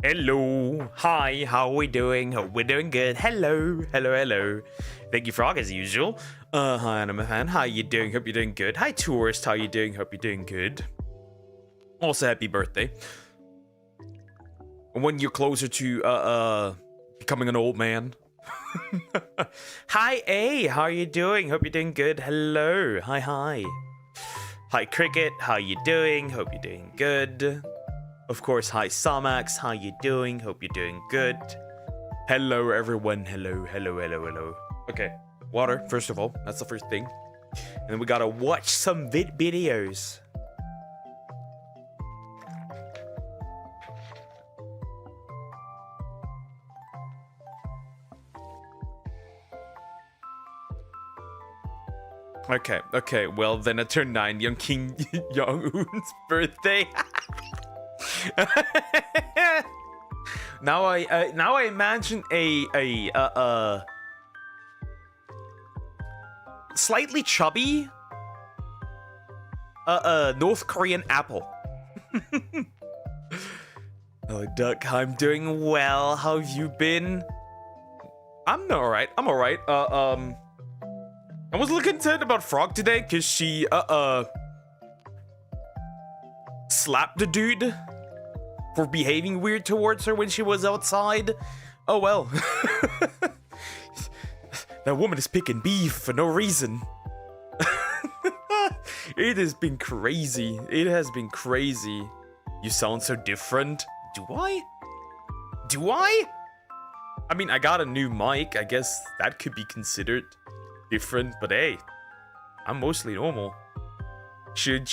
Hello, hi, how are we doing? Hope we're doing good. Hello, hello, hello. Thank you, Frog, as usual. Hi, Anima Fan, how you doing? Hope you're doing good. Hi, Tourist, how you doing? Hope you're doing good. Also, happy birthday. When you're closer to, becoming an old man. Hi, A, how are you doing? Hope you're doing good. Hello, hi, hi. Hi, Cricket, how you doing? Hope you're doing good. Of course, hi Samax, how you doing? Hope you're doing good. Hello everyone, hello, hello, hello, hello. Okay, water, first of all, that's the first thing. And then we gotta watch some videos. Okay, well then I turned 9, young King Jong-un's birthday. Now I imagine a slightly chubby North Korean apple. Oh, Duck, I'm doing well. How have you been? I'm alright. I was a little concerned about Frog today because she slapped the dude for behaving weird towards her when she was outside. Oh well. That woman is picking beef for no reason. It has been crazy. It has been crazy. You sound so different. Do I? I mean, I got a new mic. I guess that could be considered different, but hey, I'm mostly normal. Chunky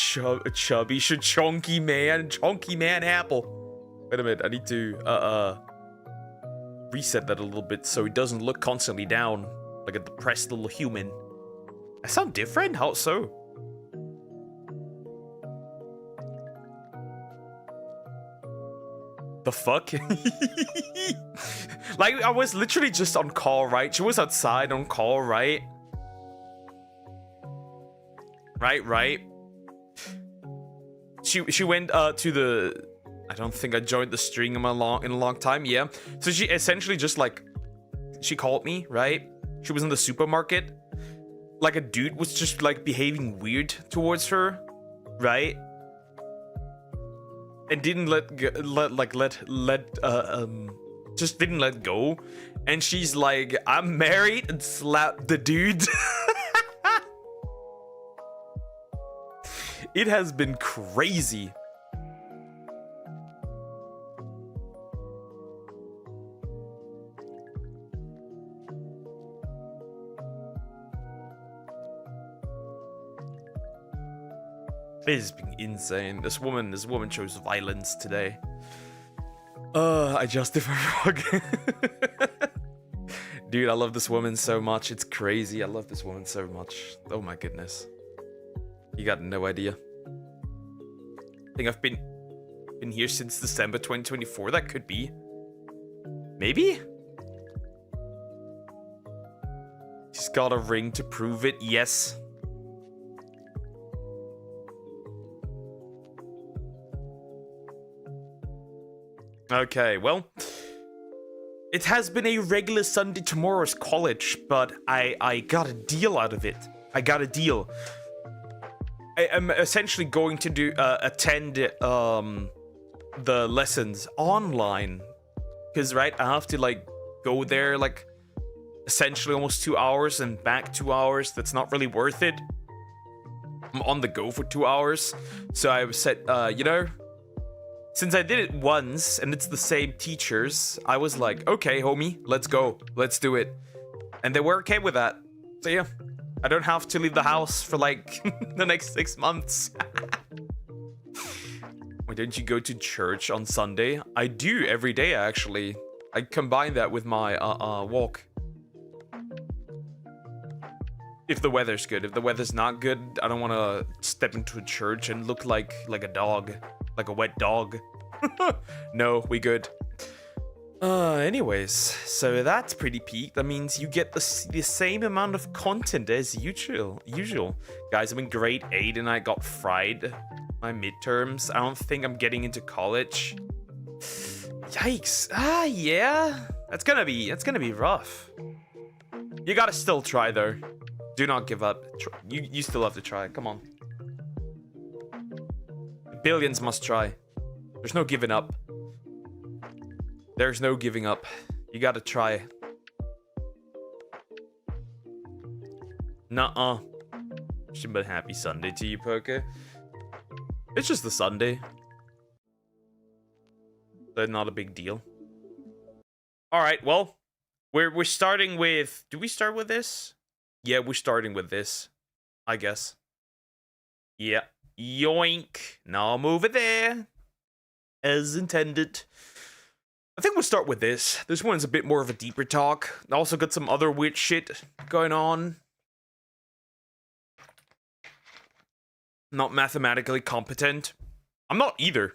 man apple. Wait a minute, I need to reset that a little bit so it doesn't look constantly down like a depressed little human. I sound different? How so? The fuck? Like, I was literally just on call, right? She was outside on call, right? Right. She went to the... I don't think I joined the stream in a long time, yeah. So she essentially just like... She called me, right? She was in the supermarket. Like a dude was just like behaving weird towards her, right? And didn't just didn't let go. And she's like, I'm married, and slapped the dude. It has been crazy. It has been insane. This woman chose violence today. I justify Frog. Dude, I love this woman so much. It's crazy. I love this woman so much. Oh my goodness. You got no idea. I think I've been here since December 2024. That could be. Maybe? She's got a ring to prove it. Yes. Okay, well, it has been a regular Sunday tomorrow's college, but I got a deal out of it. I got a deal. I am essentially going to attend the lessons online, because right, I have to like go there like essentially almost 2 hours and back 2 hours. That's not really worth it. I'm on the go for 2 hours, so I said, you know. Since I did it once, and it's the same teachers, I was like, okay, homie, let's go. Let's do it. And they were okay with that. So yeah, I don't have to leave the house for like the next 6 months. Why don't you go to church on Sunday? I do every day, actually. I combine that with my walk. If the weather's good. If the weather's not good, I don't want to step into a church and look like a dog. Like a wet dog. No, we good. Anyways, so that's pretty peak. That means you get the same amount of content as usual. Guys, I'm in grade 8 and I got fried my midterms. I don't think I'm getting into college. Yikes. Yeah. That's gonna be rough. You gotta still try though. Do not give up. You still have to try. Come on. Billions must try. There's no giving up. There's no giving up. You gotta try. Nuh-uh. But happy Sunday to you, Poker. It's just a Sunday. So not a big deal. Alright, well. We're starting with... Do we start with this? Yeah, we're starting with this. I guess. Yeah. Yoink. Now move it there. As intended. I think we'll start with this. This one's a bit more of a deeper talk. I also got some other weird shit going on. not mathematically competent. I'm not either.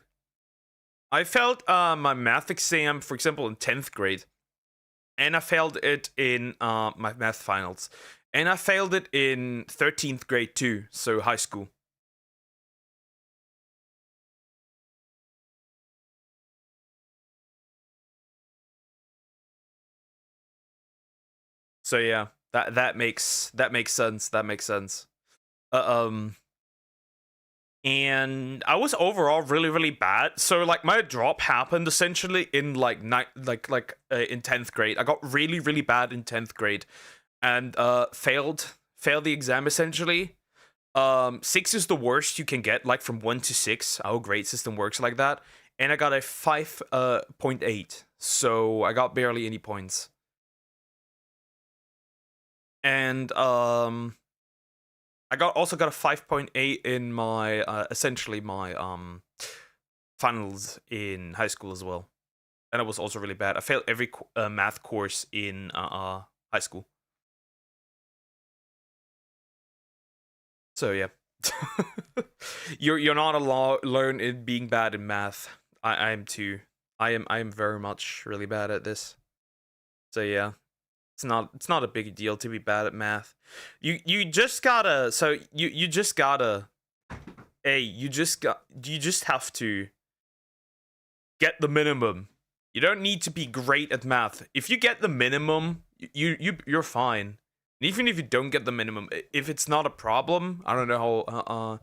I failed my math exam, for example, in 10th grade. And I failed it in my math finals. And I failed it in 13th grade too, so high school. So yeah, that makes sense. That makes sense. And I was overall really bad. So like my drop happened essentially in like in 10th grade. I got really bad in 10th grade, and failed the exam essentially. 6 is the worst you can get, like from 1 to 6. Our grade system works like that, and I got a 5.8. So I got barely any points. And I also got a 5.8 in my essentially my finals in high school as well, and it was also really bad. I failed every math course in high school. So yeah, you're not alone in being bad in math. I am too. I am very much really bad at this. So yeah. It's not a big deal to be bad at math. You just gotta you just have to get the minimum. You don't need to be great at math. If you get the minimum, you're fine. And even if you don't get the minimum, if it's not a problem, I don't know how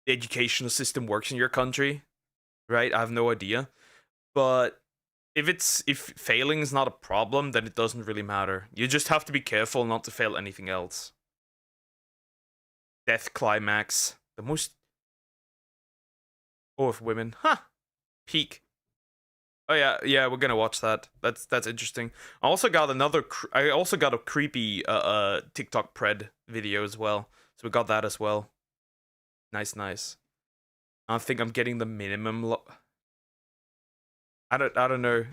the educational system works in your country, right? I have no idea. But if failing is not a problem, then it doesn't really matter. You just have to be careful not to fail anything else. Death climax. The most... Oh, of women. Huh. Peak. Oh yeah, we're gonna watch that. That's interesting. I also got a creepy TikTok pred video as well. So we got that as well. Nice. I think I'm getting the minimum I don't know.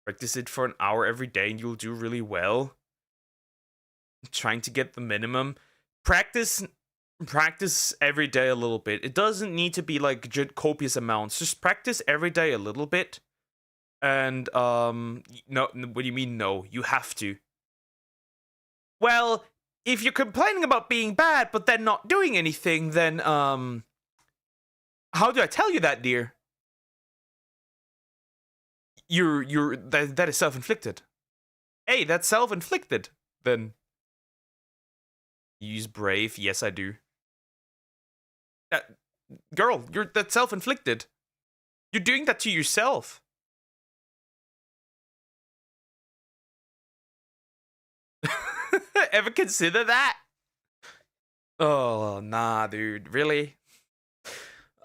Practice it for an hour every day and you'll do really well. Trying to get the minimum. Practice every day a little bit. It doesn't need to be like copious amounts. Just practice every day a little bit. And no, what do you mean no? You have to. Well, if you're complaining about being bad but then not doing anything, then how do I tell you that, dear? That is self-inflicted. Hey, that's self-inflicted. Then use brave. Yes, I do. Girl, that's self-inflicted. You're doing that to yourself. Ever consider that? Oh, nah, dude. Really?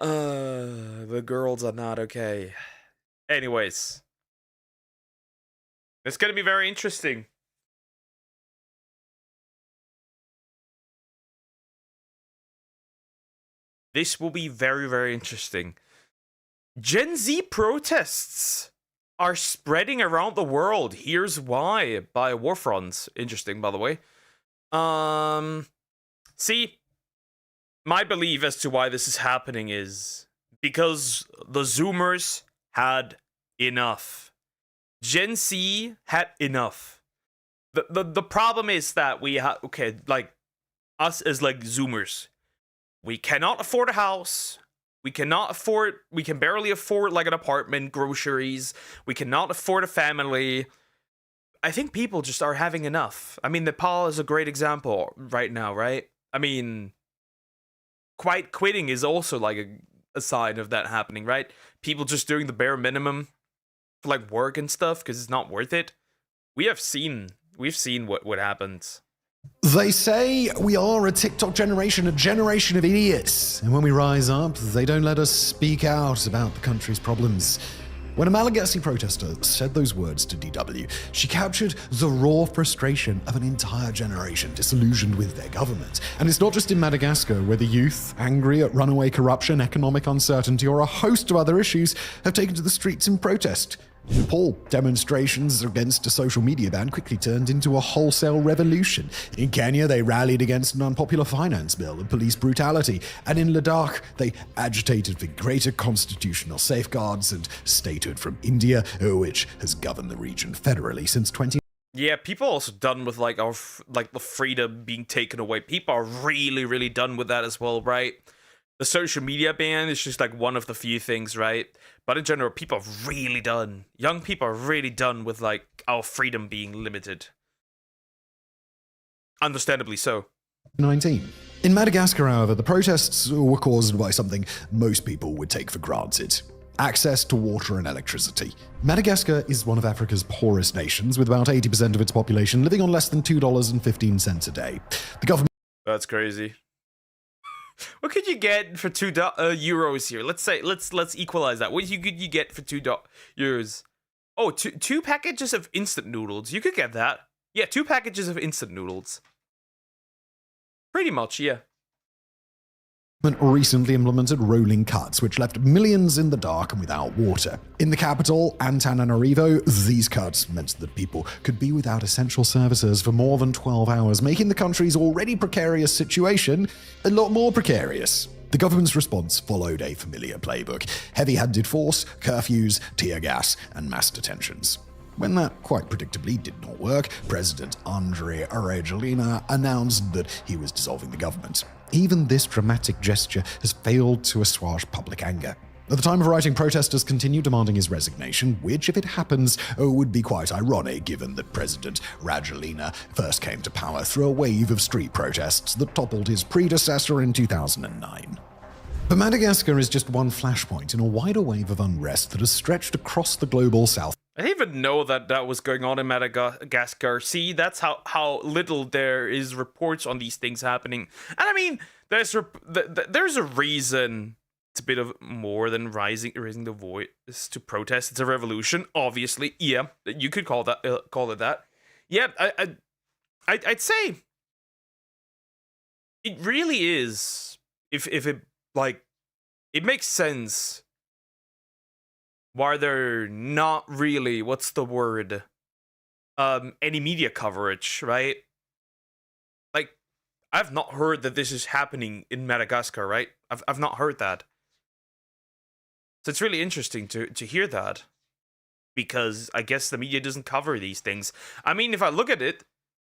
The girls are not okay. Anyways. It's going to be very interesting. This will be very interesting. Gen Z protests are spreading around the world. Here's why. By Warfronts. Interesting, by the way. See, my belief as to why this is happening is because the Zoomers had enough. Gen Z had enough. The problem is that we have, okay, like, us as, like, Zoomers. We cannot afford a house. We can barely afford, like, an apartment, groceries. We cannot afford a family. I think people just are having enough. I mean, Nepal is a great example right now, right? I mean, quitting is also, like, a sign of that happening, right? People just doing the bare minimum for, like, work and stuff because it's not worth it. We've seen what happens. They say we are a TikTok generation, a generation of idiots. And when we rise up, they don't let us speak out about the country's problems. When a Malagasy protester said those words to DW, she captured the raw frustration of an entire generation disillusioned with their government. And it's not just in Madagascar, where the youth, angry at runaway corruption, economic uncertainty, or a host of other issues, have taken to the streets in protest. In Nepal, demonstrations against a social media ban quickly turned into a wholesale revolution. In Kenya, they rallied against an unpopular finance bill and police brutality. And in Ladakh, they agitated for greater constitutional safeguards and statehood from India, which has governed the region federally since 20. Yeah, people are also done with like the freedom being taken away. People are really, really done with that as well, right? The social media ban is just like one of the few things, right? But in general, people are really done. Young people are really done with like our freedom being limited. Understandably so. 19. In Madagascar, however, the protests were caused by something most people would take for granted: access to water and electricity. Madagascar is one of Africa's poorest nations, with about 80% of its population living on less than $2.15 a day. The government... That's crazy. What could you get for €2 here? Let's equalize that. What could you get for €2? Oh, two packages of instant noodles. You could get that. Yeah, 2 packages of instant noodles. Pretty much, yeah. Recently implemented rolling cuts, which left millions in the dark and without water. In the capital, Antananarivo, these cuts meant that people could be without essential services for more than 12 hours, making the country's already precarious situation a lot more precarious. The government's response followed a familiar playbook: heavy-handed force, curfews, tear gas, and mass detentions. When that quite predictably did not work, President Andry Rajoelina announced that he was dissolving the government. Even this dramatic gesture has failed to assuage public anger. At the time of writing, protesters continue demanding his resignation, which, if it happens, would be quite ironic given that President Rajoelina first came to power through a wave of street protests that toppled his predecessor in 2009. But Madagascar is just one flashpoint in a wider wave of unrest that has stretched across the global south. I didn't even know that was going on in Madagascar. See, that's how little there is reports on these things happening. And I mean, there's a reason. It's a bit of more than raising the voice to protest. It's a revolution, obviously. Yeah, you could call it that. Yeah, I'd say it really is. If it like, it makes sense. Why they're not really, what's the word? Any media coverage, right? Like, I've not heard that this is happening in Madagascar, right? I've not heard that. So it's really interesting to hear that, because I guess the media doesn't cover these things. I mean, if I look at it,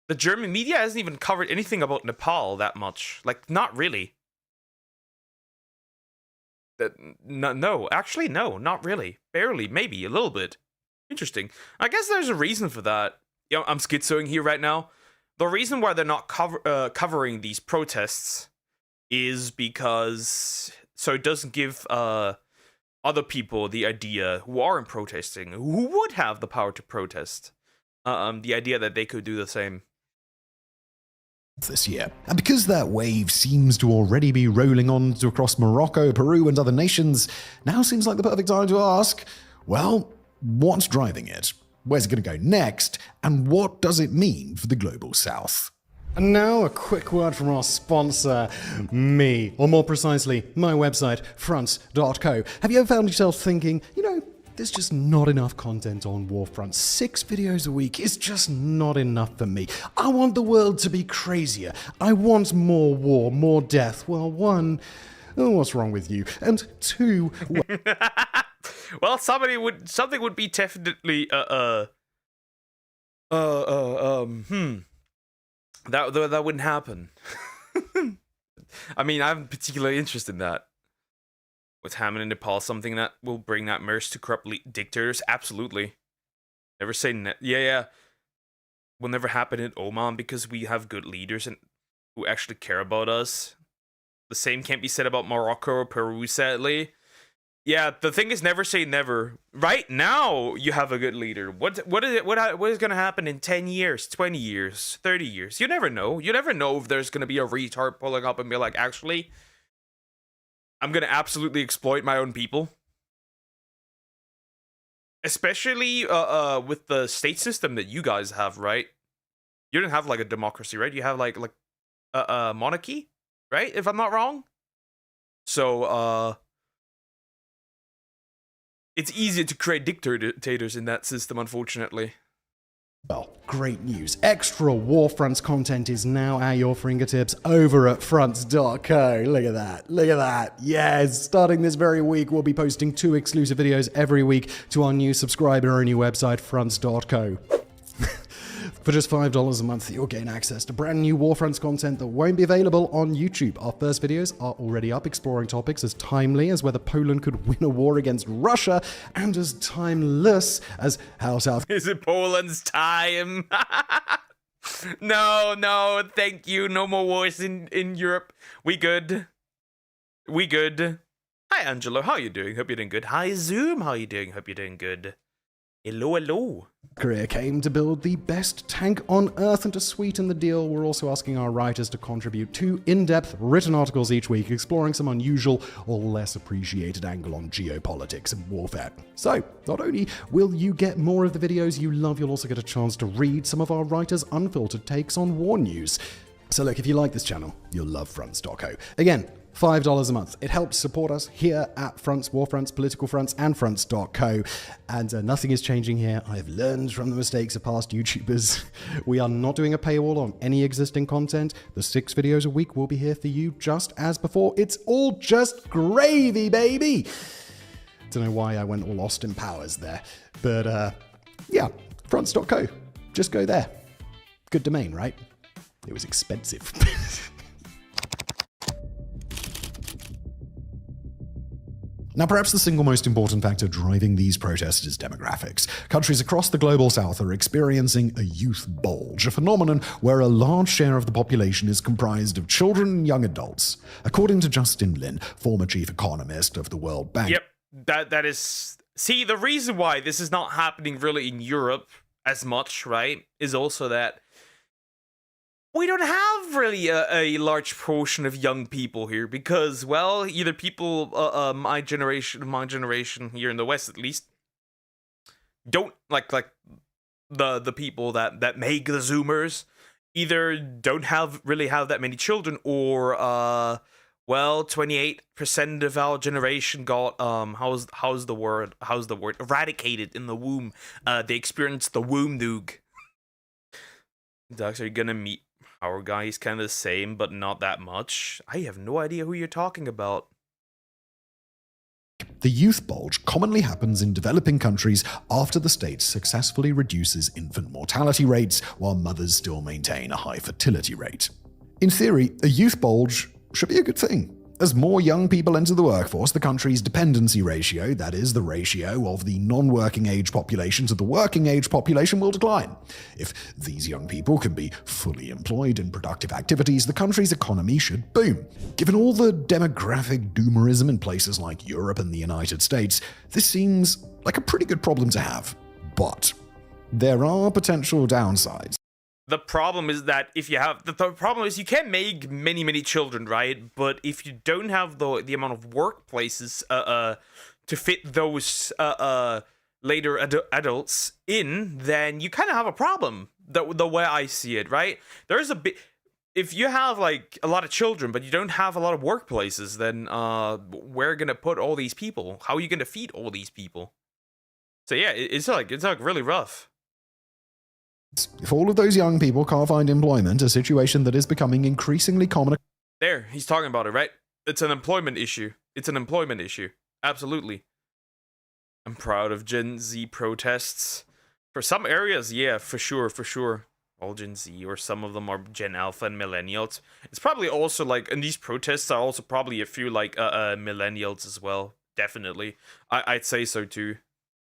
the German media hasn't even covered anything about Nepal that much. Like, not really. No, actually, no, not really. Barely, maybe, a little bit. Interesting. I guess there's a reason for that. You know, I'm schizoing here right now. The reason why they're not covering these protests is because so it doesn't give other people the idea who aren't protesting, who would have the power to protest, the idea that they could do the same this year. And because that wave seems to already be rolling on to across Morocco, Peru, and other nations, now seems like the perfect time to ask, well, what's driving it? Where's it going to go next? And what does it mean for the global south? And now a quick word from our sponsor, me, or more precisely, my website, front.co. Have you ever found yourself thinking, there's just not enough content on Warfront. 6 videos a week is just not enough for me. I want the world to be crazier. I want more war, more death. Well, 1, what's wrong with you? And 2, well, something would be definitely that wouldn't happen. I mean, I'm particularly interested in that. With Hammond in Nepal, something that will bring that mercy to corrupt dictators? Absolutely. Never say yeah. Will never happen in Oman because we have good leaders and who actually care about us. The same can't be said about Morocco or Peru, sadly. Yeah, the thing is, never say never. Right now, you have a good leader. What is going to happen in 10 years, 20 years, 30 years? You never know. You never know if there's going to be a retard pulling up and be like, actually, I'm going to absolutely exploit my own people. Especially with the state system that you guys have, right? You don't have like a democracy, right? You have like a monarchy, right? If I'm not wrong. So, it's easier to create dictators in that system, unfortunately. Well, great news. Extra War Fronts content is now at your fingertips over at fronts.co. Look at that. Look at that. Yes, starting this very week, we'll be posting 2 exclusive videos every week to our new subscriber-only website, fronts.co. For just $5 a month, you'll gain access to brand new War Fronts content that won't be available on YouTube. Our first videos are already up, exploring topics as timely as whether Poland could win a war against Russia, and as timeless as how South... Is it Poland's time? No, thank you. No more wars in Europe. We good. We good. Hi, Angelo. How you doing? Hope you're doing good. Hi, Zoom. How you doing? Hope you're doing good. Hello, hello. Korea came to build the best tank on Earth, and to sweeten the deal, we're also asking our writers to contribute 2 in-depth written articles each week, exploring some unusual or less appreciated angle on geopolitics and warfare. So, not only will you get more of the videos you love, you'll also get a chance to read some of our writers' unfiltered takes on war news. So look, if you like this channel, you'll love fronts.co. Again, $5 a month. It helps support us here at Fronts, War Fronts, Political Fronts, and fronts.co. And nothing is changing here. I have learned from the mistakes of past YouTubers. We are not doing a paywall on any existing content. The 6 videos a week will be here for you just as before. It's all just gravy, baby. Don't know why I went all Austin Powers there. But yeah, fronts.co. Just go there. Good domain, right? It was expensive. Now, perhaps the single most important factor driving these protests is demographics. Countries across the global south are experiencing a youth bulge, a phenomenon where a large share of the population is comprised of children and young adults. According to Justin Lin, former chief economist of the World Bank. Yep, that is... See, the reason why this is not happening really in Europe as much, right, is also that we don't have really a large portion of young people here because, well, either people, my generation here in the West at least, don't like the people that make the Zoomers, either don't really have that many children, or well, 28% of our generation got how's the word eradicated in the womb. They experienced the womb nuke. Dogs, are you gonna meet our guy? Is kind of the same, but not that much. I have no idea who you're talking about. The youth bulge commonly happens in developing countries after the state successfully reduces infant mortality rates while mothers still maintain a high fertility rate. In theory, a youth bulge should be a good thing. As more young people enter the workforce, the country's dependency ratio, that is, the ratio of the non-working age population to the working age population, will decline. If these young people can be fully employed in productive activities, the country's economy should boom. Given all the demographic doomerism in places like Europe and the United States, this seems like a pretty good problem to have. But there are potential downsides. The problem is that if you have the problem is you can make many children, right? But if you don't have the amount of workplaces to fit those later adults in, then you kind of have a problem. The way I see it, right? There's a bit. If you have like a lot of children, but you don't have a lot of workplaces, then where are you gonna put all these people? How are you gonna feed all these people? So yeah, it's really rough. If all of those young people can't find employment, a situation that is becoming increasingly common. There, he's talking about it, right? It's an employment issue. It's an employment issue. Absolutely. I'm proud of Gen Z protests. For some areas, yeah, for sure. All Gen Z, or some of them are Gen Alpha and Millennials. It's probably also like, and these protests are also probably a few like Millennials as well. Definitely. I'd say so too.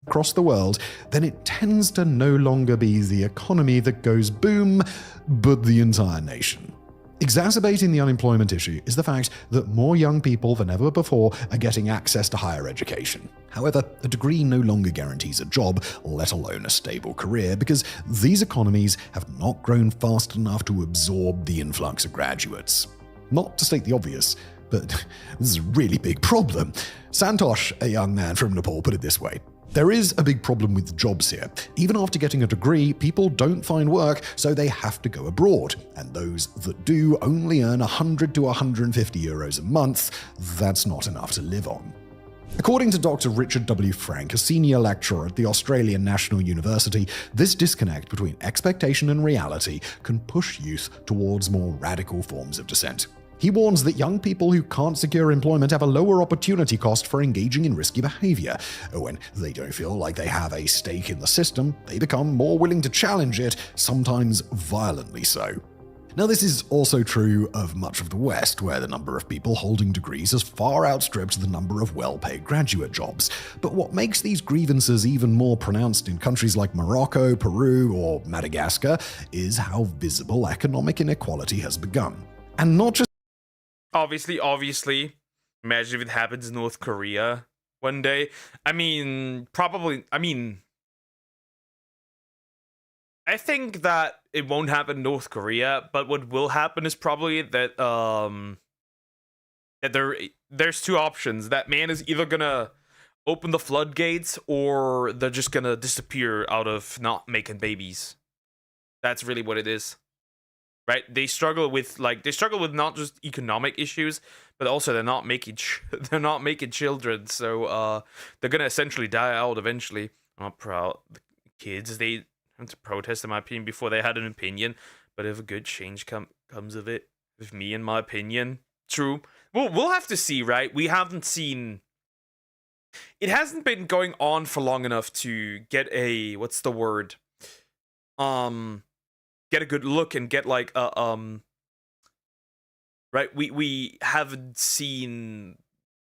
Across the world, then it tends to no longer be the economy that goes boom, but the entire nation. Exacerbating the unemployment issue is the fact that more young people than ever before are getting access to higher education. However, a degree no longer guarantees a job, let alone a stable career, because these economies have not grown fast enough to absorb the influx of graduates. Not to state the obvious, but this is a really big problem. Santosh, a young man from Nepal, put it this way: there is a big problem with jobs here. Even after getting a degree, people don't find work, so they have to go abroad. And those that do only earn 100 to 150 euros a month. That's not enough to live on. According to Dr. Richard W. Frank, a senior lecturer at the Australian National University, this disconnect between expectation and reality can push youth towards more radical forms of dissent. He warns that young people who can't secure employment have a lower opportunity cost for engaging in risky behavior. When they don't feel like they have a stake in the system, they become more willing to challenge it, sometimes violently so. Now, this is also true of much of the West, where the number of people holding degrees has far outstripped the number of well-paid graduate jobs. But what makes these grievances even more pronounced in countries like Morocco, Peru, or Madagascar is how visible economic inequality has begun. And not just Obviously. Imagine if it happens in North Korea one day. I think that it won't happen in North Korea, but what will happen is probably that there's two options. That man is either gonna open the floodgates, or they're just gonna disappear out of not making babies. That's really what it is. Right? They struggle with not just economic issues, but also they're not making children. So they're gonna essentially die out eventually. I'm not proud. The kids, they have to protest, in my opinion, before they had an opinion. But if a good change comes of it, with me and my opinion, true. We'll have to see, right? We haven't seen. It hasn't been going on for long enough to get a what's the word? Get a good look and get like right. We haven't seen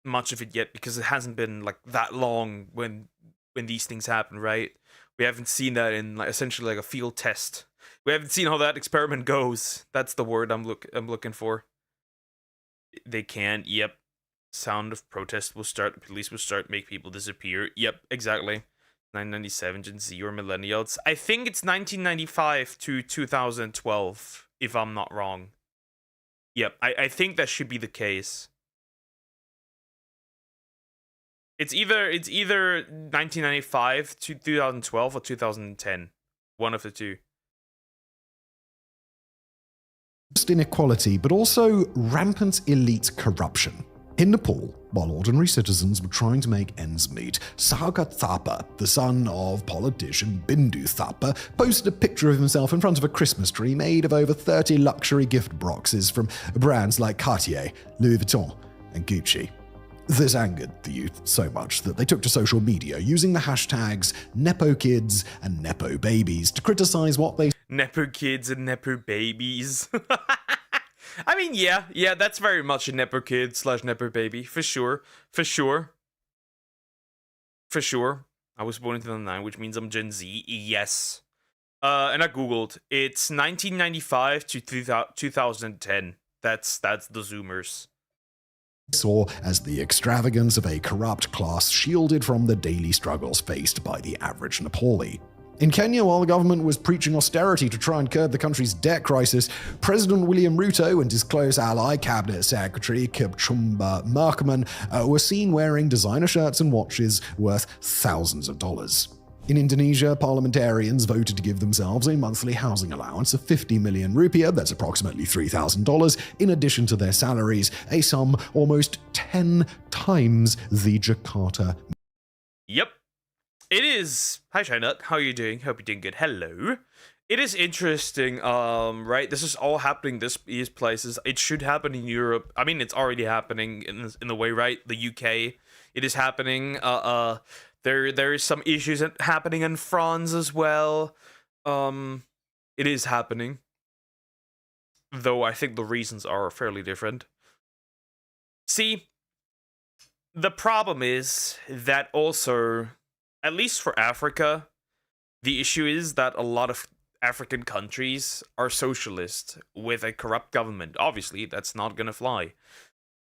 much of it yet because it hasn't been like that long when these things happen, right? We haven't seen that in like essentially like a field test. We haven't seen how that experiment goes. That's the word I'm looking for. They can. Yep. Sound of protest will start. Police will start. Make people disappear. Yep. Exactly. 1997 Gen Z or millennials. I think it's 1995 to 2012, if I'm not wrong. Yep. I think that should be the case. It's either 1995 to 2012 or 2010. One of the two. Inequality, but also rampant elite corruption. In Nepal, while ordinary citizens were trying to make ends meet, Sahagat Thapa, the son of politician Bindu Thapa, posted a picture of himself in front of a Christmas tree made of over 30 luxury gift boxes from brands like Cartier, Louis Vuitton, and Gucci. This angered the youth so much that they took to social media using the hashtags Nepo Kids and Nepo Babies to criticize what they Nepo Kids and Nepo Babies. I mean, yeah, that's very much a Nepo Kid / Nepo Baby, for sure. I was born in 2009, which means I'm Gen Z, yes. And I googled, it's 1995 to 2010. That's the Zoomers. Saw as the extravagance of a corrupt class shielded from the daily struggles faced by the average Nepali. In Kenya, while the government was preaching austerity to try and curb the country's debt crisis, President William Ruto and his close ally, Cabinet Secretary Kipchumba Murkomen, were seen wearing designer shirts and watches worth thousands of dollars. In Indonesia, parliamentarians voted to give themselves a monthly housing allowance of 50 million rupiah, that's approximately $3,000, in addition to their salaries, a sum almost 10 times the Jakarta. Yep. It is. Hi, Shinuk. How are you doing? Hope you're doing good. Hello. It is interesting, right? This is all happening these places. It should happen in Europe. I mean, it's already happening in the way, right? The UK. It is happening. There is some issues happening in France as well. It is happening. Though I think the reasons are fairly different. See, the problem is that also, at least for Africa, the issue is that a lot of African countries are socialist with a corrupt government. Obviously, that's not gonna fly.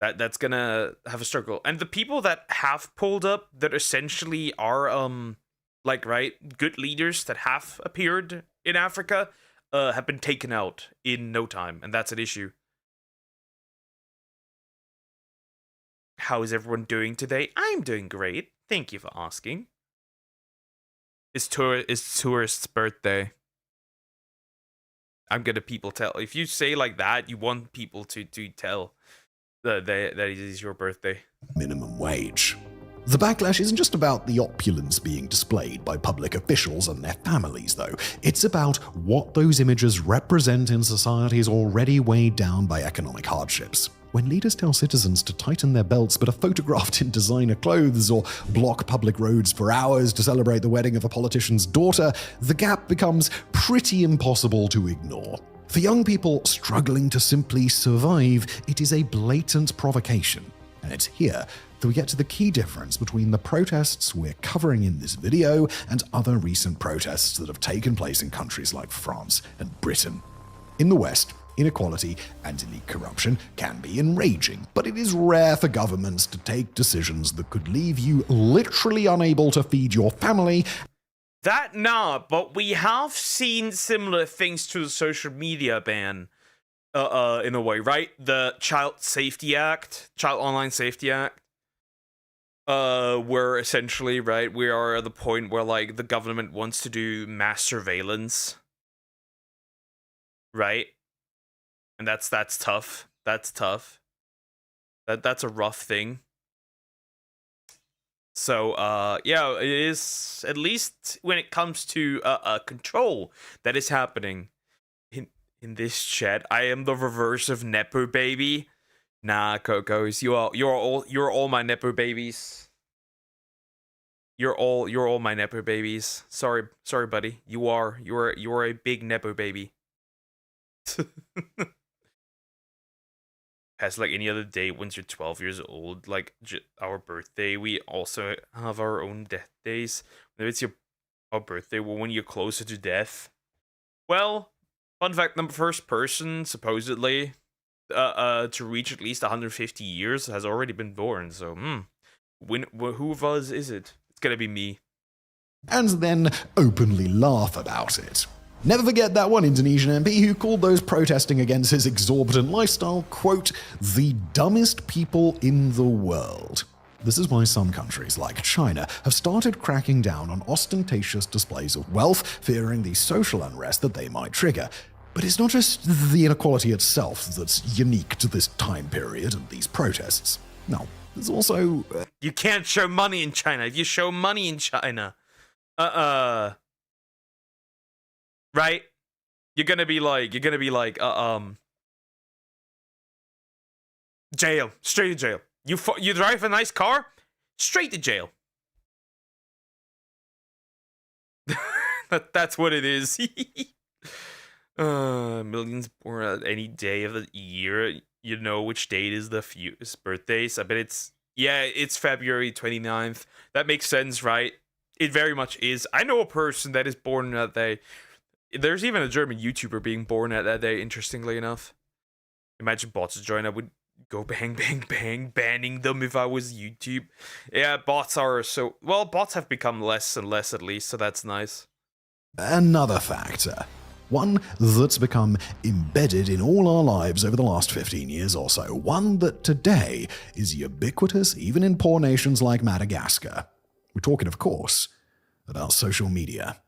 That's gonna have a struggle. And the people that have pulled up, that essentially are good leaders that have appeared in Africa, have been taken out in no time, and that's an issue. How is everyone doing today? I'm doing great. Thank you for asking. It's tourist's birthday. I'm gonna people tell. If you say like that, you want people to tell that it is your birthday. Minimum wage. The backlash isn't just about the opulence being displayed by public officials and their families, though. It's about what those images represent in societies already weighed down by economic hardships. When leaders tell citizens to tighten their belts but are photographed in designer clothes or block public roads for hours to celebrate the wedding of a politician's daughter, the gap becomes pretty impossible to ignore. For young people struggling to simply survive, it is a blatant provocation. And it's here that we get to the key difference between the protests we're covering in this video and other recent protests that have taken place in countries like France and Britain. In the West, inequality and elite corruption can be enraging, but it is rare for governments to take decisions that could leave you literally unable to feed your family. But we have seen similar things to the social media ban, in a way, right? The Child Online Safety Act, where essentially, right, we are at the point where, like, the government wants to do mass surveillance, right? And that's tough. That's tough. That's a rough thing. So, yeah, it is, at least when it comes to control that is happening in this chat. I am the reverse of Nepo baby. Nah, Cocos, you're all my Nepo babies. You're all my Nepo babies. Sorry, buddy. You're a big Nepo baby. As like any other day, once you're 12 years old, like our birthday, we also have our own death days. Maybe it's our birthday, well, when you're closer to death. Well, fun fact, the first person supposedly to reach at least 150 years has already been born. So, who of us is it? It's gonna be me. And then openly laugh about it. Never forget that one Indonesian MP who called those protesting against his exorbitant lifestyle, quote, the dumbest people in the world. This is why some countries, like China, have started cracking down on ostentatious displays of wealth, fearing the social unrest that they might trigger. But it's not just the inequality itself that's unique to this time period and these protests. No, there's also... You can't show money in China. If you show money in China, right? You're gonna be like, jail, straight to jail. You drive a nice car, straight to jail. That's what it is. Millions born at any day of the year. You know which date is the fewest birthdays. I bet it's February 29th. That makes sense, right? It very much is. I know a person that is born that day. There's even a German YouTuber being born at that day, interestingly enough. Imagine bots join, I would go bang, bang, bang, banning them if I was YouTube. Yeah, bots have become less and less at least, so that's nice. Another factor. One that's become embedded in all our lives over the last 15 years or so. One that today is ubiquitous even in poor nations like Madagascar. We're talking, of course, about social media.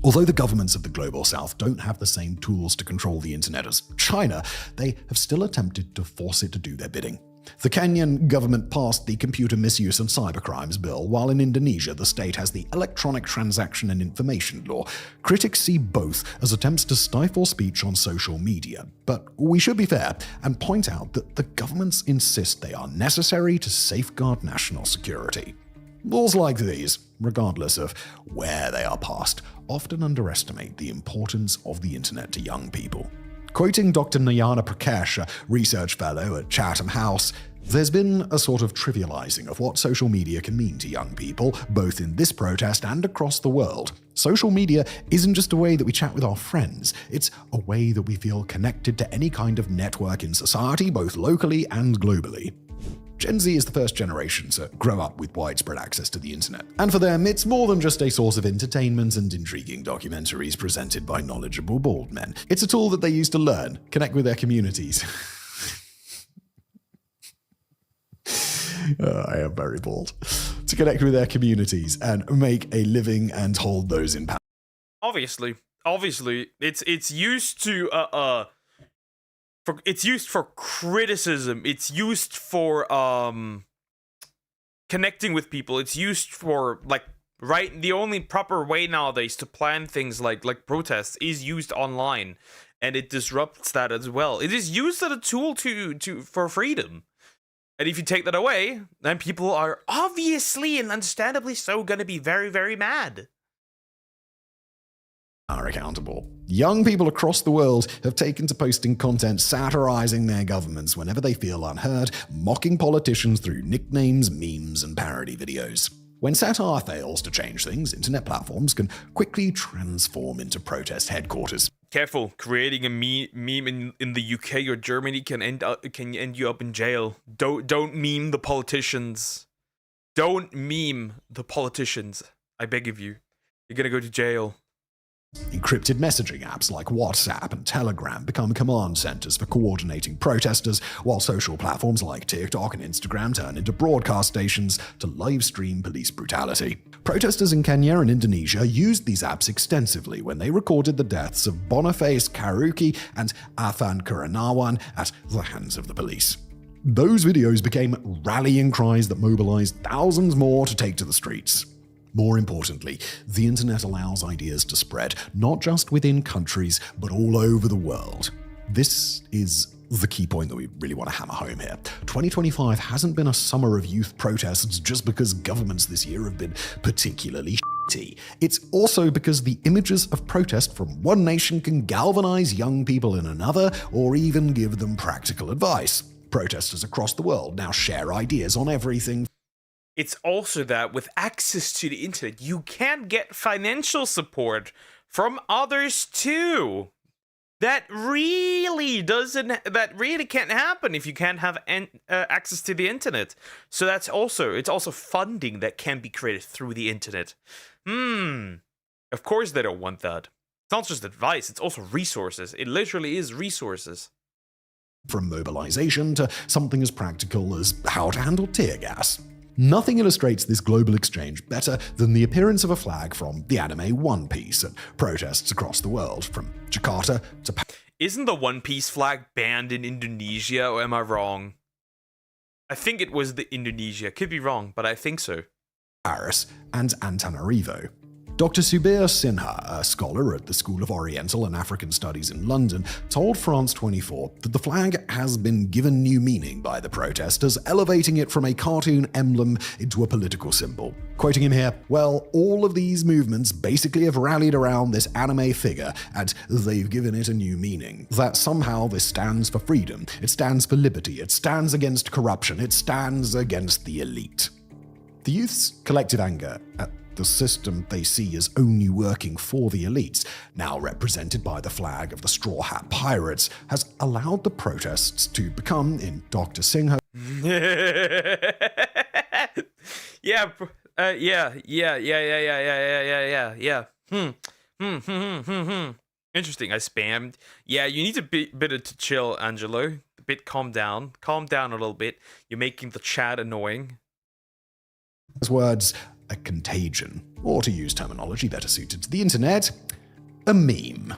Although the governments of the global south don't have the same tools to control the internet as China, they have still attempted to force it to do their bidding. The Kenyan government passed the Computer Misuse and Cybercrimes Bill, while in Indonesia the state has the Electronic Transaction and Information Law. Critics see both as attempts to stifle speech on social media. But we should be fair and point out that the governments insist they are necessary to safeguard national security. Laws like these, regardless of where they are passed, often underestimate the importance of the internet to young people. Quoting Dr. Nayana Prakash, a research fellow at Chatham House, there's been a sort of trivializing of what social media can mean to young people, both in this protest and across the world. Social media isn't just a way that we chat with our friends, it's a way that we feel connected to any kind of network in society, both locally and globally. Gen Z is the first generation to grow up with widespread access to the internet. And for them, it's more than just a source of entertainment and intriguing documentaries presented by knowledgeable bald men. It's a tool that they use to learn, connect with their communities. I am very bald. To connect with their communities and make a living and hold those in power. Obviously, it's used to it's used for criticism. It's used for connecting with people. It's used for like the only proper way nowadays to plan things like protests is used online, and it disrupts that as well. It is used as a tool for freedom. And if you take that away, then people are obviously and understandably so going to be very, very mad. Are accountable. Young people across the world have taken to posting content satirizing their governments whenever they feel unheard, mocking politicians through nicknames, memes, and parody videos. When satire fails to change things, internet platforms can quickly transform into protest headquarters. Careful, creating a meme in the UK or Germany can end you up in jail. Don't meme the politicians. Don't meme the politicians. I beg of you. You're gonna go to jail. Encrypted messaging apps like WhatsApp and Telegram become command centers for coordinating protesters, while social platforms like TikTok and Instagram turn into broadcast stations to live stream police brutality. Protesters in Kenya and Indonesia used these apps extensively when they recorded the deaths of Boniface Karuki and Afan Kuranawan at the hands of the police. Those videos became rallying cries that mobilized thousands more to take to the streets. More importantly, the internet allows ideas to spread, not just within countries, but all over the world. This is the key point that we really want to hammer home here. 2025 hasn't been a summer of youth protests just because governments this year have been particularly shitty. It's also because the images of protest from one nation can galvanize young people in another, or even give them practical advice. Protesters across the world now share ideas on everything. It's also that with access to the internet, you can get financial support from others too. That really can't happen if you can't have access to the internet. So it's also funding that can be created through the internet. Of course they don't want that. It's not just advice, it's also resources. It literally is resources. From mobilization to something as practical as how to handle tear gas. Nothing illustrates this global exchange better than the appearance of a flag from the anime One Piece at protests across the world, from Jakarta to Isn't the One Piece flag banned in Indonesia, or am I wrong? I think it was the Indonesia. Could be wrong, but I think so. Paris and Antananarivo. Dr. Subir Sinha, a scholar at the School of Oriental and African Studies in London, told France 24 that the flag has been given new meaning by the protesters, elevating it from a cartoon emblem into a political symbol. Quoting him here, well, all of these movements basically have rallied around this anime figure, and they've given it a new meaning. That somehow this stands for freedom, it stands for liberty, it stands against corruption, it stands against the elite. The youth's collective anger at the system they see as only working for the elites, now represented by the flag of the Straw Hat Pirates, has allowed the protests to become, in Dr. Singha. Interesting. I spammed. Yeah, you need a bit to chill, Angelo. A bit calm down. Calm down a little bit. You're making the chat annoying. His words, a contagion, or to use terminology better suited to the internet, a meme.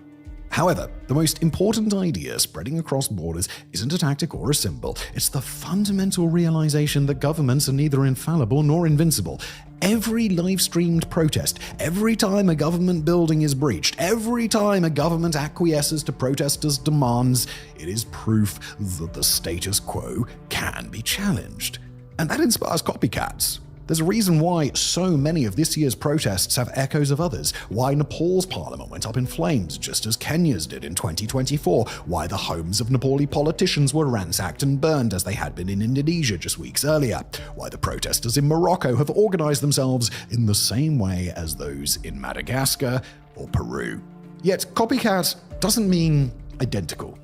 However, the most important idea spreading across borders isn't a tactic or a symbol. It's the fundamental realization that governments are neither infallible nor invincible. Every live-streamed protest, every time a government building is breached, every time a government acquiesces to protesters' demands, it is proof that the status quo can be challenged. And that inspires copycats. There's a reason why so many of this year's protests have echoes of others, why Nepal's parliament went up in flames just as Kenya's did in 2024, why the homes of Nepali politicians were ransacked and burned as they had been in Indonesia just weeks earlier, why the protesters in Morocco have organized themselves in the same way as those in Madagascar or Peru. Yet copycat doesn't mean identical.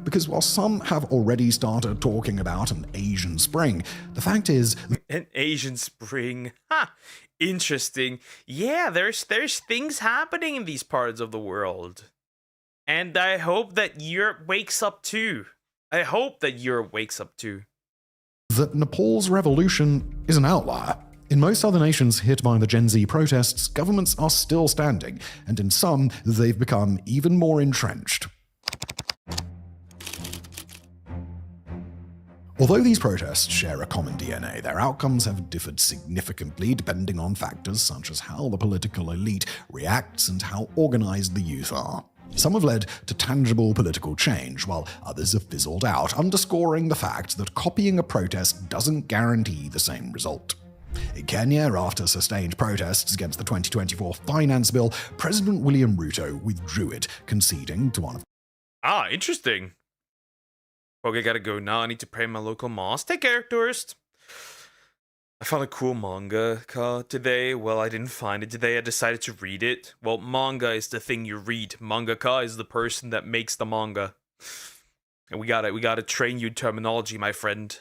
Because while some have already started talking about an Asian Spring, the fact is... An Asian Spring? Ha! Interesting. Yeah, there's things happening in these parts of the world. And I hope that Europe wakes up too. That Nepal's revolution is an outlier. In most other nations hit by the Gen Z protests, governments are still standing, and in some, they've become even more entrenched. Although these protests share a common DNA, their outcomes have differed significantly depending on factors such as how the political elite reacts and how organized the youth are. Some have led to tangible political change, while others have fizzled out, underscoring the fact that copying a protest doesn't guarantee the same result. In Kenya, after sustained protests against the 2024 finance bill, President William Ruto withdrew it, conceding to one of Interesting. Okay, gotta go now. I need to pray in my local mosque. Take care, tourist. I found a cool manga today. Well, I didn't find it today. I decided to read it. Well, manga is the thing you read. Mangaka is the person that makes the manga. And we gotta train you terminology, my friend.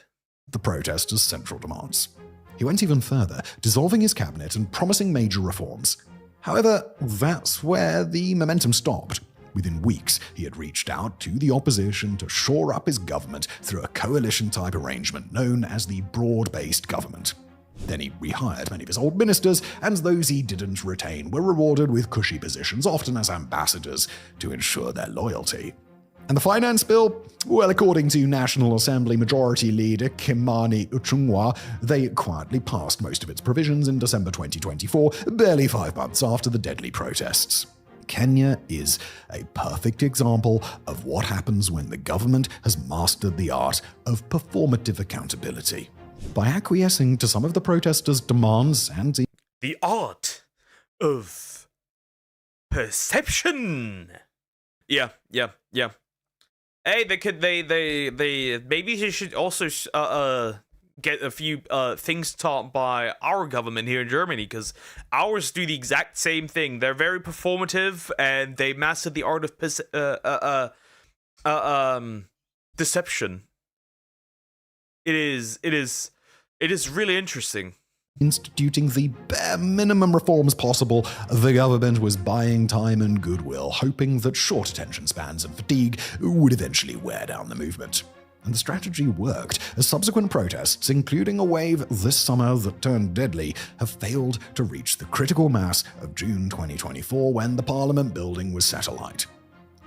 the protesters' central demands. He went even further, dissolving his cabinet and promising major reforms. However, that's where the momentum stopped. Within weeks, he had reached out to the opposition to shore up his government through a coalition-type arrangement known as the broad-based government. Then he rehired many of his old ministers, and those he didn't retain were rewarded with cushy positions, often as ambassadors, to ensure their loyalty. And the finance bill? Well, according to National Assembly Majority Leader Kimani Ichung'wah, they quietly passed most of its provisions in December 2024, barely 5 months after the deadly protests. Kenya is a perfect example of what happens when the government has mastered the art of performative accountability. By acquiescing to some of the protesters' demands and the art of perception. Yeah. Hey, maybe they should also get a few things taught by our government here in Germany, because ours do the exact same thing. They're very performative, and they master the art of deception. It is really interesting. Instituting the bare minimum reforms possible, the government was buying time and goodwill, hoping that short attention spans and fatigue would eventually wear down the movement. And the strategy worked, as subsequent protests, including a wave this summer that turned deadly, have failed to reach the critical mass of June 2024 when the Parliament building was set alight.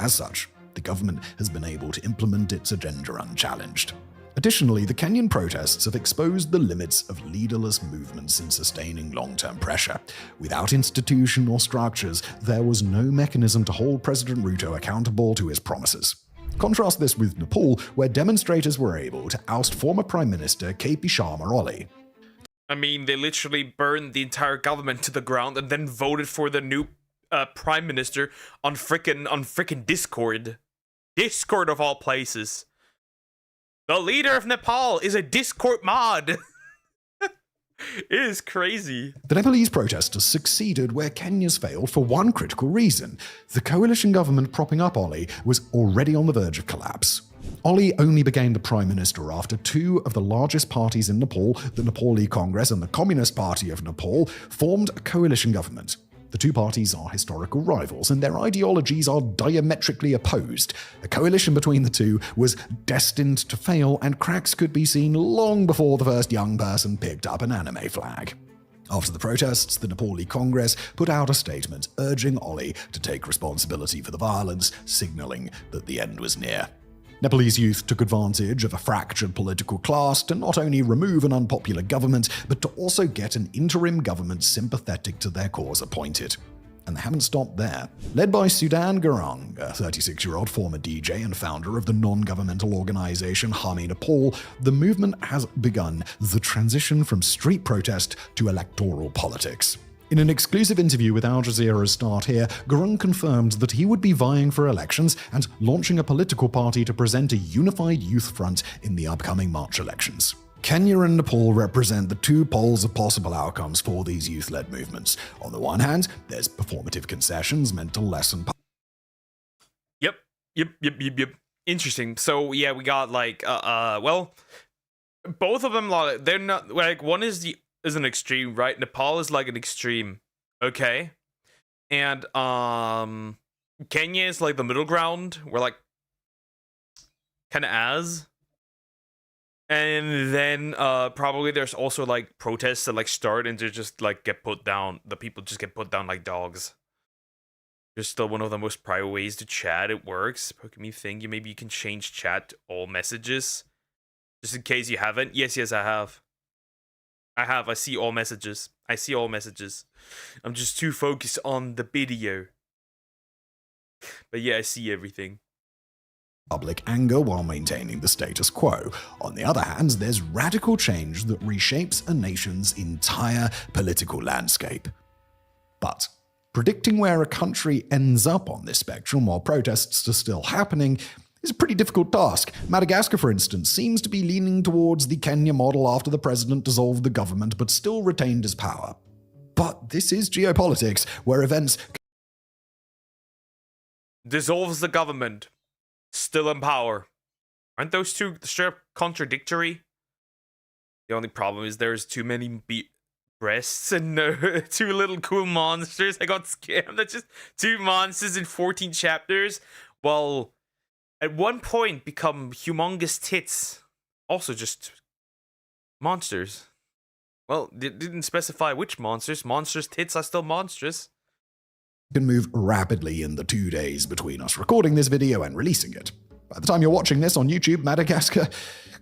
As such, the government has been able to implement its agenda unchallenged. Additionally, the Kenyan protests have exposed the limits of leaderless movements in sustaining long-term pressure. Without institution or structures, there was no mechanism to hold President Ruto accountable to his promises. Contrast this with Nepal, where demonstrators were able to oust former Prime Minister KP Sharma Oli. I mean, they literally burned the entire government to the ground and then voted for the new Prime Minister on frickin' Discord. Discord of all places. The leader of Nepal is a Discord mod. It is crazy. The Nepalese protesters succeeded where Kenya's failed for one critical reason. The coalition government propping up Oli was already on the verge of collapse. Oli only became the prime minister after two of the largest parties in Nepal, the Nepali Congress and the Communist Party of Nepal, formed a coalition government. The two parties are historical rivals, and their ideologies are diametrically opposed. A coalition between the two was destined to fail, and cracks could be seen long before the first young person picked up an anime flag. After the protests, the Nepali Congress put out a statement urging Oli to take responsibility for the violence, signaling that the end was near. Nepalese youth took advantage of a fractured political class to not only remove an unpopular government, but to also get an interim government sympathetic to their cause appointed. And they haven't stopped there. Led by Sudan Garang, a 36-year-old former DJ and founder of the non-governmental organization Hami Nepal, the movement has begun the transition from street protest to electoral politics. In an exclusive interview with Al Jazeera's Start Here, Garang confirmed that he would be vying for elections and launching a political party to present a unified youth front in the upcoming March elections. Kenya and Nepal represent the two poles of possible outcomes for these youth-led movements. On the one hand, there's performative concessions meant to lessen Yep. Interesting. So yeah, we got well, both of them, they're not like, one is an extreme, right? Nepal is like an extreme, okay? And Kenya is like the middle ground. We're like kind of as. And then probably there's also like protests that like start and just like get put down. The people just get put down like dogs. Just still one of the most private ways to chat. It works. Poke me thing. Maybe you can change chat to all messages. Just in case you haven't. Yes, I have. I see all messages. I'm just too focused on the video. But yeah, I see everything. Public anger while maintaining the status quo. On the other hand, there's radical change that reshapes a nation's entire political landscape. But predicting where a country ends up on this spectrum while protests are still happening is a pretty difficult task. Madagascar, for instance, seems to be leaning towards the Kenya model after the president dissolved the government but still retained his power. But this is geopolitics, where events dissolves the government, still in power. Aren't those two straight up contradictory? The only problem is there's too many breasts and too little cool monsters. I got scammed. That's just 2 monsters in 14 chapters. Well, at one point become humongous tits. Also just monsters. Well, they didn't specify which monsters. Monsters' tits are still monstrous. can move rapidly in the 2 days between us recording this video and releasing it. By the time you're watching this on YouTube, Madagascar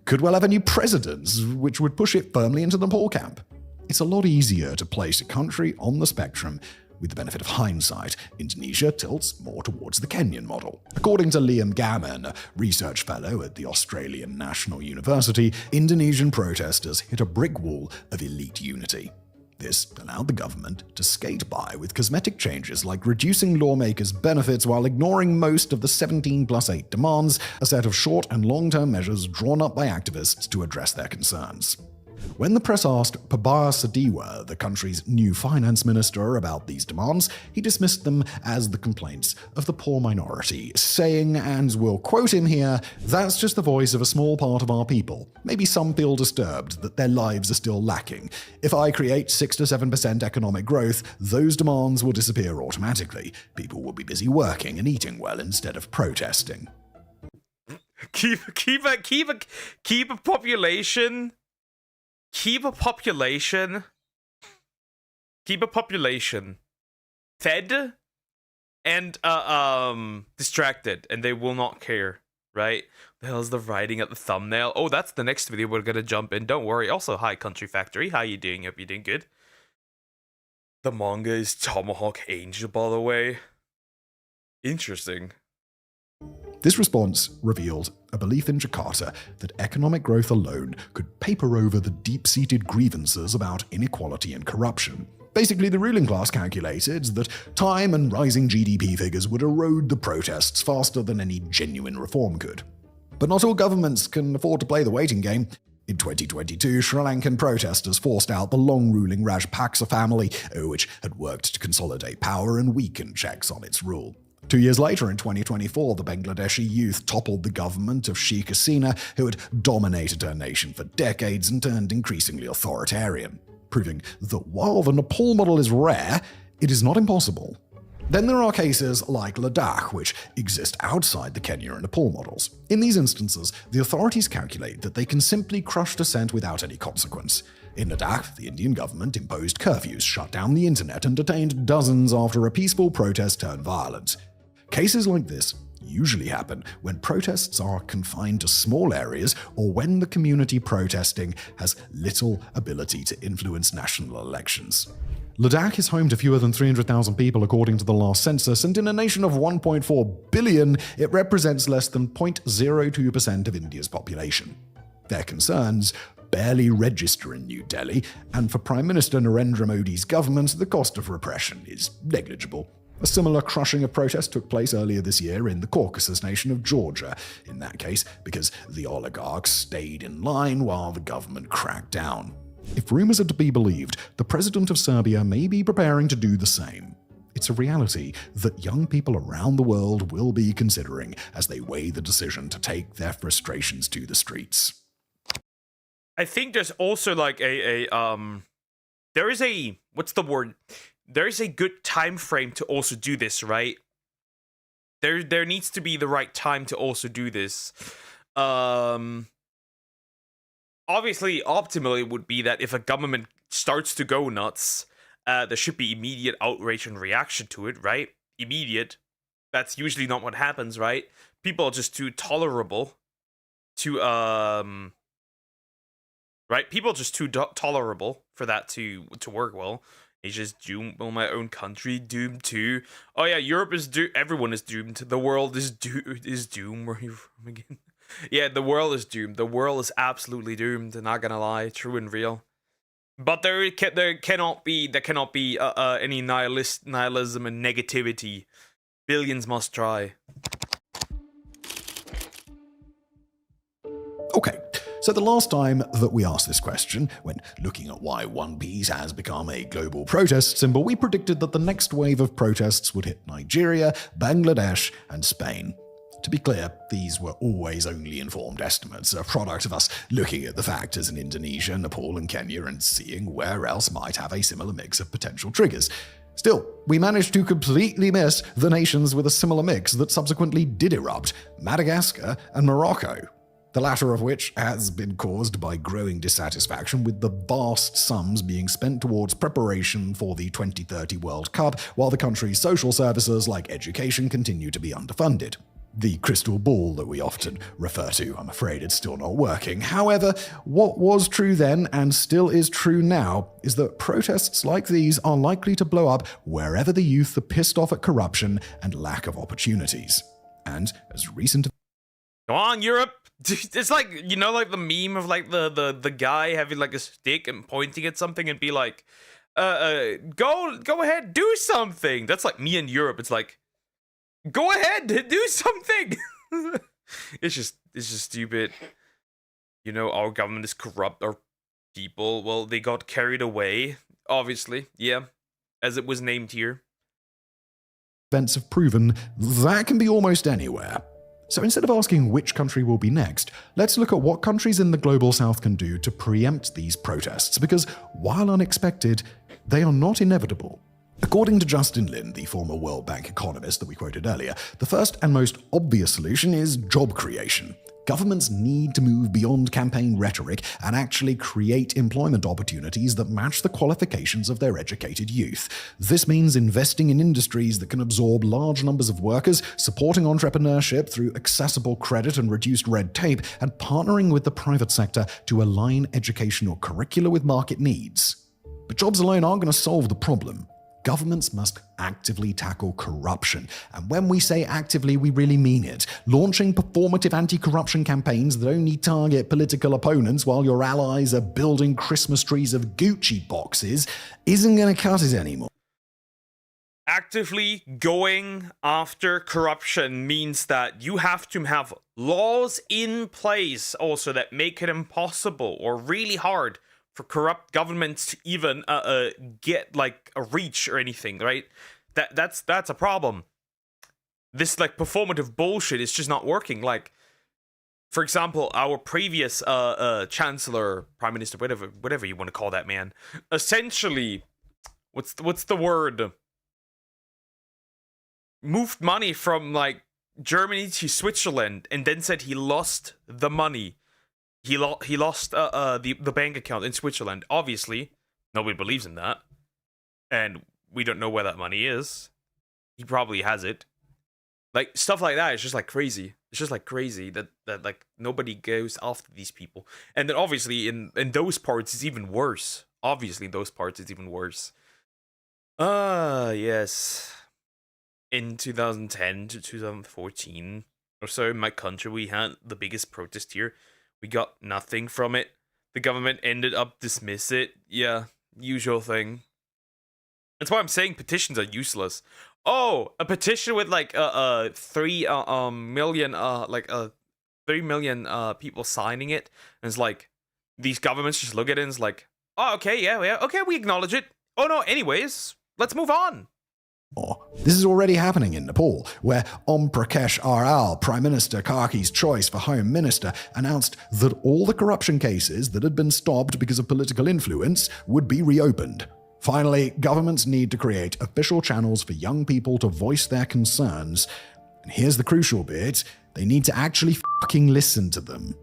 could well have a new president, which would push it firmly into the poor camp. It's a lot easier to place a country on the spectrum with the benefit of hindsight. Indonesia tilts more towards the Kenyan model. According to Liam Gammon, a research fellow at the Australian National University, Indonesian protesters hit a brick wall of elite unity. This allowed the government to skate by with cosmetic changes like reducing lawmakers' benefits while ignoring most of the 17+8 demands, a set of short and long-term measures drawn up by activists to address their concerns. When the press asked Pabaya Sadiwa, the country's new finance minister, about these demands, he dismissed them as the complaints of the poor minority, saying, and we'll quote him here, "That's just the voice of a small part of our people. Maybe some feel disturbed that their lives are still lacking. If I create 6 to 7% economic growth, those demands will disappear automatically. People will be busy working and eating well instead of protesting." Keep a population fed and distracted, and they will not care, right? The hell is the writing at the thumbnail? Oh, that's the next video we're gonna jump in. Don't worry. Also, hi Country Factory. How you doing? Hope you're doing good. The manga is Tomahawk Angel, by the way. Interesting. This response revealed a belief in Jakarta that economic growth alone could paper over the deep-seated grievances about inequality and corruption. Basically, the ruling class calculated that time and rising GDP figures would erode the protests faster than any genuine reform could. But not all governments can afford to play the waiting game. In 2022, Sri Lankan protesters forced out the long-ruling Rajapaksa family, which had worked to consolidate power and weaken checks on its rule. 2 years later, in 2024, the Bangladeshi youth toppled the government of Sheikh Hasina, who had dominated her nation for decades and turned increasingly authoritarian, proving that while the Nepal model is rare, it is not impossible. Then there are cases like Ladakh, which exist outside the Kenya and Nepal models. In these instances, the authorities calculate that they can simply crush dissent without any consequence. In Ladakh, the Indian government imposed curfews, shut down the internet, and detained dozens after a peaceful protest turned violent. Cases like this usually happen when protests are confined to small areas or when the community protesting has little ability to influence national elections. Ladakh is home to fewer than 300,000 people according to the last census, and in a nation of 1.4 billion, it represents less than 0.02% of India's population. Their concerns barely register in New Delhi, and for Prime Minister Narendra Modi's government, the cost of repression is negligible. A similar crushing of protest took place earlier this year in the Caucasus nation of Georgia, in that case because the oligarchs stayed in line while the government cracked down. If rumors are to be believed, the president of Serbia may be preparing to do the same. It's a reality that young people around the world will be considering as they weigh the decision to take their frustrations to the streets. I think there's also like there is a, what's the word? There's a good time frame to also do this, right? There needs to be the right time to also do this. Obviously, optimally would be that if a government starts to go nuts, there should be immediate outrage and reaction to it, right? Immediate. That's usually not what happens, right? People are just too tolerable to right? People are just too tolerable for that to work well. It's just doomed. Well, my own country doomed too. Oh yeah, Europe is doomed. Everyone is doomed. The world is doomed. Where are you from again? Yeah, the world is doomed. The world is absolutely doomed. Not gonna lie, true and real. But there cannot be any nihilism and negativity. Billions must try. Okay, so the last time that we asked this question, when looking at why One Piece has become a global protest symbol, we predicted that the next wave of protests would hit Nigeria, Bangladesh, and Spain. To be clear, these were always only informed estimates, a product of us looking at the factors in Indonesia, Nepal, and Kenya and seeing where else might have a similar mix of potential triggers. Still, we managed to completely miss the nations with a similar mix that subsequently did erupt: Madagascar and Morocco. The latter of which has been caused by growing dissatisfaction with the vast sums being spent towards preparation for the 2030 World Cup, while the country's social services like education continue to be underfunded. The crystal ball that we often refer to, I'm afraid it's still not working. However, what was true then and still is true now is that protests like these are likely to blow up wherever the youth are pissed off at corruption and lack of opportunities. And as recent... Come on, Europe! It's like, you know, like the meme of like the guy having like a stick and pointing at something and be like, go ahead, do something. That's like me in Europe. It's like, go ahead, do something. It's just stupid. You know, our government is corrupt. Our people, well, they got carried away. Obviously, yeah, as it was named here. Events have proven that can be almost anywhere. So instead of asking which country will be next, let's look at what countries in the global south can do to preempt these protests, because while unexpected, they are not inevitable. According to Justin Lin, the former World Bank economist that we quoted earlier, the first and most obvious solution is job creation. Governments need to move beyond campaign rhetoric and actually create employment opportunities that match the qualifications of their educated youth. This means investing in industries that can absorb large numbers of workers, supporting entrepreneurship through accessible credit and reduced red tape, and partnering with the private sector to align educational curricula with market needs. But jobs alone aren't going to solve the problem. Governments must actively tackle corruption. And when we say actively, we really mean it. Launching performative anti-corruption campaigns that only target political opponents while your allies are building Christmas trees of Gucci boxes isn't going to cut it anymore. Actively going after corruption means that you have to have laws in place also that make it impossible or really hard for corrupt governments to even get like a reach or anything, right? That's a problem. This like performative bullshit is just not working. Like, for example, our previous chancellor, prime minister, whatever you want to call that man, essentially, what's the word? Moved money from like Germany to Switzerland, and then said he lost the money. He lost the bank account in Switzerland. Obviously, nobody believes in that. And we don't know where that money is. He probably has it. Like, stuff like that is just like crazy. It's just like crazy that like nobody goes after these people. And then obviously in those parts it's even worse. Obviously in those parts it's even worse. Yes. In 2010 to 2014 or so in my country, we had the biggest protest here. We got nothing from it. The government ended up dismiss it. Yeah, usual thing. That's why I'm saying petitions are useless. Oh, a petition with like 3 million people signing it, and it's like these governments just look at it and it's like, oh, okay, yeah, okay, we acknowledge it. Oh no, anyways, let's move on. This is already happening in Nepal, where Om Prakash Aral, Prime Minister Karki's choice for Home Minister, announced that all the corruption cases that had been stopped because of political influence would be reopened. Finally, governments need to create official channels for young people to voice their concerns. And here's the crucial bit: they need to actually fucking listen to them.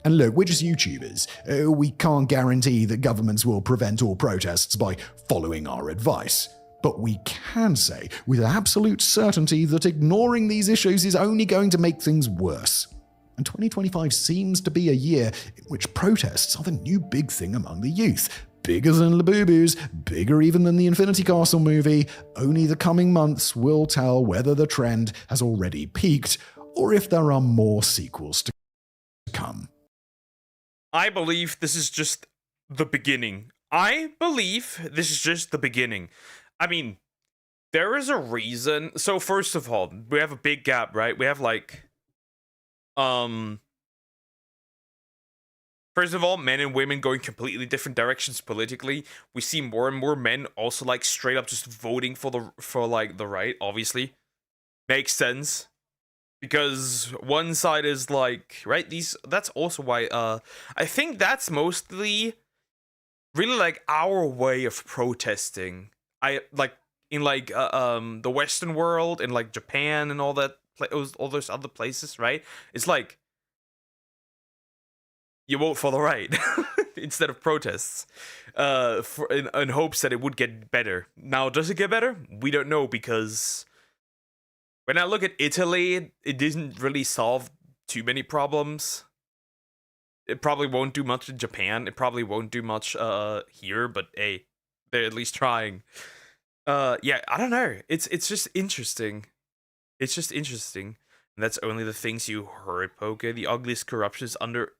And look, we're just YouTubers. We can't guarantee that governments will prevent all protests by following our advice. But we can say with absolute certainty that ignoring these issues is only going to make things worse. And 2025 seems to be a year in which protests are the new big thing among the youth. Bigger than Labubu's, bigger even than the Infinity Castle movie. Only the coming months will tell whether the trend has already peaked or if there are more sequels to come. I believe this is just the beginning. I mean, there is a reason. So first of all, we have a big gap, right? We have like, first of all, men and women going completely different directions politically. We see more and more men also like straight up just voting for the right, obviously. Makes sense. Because one side is like, right, that's also why I think that's mostly really like our way of protesting. I like in like the Western world, in like Japan and all that all those other places, right? It's like you vote for the right instead of protests, in hopes that it would get better. Now, does it get better? We don't know, because when I look at Italy, it didn't really solve too many problems. It probably won't do much in Japan. It probably won't do much here, but hey, they're at least trying. Yeah, I don't know. It's just interesting. It's just interesting. And that's only the things you heard, Poke. The ugliest corruptions under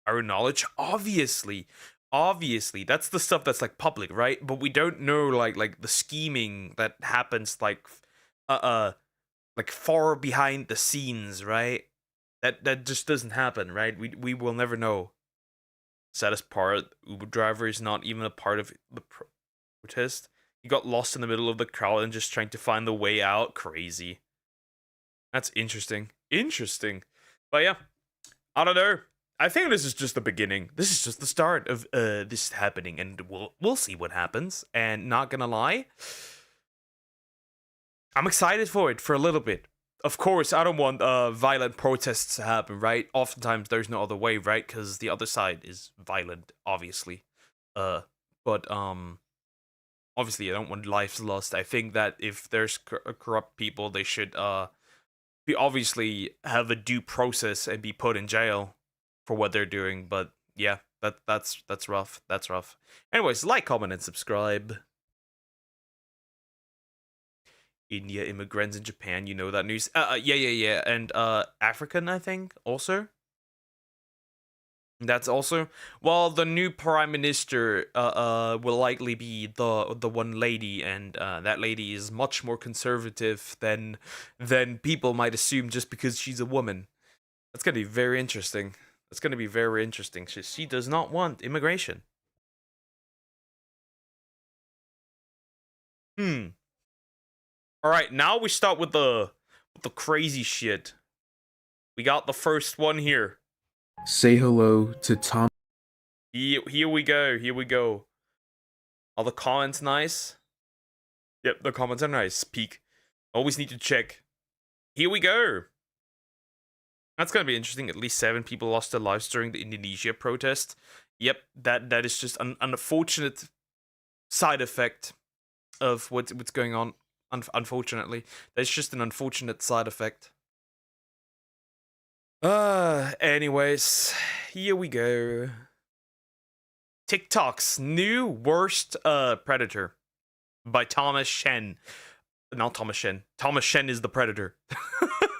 our knowledge. Obviously, that's the stuff that's like public, right? But we don't know like the scheming that happens like far behind the scenes, right? That just doesn't happen, right? We will never know. Saddest part, Uber driver is not even a part of the protest. He got lost in the middle of the crowd and just trying to find the way out. Crazy. That's interesting. But yeah, I don't know. I think this is just the beginning. This is just the start of this happening, and we'll see what happens. And not gonna lie, I'm excited for it for a little bit. Of course, I don't want violent protests to happen, right? Oftentimes, there's no other way, right? Because the other side is violent, obviously. But obviously, I don't want lives lost. I think that if there's corrupt people, they should be obviously have a due process and be put in jail for what they're doing. But yeah, that's rough. That's rough. Anyways, like, comment, and subscribe. India immigrants in Japan, you know that news. Yeah. And African, I think, also. That's also, well, the new prime minister will likely be the one lady, and that lady is much more conservative than people might assume just because she's a woman. That's gonna be very interesting. She does not want immigration. All right, now we start with the crazy shit. We got the first one here. Say hello to Tom. Here we go. Are the comments nice? Yep, the comments are nice. Peak. Always need to check. Here we go. That's gonna be interesting. At least 7 people lost their lives during the Indonesia protest. Yep, that is just an unfortunate side effect of what's going on. Unfortunately, that's just an unfortunate side effect. Anyways, here we go. TikTok's new worst predator by Thomas Shen. Not Thomas Shen. Thomas Shen is the predator.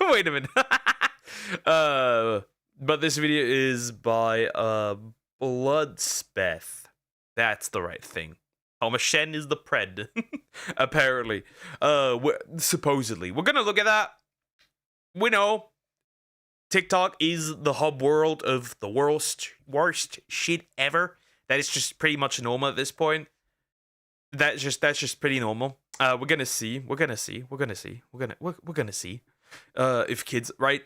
Wait a minute. But this video is by Bloodspeth. That's the right thing. Thomas Shen is the pred. Apparently. Supposedly. We're gonna look at that. We know TikTok is the hub world of the worst shit ever. That is just pretty much normal at this point. That's just pretty normal. We're gonna see. If kids, right?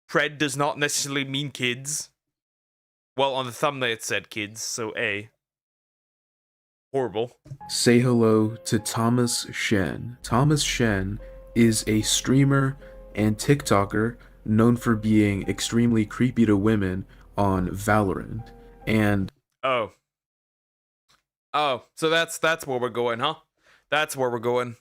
Pred does not necessarily mean kids. Well, on the thumbnail it said kids, so A. Horrible. Say hello to Thomas Shen. Thomas Shen is a streamer and TikToker known for being extremely creepy to women on Valorant. And oh, so that's where we're going, huh? That's where we're going.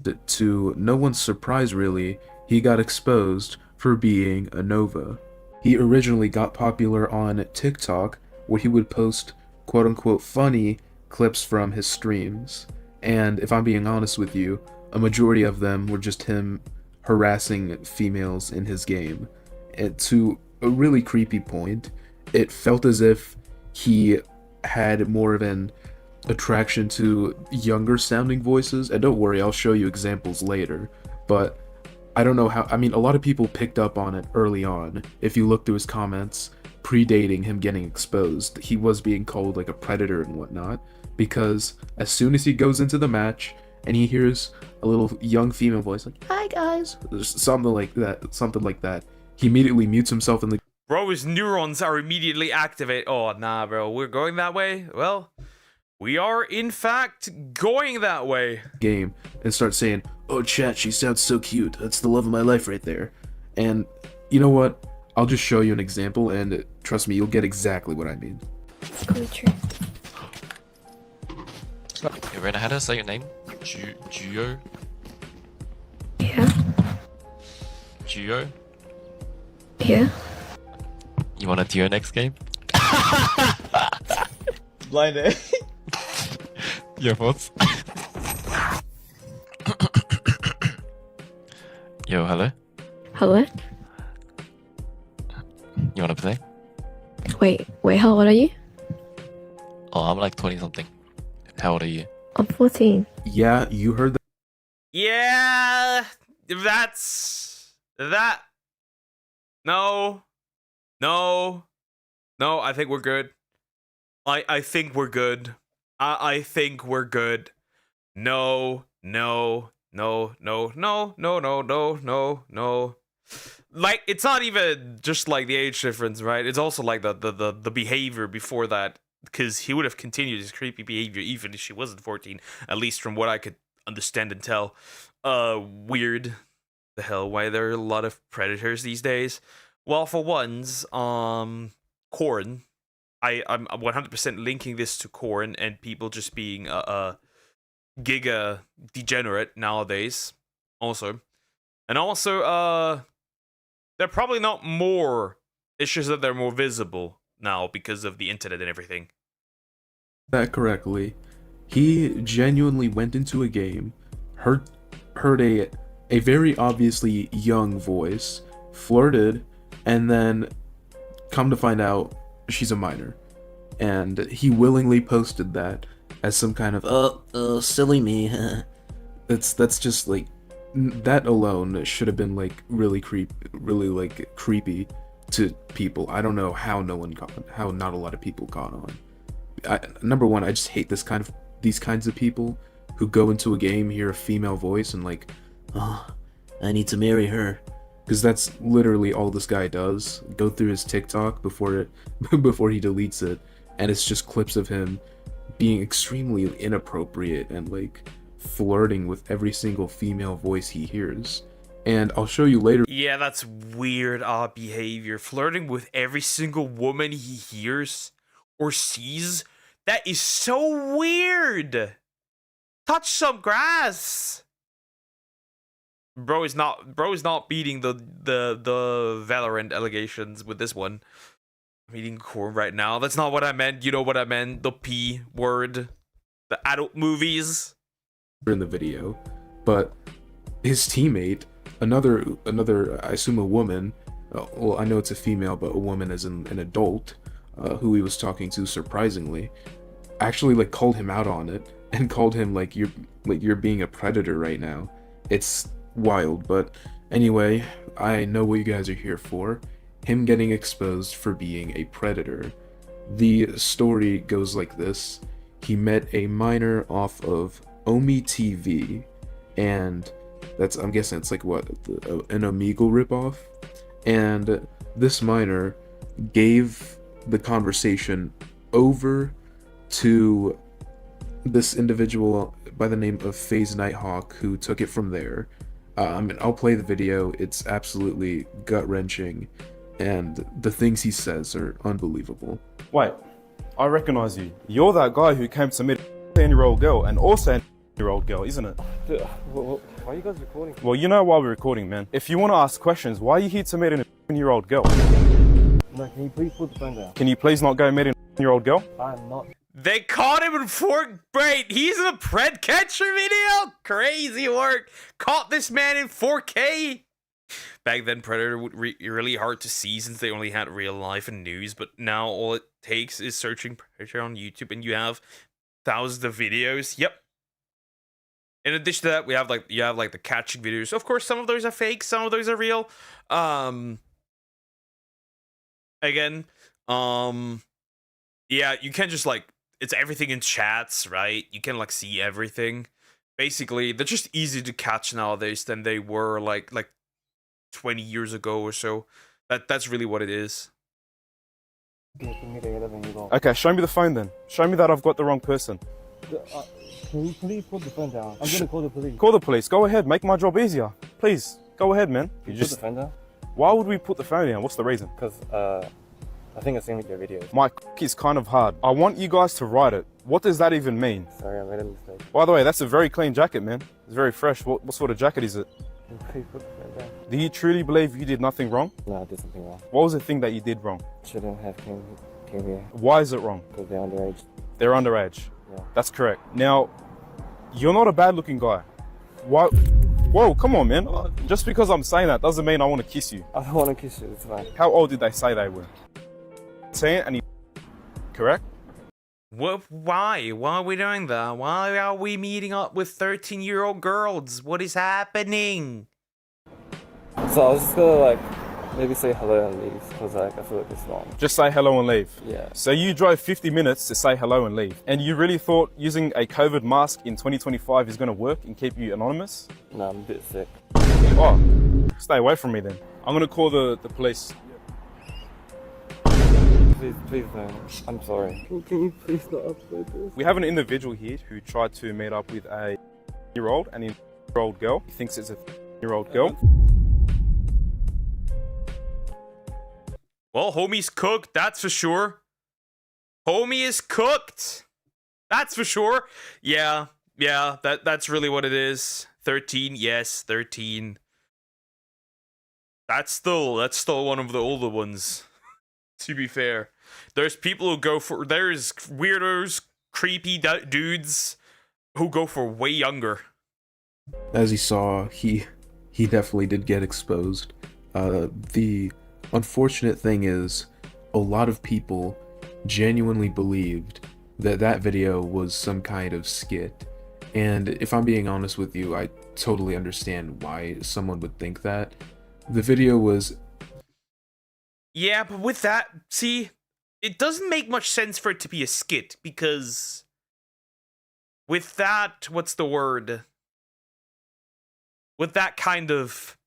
To no one's surprise, really, he got exposed for being a Nova. He originally got popular on TikTok, where he would post quote-unquote funny clips from his streams. And if I'm being honest with you, a majority of them were just him harassing females in his game. And to a really creepy point, it felt as if he had more of an attraction to younger sounding voices. And don't worry, I'll show you examples later. But I don't know how, I mean, a lot of people picked up on it early on. If you look through his comments, predating him getting exposed, he was being called like a predator and whatnot, because as soon as he goes into the match and he hears a little young female voice like, "Hi guys," something like that, he immediately mutes himself in the Bro, his neurons are immediately activated. Oh, nah, bro, we're going that way? Well, we are in fact going that way. Game and starts saying, "Oh chat, she sounds so cute. That's the love of my life right there." And you know what? I'll just show you an example, and trust me, you'll get exactly what I mean. Hey, Rena, how do I say your name? Gio? Yeah. Gio? Yeah. You want to do your next game? Blind eh? Your thoughts? Yo, hello? Hello? You want to play? Wait, how old are you? Oh, I'm like 20 something. How old are you? I'm 14. Yeah, you heard that. Yeah, that's that. No, I think we're good. I think we're good. I think we're good. No. Like, it's not even just like the age difference, right? It's also like the behavior before that, because he would have continued his creepy behavior even if she wasn't 14, at least from what I could understand and tell. Weird. The hell, why there are a lot of predators these days? Well, for ones, Corn. I'm 100% linking this to Corn and people just being giga degenerate nowadays. Also. And also, they're probably not more. It's just that they're more visible now because of the internet and everything. That correctly. He genuinely went into a game, heard a very obviously young voice, flirted, and then come to find out she's a minor. And he willingly posted that as some kind of silly me. That's just like, that alone should have been like really creepy to people. I don't know how not a lot of people caught on. Number one, I just hate these kinds of people who go into a game, hear a female voice, and like, "Oh, I need to marry her," because that's literally all this guy does. Go through his TikTok before he deletes it, and it's just clips of him being extremely inappropriate and like flirting with every single female voice he hears. And I'll show you later. Yeah, that's weird behavior. Flirting with every single woman he hears or sees. That is so weird. Touch some grass. Bro is not beating the Valorant allegations with this one. I'm eating corn right now. That's not what I meant. You know what I meant. The P word. The adult movies. In the video, but his teammate, another I assume a woman, well, I know it's a female, but a woman as an adult, who he was talking to, surprisingly, actually like called him out on it and called him like, you're being a predator right now. It's wild. But anyway, I know what you guys are here for. Him getting exposed for being a predator. The story goes like this. He met a minor off of Omi TV, and that's, I'm guessing it's like what, an Omegle ripoff. And this minor gave the conversation over to this individual by the name of FaZe Nighthawk, who took it from there. I mean, I'll play the video. It's absolutely gut-wrenching, and the things he says are unbelievable. Wait, I recognize you. You're that guy who came to meet a 10-year-old girl and also a 10-year-old girl, isn't it? Why are you guys recording? Well, you know why we're recording, man. If you want to ask questions, why are you here to meet a 10-year-old girl? No, can you please put the phone down? Can you please not go meet a 9-year-old girl? I'm not. They caught him in Wait, he's in a pred catcher video? Crazy work. Caught this man in 4K. Back then, Predator would really hard to see since they only had real life and news, but now all it takes is searching Predator on YouTube and you have thousands of videos. Yep. In addition to that, you have the catching videos. Of course, some of those are fake, some of those are real. Again, yeah, you can't just it's everything in chats, right? You can see everything. Basically, they're just easy to catch nowadays than they were like 20 years ago or so. That's really what it is. Okay, show me the phone then. Show me that I've got the wrong person. Can you please put the phone down? I'm gonna call the police. Call the police. Go ahead. Make my job easier. Please, go ahead, man. You put the phone down? Why would we put the phone down? What's the reason? Because I think I've seen your videos. My is kind of hard. I want you guys to write it. What does that even mean? Sorry, I made a mistake. By the way, that's a very clean jacket, man. It's very fresh. What sort of jacket is it? Can you please put the phone down? Do you truly believe you did nothing wrong? No, I did something wrong. What was the thing that you did wrong? Shouldn't have came here. Why is it wrong? Because they're underage. They're underage. Yeah. That's correct. Now, you're not a bad looking guy. Why? Whoa, come on, man. Just because I'm saying that doesn't mean I want to kiss you. I don't want to kiss you, it's fine. How old did they say they were? 10 and you correct? What? Why? Why are we doing that? Why are we meeting up with 13-year-old girls? What is happening? So I was just gonna maybe say hello and leave, because I feel like it's wrong. Just say hello and leave. Yeah. So you drove 50 minutes to say hello and leave. And you really thought using a COVID mask in 2025 is going to work and keep you anonymous? No, I'm a bit sick. Oh, stay away from me then. I'm going to call the police. Please don't. I'm sorry. Can you please not upload this? We have an individual here who tried to meet up with a year-old and a year-old girl. He thinks it's a year-old girl. Well, homie's cooked, that's for sure. Homie is cooked. That's for sure. Yeah, that's really what it is. 13, yes, 13. That's still one of the older ones. To be fair, there's people who there's weirdos, creepy dudes who go for way younger. As you saw, he definitely did get exposed. The unfortunate thing is, a lot of people genuinely believed that video was some kind of skit. And if I'm being honest with you, I totally understand why someone would think that. The video was... Yeah, but with that, see, it doesn't make much sense for it to be a skit, because with that, what's the word? With that kind of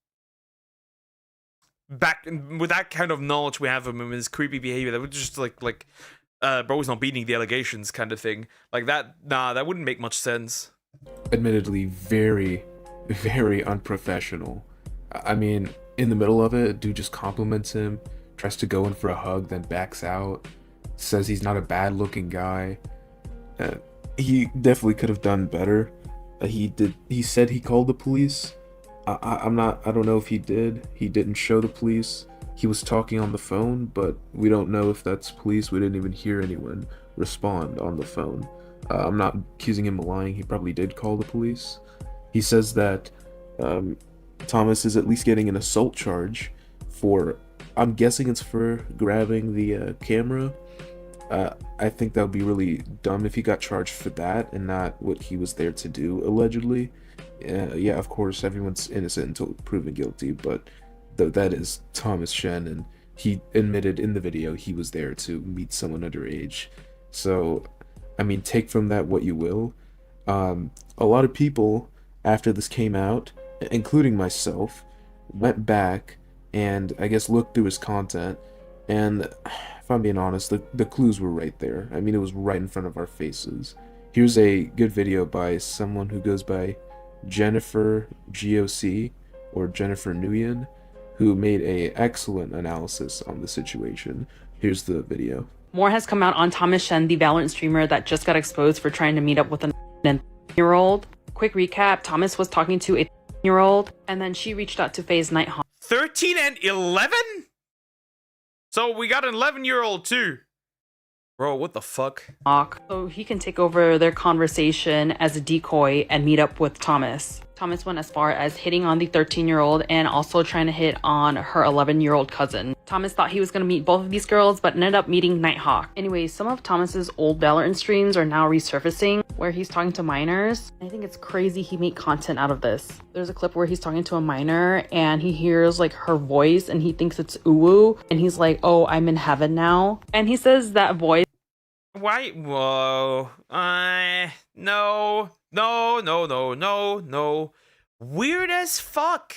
knowledge we have of him and his creepy behavior, that would just bro's not beating the allegations kind of thing. Like that, nah, that wouldn't make much sense. Admittedly, very, very unprofessional. I mean, in the middle of it, dude just compliments him, tries to go in for a hug, then backs out, says he's not a bad looking guy. He definitely could have done better. He said he called the police. I don't know if he did. He didn't show the police. He was talking on the phone, but we don't know if that's police. We didn't even hear anyone respond on the phone. I'm not accusing him of lying. He probably did call the police. He says that Thomas is at least getting an assault charge for, I'm guessing it's for grabbing the camera. I think that would be really dumb if he got charged for that and not what he was there to do, allegedly. Yeah, of course, everyone's innocent until proven guilty, but that is Thomas Shen, and he admitted in the video he was there to meet someone underage. So, I mean, take from that what you will. A lot of people, after this came out, including myself, went back and I guess looked through his content, and if I'm being honest, the clues were right there. I mean, it was right in front of our faces. Here's a good video by someone who goes by Jennifer GOC, or Jennifer Nguyen, who made a excellent analysis on the situation. Here's the video. More has come out on Thomas Shen, the Valorant streamer that just got exposed for trying to meet up with a 9-year-old. Quick recap, Thomas was talking to a 10-year-old, and then she reached out to FaZe Nighthawk. 13 and 11? So we got an 11-year-old too. Bro, what the fuck? So he can take over their conversation as a decoy and meet up with Thomas. Thomas went as far as hitting on the 13-year-old and also trying to hit on her 11-year-old cousin. Thomas thought he was going to meet both of these girls, but ended up meeting Nighthawk. Anyways, some of Thomas's old Valorant streams are now resurfacing where he's talking to minors. I think it's crazy he made content out of this. There's a clip where he's talking to a minor and he hears like her voice and he thinks it's Uwu. And he's like, oh, I'm in heaven now. And he says that voice. Why? Whoa. No. Weird as fuck.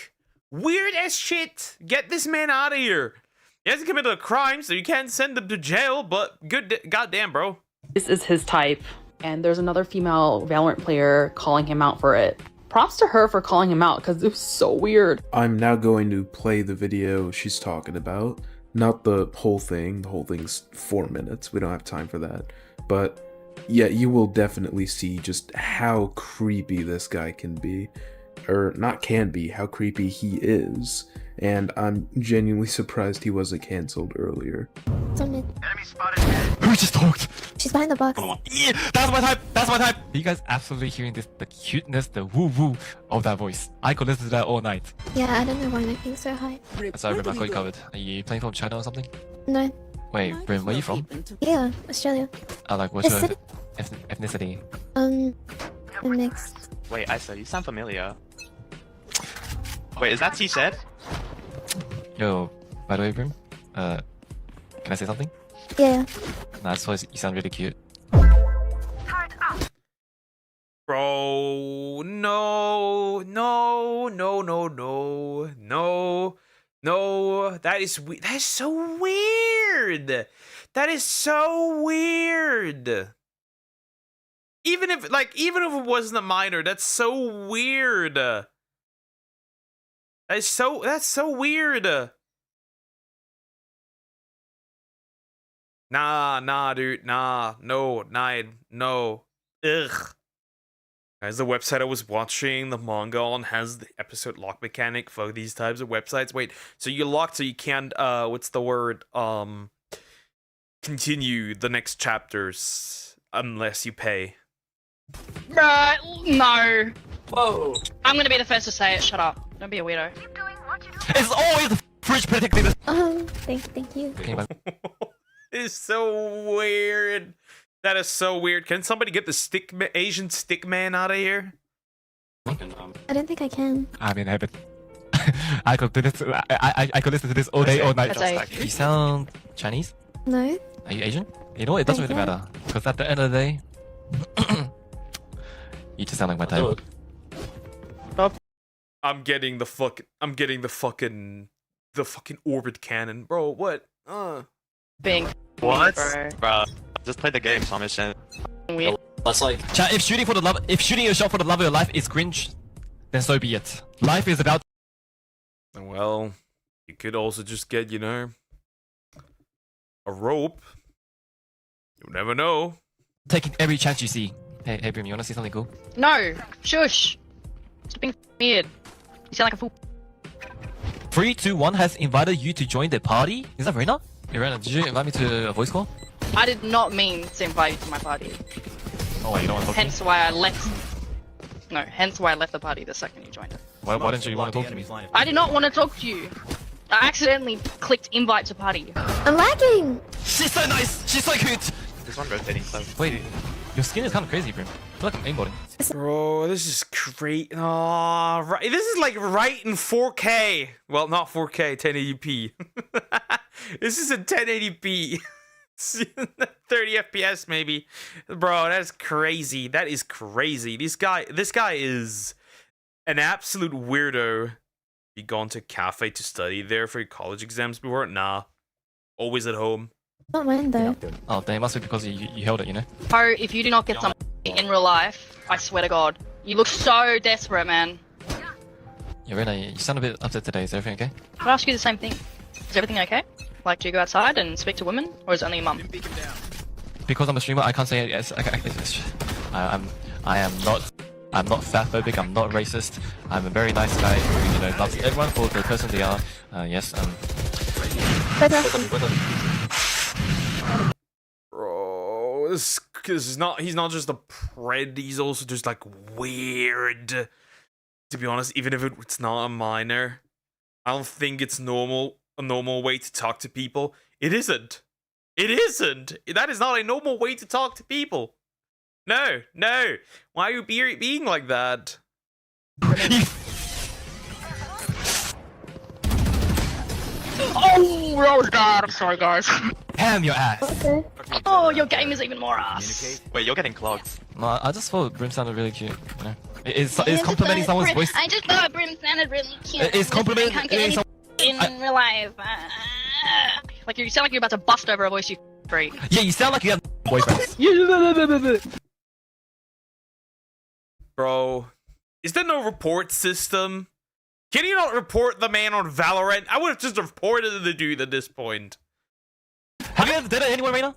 Weird as shit. Get this man out of here. He hasn't committed a crime, so you can't send him to jail, but goddamn, bro. This is his type. And there's another female Valorant player calling him out for it. Props to her for calling him out, because it was so weird. I'm now going to play the video she's talking about. Not the whole thing. The whole thing's 4 minutes. We don't have time for that. But yeah, you will definitely see just how creepy this guy can be. Or not can be, how creepy he is. And I'm genuinely surprised he wasn't cancelled earlier. Enemy spotted. Who just talked? She's behind the box. Oh, yeah, that's my type. That's my type. Are you guys absolutely hearing this? The cuteness, the woo woo of that voice. I could listen to that all night. Yeah, I don't know why my ping's so high. Sorry, Brim, I got you covered. Are you playing from China or something? No. Wait, Brim, where are you from? Yeah, Australia. Like, what's your ethnicity? I'm mixed. Wait, Isa, you sound familiar. Wait, is that T-Shed? Yo, by the way, Brim, can I say something? Yeah. Nah, that's why you sound really cute. Bro, no. That is so weird. That is so weird. Even if it wasn't a minor, that's so weird. That's so weird. Nah, dude. No. Ugh. Guys, the website I was watching the manga on has the episode lock mechanic for these types of websites. Wait, so you're locked so you can't, what's the word? Continue the next chapters unless you pay. Bruh, no. Whoa. I'm gonna be the first to say it. Shut up. Don't be a weirdo. It's always the fridge protecting. Thank you. It's so weird. That is so weird. Can somebody get the Asian stick man out of here? I don't think I can. I'm in heaven. I could do this. I could listen to this all day, all night. You sound Chinese? No. Are you Asian? You know what? It doesn't really matter. Because at the end of the day, you just sound like my type. I'm getting the fucking orbit cannon, bro. What? Being what? Bro, just play the game, Thomas. Weird. That's like chat. If shooting yourself for the love of your life is cringe, then so be it. Life is about. Well, you could also just get, a rope. You never know. Taking every chance you see. Hey, Brim, you wanna see something cool? No. Shush. Stop being weird. You sound like a fool. 321 has invited you to join the party. Is that Rena? Hey, Rena, did you invite me to a voice call? I did not mean to invite you to my party. Oh, wait, you don't want to talk to me? Hence why I left. No, hence why I left the party the second you joined it. Why didn't you want to talk to me? I did not want to talk to you. I accidentally clicked invite to party. I'm lagging. She's so nice. She's so cute. There's one rotating close. Wait, your skin is kind of crazy, Brim. I feel like I'm aimbotting. Bro, this is great. Oh, right. This is like right in 4K. Well, not 4K, 1080p. This is in 1080p. 30 FPS maybe. Bro, that's crazy. That is crazy. This guy is an absolute weirdo. You gone to cafe to study there for your college exams before? Nah. Always at home. Not mine though. Oh, then it must be because you held it, you know? Oh, if you do not get something in real life, I swear to God, you look so desperate, man. Yeah, Rena, you sound a bit upset today. Is everything okay? I'll ask you the same thing. Is everything okay? Like, do you go outside and speak to women, or is it only your mum? Because I'm a streamer, I can't say yes. I'm not fatphobic. I'm not racist. I'm a very nice guy who, loves everyone for the person they are. Yes. Bro, this is not. He's not just a pred. He's also just like weird. To be honest, even if it's not a minor, I don't think it's normal. A normal way to talk to people. It isn't. It isn't. That is not a normal way to talk to people. No, no. Why are you being like that? Oh, oh god, I'm sorry, guys. Damn your ass. Okay. Oh, your game is even more ass. Wait, you're getting clogged. No, I just thought Brim sounded really cute. You know, it's complimenting someone's voice. I just thought Brim sounded really cute. It's complimenting I can't get any in real life. Like you sound like you're about to bust over a voice you freak. Yeah, you sound like you have boyfriends. Bro, is there no report system? Can you not report the man on Valorant? I would have just reported the dude at this point. Have you ever dated anyone, Reina?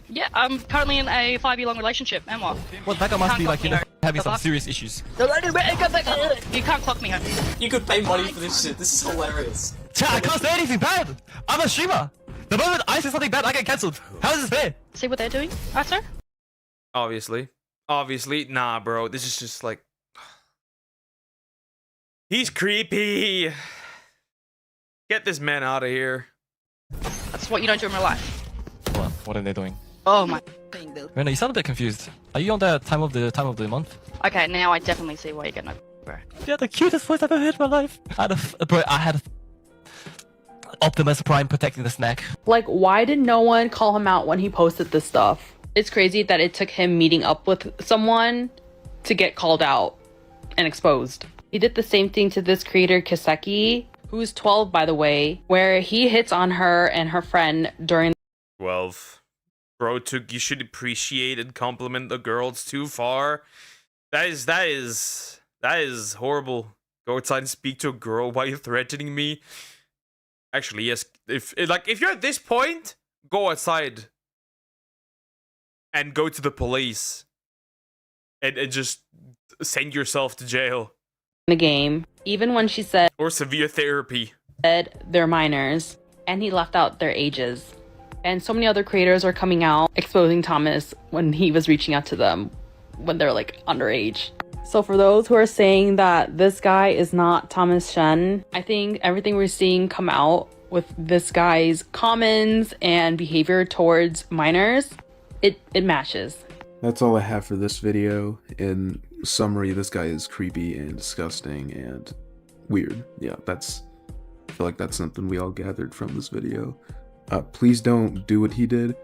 Yeah, I'm currently in a 5-year-long relationship. And what? Well, that guy must be like, you know, having some fuck? serious issues. You can't clock me. You could pay money for this shit. This is hilarious. Chat, I can't say anything bad. I'm a streamer. The moment I say something bad, I get cancelled. How is this fair? See what they're doing, Arthur? Obviously. Obviously. Nah, bro. This is just like... He's creepy. Get this man out of here. That's what you don't do in real life. What are they doing? Oh my. Reina, you sound a bit confused. Are you on the time of the month? Okay, now I definitely see why you're getting over. Yeah, the cutest voice I've ever heard in my life. I had Optimus Prime protecting the snack. Like, why did no one call him out when he posted this stuff? It's crazy that it took him meeting up with someone to get called out and exposed. He did the same thing to this creator, Kiseki, who's 12, by the way, where he hits on her and her friend during 12. Bro, you should appreciate and compliment the girls too far. That is horrible. Go outside and speak to a girl while you're threatening me. Actually, yes. If you're at this point, go outside and go to the police and just send yourself to jail. the game, even when she said or severe therapy. They're minors, and he left out their ages. And so many other creators are coming out exposing Thomas when he was reaching out to them when they're like underage. So for those who are saying that this guy is not Thomas Shen, I think everything we're seeing come out with this guy's comments and behavior towards minors, it matches. That's all I have for this video. In summary, this guy is creepy and disgusting and weird. Yeah, I feel like that's something we all gathered from this video. Please don't do what he did.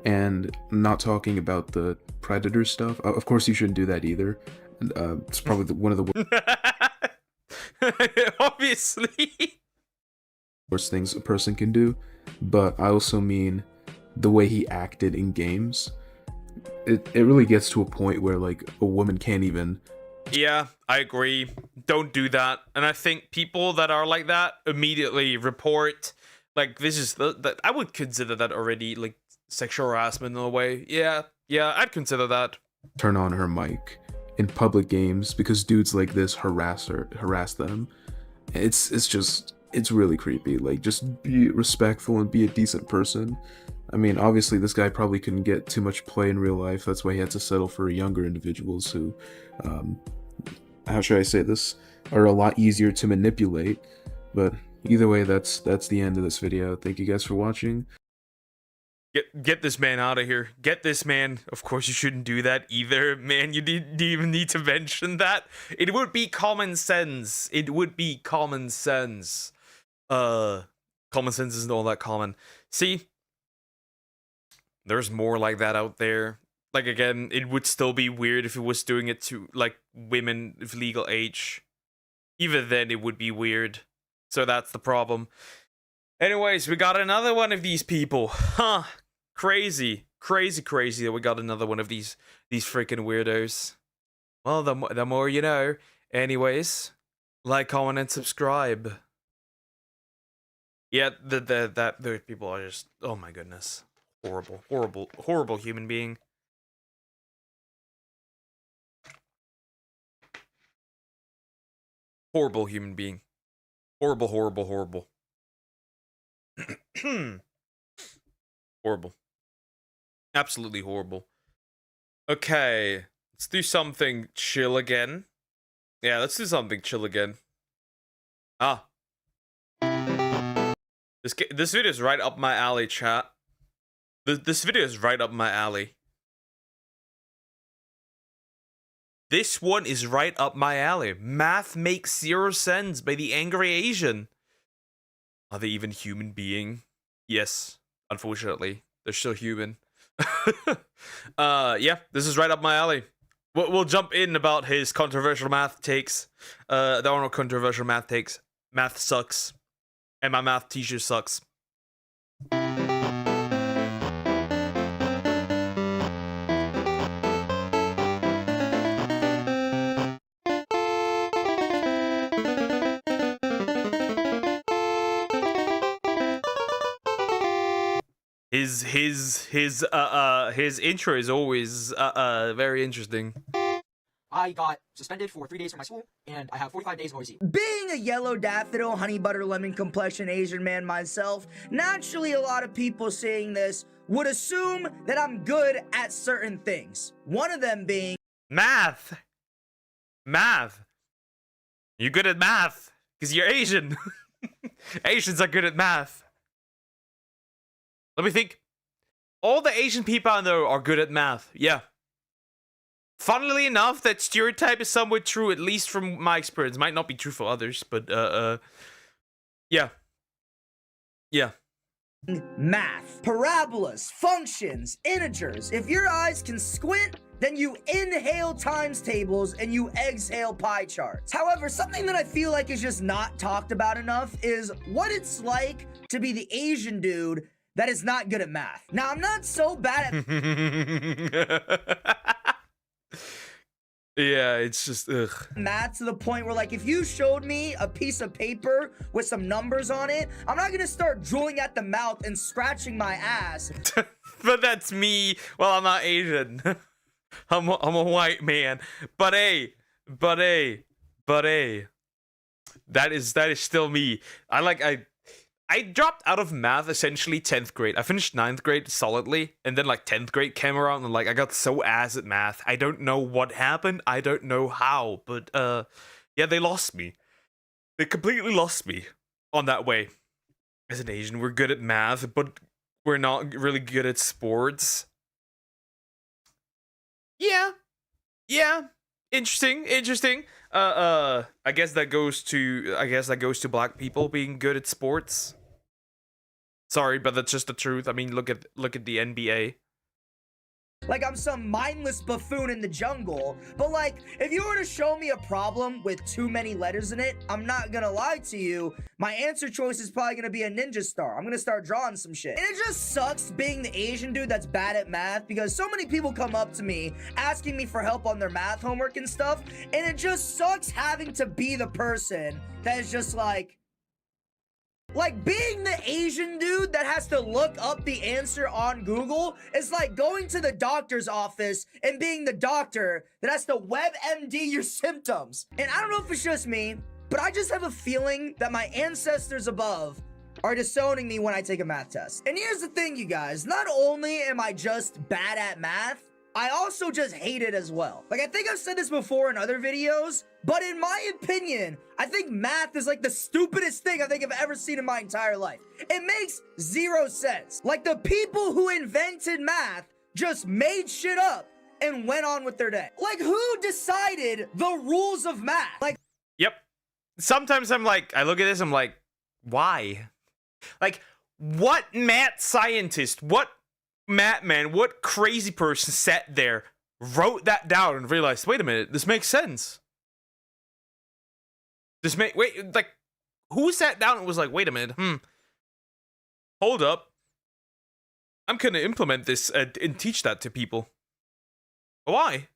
And not talking about the predator stuff. Of course, you shouldn't do that either. It's probably one of the obviously worst things a person can do. But I also mean the way he acted in games. It really gets to a point where like a woman can't even. Yeah, I agree. Don't do that. And I think people that are like that immediately report. Like, this is that I would consider that already like sexual harassment in a way. Yeah, I'd consider that. Turn on her mic in public games because dudes like this harass them. It's really creepy. Like, just be respectful and be a decent person. I mean, obviously this guy probably couldn't get too much play in real life. That's why he had to settle for younger individuals who, how should I say this, are a lot easier to manipulate. But either way, that's the end of this video. Thank you guys for watching. Get this man out of here. Get this man. Of course, you shouldn't do that either, man. You didn't even need to mention that. It would be common sense. It would be common sense. Common sense isn't all that common. See, there's more like that out there. Like, again, it would still be weird if it was doing it to like women of legal age. Even then, it would be weird. So that's the problem. Anyways, we got another one of these people. Huh. Crazy that we got another one of these freaking weirdos. Well, the more you know. Anyways, like, comment, and subscribe. Yeah, those people are just, oh my goodness. Horrible human being. Horrible human being. Horrible. Horrible. Absolutely horrible. Okay, let's do something chill again. Yeah, let's do something chill again. Ah. This video is right up my alley, chat. This video is right up my alley. This one is right up my alley. Math makes 0 sense by the angry Asian. Are they even human being? Yes, unfortunately. They're still human. Yeah, this is right up my alley. We'll jump in about his controversial math takes. There are no controversial math takes. Math sucks. And my math teacher sucks. His intro is always very interesting. I got suspended for 3 days from my school, and I have 45 days of OEC. Being a yellow daffodil, honey butter lemon complexion Asian man myself, naturally a lot of people seeing this would assume that I'm good at certain things. One of them being math. Math. You're good at math because you're Asian. Asians are good at math. Let me think. All the Asian people I know are good at math. Yeah. Funnily enough, that stereotype is somewhat true, at least from my experience. Might not be true for others, but yeah. Yeah. Math, parabolas, functions, integers. If your eyes can squint, then you inhale times tables and you exhale pie charts. However, something that I feel like is just not talked about enough is what it's like to be the Asian dude that is not good at math. Now, I'm not so bad at yeah, it's just ugh. Math to the point where, like, if you showed me a piece of paper with some numbers on it, I'm not gonna start drooling at the mouth and scratching my ass. But that's me. Well, I'm not Asian. I'm a white man. But hey, that is still me. I dropped out of math essentially 10th grade. I finished 9th grade solidly, and then like 10th grade came around and like I got so ass at math. I don't know what happened. I don't know how, but yeah, they lost me. They completely lost me on that way. As an Asian, we're good at math, but we're not really good at sports. Yeah. Interesting. I guess that goes to black people being good at sports. Sorry, but that's just the truth. I mean, look at the NBA. Like I'm some mindless buffoon in the jungle. But like, if you were to show me a problem with too many letters in it, I'm not gonna lie to you, my answer choice is probably gonna be a ninja star. I'm gonna start drawing some shit. And it just sucks being the Asian dude that's bad at math, because so many people come up to me asking me for help on their math homework and stuff, and it just sucks having to be the person that is just like being the Asian dude that has to look up the answer on Google is like going to the doctor's office and being the doctor that has to WebMD your symptoms. And I don't know if it's just me, but I just have a feeling that my ancestors above are disowning me when I take a math test. And here's the thing, you guys. Not only am I just bad at math, I also just hate it as well. Like, I think I've said this before in other videos, but in my opinion, I think math is like the stupidest thing I think I've ever seen in my entire life. It makes 0 sense. Like, the people who invented math just made shit up and went on with their day. Like, who decided the rules of math? Like, yep. Sometimes I'm like, I look at this, I'm like, why? Like, what math scientist, what madman, what crazy person sat there, wrote that down, and realized, wait a minute, this makes sense. Like, who sat down and was like, wait a minute, hold up, I'm gonna implement this and teach that to people. Why?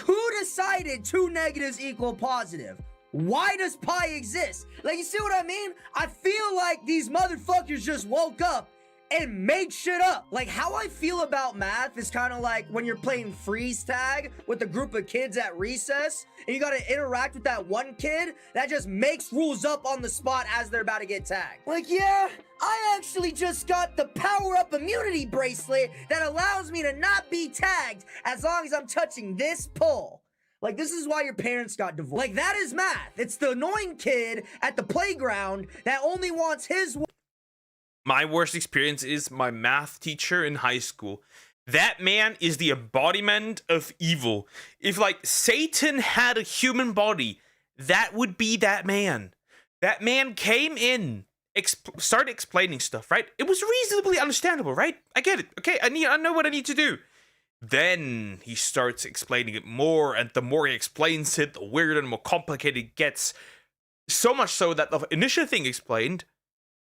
Who decided 2 negatives equal positive? Why does pi exist? Like, you see what I mean? I feel like these motherfuckers just woke up and made shit up. Like, how I feel about math is kind of like when you're playing freeze tag with a group of kids at recess, and you gotta interact with that one kid that just makes rules up on the spot as they're about to get tagged. Like, yeah, I actually just got the power-up immunity bracelet that allows me to not be tagged as long as I'm touching this pole. Like, this is why your parents got divorced. Like, that is math. It's the annoying kid at the playground that only wants his... My worst experience is my math teacher in high school. That man is the embodiment of evil. If, like, Satan had a human body, that would be that man. That man came in, started explaining stuff, right? It was reasonably understandable, right? I get it. Okay, I know what I need to do. Then he starts explaining it more, and the more he explains it, the weirder and more complicated it gets. So much so that the initial thing explained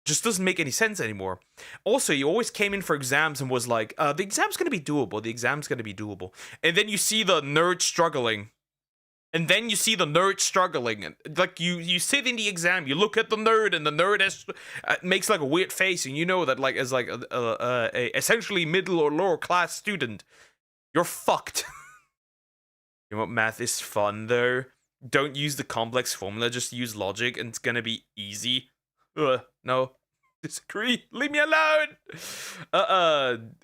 just doesn't make any sense anymore. Also, he always came in for exams and was like, the exam's gonna be doable, the exam's gonna be doable. And then you see the nerd struggling. And like, you sit in the exam, you look at the nerd, and the nerd makes like a weird face, and you know that, like, as like a essentially middle or lower class student, you're fucked. You know what, math is fun though. Don't use the complex formula, just use logic, and it's gonna be easy. No, disagree. Leave me alone.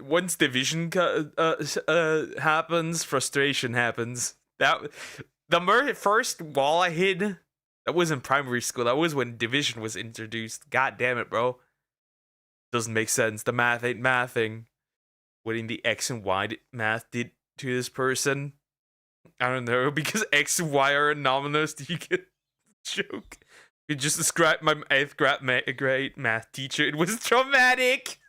Once division happens, frustration happens. The first wall I hit, that was in primary school. That was when division was introduced. God damn it, bro. Doesn't make sense. The math ain't mathing. What in the X and Y math did to this person? I don't know, because X and Y are anomalous. Do you get the joke? You just described my 8th grade math teacher. It was traumatic.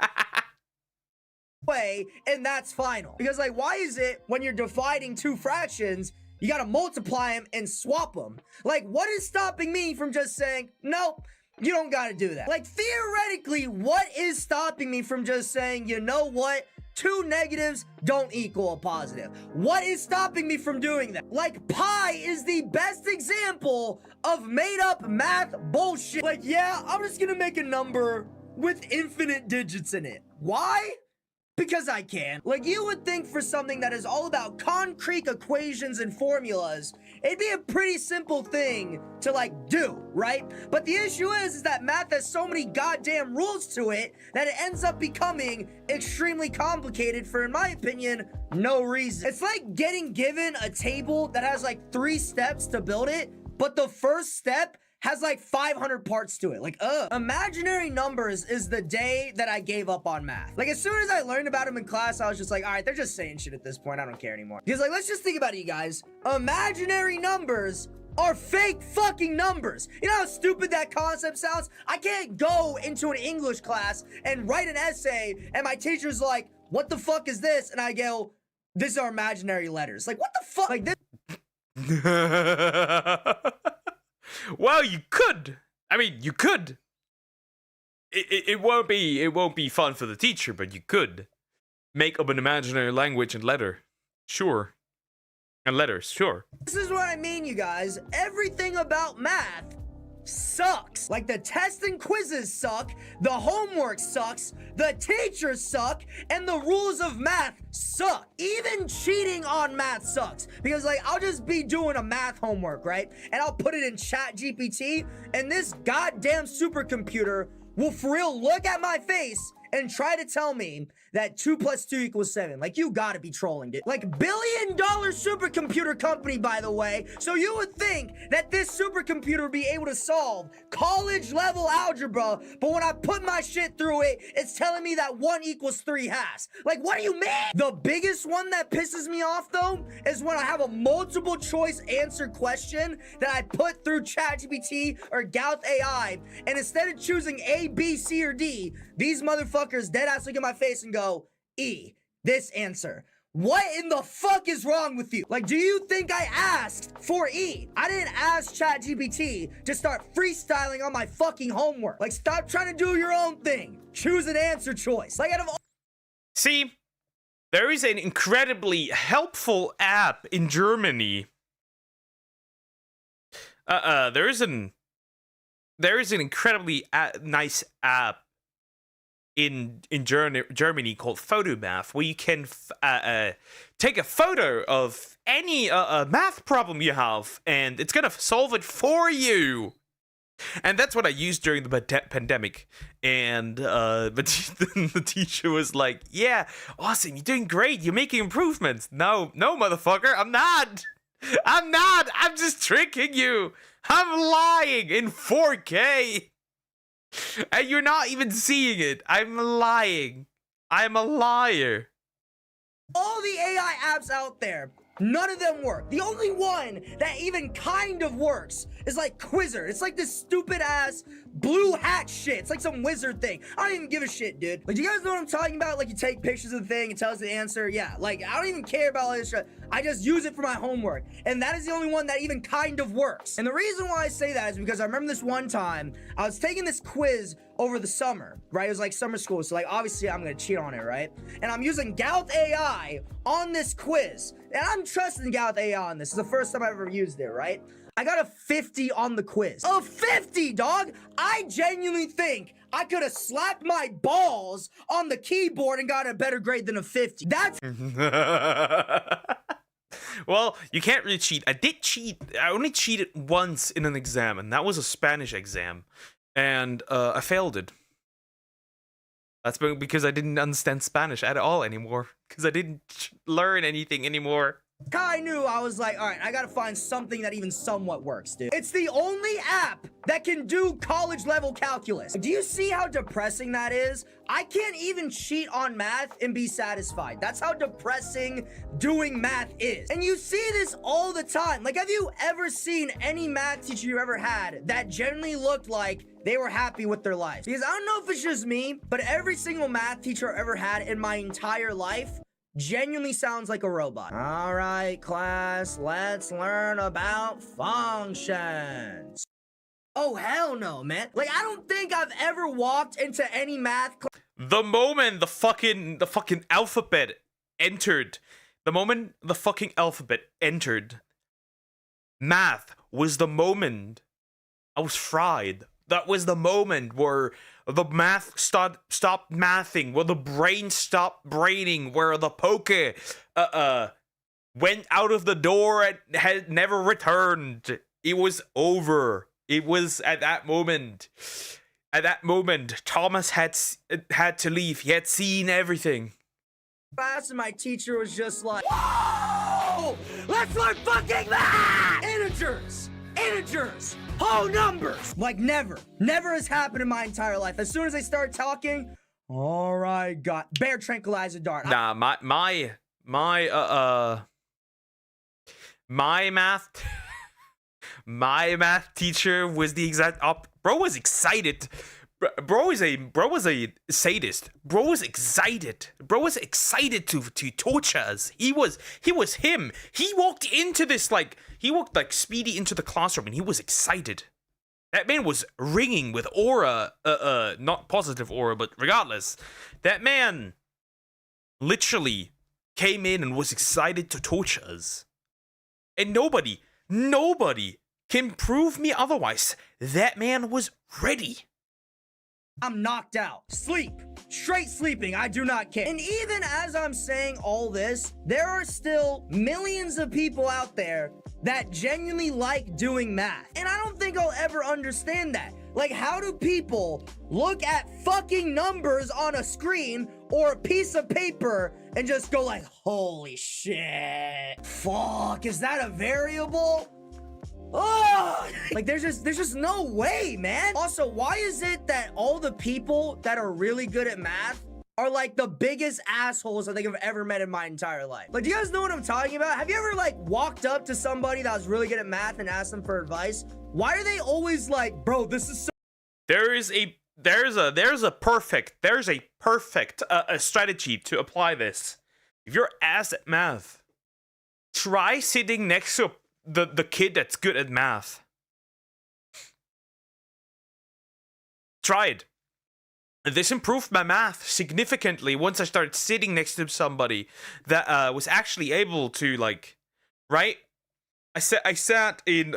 Way, and that's final. Because, like, why is it when you're dividing two fractions, you gotta multiply them and swap them? Like, what is stopping me from just saying, nope, you don't gotta do that? Like, theoretically, what is stopping me from just saying, you know what? 2 negatives don't equal a positive. What is stopping me from doing that? Like, pi is the best example of made-up math bullshit. Like, yeah, I'm just gonna make a number with infinite digits in it. Why? Because I can. Like, you would think for something that is all about concrete equations and formulas, it'd be a pretty simple thing to, like, do, right? But the issue is that math has so many goddamn rules to it that it ends up becoming extremely complicated for, in my opinion, no reason. It's like getting given a table that has, like, 3 steps to build it, but the first step has like 500 parts to it. Like, imaginary numbers is the day that I gave up on math. Like, as soon as I learned about them in class, I was just like, all right, they're just saying shit at this point. I don't care anymore. Because, like, let's just think about it, you guys. Imaginary numbers are fake fucking numbers. You know how stupid that concept sounds? I can't go into an English class and write an essay, and my teacher's like, what the fuck is this? And I go, these are imaginary letters. Like, what the fuck? Like, this... Well, you could. I mean, you could. It won't be fun for the teacher, but you could make up an imaginary language and letter. Sure. And letters, sure. This is what I mean, you guys. Everything about math sucks. Like, the tests and quizzes suck, the homework sucks, the teachers suck, and the rules of math suck. Even cheating on math sucks. Because, like, I'll just be doing a math homework, right? And I'll put it in ChatGPT, and this goddamn supercomputer will for real look at my face and try to tell me that 2 + 2 = 7. Like, you gotta be trolling it. Like, billion-dollar supercomputer company, by the way. So you would think that this supercomputer would be able to solve college-level algebra, but when I put my shit through it, it's telling me that 1 = 3 has. Like, what do you mean? The biggest one that pisses me off, though, is when I have a multiple-choice answer question that I put through ChatGPT or Gauth AI, and instead of choosing A, B, C, or D, these motherfuckers deadass look at my face and go, E, this answer. What in the fuck is wrong with you? Like, do you think I asked for E? I didn't ask ChatGPT to start freestyling on my fucking homework. Like, stop trying to do your own thing. Choose an answer choice. Like, out of all... See, there is an incredibly helpful app in Germany. There is an incredibly nice app Germany called photo math, where you can take a photo of any math problem you have, and it's gonna solve it for you. And that's what I used during the pandemic. And but the teacher was like, "Yeah, awesome, you're doing great. You're making improvements." No, motherfucker, I'm not. I'm just tricking you. I'm lying in 4K. And you're not even seeing it. I'm lying. I'm a liar. All the AI apps out there, none of them work. The only one that even kind of works is like Quizzer. It's like this stupid ass blue hat shit. It's like some wizard thing. I don't even give a shit, dude. Like, do you guys know what I'm talking about? Like, you take pictures of the thing, it tells the answer. Yeah, like, I don't even care about all this shit. I just use it for my homework. And that is the only one that even kind of works. And the reason why I say that is because I remember this one time, I was taking this quiz over the summer, right? It was like summer school. So like, obviously I'm gonna cheat on it, right? And I'm using Gauth AI on this quiz. And I'm trusting Gauth AI on this. It's the first time I've ever used it, right? I got a 50 on the quiz. A 50, dog! I genuinely think I could have slapped my balls on the keyboard and got a better grade than a 50. That's... Well, you can't really cheat. I did cheat. I only cheated once in an exam, and that was a Spanish exam. And I failed it. That's because I didn't understand Spanish at all anymore. Because I didn't learn anything anymore. I knew. I was like, all right, I gotta find something that even somewhat works, dude. It's the only app that can do college level calculus. Do you see how depressing that is? I can't even cheat on math and be satisfied. That's how depressing doing math is. And you see this all the time. Like, have you ever seen any math teacher you ever had that generally looked like they were happy with their lives? Because I don't know if it's just me, but every single math teacher I've ever had in my entire life genuinely sounds like a robot. All right, class, let's learn about functions. Oh, hell no, man. Like, I don't think I've ever walked into any math class. The moment the fucking alphabet entered, math was the moment I was fried. That was the moment where the math stopped mathing, where the brain stopped braining, where the poke went out of the door and had never returned. It was over. It was at that moment. At that moment, Thomas had to leave. He had seen everything. Class, and my teacher was just like, "Whoa! Let's learn fucking math! Integers! Whole numbers!" Like, never has happened in my entire life. As soon as they start talking, all right, got bear tranquilizer dart. Nah, my math teacher was the exact bro was excited. Bro was a sadist. Bro was excited. Bro was excited to torture us. He was him. He walked Speedy into the classroom, and he was excited. That man was ringing with aura, not positive aura, but regardless, that man literally came in and was excited to torture us. And nobody can prove me otherwise. That man was ready. I'm knocked out. Sleep. Straight sleeping. I do not care. And even as I'm saying all this, there are still millions of people out there that genuinely like doing math. And I don't think I'll ever understand that. Like, how do people look at fucking numbers on a screen or a piece of paper and just go like, holy shit. Fuck, is that a variable? Oh, like there's just no way, man. Also, why is it that all the people that are really good at math are like the biggest assholes I think I've ever met in my entire life? Like, do you guys know what I'm talking about? Have you ever like walked up to somebody that was really good at math and asked them for advice? Why are they always like, bro, this is so... There's a perfect strategy to apply this. If you're ass at math, try sitting next to the kid that's good at math. Try it. This improved my math significantly once I started sitting next to somebody that was actually able to, like, right? I sat in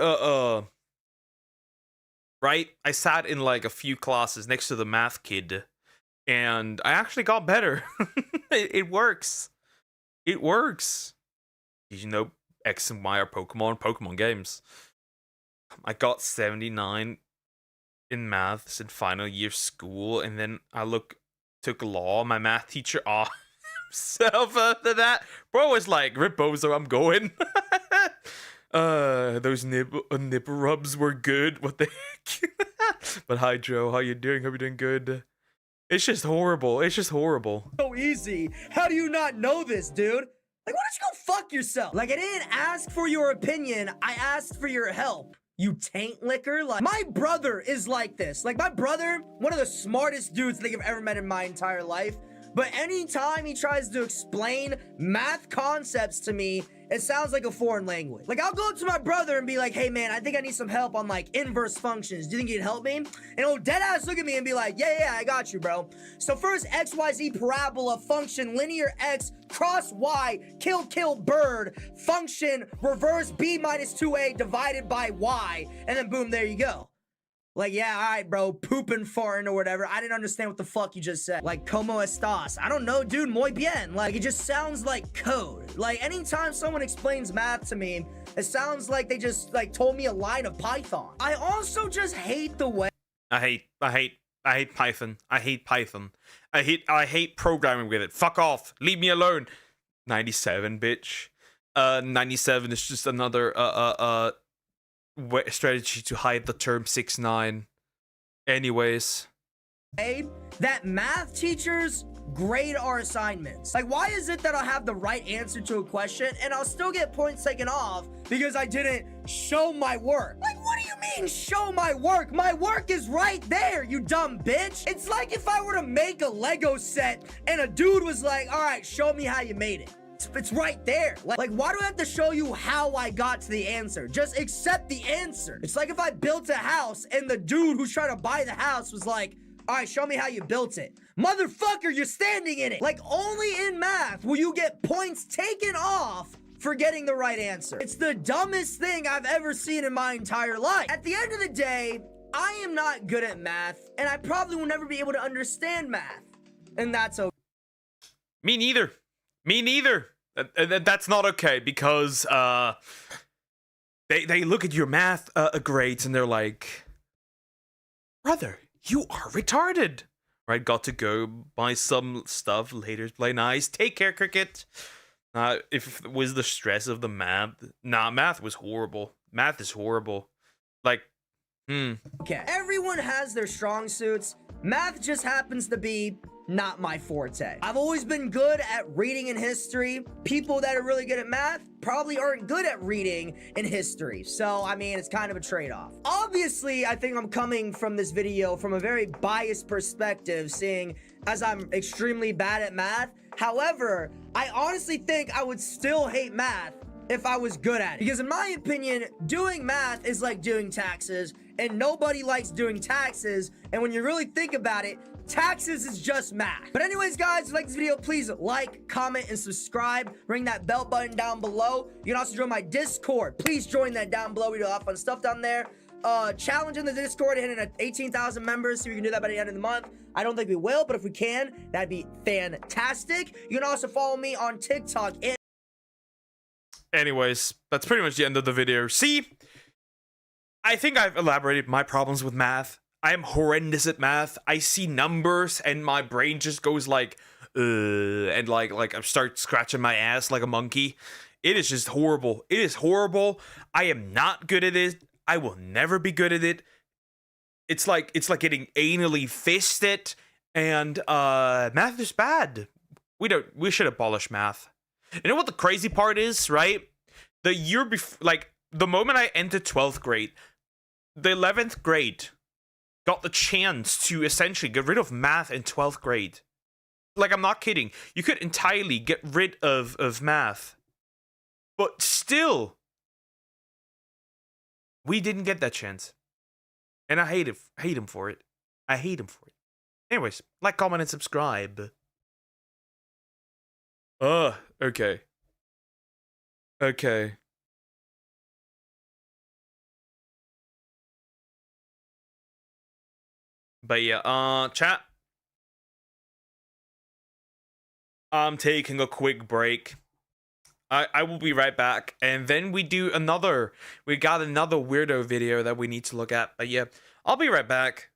like a few classes next to the math kid, and I actually got better. It works. It works. Did you know X and Y are Pokemon games? I got 79 in maths in final year school, and then I took law. My math teacher off himself after that. Bro was like, Ripbozo, I'm going. Those nipple rubs were good. What the heck? But hi Joe, how you doing? Hope you're doing good. It's just horrible. It's just horrible. So easy. How do you not know this, dude? Like, why don't you go fuck yourself? Like, I didn't ask for your opinion. I asked for your help. You taint licker. Like, my brother is like this. Like, my brother, one of the smartest dudes I think I've ever met in my entire life. But anytime he tries to explain math concepts to me, it sounds like a foreign language. Like, I'll go up to my brother and be like, hey man, I think I need some help on like inverse functions. Do you think you'd help me? And he'll dead ass look at me and be like, yeah, I got you, bro. So first, XYZ parabola, function, linear X, cross Y, kill, bird, function, reverse B minus 2A divided by Y. And then boom, there you go. Like, yeah, all right, bro, pooping, farting, or whatever. I didn't understand what the fuck you just said. Like, como estas? I don't know, dude, muy bien. Like, it just sounds like code. Like, anytime someone explains math to me, it sounds like they just, like, told me a line of Python. I also just hate the way... I hate Python. I hate Python. I hate programming with it. Fuck off. Leave me alone. 97, bitch. 97 is just another, strategy to hide the term 6ix9ine. Anyways, that math teachers grade our assignments. Like, why is it that I'll have the right answer to a question and I'll still get points taken off because I didn't show my work? Like, what do you mean show my work? My work is right there, you dumb bitch. It's like if I were to make a Lego set and a dude was like, all right, show me how you made it. It's right there. Like, why do I have to show you how I got to the answer? Just accept the answer. It's like if I built a house and the dude who's trying to buy the house was like, all right, show me how you built it. Motherfucker, you're standing in it. Like, only in math will you get points taken off for getting the right answer. It's the dumbest thing I've ever seen in my entire life. At the end of the day, I am not good at math, and I probably will never be able to understand math. And that's okay. Me neither. Me neither. That's not okay, because they look at your math grades and they're like, brother, you are retarded. Right, got to go buy some stuff later. Play nice. Take care, Cricket. If it was the stress of the math, math was horrible. Math is horrible. Like, Okay, everyone has their strong suits. Math just happens to be not my forte. I've always been good at reading and history. People that are really good at math probably aren't good at reading and history. So, I mean, it's kind of a trade-off. Obviously, I think I'm coming from this video from a very biased perspective, seeing as I'm extremely bad at math. However, I honestly think I would still hate math if I was good at it. Because in my opinion, doing math is like doing taxes, and nobody likes doing taxes. And when you really think about it, taxes is just math. But anyways, guys, if you like this video, please like, comment, and subscribe. Ring that bell button down below. You can also join my Discord. Please join that down below. We do a lot of fun stuff down there. Challenge in the Discord, hitting at 18,000 members, so we can do that by the end of the month. I don't think we will, but if we can, that'd be fantastic. You can also follow me on TikTok. And anyways, that's pretty much the end of the video. See, I think I've elaborated my problems with math. I am horrendous at math. I see numbers and my brain just goes like, and like I start scratching my ass like a monkey. It is just horrible. It is horrible. I am not good at it. I will never be good at it. It's like getting anally fisted, and math is bad. We should abolish math. You know what the crazy part is, right? The year before, like the moment I entered 12th grade, the 11th grade got the chance to essentially get rid of math in 12th grade. Like, I'm not kidding. You could entirely get rid of math. But still, we didn't get that chance. And I hate him for it. I hate him for it. Anyways, like, comment, and subscribe. Okay. Okay. But yeah, chat. I'm taking a quick break. I will be right back, and then we got another weirdo video that we need to look at. But yeah, I'll be right back.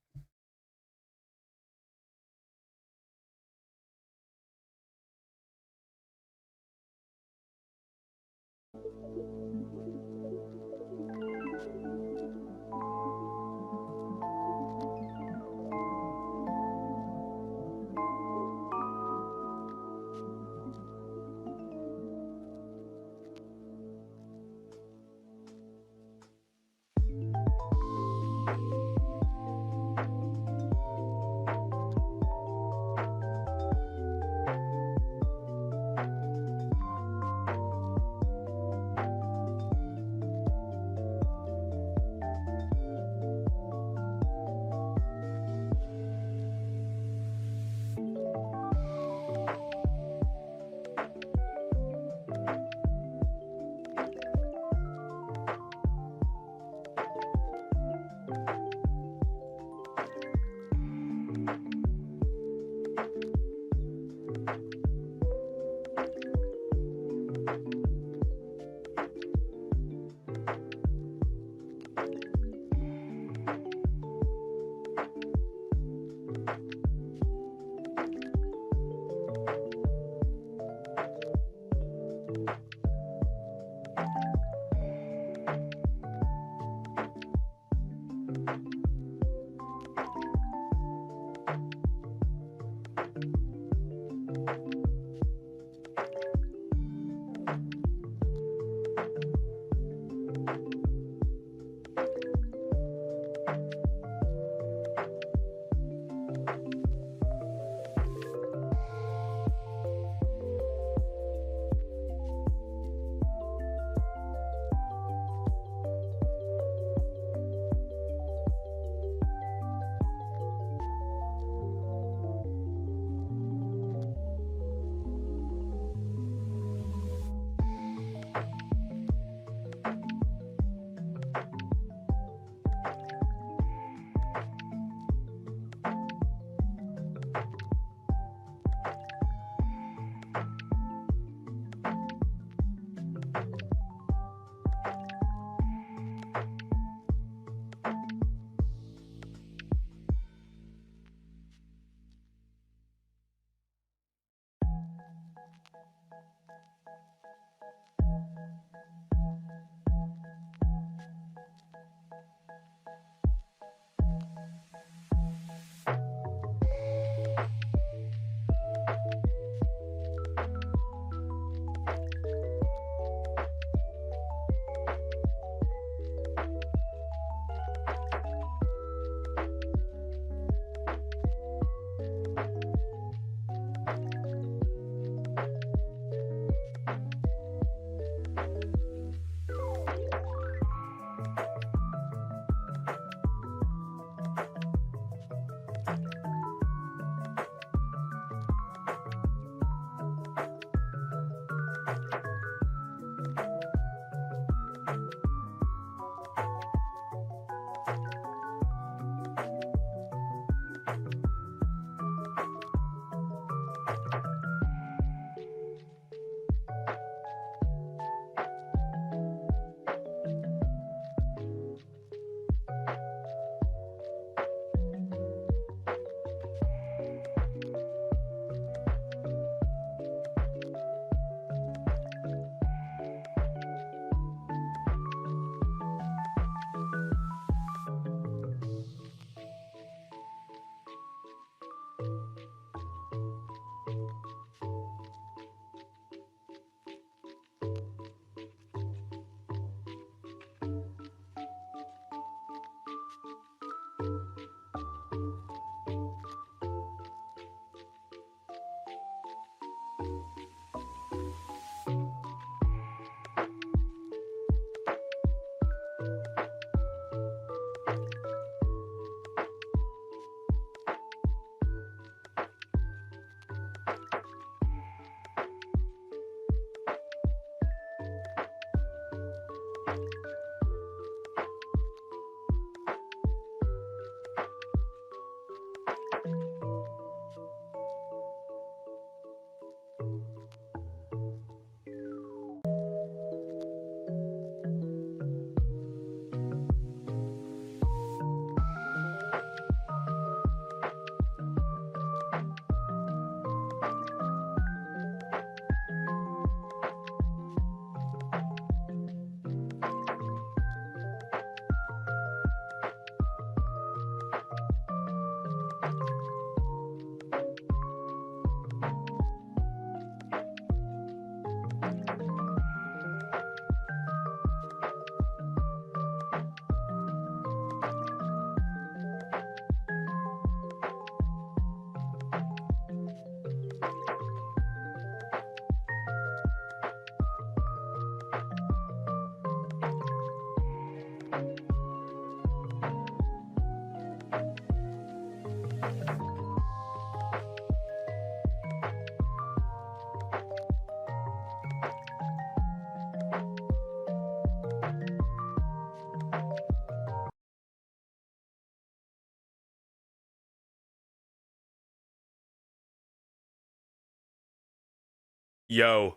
Yo,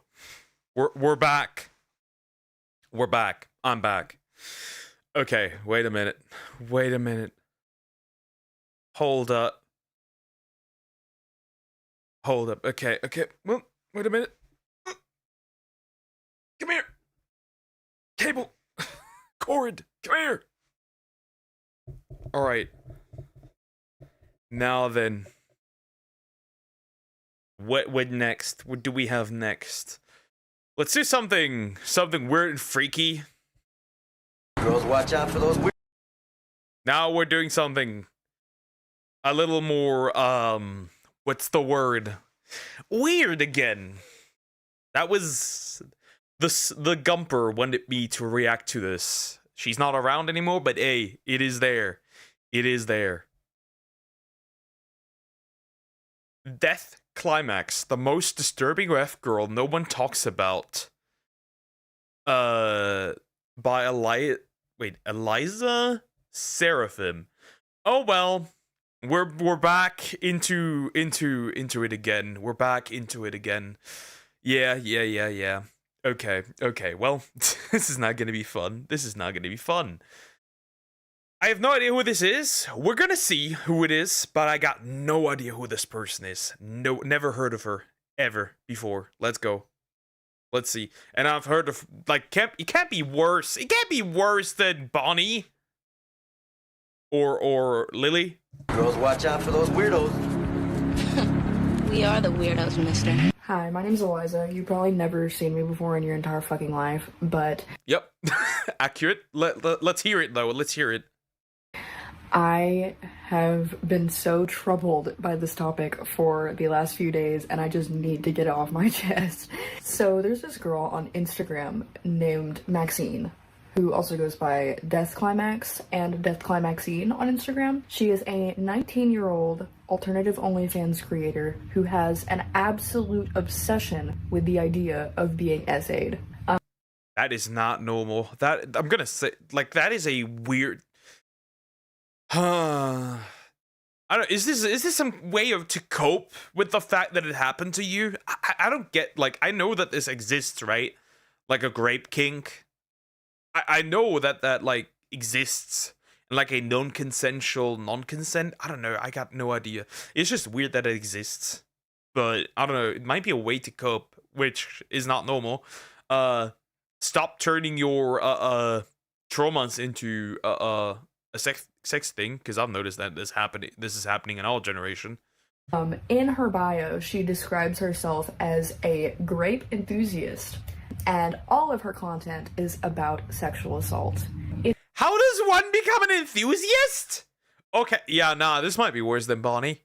we're back. We're back. I'm back. Okay, wait a minute. Wait a minute. Hold up. Hold up. Okay, okay. Well, wait a minute. Come here. Cable. Cord. Come here. All right. Now then. What next? What do we have next? Let's do something weird and freaky. Girls, watch out for those weird. Now we're doing something a little more what's the word? Weird again. That was the Gumper wanted me to react to this. She's not around anymore, but hey, it is there. It is there. Death Climax, the most disturbing ref girl no one talks about. By Eliza Seraphim. Oh well, we're back into it again. We're back into it again. Yeah. Okay. Well, this is not gonna be fun. This is not gonna be fun. I have no idea who this is. We're gonna see who it is, but I got no idea who this person is. No, never heard of her ever before. Let's go. Let's see. And I've heard of like it can't be worse. It can't be worse than Bonnie or Lily. Girls, watch out for those weirdos. We are the weirdos, mister. Hi, my name's Eliza. You've probably never seen me before in your entire fucking life, but... Yep. Accurate. Let's hear it, though. Let's hear it. I have been so troubled by this topic for the last few days, and I just need to get it off my chest. So there's this girl on Instagram named Maxine, who also goes by Death Climax and Death Climaxine on Instagram. She is a 19-year-old alternative OnlyFans creator who has an absolute obsession with the idea of being essayed. That is not normal. That I'm gonna say, like, that is a weird. I don't. Is this some way to cope with the fact that it happened to you? I don't get. Like, I know that this exists, right? Like a grape kink. I know that like exists. Like a non-consent. I don't know. I got no idea. It's just weird that it exists. But I don't know. It might be a way to cope, which is not normal. Stop turning your traumas into a sex thing, because I've noticed that this is happening in our generation. In her bio, she describes herself as a grape enthusiast, and all of her content is about sexual assault. How does one become an enthusiast? Okay, yeah, nah, this might be worse than Bonnie.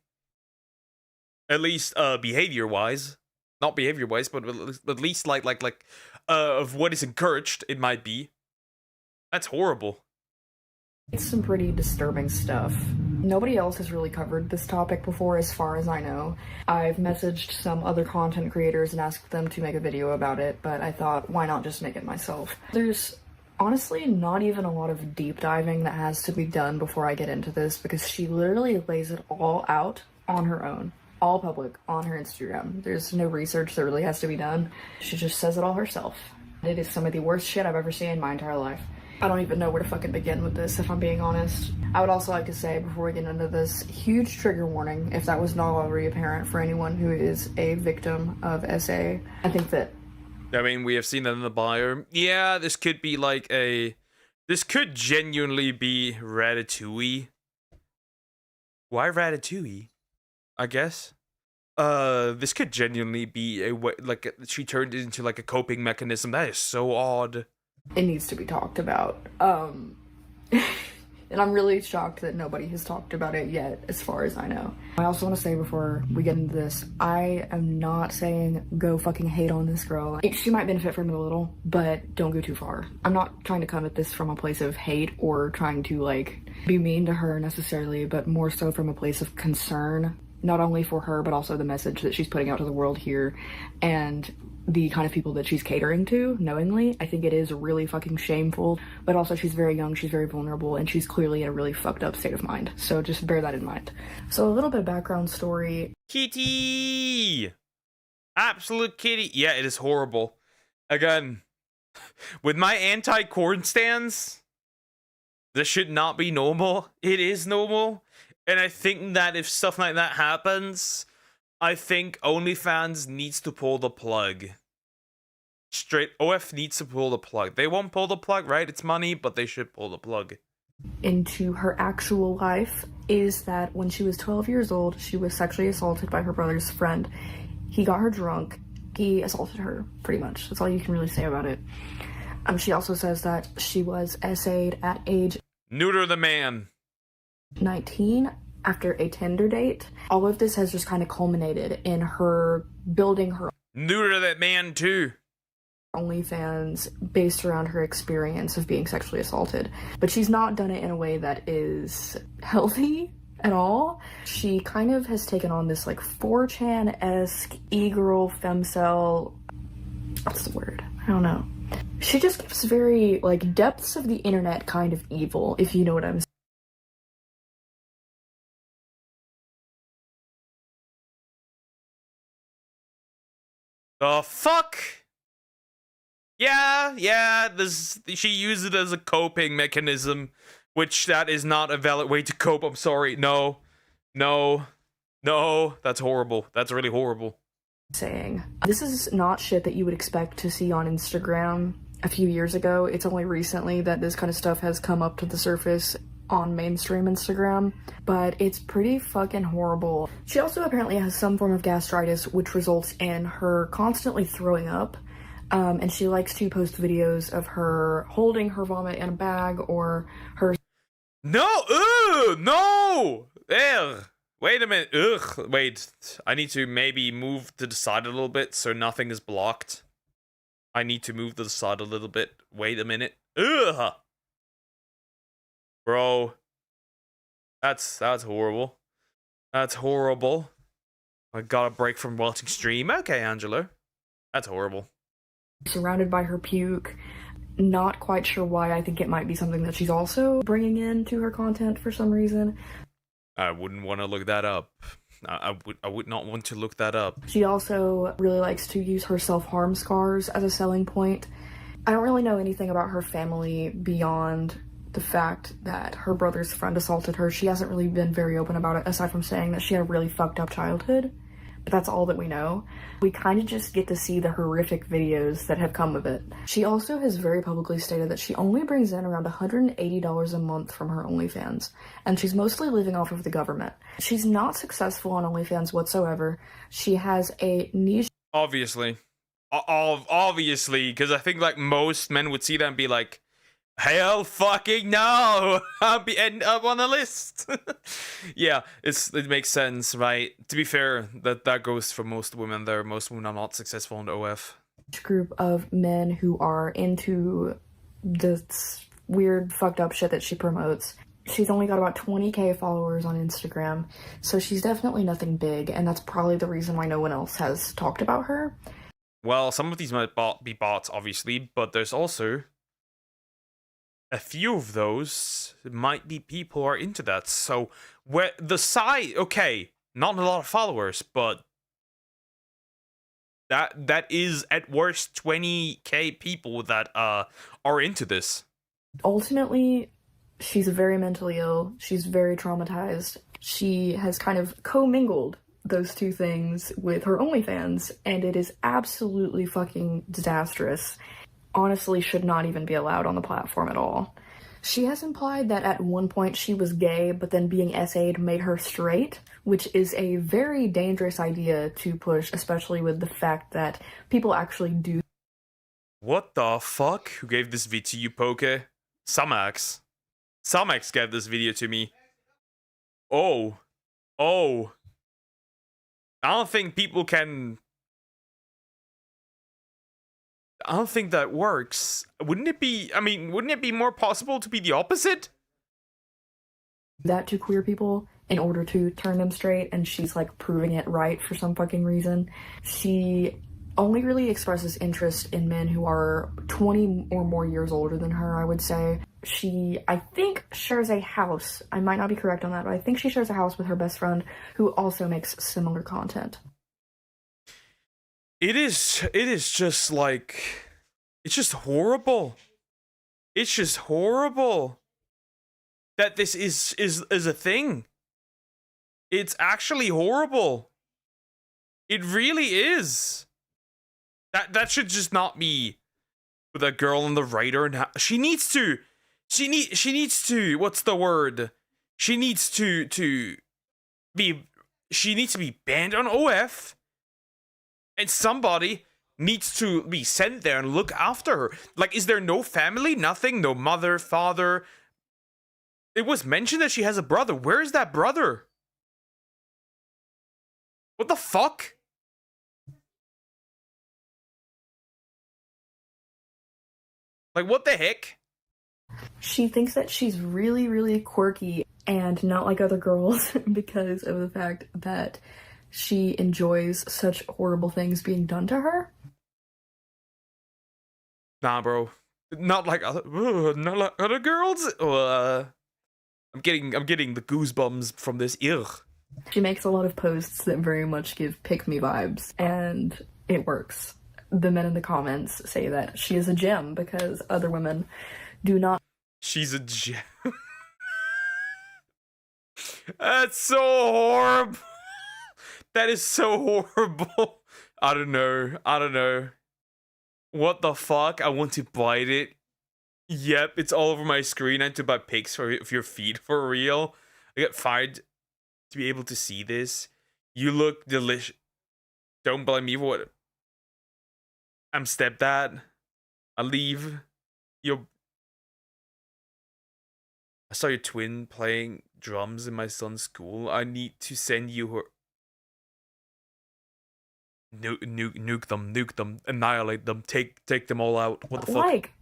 At least behavior-wise. Not behavior-wise, but at least like of what is encouraged, it might be. That's horrible. It's some pretty disturbing stuff. Nobody else has really covered this topic before, as far as I know. I've messaged some other content creators and asked them to make a video about it, but I thought, why not just make it myself? There's honestly not even a lot of deep diving that has to be done before I get into this, because she literally lays it all out on her own. All public, on her Instagram. There's no research that really has to be done. She just says it all herself. It is some of the worst shit I've ever seen in my entire life. I don't even know where to fucking begin with this, if I'm being honest. I would also like to say, before we get into this, huge trigger warning, if that was not already apparent for anyone who is a victim of SA. I think that... I mean, we have seen that in the bio. Yeah, this could be like this could genuinely be Ratatouille. Why Ratatouille? I guess. This could genuinely be a way, like, she turned it into like a coping mechanism. That is so odd. It needs to be talked about. And I'm really shocked that nobody has talked about it yet, as far as I know. I also want to say before we get into this, I am not saying go fucking hate on this girl. She might benefit from it a little, but don't go too far. I'm not trying to come at this from a place of hate or trying to, like, be mean to her necessarily, but more so from a place of concern, not only for her, but also the message that she's putting out to the world here, and the kind of people that she's catering to, knowingly. I think it is really fucking shameful, but also she's very young, she's very vulnerable, and she's clearly in a really fucked up state of mind. So just bear that in mind. So a little bit of background story. Kitty! Absolute kitty. Yeah, it is horrible. Again, with my anti-corn stance, this should not be normal. It is normal. And I think that if stuff like that happens, I think OnlyFans needs to pull the plug. Straight, OF needs to pull the plug. They won't pull the plug, right? It's money, but they should pull the plug. Into her actual life is that when she was 12 years old, she was sexually assaulted by her brother's friend. He got her drunk. He assaulted her, pretty much. That's all you can really say about it. She also says that she was essayed at age Neuter the man. 19 after a Tinder date. All of this has just kind of culminated in her building her Neuter that man too. OnlyFans based around her experience of being sexually assaulted. But she's not done it in a way that is healthy at all. She kind of has taken on this like 4chan-esque e-girl femcel, what's the word? I don't know. She just gives very like depths of the internet kind of evil, if you know what I'm saying. The fuck? Yeah, she used it as a coping mechanism, which that is not a valid way to cope. I'm sorry. No, that's horrible. That's really horrible. Saying this is not shit that you would expect to see on Instagram a few years ago. It's only recently that this kind of stuff has come up to the surface on mainstream Instagram, but it's pretty fucking horrible. She also apparently has some form of gastritis, which results in her constantly throwing up. And she likes to post videos of her holding her vomit in a bag or her. No! Ugh. Wait a minute. Ugh. Wait. I need to maybe move to the side a little bit so nothing is blocked. I need to move to the side a little bit. Wait a minute. Ugh. Bro. That's horrible. That's horrible. I got a break from watching stream. Okay, Angelo. That's horrible. Surrounded by her puke. Not quite sure why. I think it might be something that she's also bringing into her content for some reason. I wouldn't want to look that up. I would not want to look that up. She also really likes to use her self-harm scars as a selling point. I don't really know anything about her family beyond the fact that her brother's friend assaulted her. She hasn't really been very open about it, aside from saying that she had a really fucked up childhood. But that's all that we know. We kind of just get to see the horrific videos that have come of it. She also has very publicly stated that she only brings in around $180 a month from her OnlyFans, and she's mostly living off of the government. She's not successful on OnlyFans whatsoever. She has a niche. Obviously, because I think like most men would see that and be like, hell fucking no! I'll end up on the list. Yeah, it makes sense, right? To be fair, that goes for most women there. Most women are not successful in the OF. Group of men who are into this weird fucked up shit that she promotes. She's only got about 20k followers on Instagram, so she's definitely nothing big, and that's probably the reason why no one else has talked about her. Well, some of these might be bots, obviously, but there's also a few of those might be people who are into that. So where the site, okay, not a lot of followers, but that is at worst 20k people that are into this. Ultimately, she's very mentally ill. She's very traumatized. She has kind of commingled those two things with her OnlyFans, and it is absolutely fucking disastrous. Honestly should not even be allowed on the platform at all. She has implied that at one point she was gay, but then being essayed made her straight, which is a very dangerous idea to push, especially with the fact that people actually do. What the fuck? Who gave this video to you, Poke? Samax. Samax gave this video to me. Oh. I don't think people can... I don't think that works. Wouldn't it be more possible to be the opposite? That to queer people in order to turn them straight, and she's like proving it right for some fucking reason. She only really expresses interest in men who are 20 or more years older than her, I would say. She, I think, shares a house. I might not be correct on that, but I think she shares a house with her best friend who also makes similar content. It is just like, it's just horrible. It's just horrible that this is a thing. It's actually horrible. It really is. That should just not be with a girl on the writer, and she needs to what's the word? She needs to be banned on OF, and somebody needs to be sent there and look after her. Like, is there no family? Nothing? No mother, father? It was mentioned that she has a brother. Where is that brother? What the fuck? Like, what the heck? She thinks that she's really, really quirky and not like other girls because of the fact that she enjoys such horrible things being done to her. Nah, bro. Not like other girls. I'm getting the goosebumps from this. Ugh. She makes a lot of posts that very much give pick me vibes, and it works. The men in the comments say that she is a gem because other women do not. She's a gem. That's so horrible. That is so horrible. I don't know. What the fuck? I want to bite it. Yep, it's all over my screen. I need to buy pics of your feet for real. I got fired to be able to see this. You look delicious. Don't blame me for what. I'm stepdad. I leave. I saw your twin playing drums in my son's school. I need to send you her. Nuke them, annihilate them, take them all out. What the fuck? Like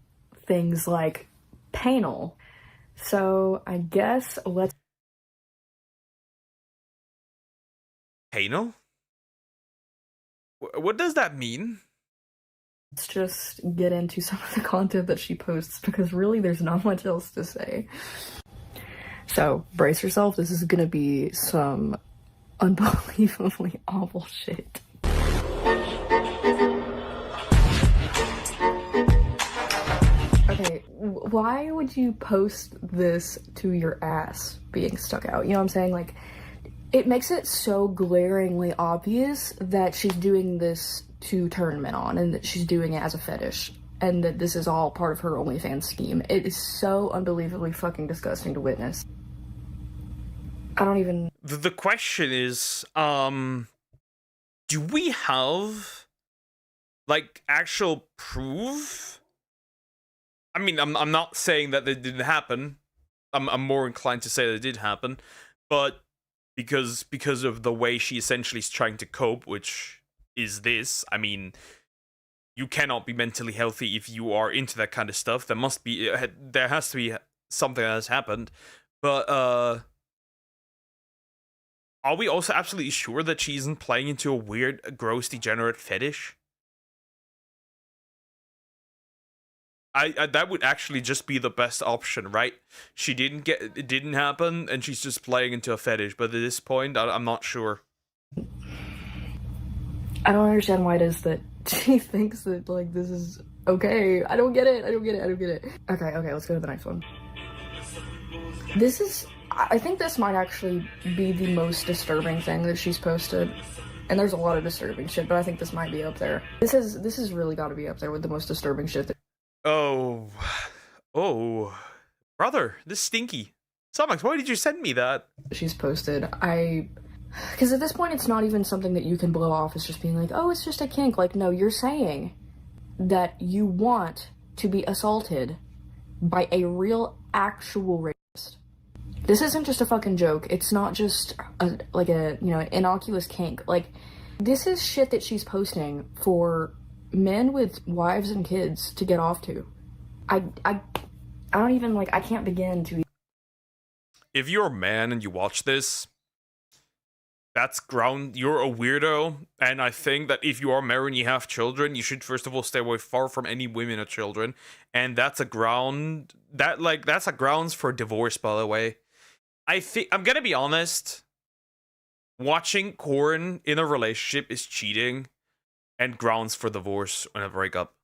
things like panel. So I guess let's. Panel? What does that mean? Let's just get into some of the content that she posts because really there's not much else to say. So brace yourself, this is gonna be some unbelievably awful shit. Okay, why would you post this to your ass being stuck out? You know what I'm saying? Like, it makes it so glaringly obvious that she's doing this to turn men on and that she's doing it as a fetish and that this is all part of her OnlyFans scheme. It is so unbelievably fucking disgusting to witness. I don't even... The question is, do we have, like, actual proof? I mean, I'm not saying that it didn't happen. I'm more inclined to say that it did happen, but because of the way she essentially is trying to cope, which is this, I mean, you cannot be mentally healthy if you are into that kind of stuff. There has to be something that has happened, but are we also absolutely sure that she isn't playing into a weird, gross, degenerate fetish? That would actually just be the best option, right? It didn't happen, and she's just playing into a fetish. But at this point, I'm not sure. I don't understand why it is that she thinks that, like, this is okay. I don't get it. Okay, let's go to the next one. I think this might actually be the most disturbing thing that she's posted. And there's a lot of disturbing shit, but I think this might be up there. This has really got to be up there with the most disturbing shit. Oh, brother, this stinky. Somax, why did you send me that? She's posted. Because at this point, it's not even something that you can blow off. It's just being like, oh, it's just a kink. Like, no, you're saying that you want to be assaulted by a real, actual rapist. This isn't just a fucking joke. It's not just an innocuous kink. Like, this is shit that she's posting for men with wives and kids to get off to. I don't even, I can't begin to. If you're a man and you watch this, you're a weirdo, and I think that if you are married and you have children, you should first of all stay away far from any women or children, and that's a grounds for divorce, by the way. I'm gonna be honest, watching porn in a relationship is cheating. and grounds for divorce and a breakup.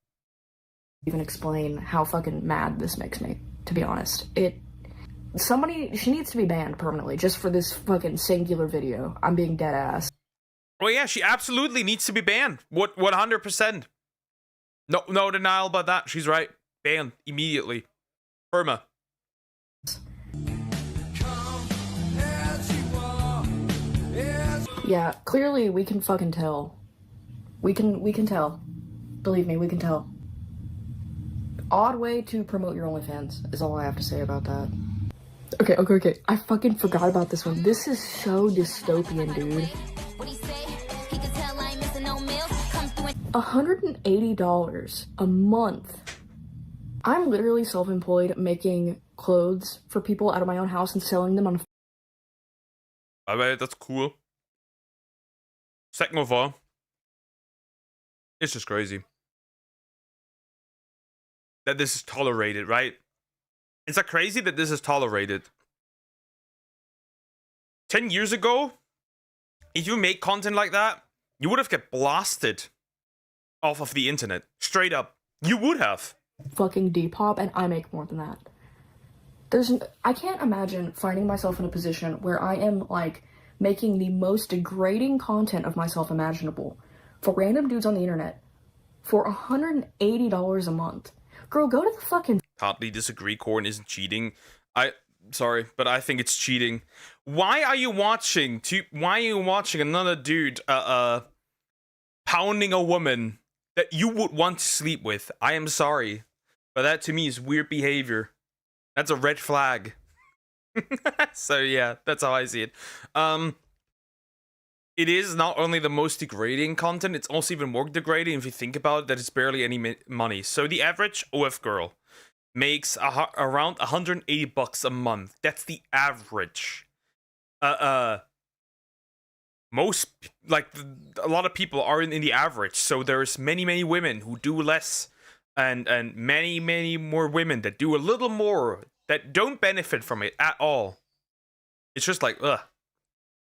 Even explain how fucking mad this makes me, to be honest. She needs to be banned permanently just for this fucking singular video. I'm being dead ass. Oh yeah, she absolutely needs to be banned. 100%. No denial about that. She's right. Banned immediately. Perma. Yeah, clearly we can fucking tell. We can tell. Believe me, we can tell. Odd way to promote your OnlyFans is all I have to say about that. Okay. I fucking forgot about this one. This is so dystopian, dude. $180 a month. I'm literally self-employed making clothes for people out of my own house and selling them on. I bet that's cool. Second of all, it's just crazy that this is tolerated, right? It's like crazy that this is tolerated. 10 years ago, if you make content like that, you would have get blasted off of the internet. Straight up. You would have. Fucking Depop, and I make more than that. I can't imagine finding myself in a position where I am, like, making the most degrading content of myself imaginable for random dudes on the internet for $180 a month. Girl, go to the fucking... Hardly disagree, Corn isn't cheating. Sorry, but I think it's cheating. Why are you watching another dude, pounding a woman that you would want to sleep with? I am sorry, but that to me is weird behavior. That's a red flag. So yeah, that's how I see it. It is not only the most degrading content, it's also even more degrading if you think about it, that it's barely any money. So the average OF girl makes around $180 a month. That's the average. Most, like, a lot of people are in the average, so there's many women who do less, and many more women that do a little more, that don't benefit from it at all. It's just like, ugh.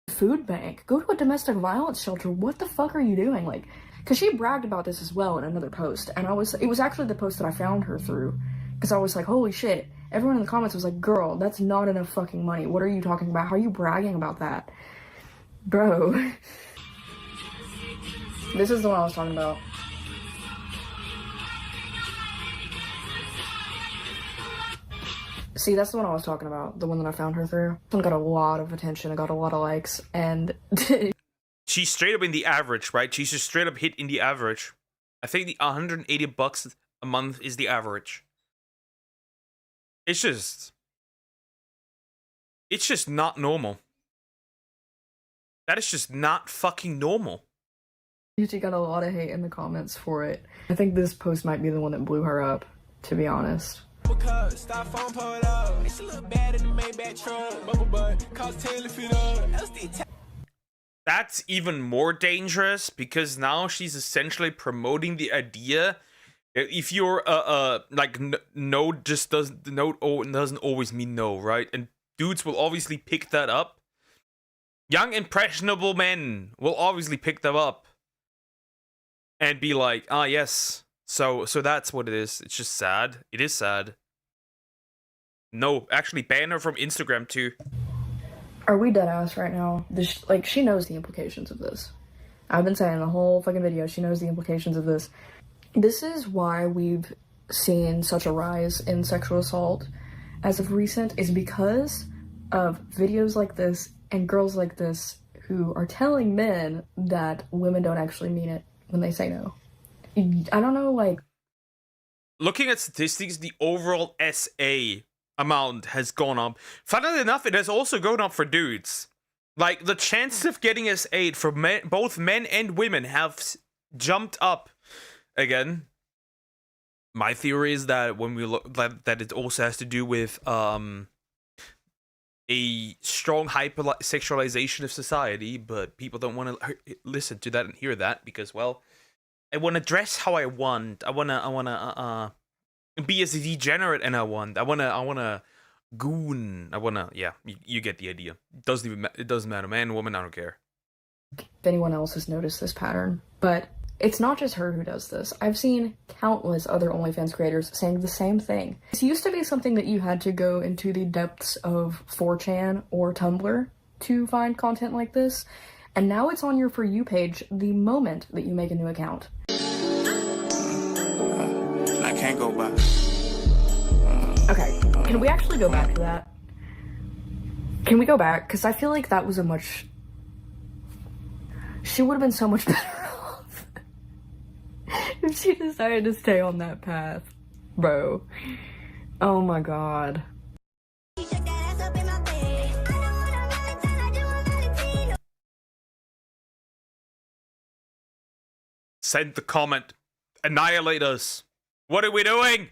Food bank. Go to a domestic violence shelter. What the fuck are you doing? Like, because she bragged about this as well in another post, and it was actually the post that I found her through, because I was like, holy shit. Everyone in the comments was like, girl, that's not enough fucking money. What are you talking about? How are you bragging about that? Bro. This is the one I was talking about. See, that's the one I was talking about. The one that I found her through. This one got a lot of attention. It got a lot of likes. And she's straight up in the average, right? She's just straight up hit in the average. I think the $180 a month is the average. It's just not normal. That is just not fucking normal. she got a lot of hate in the comments for it. I think this post might be the one that blew her up, to be honest. That's even more dangerous, because now she's essentially promoting the idea that if you're like no doesn't always mean no, right? And dudes will obviously pick that up. Young impressionable men will obviously pick them up and be like, ah, yes. So that's what it is. It's just sad. It is sad. No, actually ban her from Instagram too. Are we dead ass right now? Like, she knows the implications of this. I've been saying the whole fucking video, she knows the implications of this. This is why we've seen such a rise in sexual assault as of recent, is because of videos like this and girls like this who are telling men that women don't actually mean it when they say no. I don't know, like... Looking at statistics, the overall SA amount has gone up. Funnily enough, it has also gone up for dudes. Like, the chances of getting SA for both men and women have jumped up again. My theory is that when we look that it also has to do with a strong hypersexualization of society, but people don't want to listen to that and hear that because, well, I want to dress how I want. I wanna be as degenerate and I wanna goon. Yeah, you get the idea. It doesn't matter, man, woman, I don't care. If anyone else has noticed this pattern, but It's not just her who does this. I've seen countless other OnlyFans creators saying the same thing. This used to be something that you had to go into the depths of 4chan or Tumblr to find content like this, and now it's on your For You page the moment that you make a new account. I can't go back. Okay, can we actually go back to that? Can we go back? Because I feel like that was a much... She would have been so much better off if she decided to stay on that path. Bro. Oh my god. Send the comment. Annihilate us. What are we doing?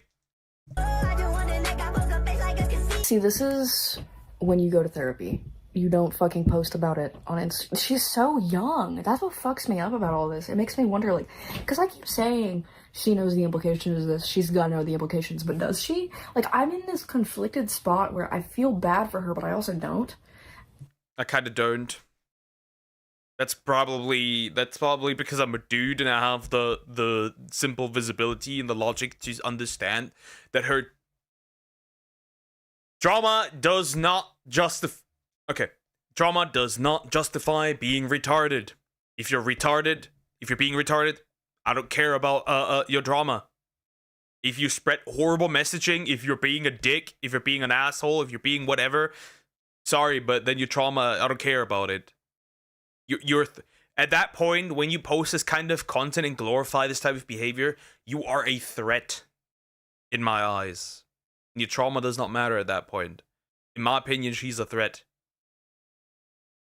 See, this is when you go to therapy. You don't fucking post about it on Insta. She's so young. That's what fucks me up about all this. It makes me wonder, like, because I keep saying she knows the implications of this. She's gotta know the implications, but does she? Like, I'm in this conflicted spot where I feel bad for her, but I also don't. I kind of don't. That's probably because I'm a dude and I have the simple visibility and the logic to understand that her drama does not justify. Okay, drama does not justify being retarded. If you're retarded, if you're being retarded, I don't care about your drama. If you spread horrible messaging, if you're being a dick, if you're being an asshole, if you're being whatever, sorry, but then your trauma, I don't care about it. You're at that point when you post this kind of content and glorify this type of behavior, you are a threat in my eyes. And your trauma does not matter at that point. In my opinion, she's a threat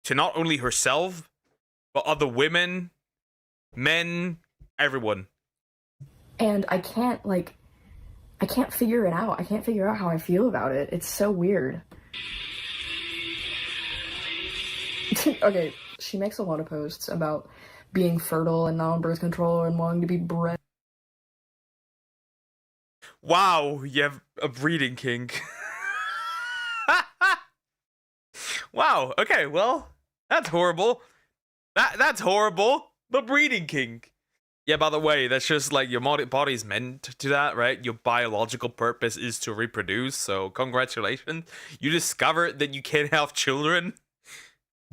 to not only herself, but other women, men, everyone. And I can't figure it out. I can't figure out how I feel about it. It's so weird. Okay, she makes a lot of posts about being fertile and not on birth control and wanting to be bred. Wow, you have a breeding kink. Wow, okay, well, that's horrible. That's horrible. The breeding kink. Yeah, by the way, that's just like your body's meant to that, right? Your biological purpose is to reproduce, so congratulations. You discovered that you can't have children.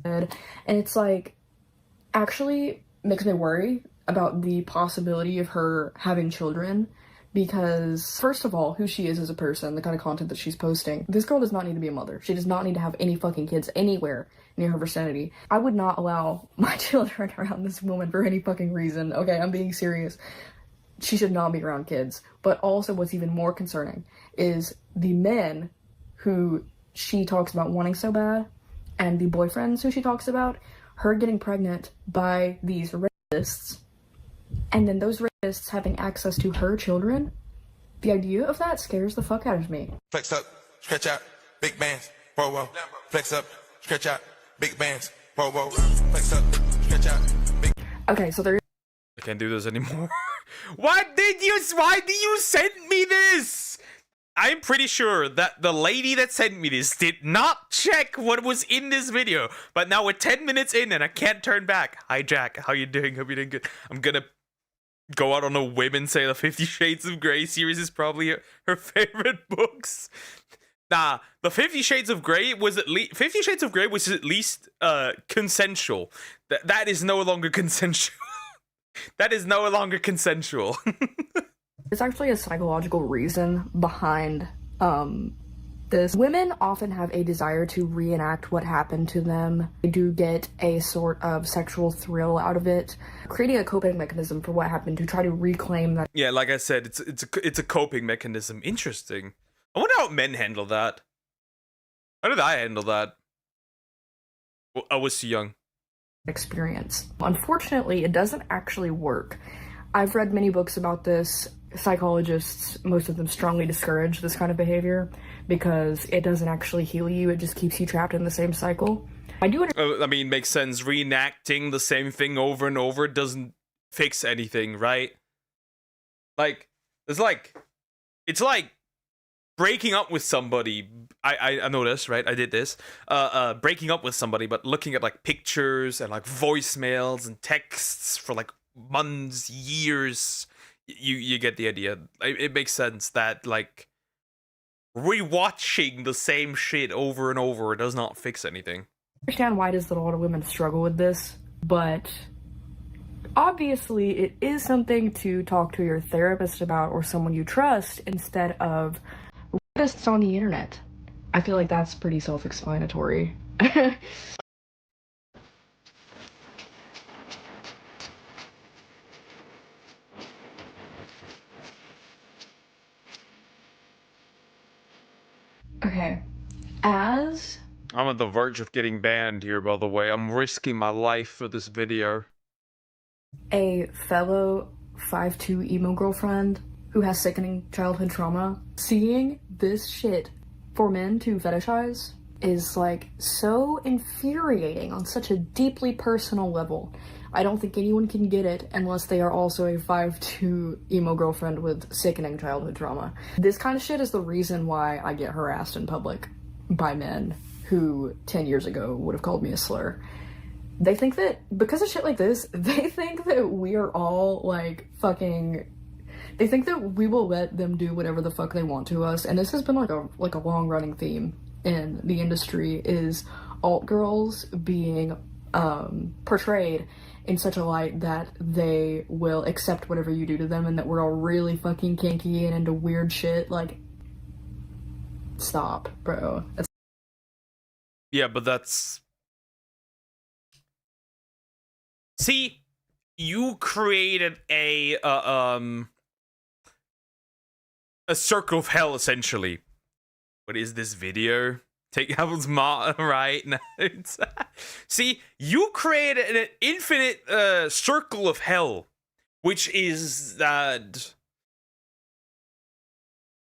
And it's like, actually makes me worry about the possibility of her having children, because first of all, who she is as a person, the kind of content that she's posting. This girl does not need to be a mother. She does not need to have any fucking kids anywhere near her vicinity. I would not allow my children around this woman for any fucking reason. Okay, I'm being serious. She should not be around kids. But also what's even more concerning is the men who she talks about wanting so bad, and the boyfriends who she talks about, her getting pregnant by these rapists, and then those rapists having access to her children. The idea of that scares the fuck out of me. Flex up, stretch out, big bands, whoa, whoa. Flex up, stretch out, big bands, whoa, whoa. Flex up, stretch out, big... Okay, so there... I can't do this anymore. Why did you send me this? I'm pretty sure that the lady that sent me this did not check what was in this video. But now we're 10 minutes in and I can't turn back. Hi, Jack. How you doing? Hope you're doing good. I'm gonna go out on a whim and say the 50 Shades of Grey series is probably her favorite books. Nah, the 50 Shades of Grey was at least... 50 Shades of Grey was at least consensual. That is no longer consensual. That is no longer consensual. There's actually a psychological reason behind this. Women often have a desire to reenact what happened to them. They do get a sort of sexual thrill out of it, creating a coping mechanism for what happened to try to reclaim that. Yeah, like I said, it's a coping mechanism. Interesting. I wonder how men handle that. How did I handle that? Well, I was too young. Experience. Unfortunately, it doesn't actually work. I've read many books about this. Psychologists, most of them strongly discourage this kind of behavior because it doesn't actually heal you, it just keeps you trapped in the same cycle. I mean, makes sense. Reenacting the same thing over and over doesn't fix anything, right? Like, it's like breaking up with somebody. I know this, right? I did this. Breaking up with somebody, but looking at like pictures and like voicemails and texts for like months, years. You get the idea. It makes sense that, like, rewatching the same shit over and over does not fix anything. I understand why it is that a lot of women struggle with this, but obviously it is something to talk to your therapist about or someone you trust instead of rapists on the internet. I feel like that's pretty self-explanatory. Okay, as I'm on the verge of getting banned here, by the way. I'm risking my life for this video. a fellow 5'2" emo girlfriend who has sickening childhood trauma, seeing this shit for men to fetishize is like so infuriating on such a deeply personal level. I don't think anyone can get it unless they are also a 5'2" emo girlfriend with sickening childhood trauma. This kind of shit is the reason why I get harassed in public by men who 10 years ago would have called me a slur. They think that because of shit like this, they think that we are all like fucking. They think that we will let them do whatever the fuck they want to us, and this has been like a long running theme in the industry is alt girls being portrayed in such a light that they will accept whatever you do to them, and that we're all really fucking kinky and into weird shit. Like, stop, bro. Yeah, but that's... See, you created a circle of hell, essentially. What is this video? Take Apple's right? No, see, you created an infinite circle of hell, which is that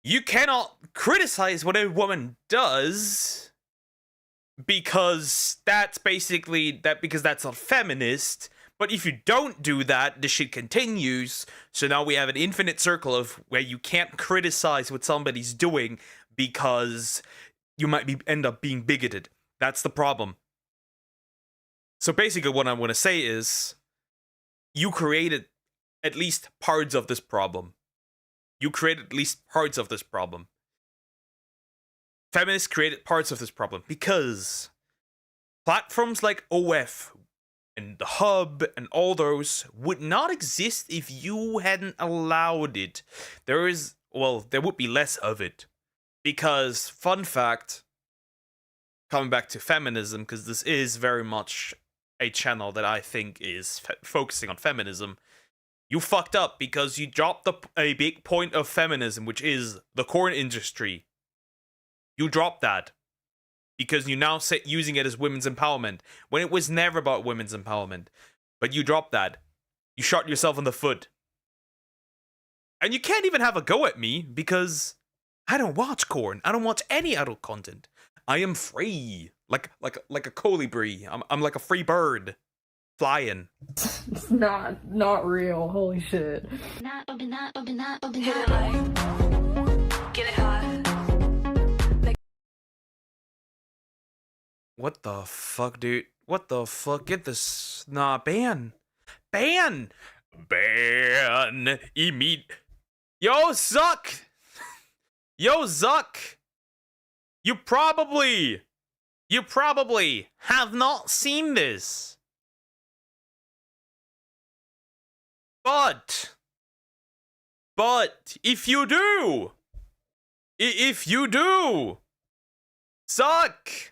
you cannot criticize what a woman does because that's basically because that's not feminist. But if you don't do that, the shit continues. So now we have an infinite circle of where you can't criticize what somebody's doing because you might end up being bigoted. That's the problem. So basically what I want to say is, you created at least parts of this problem. You created at least parts of this problem. Feminists created parts of this problem because platforms like OF and the Hub and all those would not exist if you hadn't allowed it. There would be less of it. Because, fun fact, coming back to feminism, because this is very much a channel that I think is focusing on feminism, you fucked up because you dropped a big point of feminism, which is the corn industry. You dropped that. Because you now using it as women's empowerment, when it was never about women's empowerment. But you dropped that. You shot yourself in the foot. And you can't even have a go at me, because I don't watch corn. I don't watch any adult content. I am free. Like a colibri. I'm like a free bird. Flying. It's not real. Holy shit. Get it high. What the fuck, dude? What the fuck? Get this. Nah, ban. Ban! Ban! Yo, Zuck! Yo, Zuck! You probably have not seen this. But if you do, Zuck!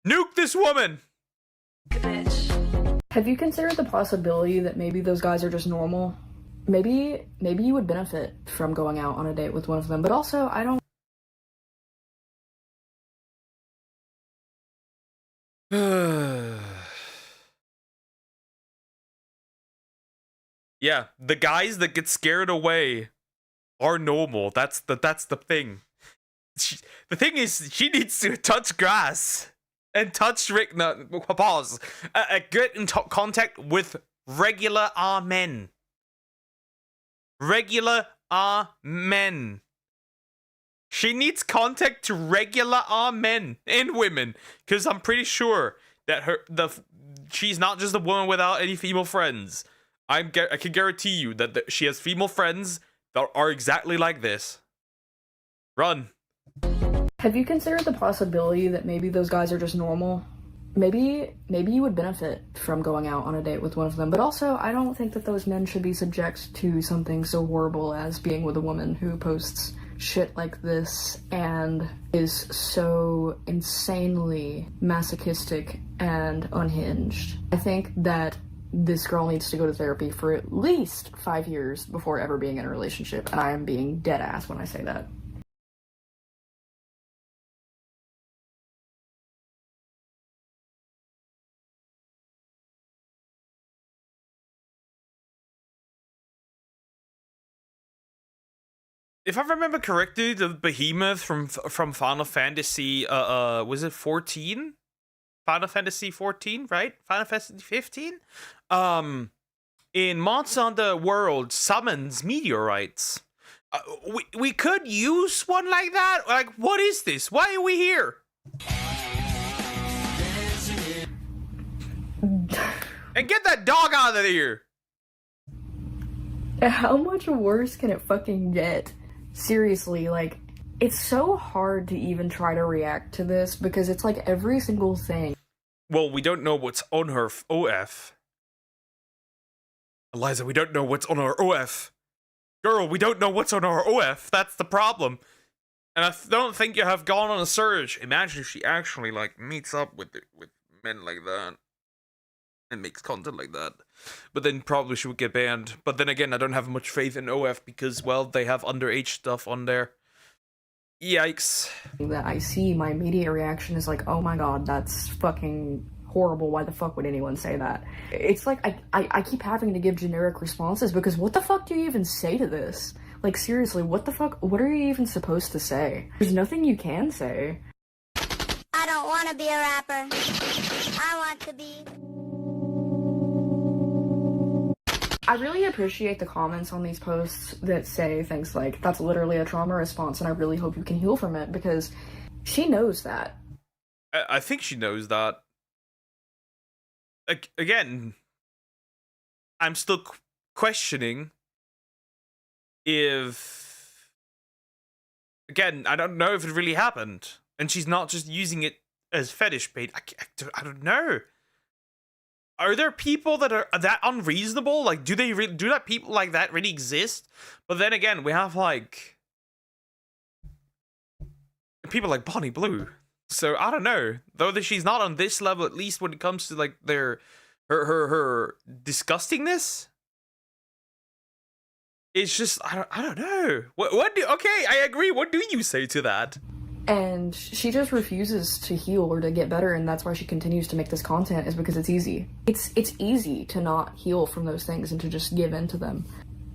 Nuke this woman! Have you considered the possibility that maybe those guys are just normal? Maybe you would benefit from going out on a date with one of them, but also I don't. Yeah, the guys that get scared away are normal. That's the thing. The thing is, she needs to touch grass. And touch Rick. No, pause. Get in contact with regular men. Regular men. She needs contact to regular men and women, because I'm pretty sure that she's not just a woman without any female friends. I can guarantee you that she has female friends that are exactly like this. Run. Have you considered the possibility that maybe those guys are just normal? Maybe you would benefit from going out on a date with one of them, but also I don't think that those men should be subject to something so horrible as being with a woman who posts shit like this and is so insanely masochistic and unhinged. I think that this girl needs to go to therapy for at least 5 years before ever being in a relationship, and I am being dead ass when I say that. If I remember correctly, the behemoth from Final Fantasy, was it 14? Final Fantasy 14, right? Final Fantasy 15? In Monster Hunter World summons meteorites. We could use one like that? Like, what is this? Why are we here? And get that dog out of here! How much worse can it fucking get? Seriously, like, it's so hard to even try to react to this because it's like every single thing. Well, we don't know what's on her OF. Eliza, we don't know what's on her OF. Girl, we don't know what's on our OF. That's the problem. And I don't think you have gone on a surge. Imagine if she actually, like, meets up with men like that. And makes content like that. But then probably she would get banned. But then again, I don't have much faith in OF because, well, they have underage stuff on there. Yikes. That I see, my immediate reaction is like, oh my god, that's fucking horrible. Why the fuck would anyone say that? It's like, I keep having to give generic responses because what the fuck do you even say to this? Like, seriously, what the fuck? What are you even supposed to say? There's nothing you can say. I don't want to be a rapper. I want to be... I really appreciate the comments on these posts that say things like, that's literally a trauma response and I really hope you can heal from it, because she knows that. I think she knows that. Again, I'm still questioning if... Again, I don't know if it really happened. And she's not just using it as fetish bait. I don't know. Are there people that are that unreasonable? Like, do that people like that really exist? But then again, we have, like, people like Bonnie Blue. So, I don't know. Though that she's not on this level, at least when it comes to, like, her disgustingness. It's just, I don't know. Okay, I agree. What do you say to that? And she just refuses to heal or to get better, and that's why she continues to make this content, is because it's easy. It's easy to not heal from those things and to just give in to them.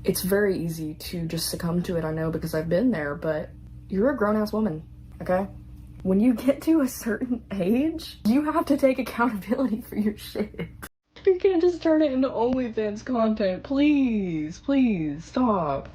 It's very easy to just succumb to it, I know, because I've been there, but you're a grown-ass woman, okay? When you get to a certain age, you have to take accountability for your shit. You can't just turn it into OnlyFans content. Please, please, stop.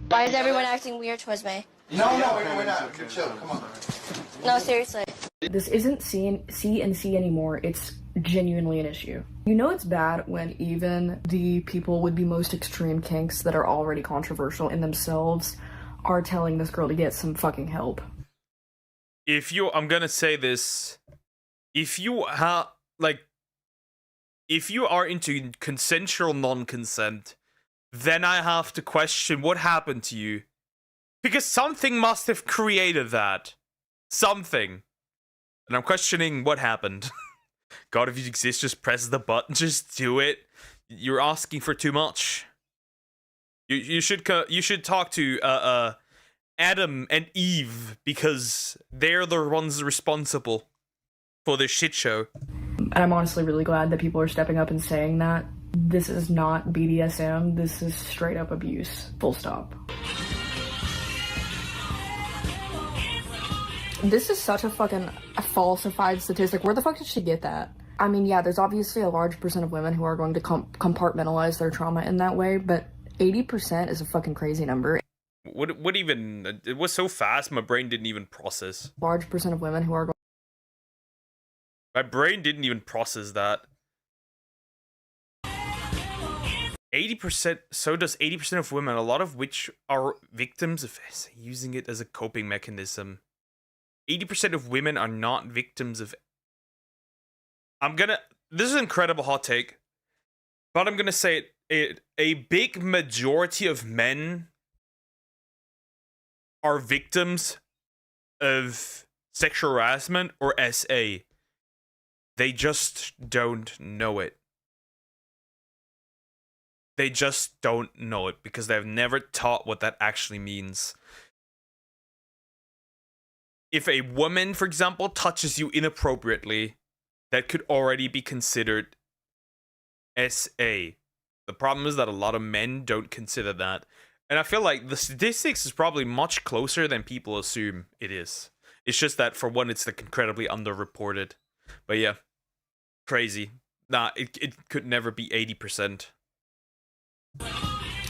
Why is everyone acting weird towards me? No, we're not. We're chill. Come on. No, seriously. This isn't C&C anymore, it's genuinely an issue. You know it's bad when even the people with the most extreme kinks that are already controversial in themselves are telling this girl to get some fucking help. I'm gonna say this, if you are into consensual non-consent, then I have to question what happened to you. Because something must have created that. Something. And I'm questioning what happened. God, if you exist, just press the button. Just do it. You're asking for too much. You should talk to Adam and Eve, because they're the ones responsible for this shit show. And I'm honestly really glad that people are stepping up and saying that. This is not BDSM, this is straight up abuse. Full stop. This is such a fucking falsified statistic. Where the fuck did she get that? I mean, yeah, there's obviously a large percent of women who are going to compartmentalize their trauma in that way, but 80% is a fucking crazy number. What even? It was so fast, my brain didn't even process. Large percent of women who are My brain didn't even process that. 80%, so does 80% of women, a lot of which are victims of using it as a coping mechanism. 80% of women are not victims of... This is an incredible hot take, but I'm gonna say it. A big majority of men are victims of sexual harassment or SA. They just don't know it. They just don't know it because they've never taught what that actually means. If a woman, for example, touches you inappropriately, that could already be considered SA. The problem is that a lot of men don't consider that. And I feel like the statistics is probably much closer than people assume it is. It's just that, for one, it's like incredibly underreported. But yeah, crazy. Nah, it could never be 80%.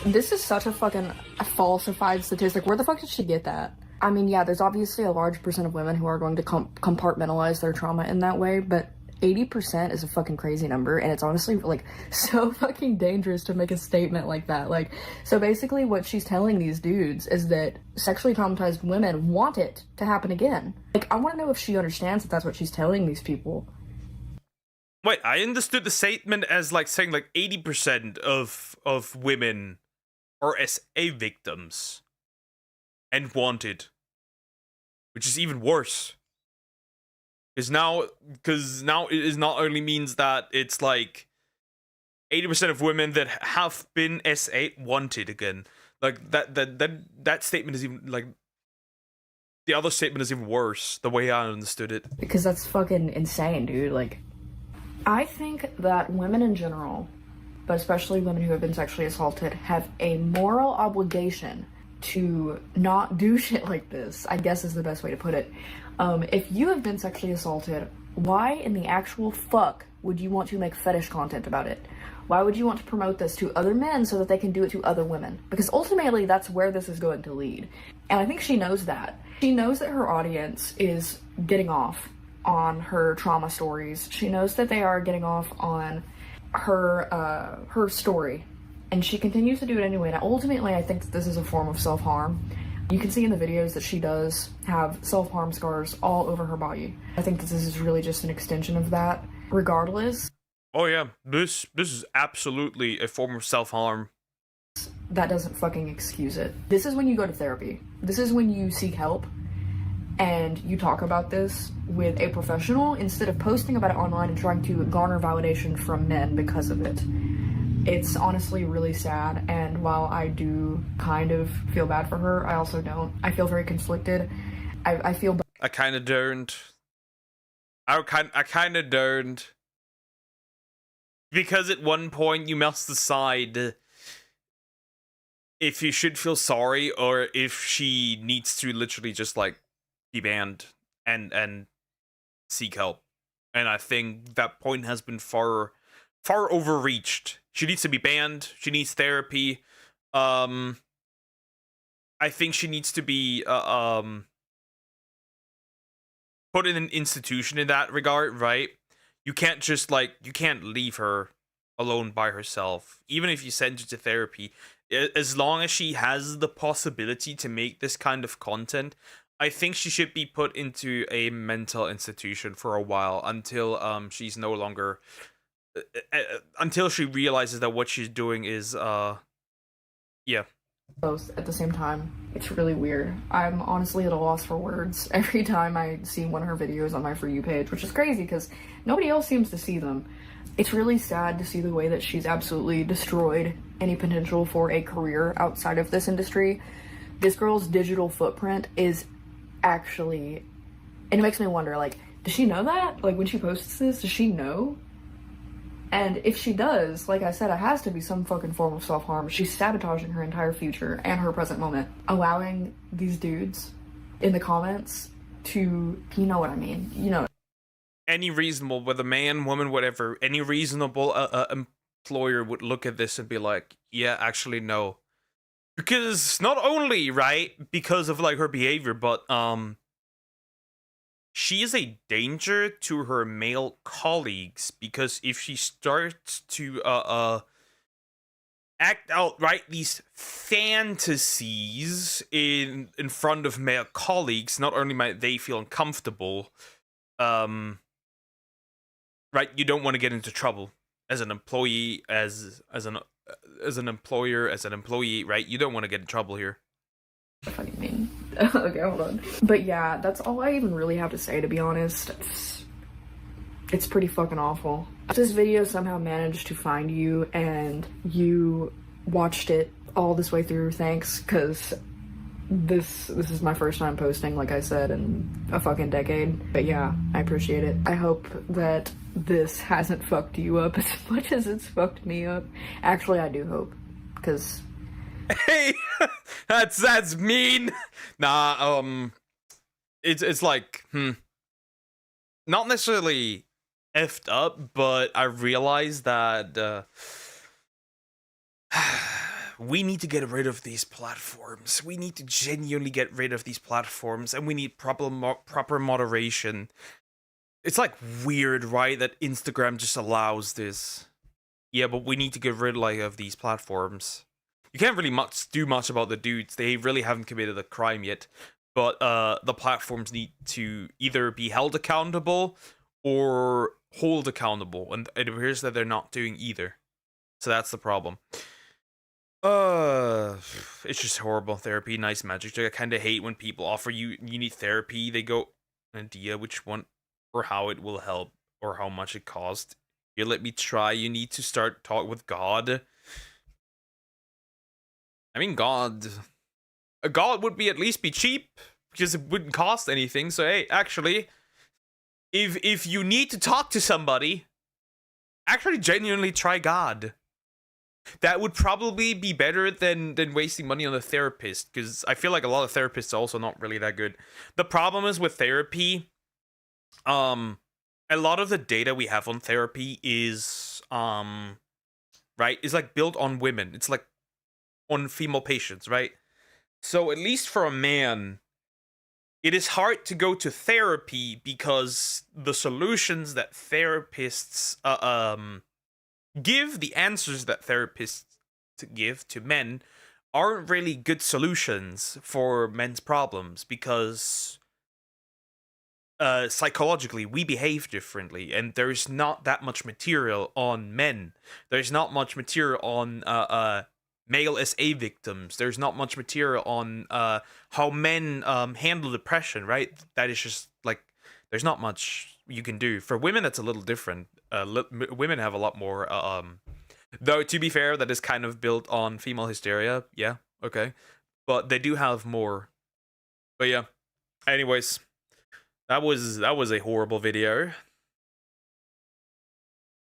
This is such a fucking falsified statistic. Where the fuck did she get that? I mean, yeah, there's obviously a large percent of women who are going to compartmentalize their trauma in that way, but 80% is a fucking crazy number, and it's honestly, like, so fucking dangerous to make a statement like that. Like, so basically what she's telling these dudes is that sexually traumatized women want it to happen again. Like, I want to know if she understands that that's what she's telling these people. Wait, I understood the statement as, like, saying, like, 80% of women are SA victims and wanted, which is even worse. Because now it is not only means that it's like 80% of women that have been SA wanted again. Like that statement is even, like, the other statement is even worse, the way I understood it. Because that's fucking insane, dude. Like, I think that women in general, but especially women who have been sexually assaulted, have a moral obligation to not do shit like this, I guess is the best way to put it. If you have been sexually assaulted, why in the actual fuck would you want to make fetish content about it? Why would you want to promote this to other men so that they can do it to other women? Because ultimately that's where this is going to lead. And I think she knows that. She knows that her audience is getting off on her trauma stories. She knows that they are getting off on her story. And she continues to do it anyway. Now, ultimately, I think that this is a form of self-harm. You can see in the videos that she does have self-harm scars all over her body. I think that this is really just an extension of that. Regardless. Oh yeah, this is absolutely a form of self-harm. That doesn't fucking excuse it. This is when you go to therapy. This is when you seek help and you talk about this with a professional instead of posting about it online and trying to garner validation from men because of it. It's honestly really sad, and while I do kind of feel bad for her, I also don't. I feel very conflicted. I feel bad. I kind of don't. I kind of don't. Because at one point you must decide if you should feel sorry or if she needs to literally just, like, be banned and seek help. And I think that point has been far overreached. She needs to be banned. She needs therapy. I think she needs to be put in an institution in that regard, right? You can't just, like, you can't leave her alone by herself. Even if you send her to therapy, as long as she has the possibility to make this kind of content, I think she should be put into a mental institution for a while until she's no longer... until she realizes that what she's doing is, yeah. Both at the same time. It's really weird. I'm honestly at a loss for words every time I see one of her videos on my For You page, which is crazy because nobody else seems to see them. It's really sad to see the way that she's absolutely destroyed any potential for a career outside of this industry. This girl's digital footprint is actually... And it makes me wonder, like, does she know that? Like, when she posts this, does she know? And if she does, like I said, it has to be some fucking form of self-harm. She's sabotaging her entire future and her present moment. Allowing these dudes in the comments to, you know what I mean, you know. any reasonable, whether man, woman, whatever, any reasonable employer would look at this and be like, yeah, actually no. Because not only, right, because of like her behavior, but she is a danger to her male colleagues, because if she starts to act out, right, these fantasies in front of male colleagues, not only might they feel uncomfortable, right, you don't want to get into trouble as an employee, as an employer, as an employee, right? You don't want to get in trouble here. Funny mean. Okay, hold on. But yeah, that's all I even really have to say, to be honest. It's pretty fucking awful. If this video somehow managed to find you and you watched it all this way through, thanks, because this is my first time posting, like I said, in a fucking decade. But yeah, I appreciate it. I hope that this hasn't fucked you up as much as it's fucked me up. Actually, I do hope, because... Hey, that's mean. Nah, it's like, not necessarily effed up, but I realized that we need to get rid of these platforms. We need to genuinely get rid of these platforms, and we need proper moderation. It's like weird, right, that Instagram just allows this. Yeah, but we need to get rid of these platforms. You can't really do much about the dudes. They really haven't committed a crime yet. But the platforms need to either be held accountable or hold accountable. And it appears that they're not doing either. So that's the problem. It's just horrible. Therapy, nice magic trick. I kind of hate when people offer you need therapy. They go, an idea which one or how it will help or how much it cost. You let me try. You need to start talk with God. I mean, God would be at least be cheap because it wouldn't cost anything. So hey, actually, if you need to talk to somebody, actually genuinely try God. That would probably be better than wasting money on a therapist, because I feel like a lot of therapists are also not really that good. The problem is with therapy, a lot of the data we have on therapy is right, is like built on women. It's like on female patients, right? So at least for a man, it is hard to go to therapy because the solutions that therapists give, the answers that therapists give to men, aren't really good solutions for men's problems, because psychologically we behave differently, and there's not that much material on men. There's not much material on male SA victims. There's not much material on how men handle depression, right? That is just like, there's not much you can do. For women, that's a little different. Women have a lot more, though, to be fair, that is kind of built on female hysteria. Yeah, okay. But they do have more. But yeah, anyways, that was a horrible video.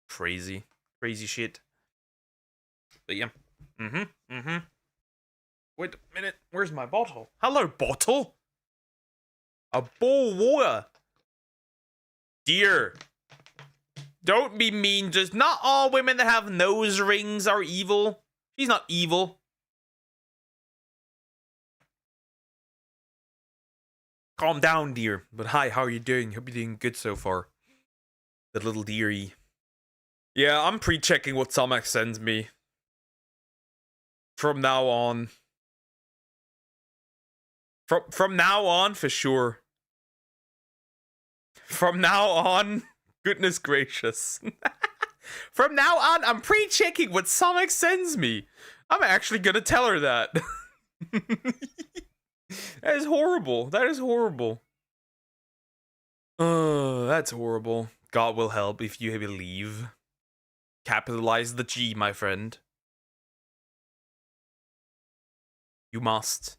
Crazy shit. But yeah. Wait a minute, where's my bottle? Hello, bottle? A bowl of water. Dear, don't be mean. Just not all women that have nose rings are evil. She's not evil. Calm down, dear. But hi, how are you doing? Hope you're doing good so far. The little dearie. Yeah, I'm pre-checking what Tomax sends me. From now on. From now on, for sure. From now on, goodness gracious. From now on, I'm pre-checking what Sonic sends me. I'm actually gonna tell her that. That is horrible. That is horrible. That's horrible. God will help if you believe. Capitalize the G, my friend. You must.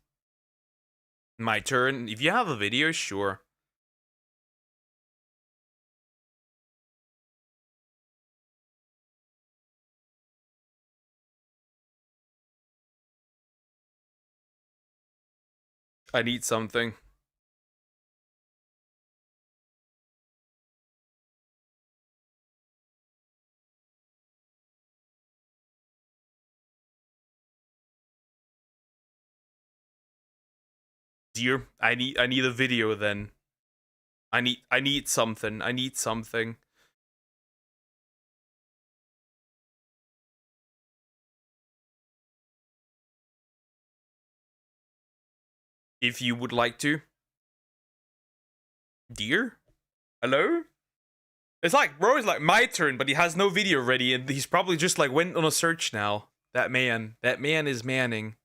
My turn. If you have a video, sure. I need something. dear, I need a video then. I need something. I need something. If you would like to. Dear? Hello? It's like, bro, it's like my turn, but he has no video ready, and he's probably just like went on a search now. That man is manning.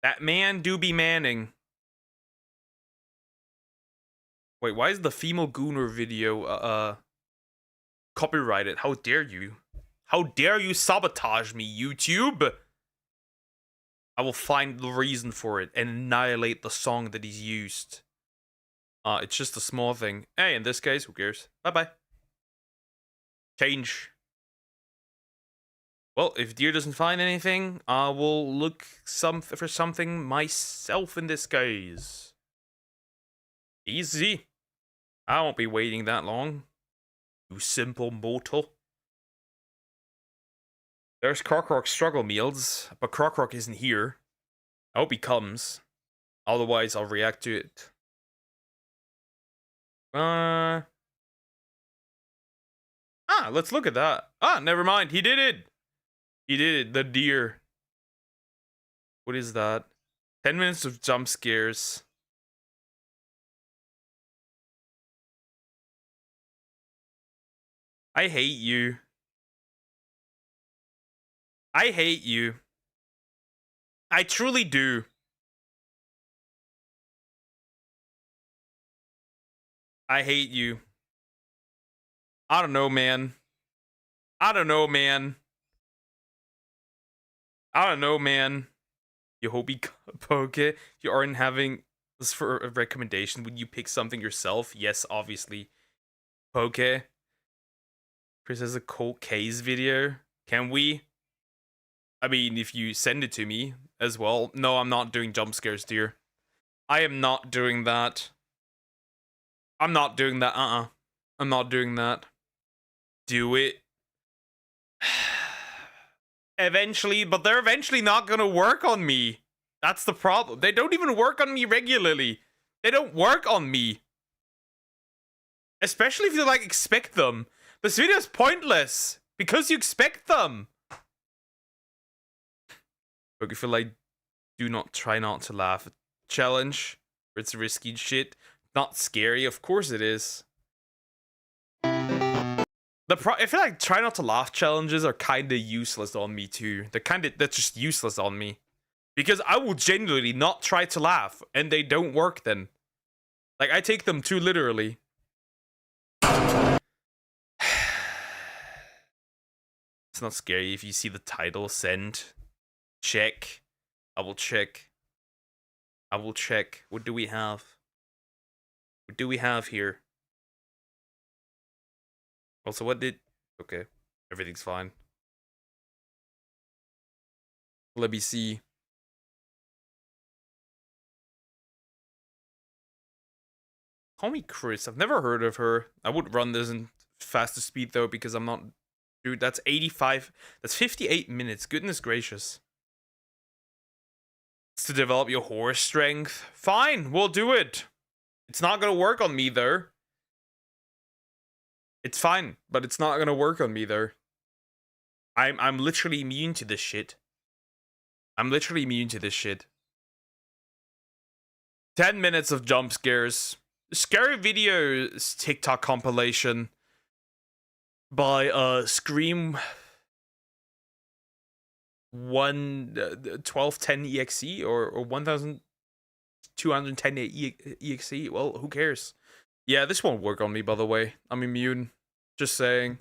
That man do be manning. Wait, why is the female Gooner video copyrighted? How dare you? How dare you sabotage me, YouTube? I will find the reason for it and annihilate the song that he's used. It's just a small thing. Hey, in this case, who cares? Bye-bye. Change. Well, if Deer doesn't find anything, I will look for something myself in this case. Easy. I won't be waiting that long. You simple mortal. There's Croc struggle meals, but Croc isn't here. I hope he comes. Otherwise, I'll react to it. Let's look at that. Never mind. He did it. He did it. The deer. What is that? 10 minutes of jump scares. I hate you. I hate you. I truly do. I hate you. I don't know, man. I don't know, man. I don't know, man. You hope you poke it. You aren't having this for a recommendation. Would you pick something yourself? Yes, obviously. Poke. Chris has a cold case video. Can we? I mean, if you send it to me as well. No, I'm not doing jump scares, dear. I am not doing that. I'm not doing that. I'm not doing that. Do it. Eventually, but they're eventually not gonna work on me. That's the problem. They don't even work on me regularly. They don't work on me. Especially if you, like, expect them. This video is pointless because you expect them. But if you like, do not try not to laugh challenge, it's risky shit. Not scary, of course it is. I feel like try not to laugh challenges are kind of useless on me too. That's just useless on me. Because I will genuinely not try to laugh, and they don't work then. Like, I take them too literally. It's not scary if you see the title, send. Check. I will check. I will check. What do we have? What do we have here? Also, what did... Okay. Everything's fine. Let me see. Call me Chris. I've never heard of her. I would run this in faster speed, though, because I'm not... Dude, that's 85... That's 58 minutes. Goodness gracious. It's to develop your horse strength. Fine, we'll do it. It's not gonna work on me, though. It's fine, but it's not gonna work on me, though. I'm literally immune to this shit. I'm literally immune to this shit. 10 minutes of jump scares. Scary videos TikTok compilation by Scream 1210 EXE or 1210 EXE. Well, who cares? Yeah, this won't work on me, by the way. I'm immune. Just saying.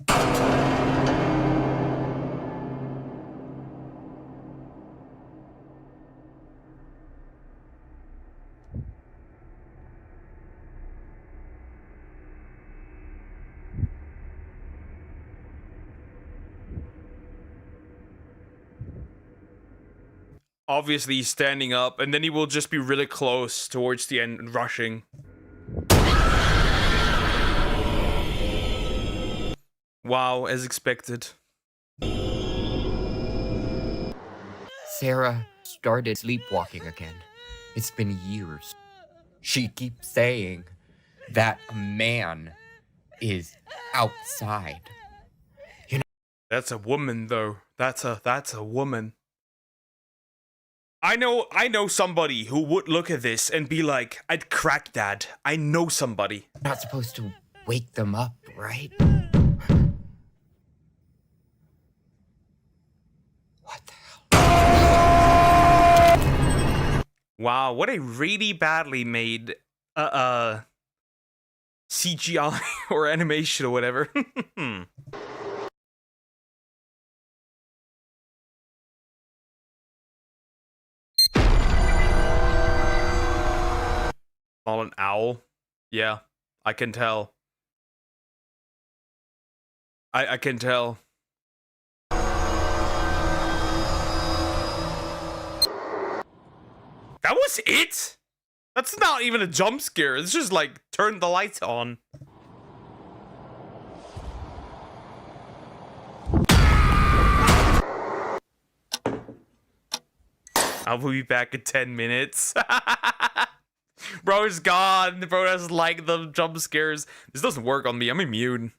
Obviously, he's standing up, and then he will just be really close towards the end and rushing. Wow, as expected. Sarah started sleepwalking again. It's been years. She keeps saying that a man is outside. That's a woman, though. That's a woman. I know somebody who would look at this and be like, I'd crack Dad. I know somebody. Not supposed to wake them up, right? Wow, what a really badly made CGI or animation or whatever. All an owl. Yeah, I can tell. I can tell. That was it? That's not even a jump scare. It's just like, turn the lights on. I will be back in 10 minutes. Bro's gone. Bro doesn't like the jump scares. This doesn't work on me. I'm immune.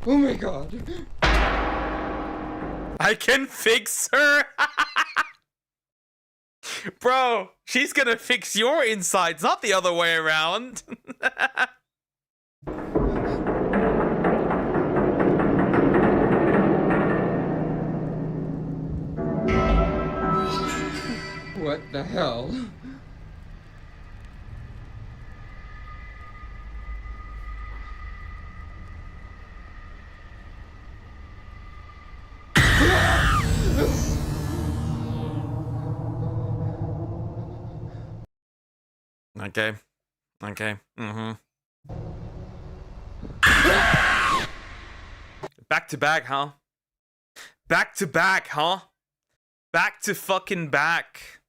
Oh my god. I can fix her. Bro, she's gonna fix your insides, not the other way around. What the hell? Okay. Okay. Back to back, huh? Back to back, huh? Back to fucking back.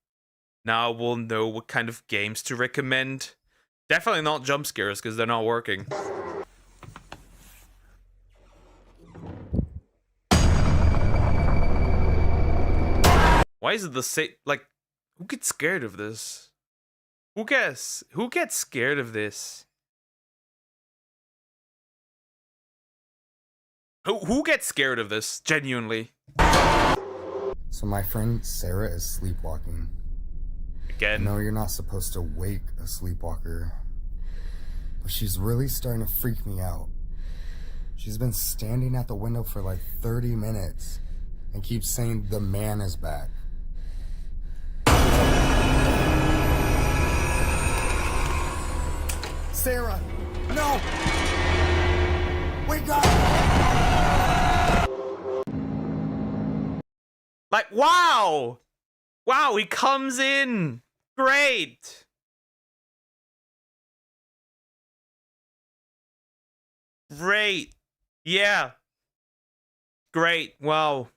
Now we'll know what kind of games to recommend. Definitely not jump scares, because they're not working. Why is it the same? Like, who gets scared of this? Who gets scared of this? Who gets scared of this, genuinely? So my friend Sarah is sleepwalking. Again. No, you're not supposed to wake a sleepwalker. But she's really starting to freak me out. She's been standing at the window for like 30 minutes and keeps saying the man is back. Sarah, no! Wake up! Like, wow! Wow, he comes in! Great! Great! Yeah! Great, wow.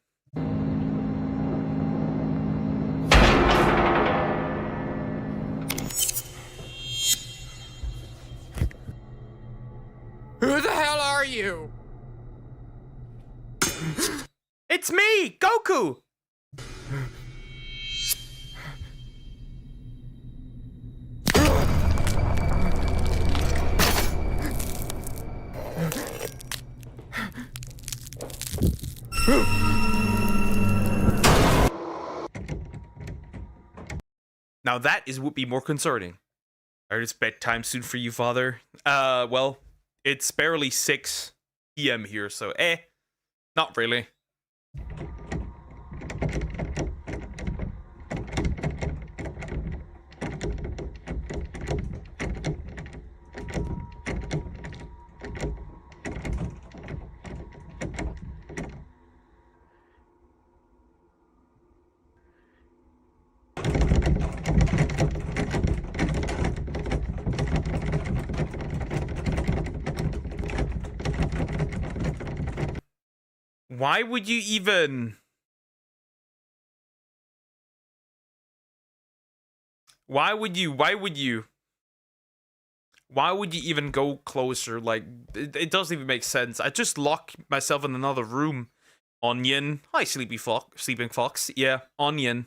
Who the hell are you? It's me, Goku! Now that would be more concerning. Alright, it's bedtime soon for you, father. Well, it's barely 6 p.m. here, so not really. Why would you even... Why would you even go closer? Like, it doesn't even make sense. I just lock myself in another room. Onion. Hi, sleeping fox. Yeah, onion.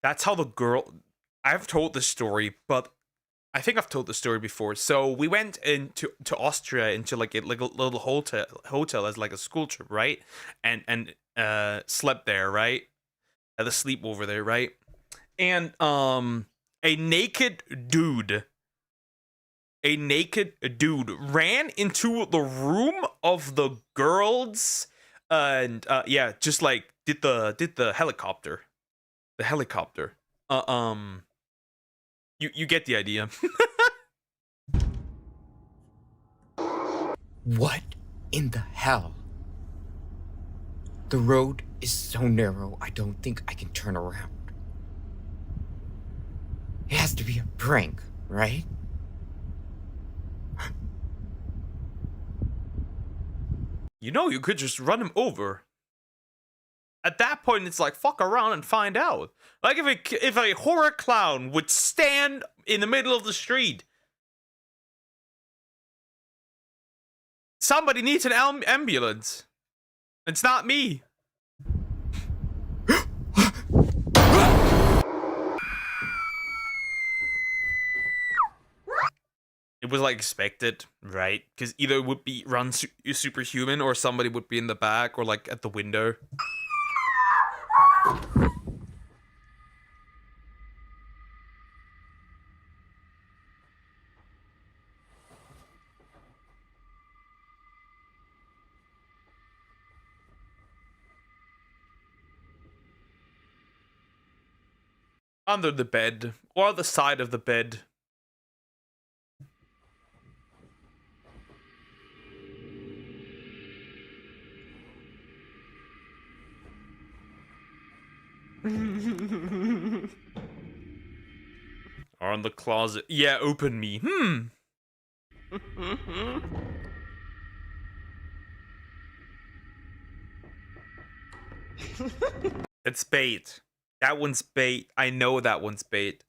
That's how the girl... I've told this story, but I think I've told the story before. So we went into Austria into like a little hotel as like a school trip, right? And slept there, right? Had a sleepover there, right? And a naked dude ran into the room of the girls, and yeah, just like did the helicopter. The helicopter. You get the idea. What in the hell? The road is so narrow, I don't think I can turn around. It has to be a prank, right? You know, you could just run him over. At that point, it's like, fuck around and find out. Like, if a horror clown would stand in the middle of the street. Somebody needs an ambulance. It's not me. It was like expected, right? Because either it would be run superhuman, or somebody would be in the back or like at the window. Under the bed, or the side of the bed. Or in the closet. Yeah, open me. It's bait. That one's bait. I know that one's bait.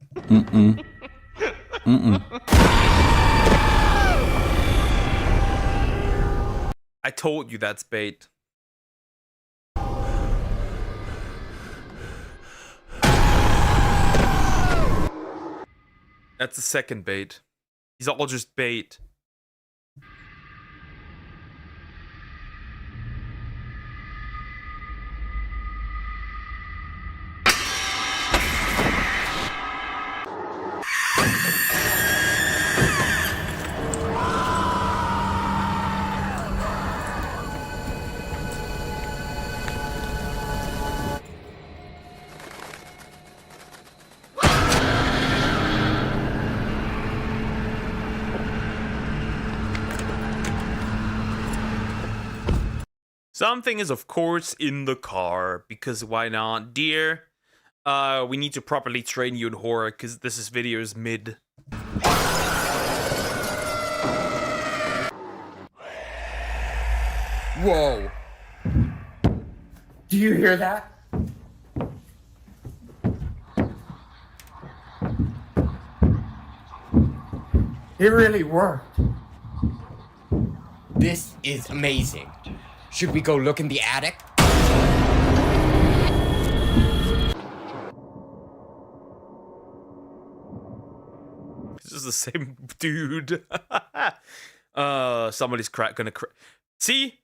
I told you that's bait. That's the second bait. These are all just bait. Something is, of course, in the car, because why not? Dear, we need to properly train you in horror, because this video is mid. Whoa. Do you hear that? It really worked. This is amazing. Should we go look in the attic? This is the same dude. Somebody's gonna see?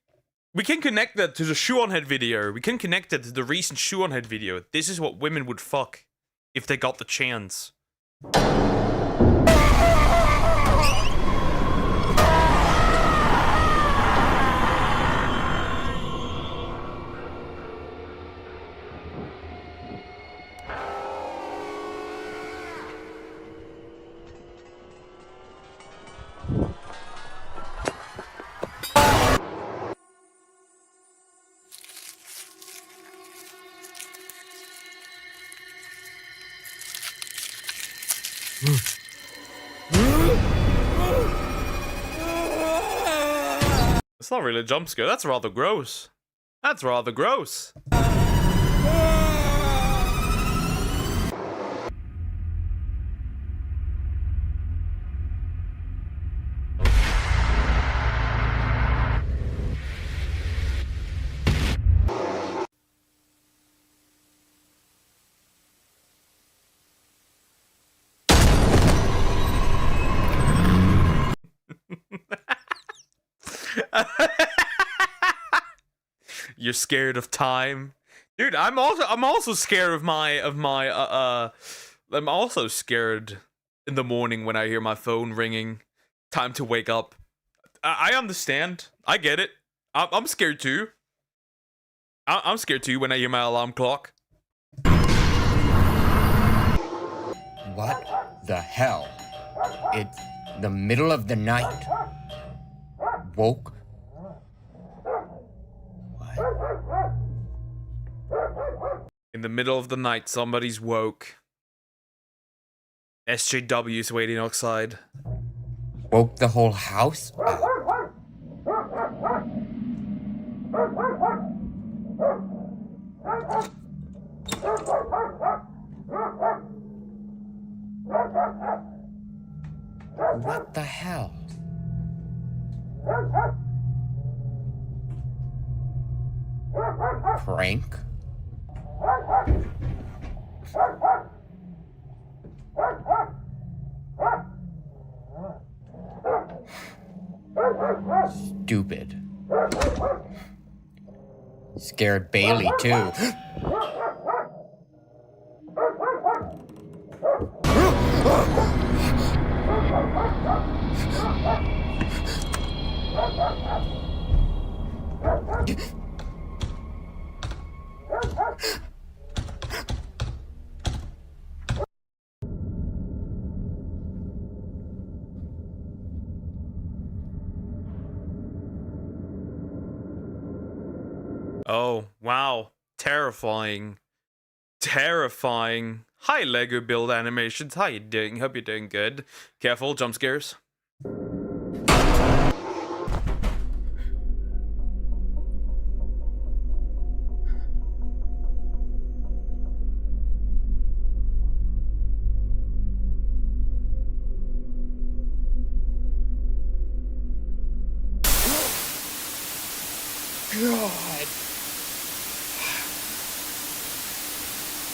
We can connect that to the shoe on head video. We can connect it to the recent shoe on head video. This is what women would fuck if they got the chance. That's not really a jump scare. That's rather gross. That's rather gross. You're scared of time, dude. I'm also scared of my I'm also scared in the morning when I hear my phone ringing. Time to wake up. I understand. I get it. I'm scared too. I'm scared too when I hear my alarm clock. What the hell? It's the middle of the night. Woke? In the middle of the night, somebody's woke. SJW's waiting outside. Woke the whole house up. What the hell? Prank? Stupid. Scared Bailey too. Oh, wow. Terrifying. Terrifying. Hi, Lego Build Animations. How you doing? Hope you're doing good. Careful, jump scares. God.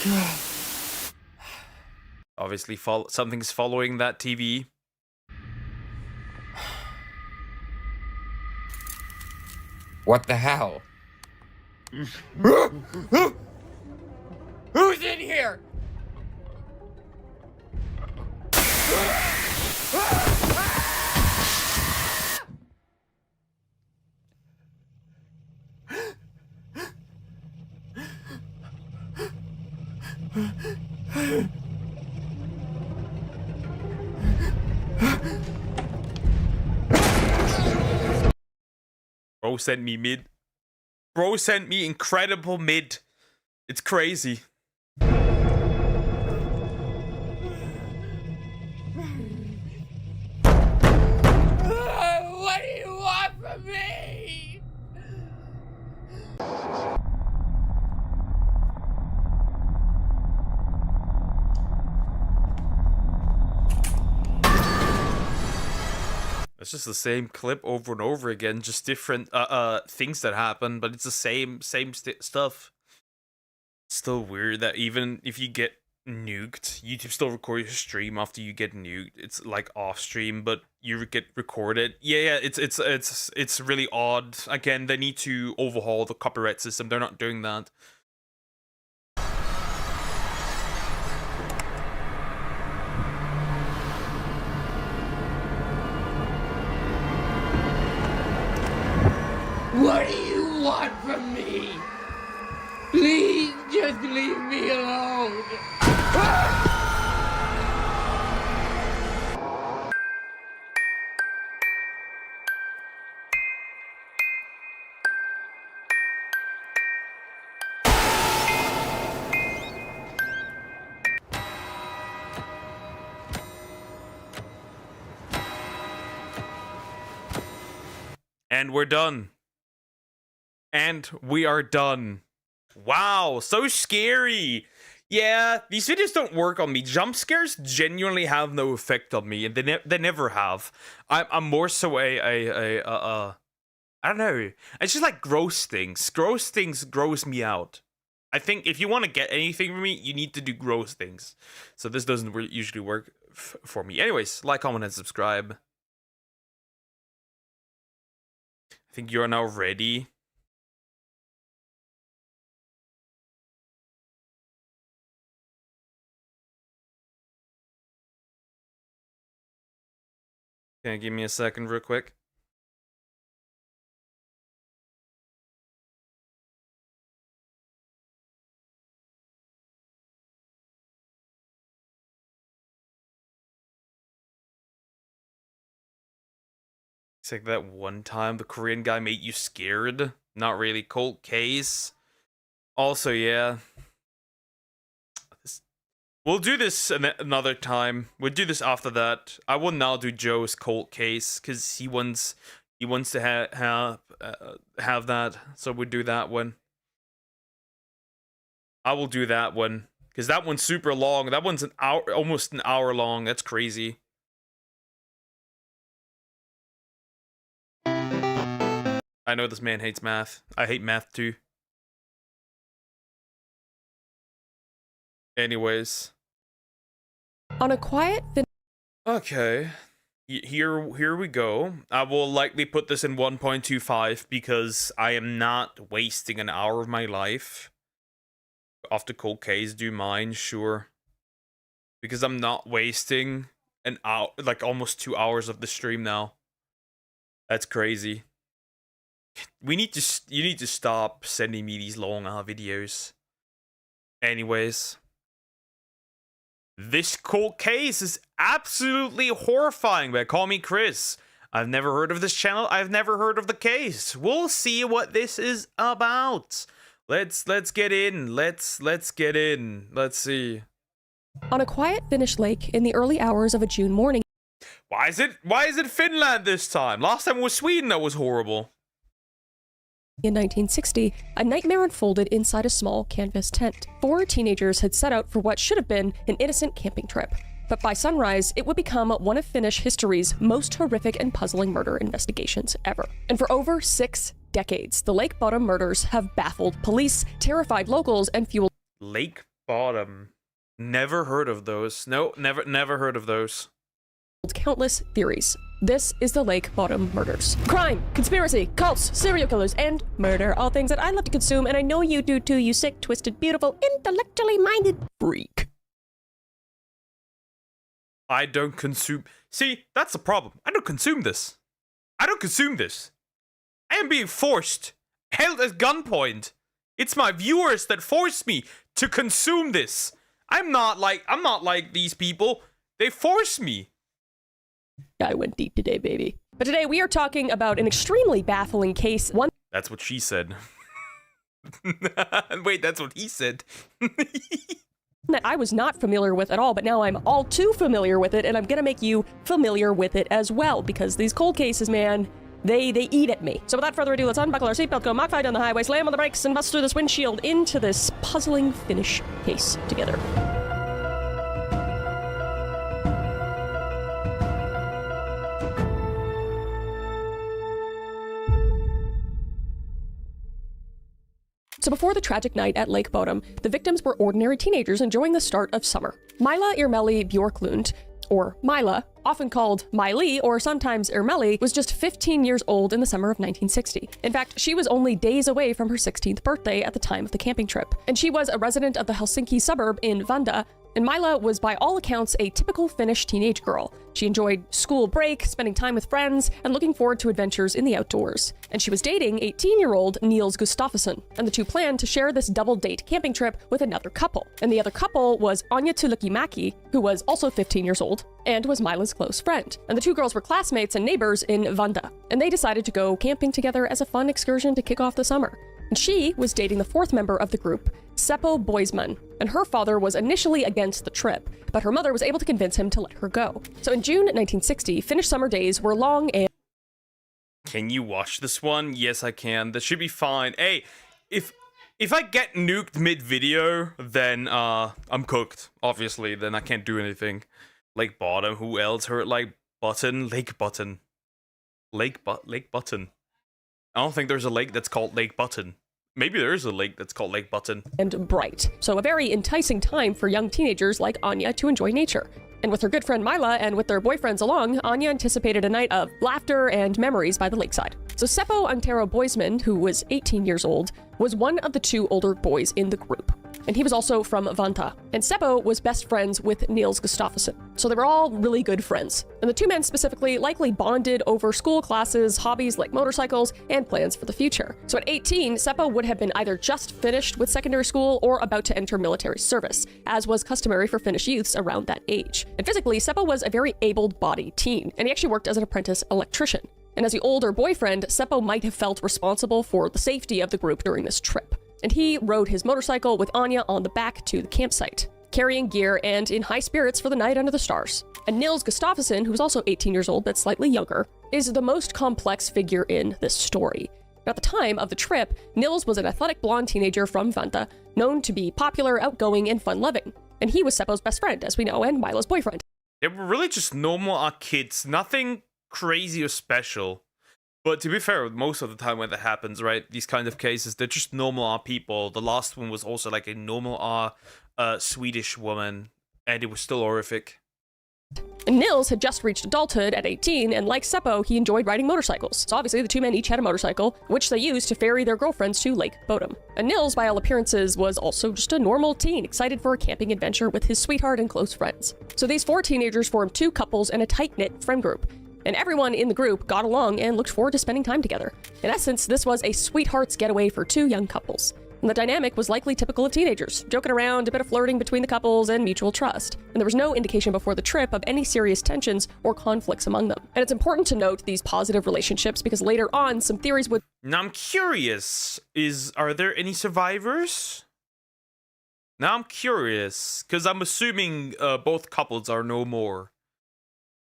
God. Obviously, something's following that TV. What the hell? Who's in here? Bro sent me mid. Bro sent me incredible mid. It's crazy. What do you want from me? It's just the same clip over and over again, just different things that happen, but it's the same stuff. It's still weird that even if you get nuked, YouTube still records your stream after you get nuked. It's like off stream, but you get recorded. Yeah, it's really odd. Again, they need to overhaul the copyright system. They're not doing that. What do you want from me? Please just leave me alone. And we're done. And we are done. Wow, so scary. Yeah, these videos don't work on me. Jump scares genuinely have no effect on me, and they never have. I'm more so I don't know. It's just like gross things. Gross things gross me out. I think if you want to get anything from me, you need to do gross things. So this doesn't usually work for me. Anyways, like, comment, and subscribe. I think you're now ready. Can you give me a second real quick? It's like that one time the Korean guy made you scared. Not really. Cold case. Also, yeah. We'll do this another time. We'll do this after that. I will now do Joe's cold case because he wants to have that. So we'll do that one. I will do that one because that one's super long. That one's almost an hour long. That's crazy. I know this man hates math. I hate math too. Anyways. On a quiet... Okay. Here we go. I will likely put this in 1.25 because I am not wasting an hour of my life. After cold case, do mine, sure. Because I'm not wasting an hour, like almost 2 hours of the stream now. That's crazy. You need to stop sending me these long videos. Anyways. This cold case is absolutely horrifying, but call me Chris. I've never heard of this channel. I've never heard of the case. We'll see what this is about. Let's get in. Let's get in. Let's see. On a quiet Finnish lake in the early hours of a June morning. Why is it Finland this time? Last time it was Sweden that was horrible. In 1960, a nightmare unfolded inside a small canvas tent. 4 teenagers had set out for what should have been an innocent camping trip. But by sunrise, it would become one of Finnish history's most horrific and puzzling murder investigations ever. And for over 6 decades, the Lake Bottom murders have baffled police, terrified locals, and fueled... Lake Bottom. Never heard of those. No, never heard of those. Countless theories. This is the Lake Bottom murders. Crime, conspiracy, cults, serial killers, and murder. All things that I love to consume, and I know you do too, you sick, twisted, beautiful, intellectually minded freak. I don't consume... See, that's the problem. I don't consume this. I don't consume this. I am being forced. Held at gunpoint. It's my viewers that force me to consume this. I'm not like these people. They force me. I went deep today, baby. But today we are talking about an extremely baffling case. That's what she said. Wait, that's what he said. That I was not familiar with at all, but now I'm all too familiar with it, and I'm gonna make you familiar with it as well, because these cold cases, man, they eat at me. So without further ado, let's unbuckle our seatbelt, go Mach 5 down the highway, slam on the brakes, and bust through this windshield into this puzzling Finnish case together. So before the tragic night at Lake Bottom, the victims were ordinary teenagers enjoying the start of summer. Mila Irmeli Bjorklund, or Mila, often called Miley or sometimes Irmeli, was just 15 years old in the summer of 1960. In fact, she was only days away from her 16th birthday at the time of the camping trip. And she was a resident of the Helsinki suburb in Vanda, and Mila was by all accounts a typical Finnish teenage girl. She enjoyed school break, spending time with friends, and looking forward to adventures in the outdoors. And she was dating 18-year-old Niels Gustafsson, and the two planned to share this double-date camping trip with another couple. And the other couple was Anja Tulikimäki, who was also 15 years old, and was Mila's close friend. And the two girls were classmates and neighbors in Vanda, and they decided to go camping together as a fun excursion to kick off the summer. And she was dating the 4th member of the group, Seppo Boisman, and her father was initially against the trip, but her mother was able to convince him to let her go. So in June 1960, Finnish summer days were long and... Can you watch this one? Yes, I can. That should be fine. Hey, if I get nuked mid-video, then I'm cooked. Obviously, then I can't do anything. Lake Bottom. Who else heard like Button? Lake Button. Lake Button. I don't think there's a lake that's called Lake Button. Maybe there is a lake that's called Lake Button. And bright. So a very enticing time for young teenagers like Anya to enjoy nature. And with her good friend Mila and with their boyfriends along, Anya anticipated a night of laughter and memories by the lakeside. So Seppo Antero Boisman, who was 18 years old, was one of the two older boys in the group. And he was also from Vanta. And Seppo was best friends with Niels Gustafsson. So they were all really good friends. And the two men specifically likely bonded over school classes, hobbies like motorcycles, and plans for the future. So at 18, Seppo would have been either just finished with secondary school or about to enter military service, as was customary for Finnish youths around that age. And physically, Seppo was a very able-bodied teen, and he actually worked as an apprentice electrician. And as the older boyfriend, Seppo might have felt responsible for the safety of the group during this trip. And he rode his motorcycle with Anya on the back to the campsite, carrying gear and in high spirits for the night under the stars. And Niels Gustafsson, who's also 18 years old but slightly younger, is the most complex figure in this story. At the time of the trip, Niels was an athletic blonde teenager from Vanta, known to be popular, outgoing, and fun-loving. And he was Seppo's best friend, as we know, and Mila's boyfriend. They were really just normal kids, nothing crazy or special. But to be fair, most of the time when that happens, right, these kind of cases, they're just normal people. The last one was also like a normal Swedish woman, and it was still horrific. And Nils had just reached adulthood at 18, and like Seppo, he enjoyed riding motorcycles. So obviously the two men each had a motorcycle, which they used to ferry their girlfriends to Lake Bodom. And Nils, by all appearances, was also just a normal teen, excited for a camping adventure with his sweetheart and close friends. So these four teenagers formed two couples and a tight-knit friend group. And everyone in the group got along and looked forward to spending time together. In essence, this was a sweetheart's getaway for two young couples. And the dynamic was likely typical of teenagers, joking around, a bit of flirting between the couples, and mutual trust. And there was no indication before the trip of any serious tensions or conflicts among them. And it's important to note these positive relationships because later on, some theories would... Now I'm curious, are there any survivors? Now I'm curious, because I'm assuming both couples are no more.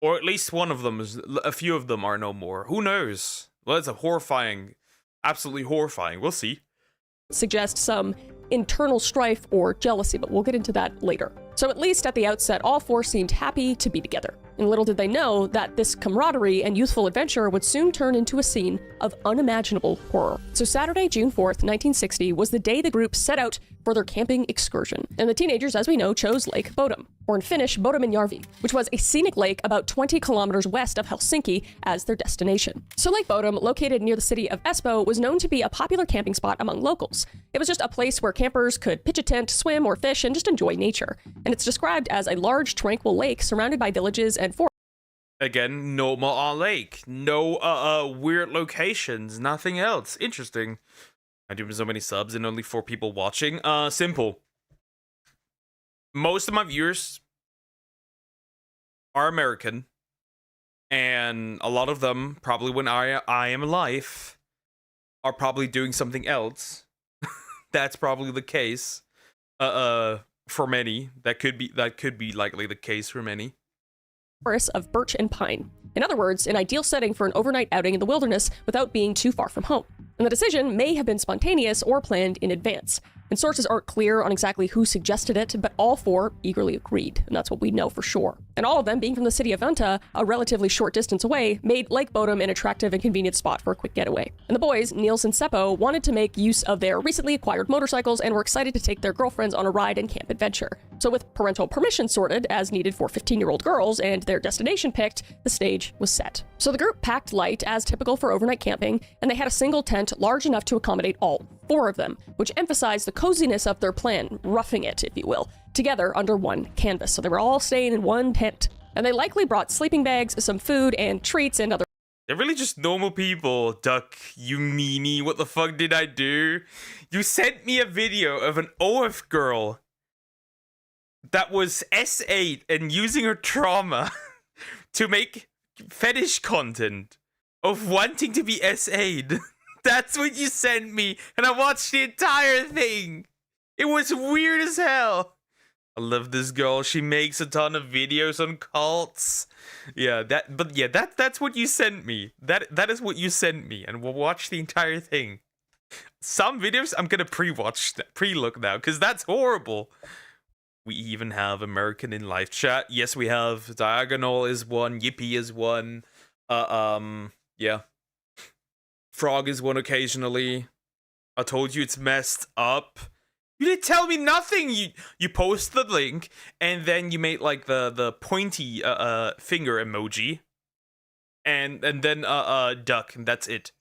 Or at least one of them, a few of them are no more. Who knows? Well, it's a horrifying, absolutely horrifying. We'll see. Suggest some internal strife or jealousy, but we'll get into that later. So at least at the outset, all four seemed happy to be together. And little did they know that this camaraderie and youthful adventure would soon turn into a scene of unimaginable horror. So Saturday, June 4th, 1960 was the day the group set out for their camping excursion. And the teenagers, as we know, chose Lake Bodom, or in Finnish, Bodominjärvi, which was a scenic lake about 20 kilometers west of Helsinki as their destination. So Lake Bodom, located near the city of Espoo, was known to be a popular camping spot among locals. It was just a place where campers could pitch a tent, swim, or fish, and just enjoy nature. And it's described as a large, tranquil lake surrounded by villages and forests. Again, normal lake. No weird locations, nothing else. Interesting. I do so many subs and only 4 people watching. Simple. Most of my viewers are American, and a lot of them, probably when I am alive, are probably doing something else. That's probably the case. For many, that could be likely the case for many. Forests of birch and pine. In other words, an ideal setting for an overnight outing in the wilderness without being too far from home. And the decision may have been spontaneous or planned in advance. And sources aren't clear on exactly who suggested it, but all 4 eagerly agreed, and that's what we know for sure. And all of them, being from the city of Vanta, a relatively short distance away, made Lake Bodom an attractive and convenient spot for a quick getaway. And the boys, Niels and Seppo, wanted to make use of their recently acquired motorcycles and were excited to take their girlfriends on a ride and camp adventure. So with parental permission sorted, as needed for 15-year-old girls, and their destination picked, the stage was set. So the group packed light, as typical for overnight camping, and they had a single tent large enough to accommodate all 4 of them, which emphasized the coziness of their plan, roughing it, if you will, together under one canvas. So they were all staying in one tent. And they likely brought sleeping bags, some food, and treats, and other... They're really just normal people. Duck, you meanie, what the fuck did I do? You sent me a video of an OF girl that was S8 and using her trauma to make fetish content of wanting to be S8. That's what you sent me, and I watched the entire thing. It was weird as hell. I love this girl. She makes a ton of videos on cults. Yeah, that's what you sent me. That is what you sent me, and we'll watch the entire thing. Some videos I'm gonna pre-look now, because that's horrible. We even have American in live chat. Yes, we have. Diagonal is one. Yippee is one. Yeah. Frog is one occasionally. I told you it's messed up. You didn't tell me nothing. You post the link and then you made like the pointy finger emoji, and then duck, and that's it.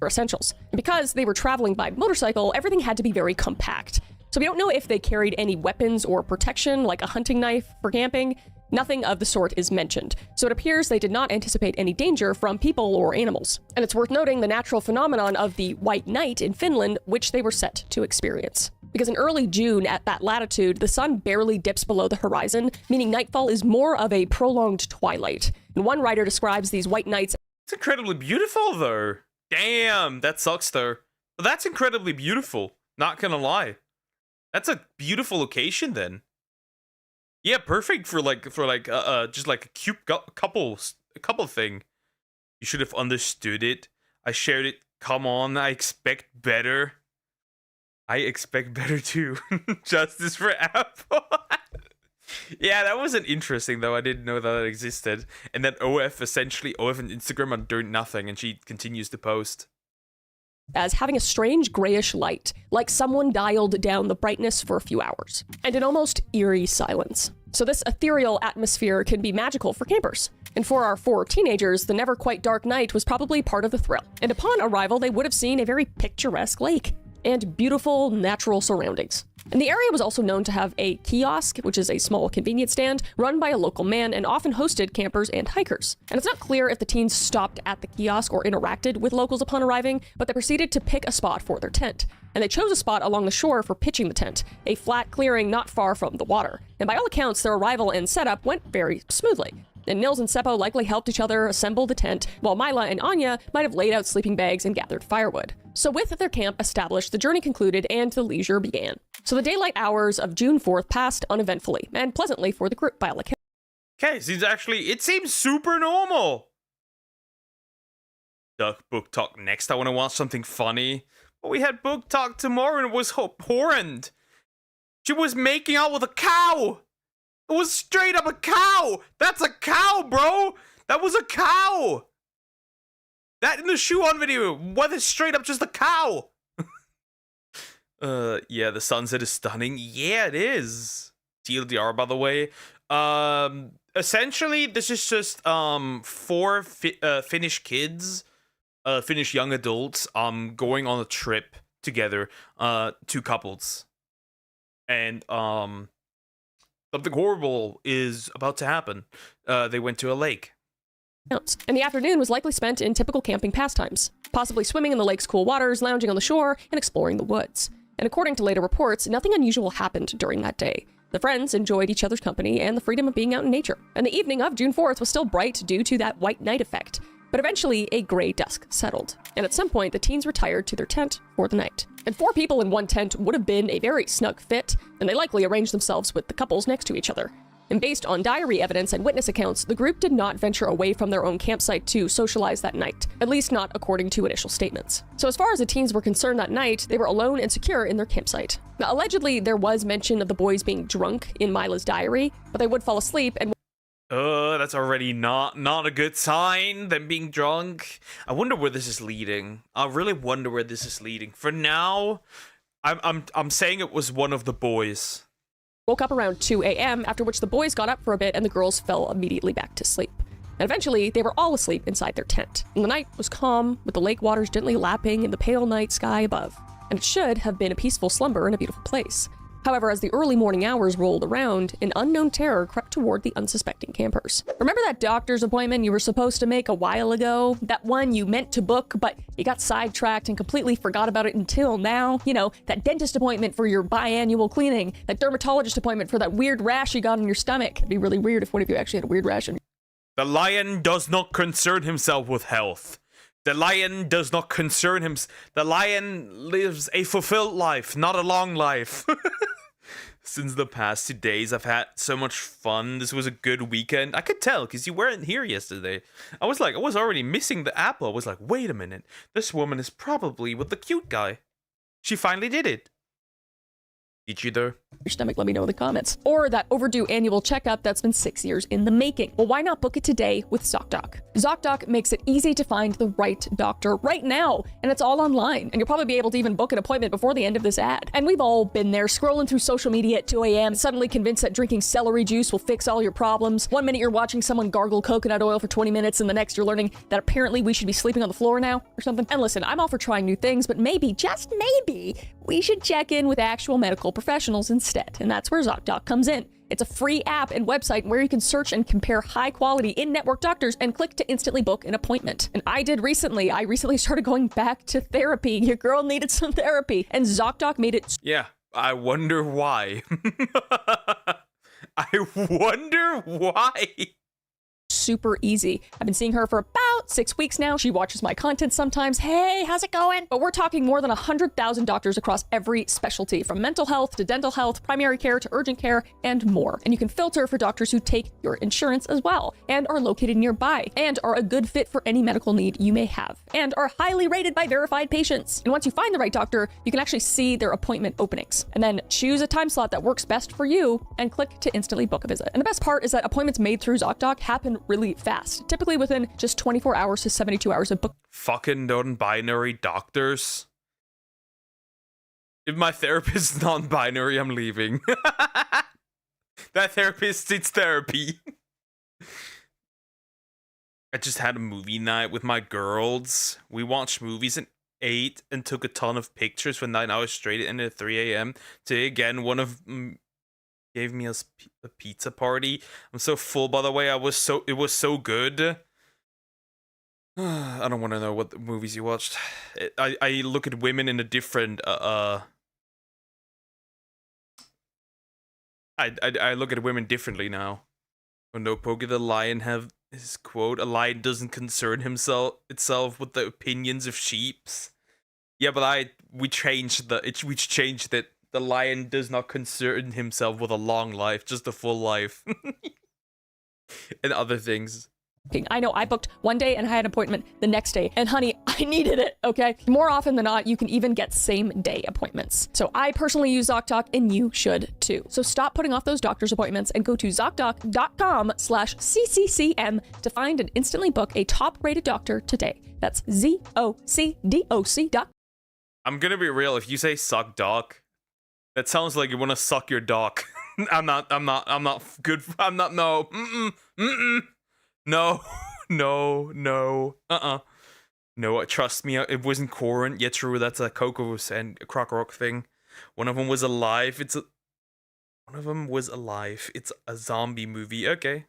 Essentials. Because they were traveling by motorcycle, everything had to be very compact. So we don't know if they carried any weapons or protection, like a hunting knife for camping. Nothing of the sort is mentioned, so it appears they did not anticipate any danger from people or animals. And it's worth noting the natural phenomenon of the white night in Finland, which they were set to experience. Because in early June, at that latitude, the sun barely dips below the horizon, meaning nightfall is more of a prolonged twilight. And one writer describes these white nights. It's incredibly beautiful, though. Damn, that sucks, though. But that's incredibly beautiful. Not gonna lie. That's a beautiful location, then. Yeah, perfect for just like a cute couple thing. You should have understood it. I shared it. Come on, I expect better. I expect better too. Justice for Apple. Yeah, that wasn't interesting though. I didn't know that existed. And then OF and Instagram are doing nothing, and she continues to post. As having a strange grayish light, like someone dialed down the brightness for a few hours, and an almost eerie silence. So this ethereal atmosphere can be magical for campers. And for our 4 teenagers, the never quite dark night was probably part of the thrill. And upon arrival, they would have seen a very picturesque lake and beautiful natural surroundings. And the area was also known to have a kiosk, which is a small convenience stand, run by a local man and often hosted campers and hikers. And it's not clear if the teens stopped at the kiosk or interacted with locals upon arriving, but they proceeded to pick a spot for their tent. And they chose a spot along the shore for pitching the tent, a flat clearing not far from the water. And by all accounts, their arrival and setup went very smoothly. And Nils and Seppo likely helped each other assemble the tent, while Mila and Anya might have laid out sleeping bags and gathered firewood. So with their camp established, the journey concluded and the leisure began. So the daylight hours of June 4th passed uneventfully, and pleasantly for the group by all accounts. Okay, it seems super normal. Duck book talk next. I want to watch something funny. But we had book talk tomorrow and it was horrend. She was making out with a cow. It was straight up a cow. That's a cow, bro. That was a cow. That in the shoe on video, what is straight up just a cow? Yeah, the sunset is stunning. Yeah, it is. TLDR, by the way. Essentially, this is just 4 Finnish kids, Finnish young adults, going on a trip together, 2 couples, and something horrible is about to happen. They went to a lake. And the afternoon was likely spent in typical camping pastimes, possibly swimming in the lake's cool waters, lounging on the shore, and exploring the woods. And according to later reports, nothing unusual happened during that day. The friends enjoyed each other's company and the freedom of being out in nature. And the evening of June 4th was still bright due to that white night effect. But eventually, a gray dusk settled. And at some point, the teens retired to their tent for the night. And 4 people in one tent would have been a very snug fit, and they likely arranged themselves with the couples next to each other. And based on diary evidence and witness accounts, the group did not venture away from their own campsite to socialize that night, at least not according to initial statements. So as far as the teens were concerned that night, they were alone and secure in their campsite. Now, allegedly, there was mention of the boys being drunk in Mila's diary, but they would fall asleep and that's already not a good sign, them being drunk. I wonder where this is leading. I really wonder where this is leading. For now, I'm saying it was one of the boys. Woke up around 2 a.m., after which the boys got up for a bit and the girls fell immediately back to sleep. And eventually, they were all asleep inside their tent. And the night was calm, with the lake waters gently lapping in the pale night sky above. And it should have been a peaceful slumber in a beautiful place. However, as the early morning hours rolled around, an unknown terror crept toward the unsuspecting campers. Remember that doctor's appointment you were supposed to make a while ago? That one you meant to book, but you got sidetracked and completely forgot about it until now? You know, that dentist appointment for your biannual cleaning, that dermatologist appointment for that weird rash you got on your stomach. It'd be really weird if one of you actually had a weird rash on. The lion does not concern himself with health. The lion does not concern him. The lion lives a fulfilled life, not a long life. Since the past 2 days, I've had so much fun. This was a good weekend. I could tell because you weren't here yesterday. I was already missing the apple. I was like, wait a minute. This woman is probably with the cute guy. She finally did it. Did you though? Your stomach, let me know in the comments. Or that overdue annual checkup that's been 6 years in the making. Well, why not book it today with ZocDoc? ZocDoc makes it easy to find the right doctor right now, and it's all online. And you'll probably be able to even book an appointment before the end of this ad. And we've all been there, scrolling through social media at 2 a.m., suddenly convinced that drinking celery juice will fix all your problems. One minute you're watching someone gargle coconut oil for 20 minutes, and the next you're learning that apparently we should be sleeping on the floor now, or something. And listen, I'm all for trying new things, but maybe, just maybe, we should check in with actual medical professionals instead. And that's where ZocDoc comes in. It's a free app and website where you can search and compare high-quality in-network doctors and click to instantly book an appointment. And I recently started going back to therapy. Your girl needed some therapy, and ZocDoc made it. Yeah, I wonder why. I wonder why. Super easy. I've been seeing her for about 6 weeks now. She watches my content sometimes. Hey, how's it going? But we're talking more than 100,000 doctors across every specialty, from mental health to dental health, primary care to urgent care, and more. And you can filter for doctors who take your insurance as well, and are located nearby, and are a good fit for any medical need you may have, and are highly rated by verified patients. And once you find the right doctor, you can actually see their appointment openings, and then choose a time slot that works best for you, and click to instantly book a visit. And the best part is that appointments made through ZocDoc happen really fast, typically within just 24 hours to 72 hours of book. Fucking non-binary doctors. If my therapist is non-binary, I'm leaving. That therapist needs therapy. I just had a movie night with my girls. We watched movies and ate and took a ton of pictures for 9 hours straight and at 3 a.m. Today again, one of gave me a pizza party. I'm so full, by the way. It was so good. I don't want to know what the movies you watched. I look at women in a different I look at women differently now. When No Poke the Lion have his quote, "A lion doesn't concern itself with the opinions of sheeps." Yeah, but we changed that. The lion does not concern himself with a long life, just a full life. And other things. I know I booked one day and I had an appointment the next day, and honey, I needed it, okay? More often than not, you can even get same day appointments. So I personally use ZocDoc, and you should too. So stop putting off those doctor's appointments and go to ZocDoc.com/CCCM to find and instantly book a top-rated doctor today. That's ZocDoc. I'm gonna be real, if you say suck doc, that sounds like you want to suck your doc. I'm not good. No. No, trust me, it wasn't current. Yeah, true, that's a Coco and a Croc Rock thing. One of them was alive. It's a zombie movie. Okay.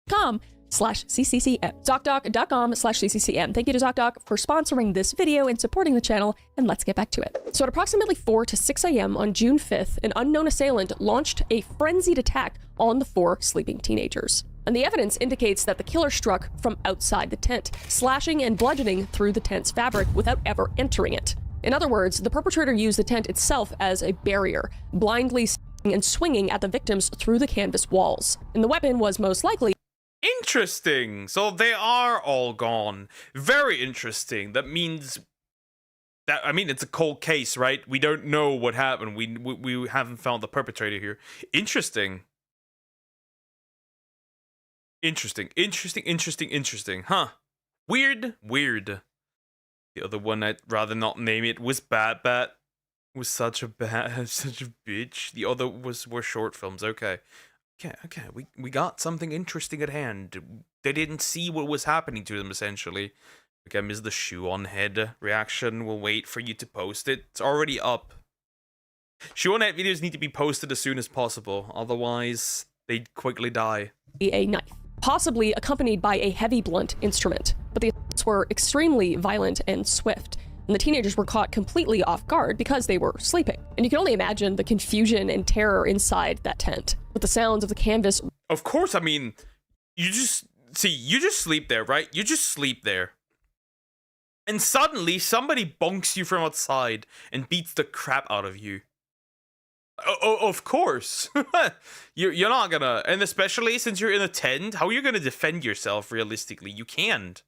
.com/CCCM. ZocDoc.com/CCCM. Thank you to ZocDoc for sponsoring this video and supporting the channel, and let's get back to it. So at approximately 4 to 6 a.m. on June 5th, an unknown assailant launched a frenzied attack on the 4 sleeping teenagers. And the evidence indicates that the killer struck from outside the tent, slashing and bludgeoning through the tent's fabric without ever entering it. In other words, the perpetrator used the tent itself as a barrier, blindly and swinging at the victims through the canvas walls. And the weapon was most likely... Interesting. So they are all gone. Very interesting. That means that, I mean, it's a cold case, right? We don't know what happened. We haven't found the perpetrator here. Interesting. Interesting. Huh. Weird. The other one, I'd rather not name it, was Bat. Was such a bitch. The other were short films. Okay. We got something interesting at hand. They didn't see what was happening to them, essentially. Okay, I missed the shoe on head reaction. We'll wait for you to post it. It's already up. Shoe on head videos need to be posted as soon as possible. Otherwise, they'd quickly die. A knife, possibly accompanied by a heavy blunt instrument. But the assaults were extremely violent and swift, and the teenagers were caught completely off guard because they were sleeping. And you can only imagine the confusion and terror inside that tent, with the sounds of the canvas. Of course, I mean, you just sleep there, right? You just sleep there. and suddenly somebody bonks you from outside and beats the crap out of you. Of course. You're not gonna, and especially since you're in a tent, how are you gonna defend yourself realistically? You can't.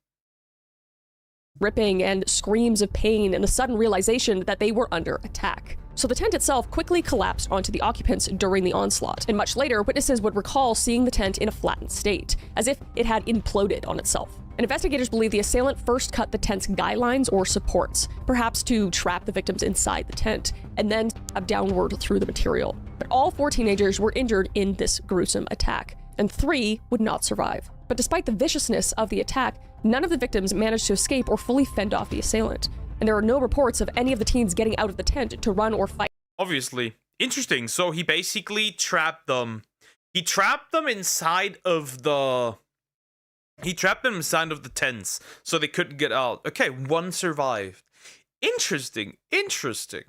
Ripping and screams of pain and the sudden realization that they were under attack. So the tent itself quickly collapsed onto the occupants during the onslaught, and much later, witnesses would recall seeing the tent in a flattened state, as if it had imploded on itself. And investigators believe the assailant first cut the tent's guy lines or supports, perhaps to trap the victims inside the tent, and then stab downward through the material. But all 4 teenagers were injured in this gruesome attack, and 3 would not survive. But despite the viciousness of the attack, none of the victims managed to escape or fully fend off the assailant. And there are no reports of any of the teens getting out of the tent to run or fight. Obviously. Interesting. So he basically trapped them. He trapped them inside of the... He trapped them inside of the tents so they couldn't get out. Okay, 1 survived. Interesting. Interesting.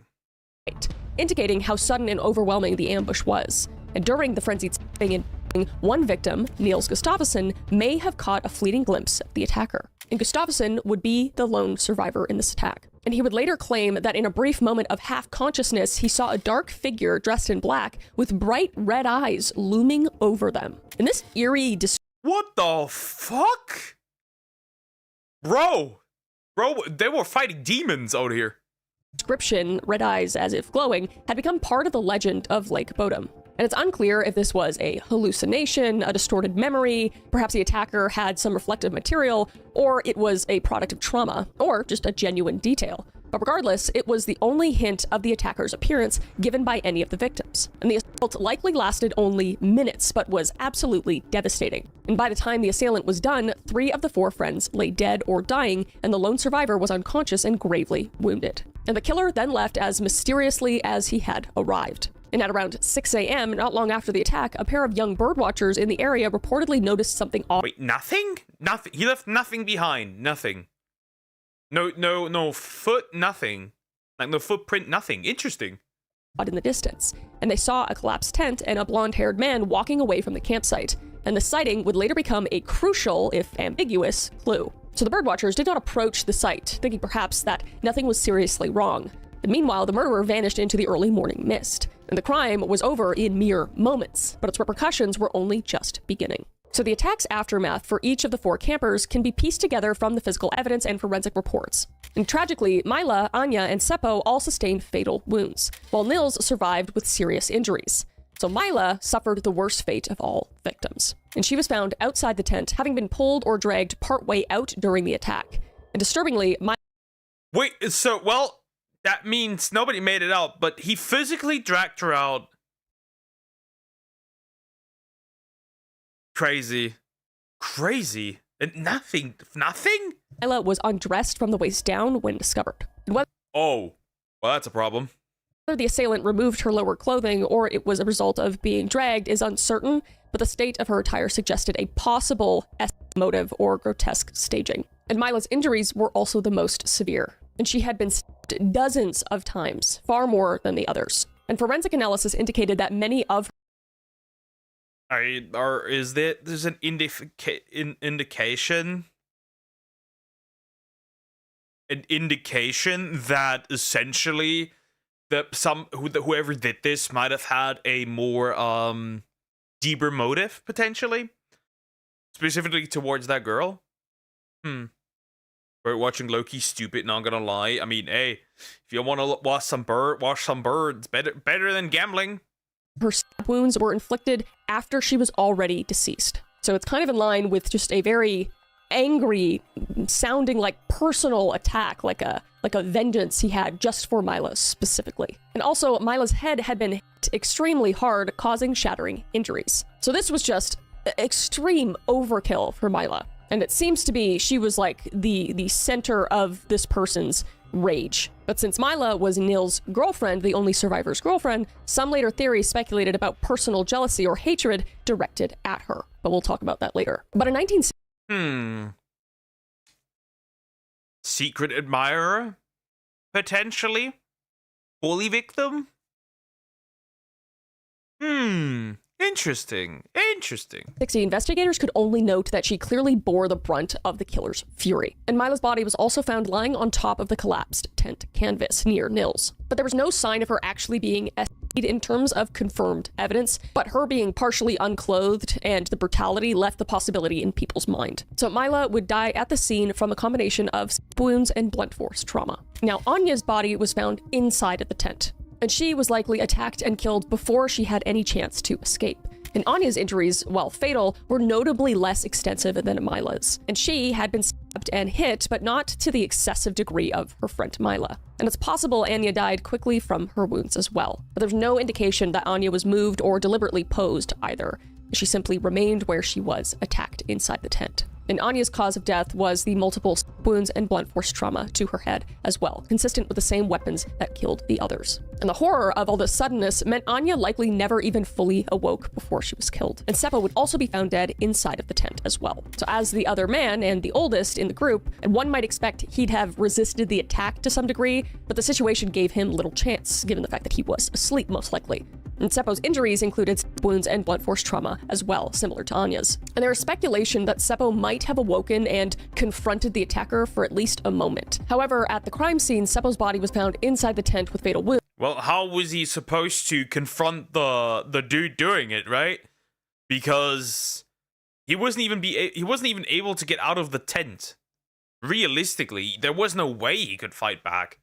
Indicating how sudden and overwhelming the ambush was. And during the frenzied stabbing and one victim, Niels Gustafsson, may have caught a fleeting glimpse of the attacker. And Gustafsson would be the lone survivor in this attack. And he would later claim that in a brief moment of half-consciousness, he saw a dark figure dressed in black with bright red eyes looming over them. And this eerie What the fuck? Bro, they were fighting demons out here. Description, red eyes as if glowing, had become part of the legend of Lake Bodom. And it's unclear if this was a hallucination, a distorted memory, perhaps the attacker had some reflective material, or it was a product of trauma, or just a genuine detail. But regardless, it was the only hint of the attacker's appearance given by any of the victims. And the assault likely lasted only minutes, but was absolutely devastating. And by the time the assailant was done, 3 of the 4 friends lay dead or dying, and the lone survivor was unconscious and gravely wounded. And the killer then left as mysteriously as he had arrived. And at around 6 a.m., not long after the attack, a pair of young birdwatchers in the area reportedly noticed something odd. Wait, nothing? Nothing. He left nothing behind. Nothing. No foot, nothing. Like no footprint, nothing. Interesting. In the distance, and they saw a collapsed tent and a blonde-haired man walking away from the campsite. And the sighting would later become a crucial, if ambiguous, clue. So the birdwatchers did not approach the site, thinking perhaps that nothing was seriously wrong. And meanwhile, the murderer vanished into the early morning mist. And the crime was over in mere moments, but its repercussions were only just beginning. So the attack's aftermath for each of the 4 campers can be pieced together from the physical evidence and forensic reports. And tragically, Mila, Anya, and Seppo all sustained fatal wounds, while Nils survived with serious injuries. So Mila suffered the worst fate of all victims. And she was found outside the tent, having been pulled or dragged partway out during the attack. And disturbingly, Wait, so, well, that means nobody made it out, but he physically dragged her out. Crazy. And nothing? Mila was undressed from the waist down when discovered. And whether well, that's a problem. the assailant removed her lower clothing or it was a result of being dragged is uncertain, but the state of her attire suggested a possible motive or grotesque staging. And Mila's injuries were also the most severe, and she had been stabbed dozens of times, far more than the others. And forensic analysis indicated that many of there's an indication that essentially whoever did this might have had a more deeper motive, potentially, specifically towards that girl. We're watching Loki stupid, not gonna lie. I mean, hey, if you want to watch some birds, better than gambling. Her stab wounds were inflicted after she was already deceased. So it's kind of in line with just a very angry, sounding like personal attack, like a vengeance he had just for Mila specifically. And also, Mila's head had been hit extremely hard, causing shattering injuries. So this was just extreme overkill for Mila. And it seems to be she was like the center of this person's rage. But since Mila was Nils' girlfriend, the only survivor's girlfriend, some later theories speculated about personal jealousy or hatred directed at her. But we'll talk about that later. But in 1960, Secret admirer? Potentially? Bully victim? Interesting. Interesting. 60, investigators could only note that she clearly bore the brunt of the killer's fury. And Mila's body was also found lying on top of the collapsed tent canvas near Nils. But there was no sign of her actually being SC'd in terms of confirmed evidence, but her being partially unclothed and the brutality left the possibility in people's mind. So Mila would die at the scene from a combination of wounds and blunt force trauma. Now, Anya's body was found inside of the tent, and she was likely attacked and killed before she had any chance to escape. And Anya's injuries, while fatal, were notably less extensive than Mila's. And she had been stabbed and hit, but not to the excessive degree of her friend Mila. And it's possible Anya died quickly from her wounds as well. But there's no indication that Anya was moved or deliberately posed either. She simply remained where she was, attacked inside the tent. And Anya's cause of death was the multiple wounds and blunt force trauma to her head as well, consistent with the same weapons that killed the others. And the horror of all the suddenness meant Anya likely never even fully awoke before she was killed. And Seppo would also be found dead inside of the tent as well. So as the other man and the oldest in the group, and one might expect he'd have resisted the attack to some degree, but the situation gave him little chance, given the fact that he was asleep most likely. And Seppo's injuries included wounds and blunt force trauma as well, similar to Anya's. And there is speculation that Seppo might have awoken and confronted the attacker for at least a moment. However, at the crime scene, Seppo's body was found inside the tent with fatal wounds. Well, how was he supposed to confront the dude doing it, right? Because he wasn't even able to get out of the tent. Realistically, there was no way he could fight back,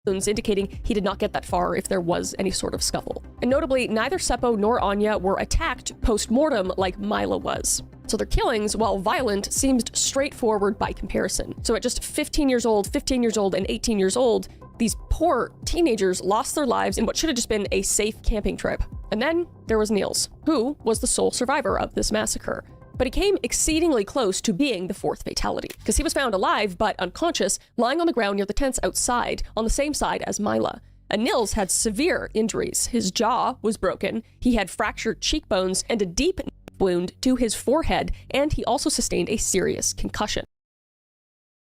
indicating he did not get that far if there was any sort of scuffle. And notably, neither Seppo nor Anya were attacked post-mortem like Mila was. So their killings, while violent, seemed straightforward by comparison. So at just 15 years old, and 18 years old, these poor teenagers lost their lives in what should have just been a safe camping trip. And then there was Niels, who was the sole survivor of this massacre. But he came exceedingly close to being the fourth fatality, because he was found alive but unconscious, lying on the ground near the tents outside, on the same side as Mila. And Nils had severe injuries. His jaw was broken, he had fractured cheekbones and a deep wound to his forehead, and he also sustained a serious concussion.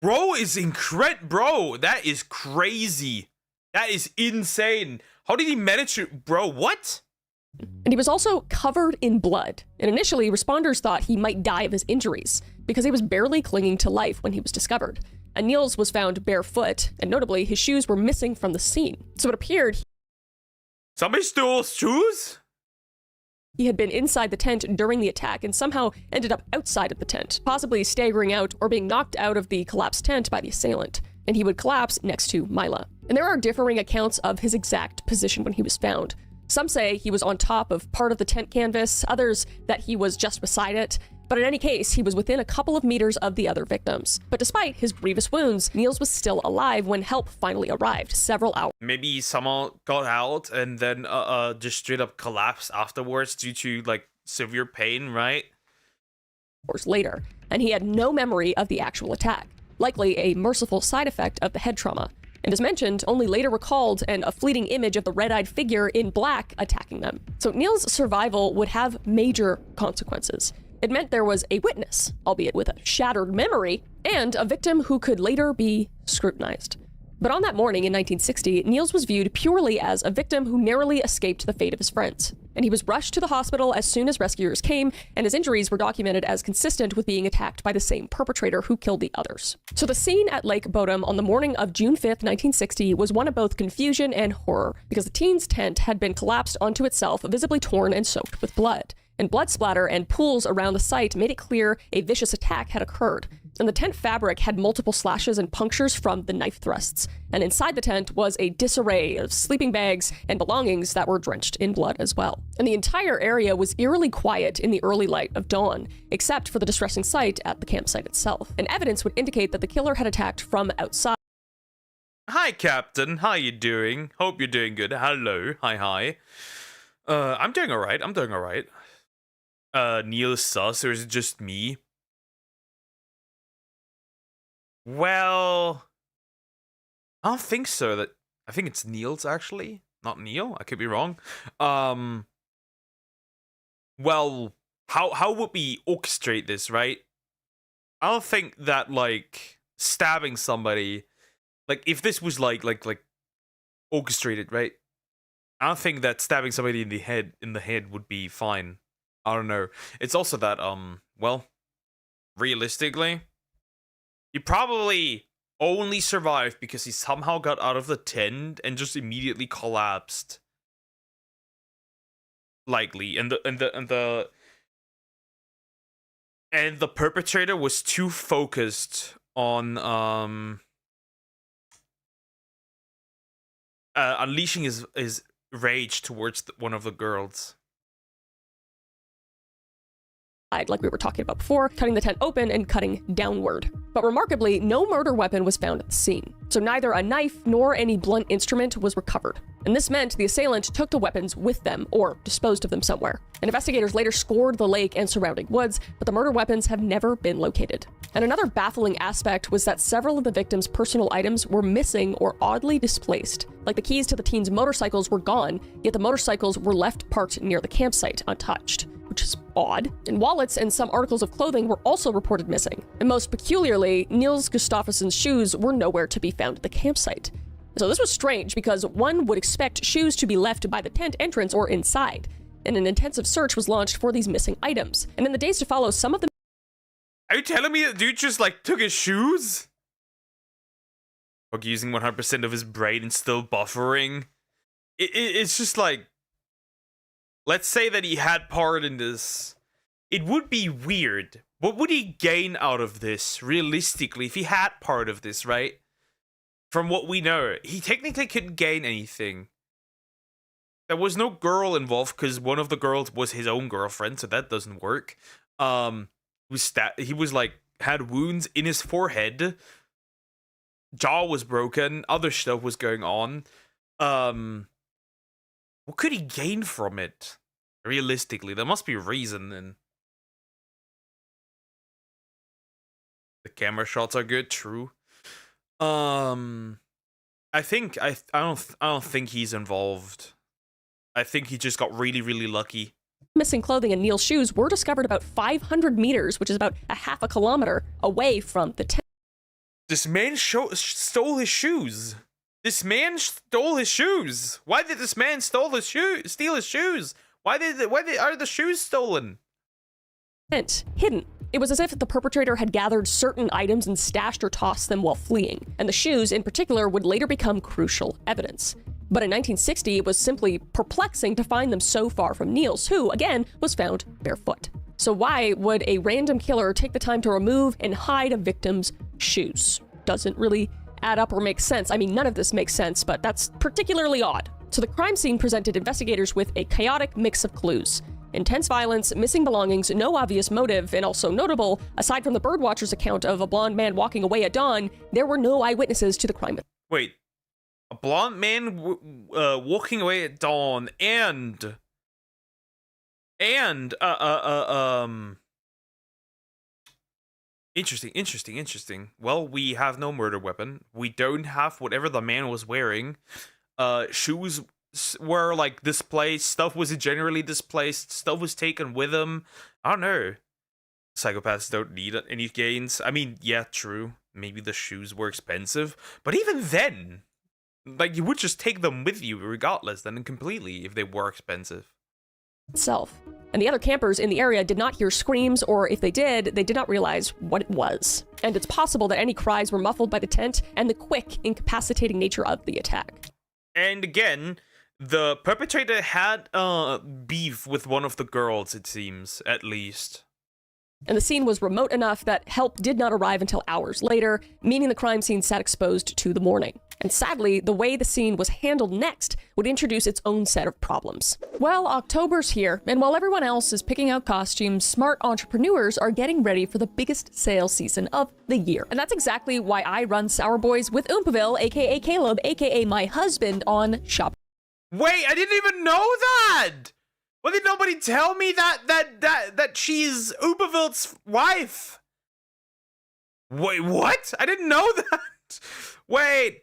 Bro, that is crazy. That is insane. How did he manage to, bro, what? And he was also covered in blood. And initially, responders thought he might die of his injuries because he was barely clinging to life when he was discovered. And Niels was found barefoot, and notably, his shoes were missing from the scene. So it appeared somebody stole shoes? He had been inside the tent during the attack and somehow ended up outside of the tent, possibly staggering out or being knocked out of the collapsed tent by the assailant. And he would collapse next to Mila. And there are differing accounts of his exact position when he was found. Some say he was on top of part of the tent canvas, others that he was just beside it, but in any case, he was within a couple of meters of the other victims. But despite his grievous wounds, Niels was still alive when help finally arrived several hours. Maybe someone got out and then just straight up collapsed afterwards due to like severe pain, right? Later, and he had no memory of the actual attack, likely a merciful side effect of the head trauma. And as mentioned, only later recalled and a fleeting image of the red-eyed figure in black attacking them. So Niels' survival would have major consequences. It meant there was a witness, albeit with a shattered memory, and a victim who could later be scrutinized. But on that morning in 1960, Niels was viewed purely as a victim who narrowly escaped the fate of his friends. And he was rushed to the hospital as soon as rescuers came, and his injuries were documented as consistent with being attacked by the same perpetrator who killed the others. So the scene at Lake Bodom on the morning of June 5th, 1960 was one of both confusion and horror, because the teen's tent had been collapsed onto itself, visibly torn and soaked with blood. And blood splatter and pools around the site made it clear a vicious attack had occurred. And the tent fabric had multiple slashes and punctures from the knife thrusts. And inside the tent was a disarray of sleeping bags and belongings that were drenched in blood as well. And the entire area was eerily quiet in the early light of dawn, except for the distressing sight at the campsite itself. And evidence would indicate that the killer had attacked from outside. Hi, Captain. How you doing? Hope you're doing good. Hello. Hi. I'm doing alright. Neil's sus, or is it just me? Well, I don't think so. I think it's Niels, actually. Not Neil. I could be wrong. Well, how would we orchestrate this, right? I don't think that, like, stabbing somebody, like, if this was, like orchestrated, right? I don't think that stabbing somebody in the head would be fine. I don't know. It's also that, well, realistically, he probably only survived because he somehow got out of the tent and just immediately collapsed. Likely. And the perpetrator was too focused on, unleashing his rage towards one of the girls. Like we were talking about before, cutting the tent open and cutting downward. But remarkably, no murder weapon was found at the scene. So neither a knife nor any blunt instrument was recovered. And this meant the assailant took the weapons with them or disposed of them somewhere. And investigators later scoured the lake and surrounding woods, but the murder weapons have never been located. And another baffling aspect was that several of the victims' personal items were missing or oddly displaced. Like the keys to the teens' motorcycles were gone, yet the motorcycles were left parked near the campsite untouched, which is odd. And wallets and some articles of clothing were also reported missing. And most peculiarly, Niels Gustafsson's shoes were nowhere to be found at the campsite. So this was strange because one would expect shoes to be left by the tent entrance or inside. And an intensive search was launched for these missing items. And in the days to follow, some of them— Are you telling me that dude just, like, took his shoes? Like, using 100% of his brain and still buffering? It's just like... Let's say that he had part in this. It would be weird. What would he gain out of this, realistically, if he had part of this, right? From what we know, he technically couldn't gain anything. There was no girl involved because one of the girls was his own girlfriend, so that doesn't work. He was like, had wounds in his forehead. Jaw was broken. Other stuff was going on. What could he gain from it? Realistically, there must be a reason. And the camera shots are good, true. I don't think he's involved. I think he just got really, really lucky. Missing clothing and Neil's shoes were discovered about 500 meters, which is about a half a kilometer away from the tent. This man stole his shoes. This man stole his shoes. Why did this man steal his shoes? Why are the shoes stolen? Hidden. It was as if the perpetrator had gathered certain items and stashed or tossed them while fleeing, and the shoes in particular would later become crucial evidence. But in 1960, it was simply perplexing to find them so far from Niels, who, again, was found barefoot. So why would a random killer take the time to remove and hide a victim's shoes? Doesn't really add up or make sense. I mean, none of this makes sense, but that's particularly odd. So the crime scene presented investigators with a chaotic mix of clues. Intense violence, missing belongings, no obvious motive, and also notable, aside from the birdwatcher's account of a blonde man walking away at dawn, there were no eyewitnesses to the crime. Wait, a blonde man walking away at dawn and interesting. Well, we have no murder weapon. We don't have whatever the man was wearing. Shoes were like displaced. Stuff was generally displaced. Stuff was taken with him. I don't know. Psychopaths don't need any gains. I mean, yeah, true. Maybe the shoes were expensive, but even then, like, you would just take them with you regardless, then completely, if they were expensive. Itself. And the other campers in the area did not hear screams, or if they did not realize what it was. And it's possible that any cries were muffled by the tent and the quick, incapacitating nature of the attack. And again, the perpetrator had beef with one of the girls, it seems, at least. And the scene was remote enough that help did not arrive until hours later, meaning the crime scene sat exposed to the morning. And sadly, the way the scene was handled next would introduce its own set of problems. Well, October's here, and while everyone else is picking out costumes, smart entrepreneurs are getting ready for the biggest sale season of the year. And that's exactly why I run Sour Boys with Oompaville, aka Caleb, aka my husband, on Shop. Wait, I didn't even know that! Why did nobody tell me that she's Oompaville's wife? Wait, what? I didn't know that! Wait!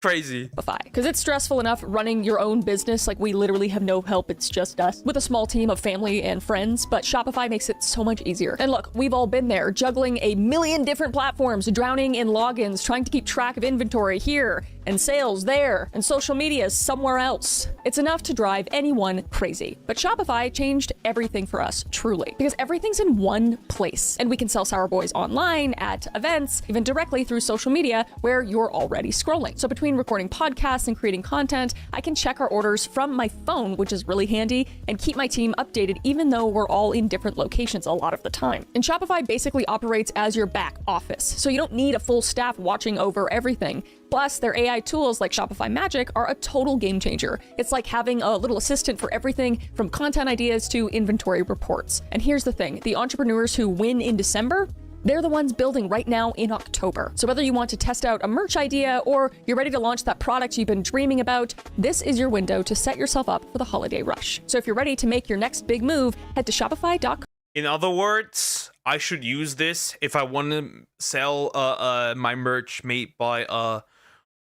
Crazy. Because it's stressful enough running your own business, like we literally have no help, it's just us, with a small team of family and friends, but Shopify makes it so much easier. And look, we've all been there, juggling a million different platforms, drowning in logins, trying to keep track of inventory here and sales there, and social media somewhere else. It's enough to drive anyone crazy. But Shopify changed everything for us, truly, because everything's in one place, and we can sell Sour Boys online, at events, even directly through social media where you're already scrolling. So between recording podcasts and creating content, I can check our orders from my phone, which is really handy, and keep my team updated even though we're all in different locations a lot of the time. And Shopify basically operates as your back office, so you don't need a full staff watching over everything. Plus, their AI tools like Shopify Magic are a total game changer. It's like having a little assistant for everything from content ideas to inventory reports. And here's the thing, the entrepreneurs who win in December, they're the ones building right now in October. So whether you want to test out a merch idea or you're ready to launch that product you've been dreaming about, this is your window to set yourself up for the holiday rush. So if you're ready to make your next big move, head to shopify.com. In other words, I should use this if I want to sell my merch made by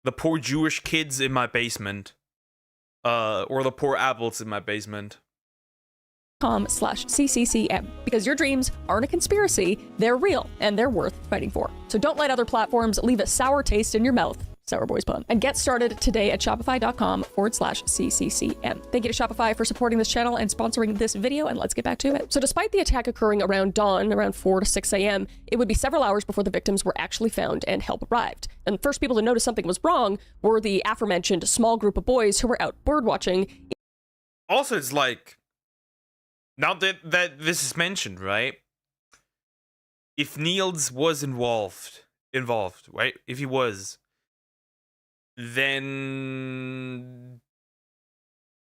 the poor Jewish kids in my basement, or the poor apples in my basement. .com/CCCM, because your dreams aren't a conspiracy, they're real and they're worth fighting for. So don't let other platforms leave a sour taste in your mouth. Sour Boys pun. And get started today at shopify.com/CCCM. Thank you to Shopify for supporting this channel and sponsoring this video, and let's get back to it. So despite the attack occurring around dawn, around 4 to 6 a.m., it would be several hours before the victims were actually found and help arrived. And the first people to notice something was wrong were the aforementioned small group of boys who were out birdwatching. Also, it's like, now that this is mentioned, right? If Niels was involved, right? If he was, then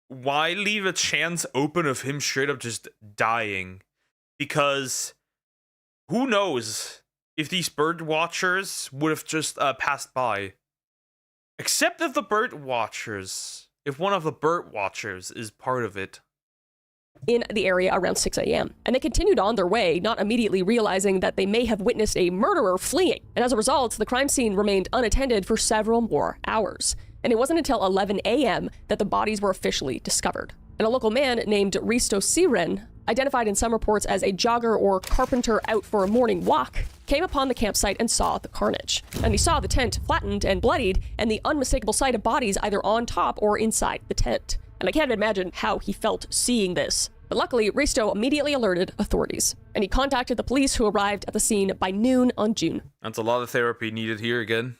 why leave a chance open of him straight up just dying? Because who knows if these bird watchers would have just passed by. Except if if one of the bird watchers is part of it. In the area around 6 a.m. And they continued on their way, not immediately realizing that they may have witnessed a murderer fleeing. And as a result, the crime scene remained unattended for several more hours. And it wasn't until 11 a.m. that the bodies were officially discovered. And a local man named Risto Siren, identified in some reports as a jogger or carpenter out for a morning walk, came upon the campsite and saw the carnage. And he saw the tent flattened and bloodied and the unmistakable sight of bodies either on top or inside the tent. And I can't imagine how he felt seeing this. But luckily, Risto immediately alerted authorities, and he contacted the police who arrived at the scene by noon on June. That's a lot of therapy needed here again.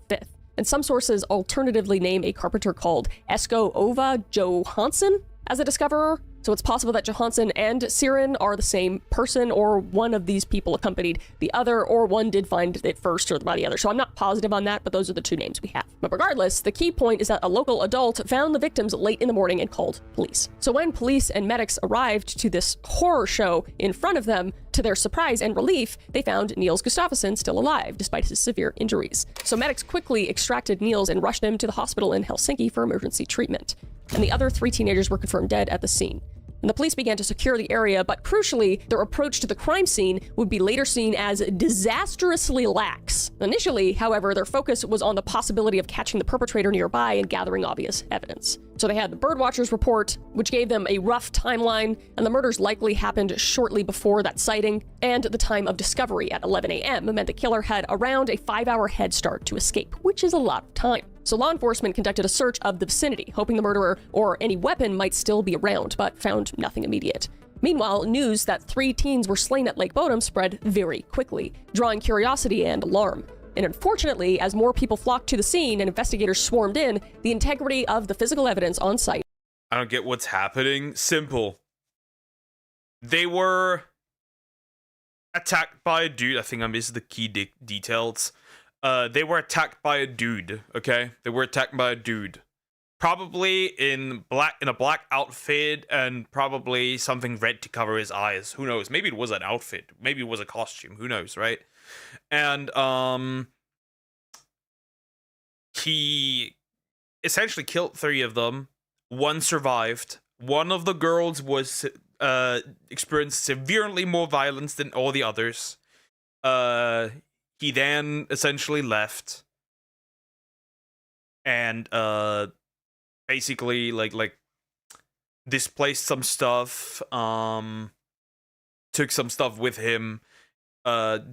5th. And some sources alternatively name a carpenter called Esko Ova Johansson as a discoverer. So it's possible that Johansson and Siren are the same person, or one of these people accompanied the other, or one did find it first or by the other. So I'm not positive on that, but those are the two names we have. But regardless, the key point is that a local adult found the victims late in the morning and called police. So when police and medics arrived to this horror show in front of them, to their surprise and relief, they found Niels Gustafsson still alive, despite his severe injuries. So medics quickly extracted Niels and rushed him to the hospital in Helsinki for emergency treatment. And the other 3 teenagers were confirmed dead at the scene. And the police began to secure the area, but crucially, their approach to the crime scene would be later seen as disastrously lax. Initially, however, their focus was on the possibility of catching the perpetrator nearby and gathering obvious evidence. So they had the birdwatchers report, which gave them a rough timeline, and the murders likely happened shortly before that sighting, and the time of discovery at 11 a.m. meant the killer had around a 5-hour head start to escape, which is a lot of time. So law enforcement conducted a search of the vicinity, hoping the murderer or any weapon might still be around, but found nothing immediate. Meanwhile, news that 3 teens were slain at Lake Bodom spread very quickly, drawing curiosity and alarm. And unfortunately, as more people flocked to the scene and investigators swarmed in, the integrity of the physical evidence on site. I don't get what's happening. Simple. They were attacked by a dude. I think I missed the key details. They were attacked by a dude, okay? They were attacked by a dude. Probably in a black outfit and probably something red to cover his eyes. Who knows? Maybe it was an outfit. Maybe it was a costume. Who knows, right? And he essentially killed 3 of them. 1 survived. One of the girls was experienced severely more violence than all the others. He then essentially left and basically like displaced some stuff, took some stuff with him,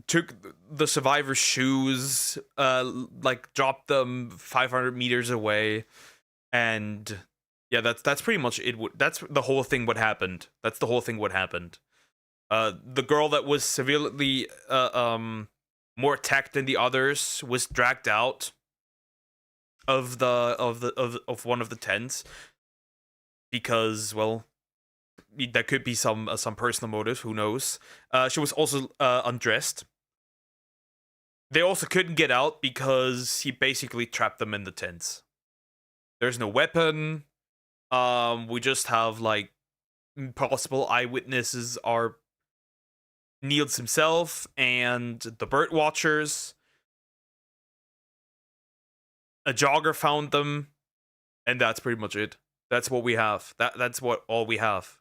took the survivor's shoes, like dropped them 500 meters away, and yeah, that's pretty much it. That's the whole thing. What happened? That's the whole thing. What happened? The girl that was severely more attacked than the others was dragged out of one of the tents because, well, there could be some personal motive. Who knows? She was also undressed. They also couldn't get out because he basically trapped them in the tents. There's no weapon. We just have like possible eyewitnesses are Niels himself and the bird watchers. A jogger found them, and that's pretty much it. That's what we have. That's all we have.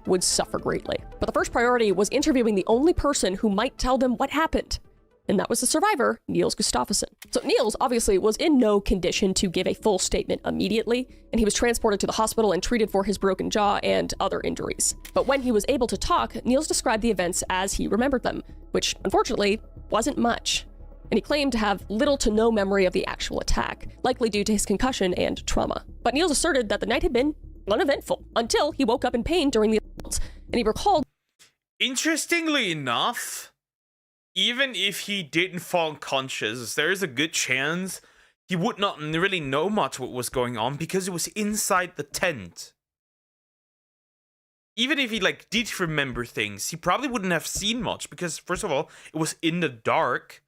Would suffer greatly. But the first priority was interviewing the only person who might tell them what happened. And that was the survivor, Niels Gustafsson. So Niels obviously was in no condition to give a full statement immediately, and he was transported to the hospital and treated for his broken jaw and other injuries. But when he was able to talk, Niels described the events as he remembered them, which unfortunately wasn't much. And he claimed to have little to no memory of the actual attack, likely due to his concussion and trauma. But Niels asserted that the night had been uneventful until he woke up in pain during the assaults, and he recalled. Interestingly enough, even if he didn't fall unconscious, there is a good chance he would not really know much what was going on because it was inside the tent. Even if he like did remember things, he probably wouldn't have seen much because, first of all, it was in the dark,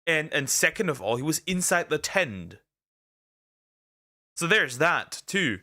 and second of all, he was inside the tent. So there's that too.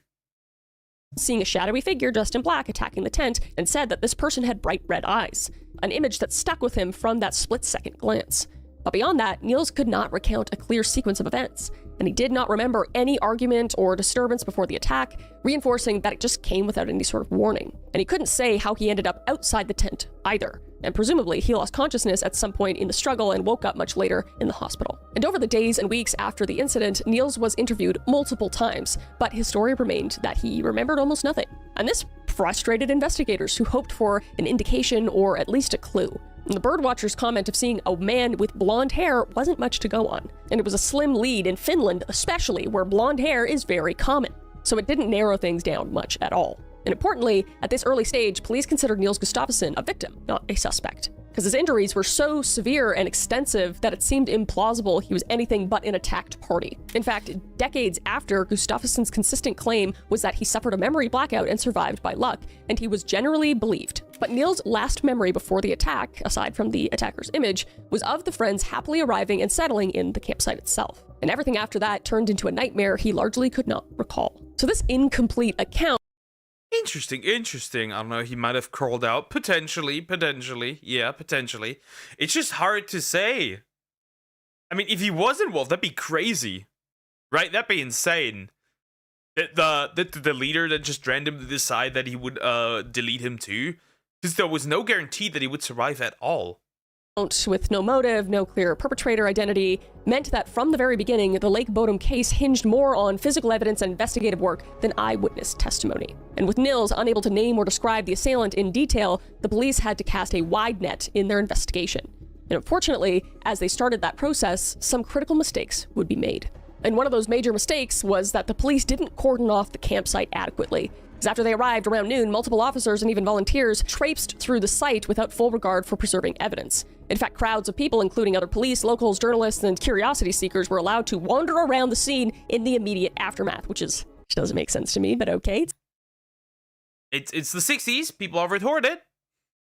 Seeing a shadowy figure dressed in black attacking the tent, and said that this person had bright red eyes, an image that stuck with him from that split-second glance. But beyond that, Niels could not recount a clear sequence of events, and he did not remember any argument or disturbance before the attack, reinforcing that it just came without any sort of warning. And he couldn't say how he ended up outside the tent either, and presumably he lost consciousness at some point in the struggle and woke up much later in the hospital. And over the days and weeks after the incident, Niels was interviewed multiple times, but his story remained that he remembered almost nothing. And this frustrated investigators who hoped for an indication or at least a clue. And the birdwatcher's comment of seeing a man with blonde hair wasn't much to go on, and it was a slim lead in Finland especially, where blonde hair is very common. So it didn't narrow things down much at all. And importantly, at this early stage, police considered Niels Gustafsson a victim, not a suspect, because his injuries were so severe and extensive that it seemed implausible he was anything but an attacked party. In fact, decades after, Gustafsson's consistent claim was that he suffered a memory blackout and survived by luck, and he was generally believed. But Niels' last memory before the attack, aside from the attacker's image, was of the friends happily arriving and settling in the campsite itself. And everything after that turned into a nightmare he largely could not recall. So this incomplete account. Interesting. I don't know, he might have crawled out. Potentially. Yeah, potentially. It's just hard to say. I mean, if he was involved, that'd be crazy. Right? That'd be insane. The leader that just randomly decided that he would delete him too. Because there was no guarantee that he would survive at all. With no motive, no clear perpetrator identity, meant that from the very beginning, the Lake Bodom case hinged more on physical evidence and investigative work than eyewitness testimony. And with Niels unable to name or describe the assailant in detail, the police had to cast a wide net in their investigation. And unfortunately, as they started that process, some critical mistakes would be made. And one of those major mistakes was that the police didn't cordon off the campsite adequately. Because after they arrived around noon, multiple officers and even volunteers traipsed through the site without full regard for preserving evidence. In fact, crowds of people, including other police, locals, journalists, and curiosity seekers, were allowed to wander around the scene in the immediate aftermath, which doesn't make sense to me, but okay. It's the 60s. People are retarded.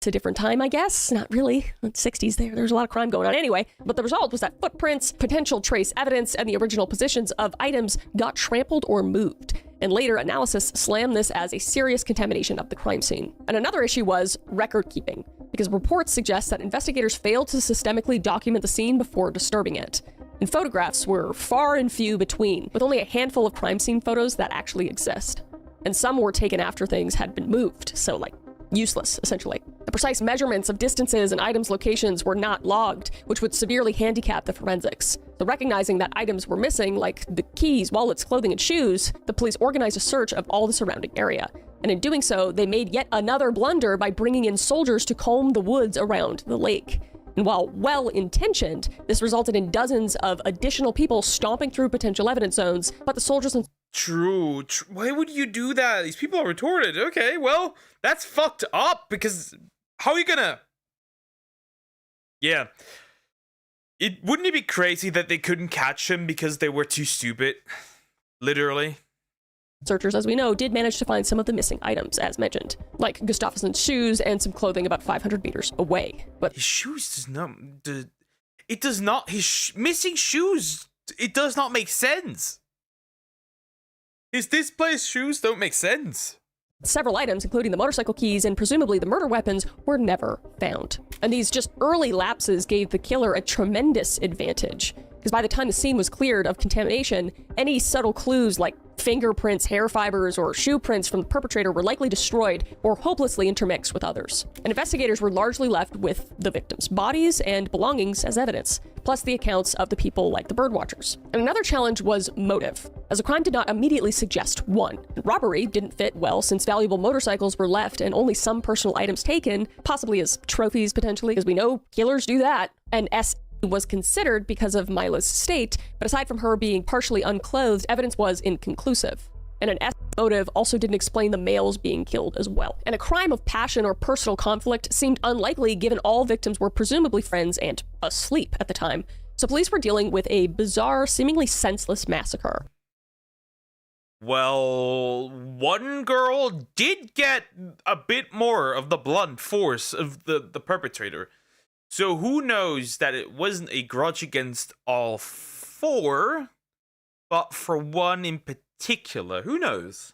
It's a different time, I guess. Not really. The 60s there's a lot of crime going on anyway. But the result was that footprints, potential trace evidence, and the original positions of items got trampled or moved. And later analysis slammed this as a serious contamination of the crime scene. And another issue was record keeping, because reports suggest that investigators failed to systemically document the scene before disturbing it. And photographs were far and few between, with only a handful of crime scene photos that actually exist. And some were taken after things had been moved, so like useless, essentially. The precise measurements of distances and items' locations were not logged, which would severely handicap the forensics. So recognizing that items were missing, like the keys, wallets, clothing, and shoes, the police organized a search of all the surrounding area. And in doing so, they made yet another blunder by bringing in soldiers to comb the woods around the lake. And while well-intentioned, this resulted in dozens of additional people stomping through potential evidence zones, but the soldiers and True. Why would you do that? These people are retorted. Okay, well, that's fucked up, because how are you gonna... Yeah. Wouldn't it be crazy that they couldn't catch him because they were too stupid? Literally. searchers, as we know, did manage to find some of the missing items, as mentioned, like Gustafsson's shoes and some clothing about 500 meters away. But his shoes does not... It does not... His missing shoes... It does not make sense. His displaced shoes don't make sense. Several items, including the motorcycle keys and presumably the murder weapons, were never found. And these just early lapses gave the killer a tremendous advantage, because by the time the scene was cleared of contamination, any subtle clues like fingerprints, hair fibers, or shoe prints from the perpetrator were likely destroyed or hopelessly intermixed with others. And investigators were largely left with the victims' bodies and belongings as evidence, plus the accounts of the people like the birdwatchers. And another challenge was motive, as the crime did not immediately suggest one. Robbery didn't fit well since valuable motorcycles were left and only some personal items taken, possibly as trophies potentially, because we know killers do that. And was considered because of Mila's state, but aside from her being partially unclothed, evidence was inconclusive. And an motive also didn't explain the males being killed as well. And a crime of passion or personal conflict seemed unlikely given all victims were presumably friends and asleep at the time. So police were dealing with a bizarre, seemingly senseless massacre. Well, one girl did get a bit more of the blunt force of the perpetrator. So who knows that it wasn't a grudge against all four, but for one in particular. Who knows?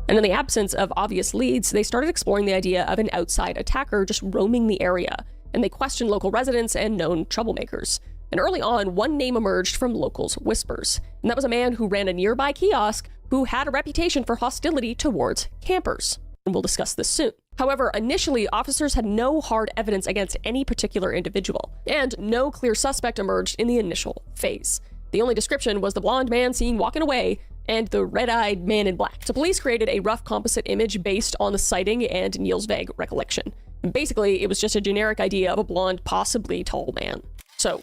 And in the absence of obvious leads, they started exploring the idea of an outside attacker just roaming the area, and they questioned local residents and known troublemakers. And early on, one name emerged from locals' whispers, and that was a man who ran a nearby kiosk who had a reputation for hostility towards campers. And we'll discuss this soon. However, initially, officers had no hard evidence against any particular individual, and no clear suspect emerged in the initial phase. The only description was the blonde man seen walking away and the red-eyed man in black. So police created a rough composite image based on the sighting and Neil's vague recollection. And basically, it was just a generic idea of a blonde, possibly tall man. So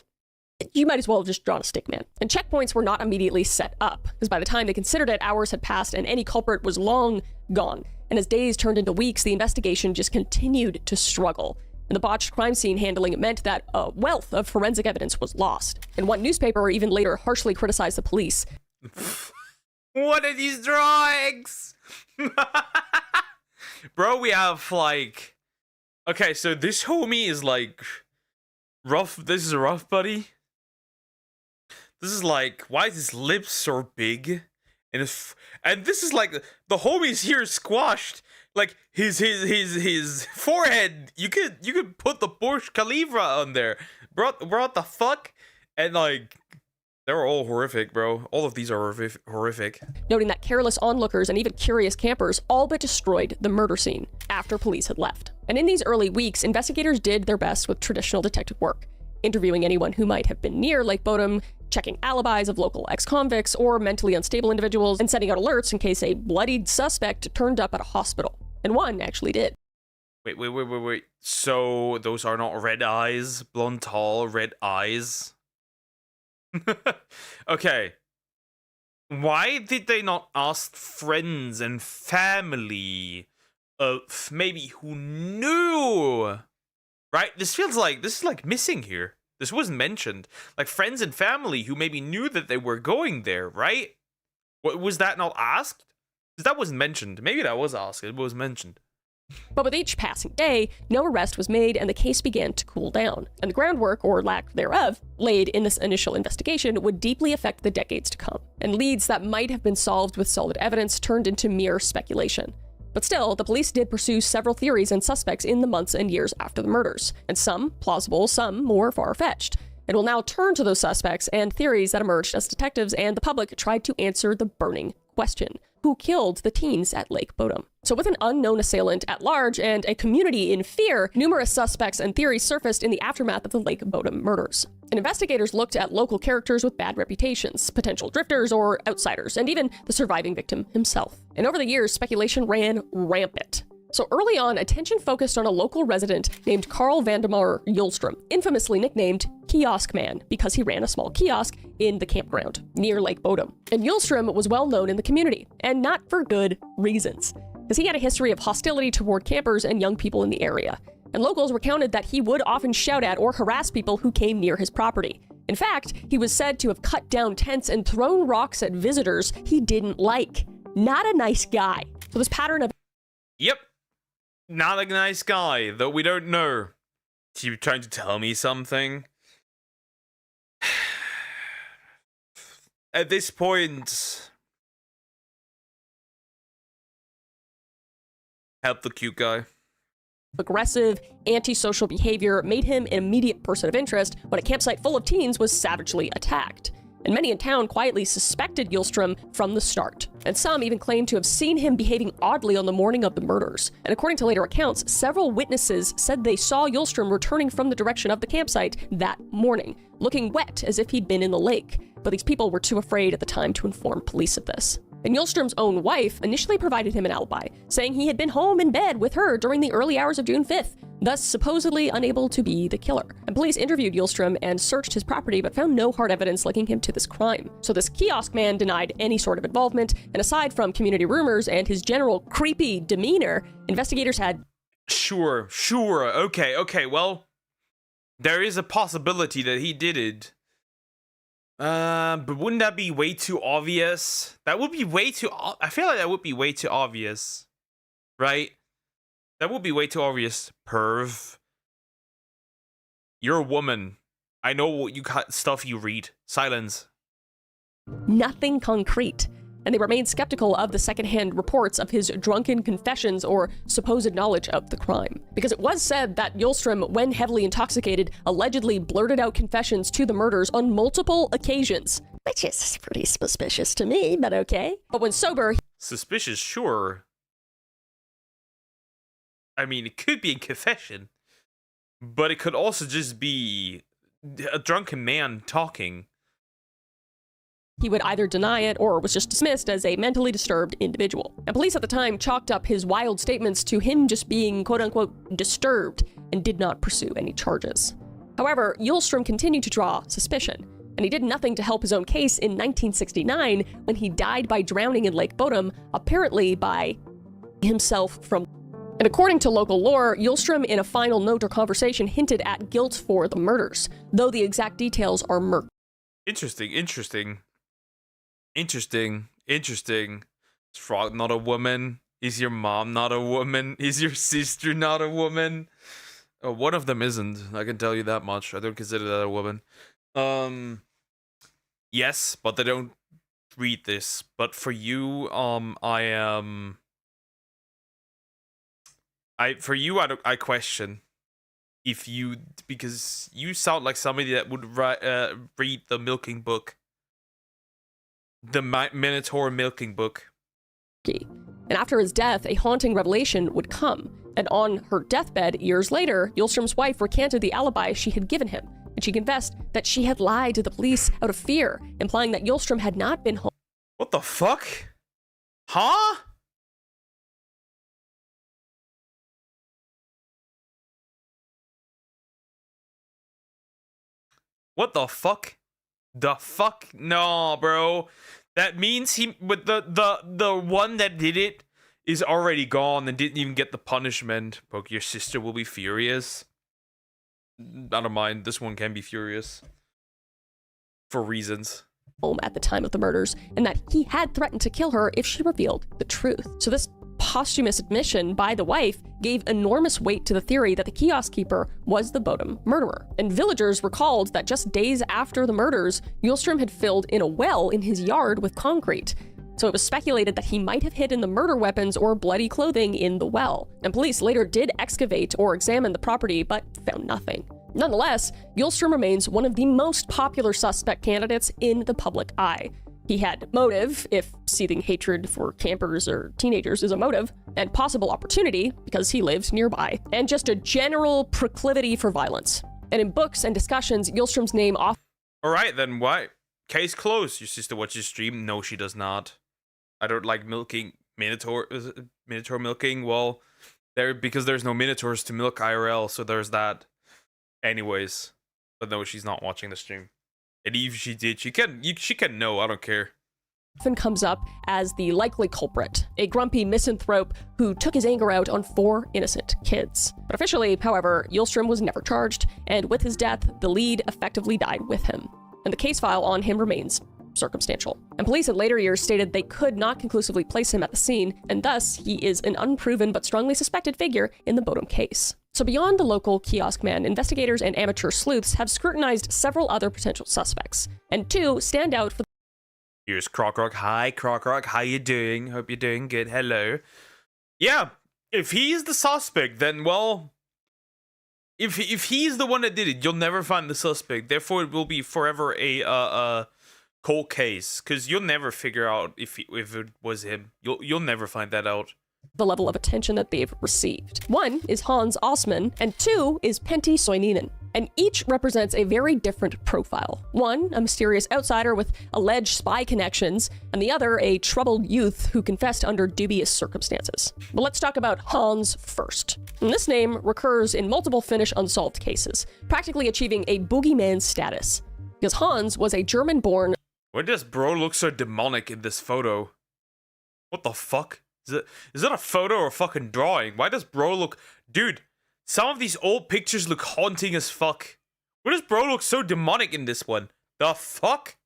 you might as well have just drawn a stick man. And checkpoints were not immediately set up, because by the time they considered it, hours had passed and any culprit was long gone. And as days turned into weeks, the investigation just continued to struggle. And the botched crime scene handling meant that a wealth of forensic evidence was lost. And one newspaper even later harshly criticized the police. What are these drawings? Bro, we have like... Okay, so this homie is like... rough. This is a rough buddy. This is like... Why is his lips so big? And this is like the homies here squashed, like his forehead. You could put the Burj Khalifa on there, bro. What the fuck? And like they're all horrific, bro. All of these are horrific. Noting that careless onlookers and even curious campers all but destroyed the murder scene after police had left. And in these early weeks, investigators did their best with traditional detective work, interviewing anyone who might have been near Lake Bodom, checking alibis of local ex-convicts or mentally unstable individuals, and sending out alerts in case a bloodied suspect turned up at a hospital. And one actually did. Wait. So those are not red eyes? Blonde, tall, red eyes? Okay. Why did they not ask friends and family of maybe who knew? Right? This is like missing here. This wasn't mentioned. Like friends and family who maybe knew that they were going there, right? Was that not asked? Because that wasn't mentioned. Maybe that was asked. It was mentioned. But with each passing day, no arrest was made and the case began to cool down. And the groundwork, or lack thereof, laid in this initial investigation would deeply affect the decades to come. And leads that might have been solved with solid evidence turned into mere speculation. But still, the police did pursue several theories and suspects in the months and years after the murders, and some plausible, some more far-fetched. And we'll now turn to those suspects and theories that emerged as detectives and the public tried to answer the burning question: who killed the teens at Lake Bodom? So with an unknown assailant at large and a community in fear, numerous suspects and theories surfaced in the aftermath of the Lake Bodom murders. And investigators looked at local characters with bad reputations, potential drifters or outsiders, and even the surviving victim himself. And over the years, speculation ran rampant. So early on, attention focused on a local resident named Carl Vandemar Hjulstrom, infamously nicknamed Kiosk Man because he ran a small kiosk in the campground near Lake Bodom. And Hjulstrom was well known in the community, and not for good reasons, because he had a history of hostility toward campers and young people in the area. And locals recounted that he would often shout at or harass people who came near his property. In fact, he was said to have cut down tents and thrown rocks at visitors he didn't like. Not a nice guy. So this pattern of... Yep. Not a nice guy, though we don't know. Is he trying to tell me something? At this point... help the cute guy. Aggressive, antisocial behavior made him an immediate person of interest when a campsite full of teens was savagely attacked. And many in town quietly suspected Hjulstrom from the start. And some even claimed to have seen him behaving oddly on the morning of the murders. And according to later accounts, several witnesses said they saw Hjulstrom returning from the direction of the campsite that morning, looking wet as if he'd been in the lake. But these people were too afraid at the time to inform police of this. And Hjulstrom's own wife initially provided him an alibi, saying he had been home in bed with her during the early hours of June 5th, thus supposedly unable to be the killer. And police interviewed Hjulstrom and searched his property, but found no hard evidence linking him to this crime. So this kiosk man denied any sort of involvement, and aside from community rumors and his general creepy demeanor, investigators had... Sure, okay, well, there is a possibility that he did it. But wouldn't that be way too obvious? That would be way too... I feel like that would be way too obvious. Right? That would be way too obvious, perv. You're a woman. I know what stuff you read. Silence. Nothing concrete. And they remained skeptical of the secondhand reports of his drunken confessions or supposed knowledge of the crime. Because it was said that Hjulstrom, when heavily intoxicated, allegedly blurted out confessions to the murders on multiple occasions. Which is pretty suspicious to me, but okay. But when sober... Suspicious, sure. I mean, it could be a confession. But it could also just be a drunken man talking. He would either deny it or was just dismissed as a mentally disturbed individual. And police at the time chalked up his wild statements to him just being quote-unquote disturbed and did not pursue any charges. However, Hjulstrom continued to draw suspicion, and he did nothing to help his own case in 1969 when he died by drowning in Lake Bodom, apparently by himself from... And according to local lore, Hjulstrom in a final note or conversation hinted at guilt for the murders, though the exact details are murky. Interesting. Is Frog not a woman? Is your mom not a woman? Is your sister not a woman? One of them isn't. I can tell you that much. I don't consider that a woman. Yes, but they don't read this. But for you, I question if you, because you sound like somebody that would read the milking book. The Minotaur milking book. And after his death, a haunting revelation would come. And on her deathbed, years later, Hjulstrom's wife recanted the alibi she had given him. And she confessed that she had lied to the police out of fear, implying that Hjulstrom had not been home. What the fuck? Huh? What the fuck? The fuck? No, bro. That means but the one that did it is already gone and didn't even get the punishment. But your sister will be furious. I don't mind. This one can be furious. For reasons. Home at the time of the murders, and that he had threatened to kill her if she revealed the truth. So this posthumous admission by the wife gave enormous weight to the theory that the kiosk keeper was the Bodom murderer. And villagers recalled that just days after the murders, Hjulstrom had filled in a well in his yard with concrete. So it was speculated that he might have hidden the murder weapons or bloody clothing in the well. And police later did excavate or examine the property, but found nothing. Nonetheless, Hjulstrom remains one of the most popular suspect candidates in the public eye. He had motive, if seething hatred for campers or teenagers is a motive, and possible opportunity, because he lived nearby, and just a general proclivity for violence. And in books and discussions, Hjulstrom's name often... Alright then, why? Case closed. Your sister watches stream? No, she does not. I don't like milking... Minotaur milking? Well, because there's no Minotaurs to milk IRL, so there's that. Anyways. But no, she's not watching the stream. And even if she did, she can know, I don't care. Often comes up as the likely culprit, a grumpy misanthrope who took his anger out on 4 innocent kids. But officially, however, Hjulstrom was never charged, and with his death, the lead effectively died with him. And the case file on him remains circumstantial. And police in later years stated they could not conclusively place him at the scene, and thus he is an unproven but strongly suspected figure in the Bodum case. So beyond the local kiosk man, investigators and amateur sleuths have scrutinized several other potential suspects, and 2 stand out for... Here's Croc. Hi, Croc. How you doing? Hope you're doing good. Hello. Yeah, if he's the suspect, then, well... If he's the one that did it, you'll never find the suspect. Therefore, it will be forever a cold case, because you'll never figure out if it was him. You'll never find that out. The level of attention that they've received. 1 is Hans Osman, and 2 is Pentti Soininen. And each represents a very different profile. 1, a mysterious outsider with alleged spy connections, and the other, a troubled youth who confessed under dubious circumstances. But let's talk about Hans first. And this name recurs in multiple Finnish unsolved cases, practically achieving a boogeyman status. Because Hans was a German-born... Why does bro look so demonic in this photo? What the fuck? Is it a photo or a fucking drawing? Why does bro look... Dude, some of these old pictures look haunting as fuck. Why does bro look so demonic in this one? The fuck?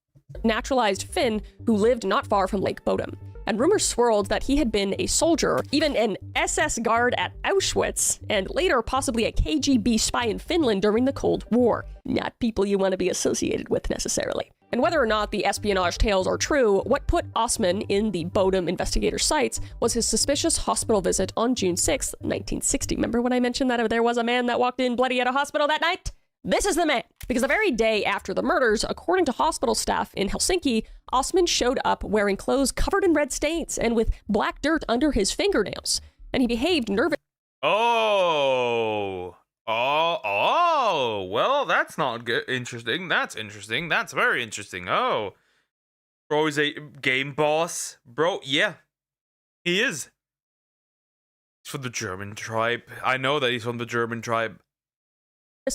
Naturalized Finn who lived not far from Lake Bodum. And rumors swirled that he had been a soldier, even an SS guard at Auschwitz, and later possibly a KGB spy in Finland during the Cold War. Not people you want to be associated with necessarily. And whether or not the espionage tales are true, what put Osman in the Bodum investigator sights was his suspicious hospital visit on June 6th, 1960. Remember when I mentioned that there was a man that walked in bloody at a hospital that night? This is the man. Because the very day after the murders, according to hospital staff in Helsinki, Osman showed up wearing clothes covered in red stains and with black dirt under his fingernails. And he behaved nervous. Well, that's not good. Interesting. That's interesting. That's very interesting. Oh. Bro is a game boss. Bro, yeah. He is. He's from the German tribe. I know that he's from the German tribe.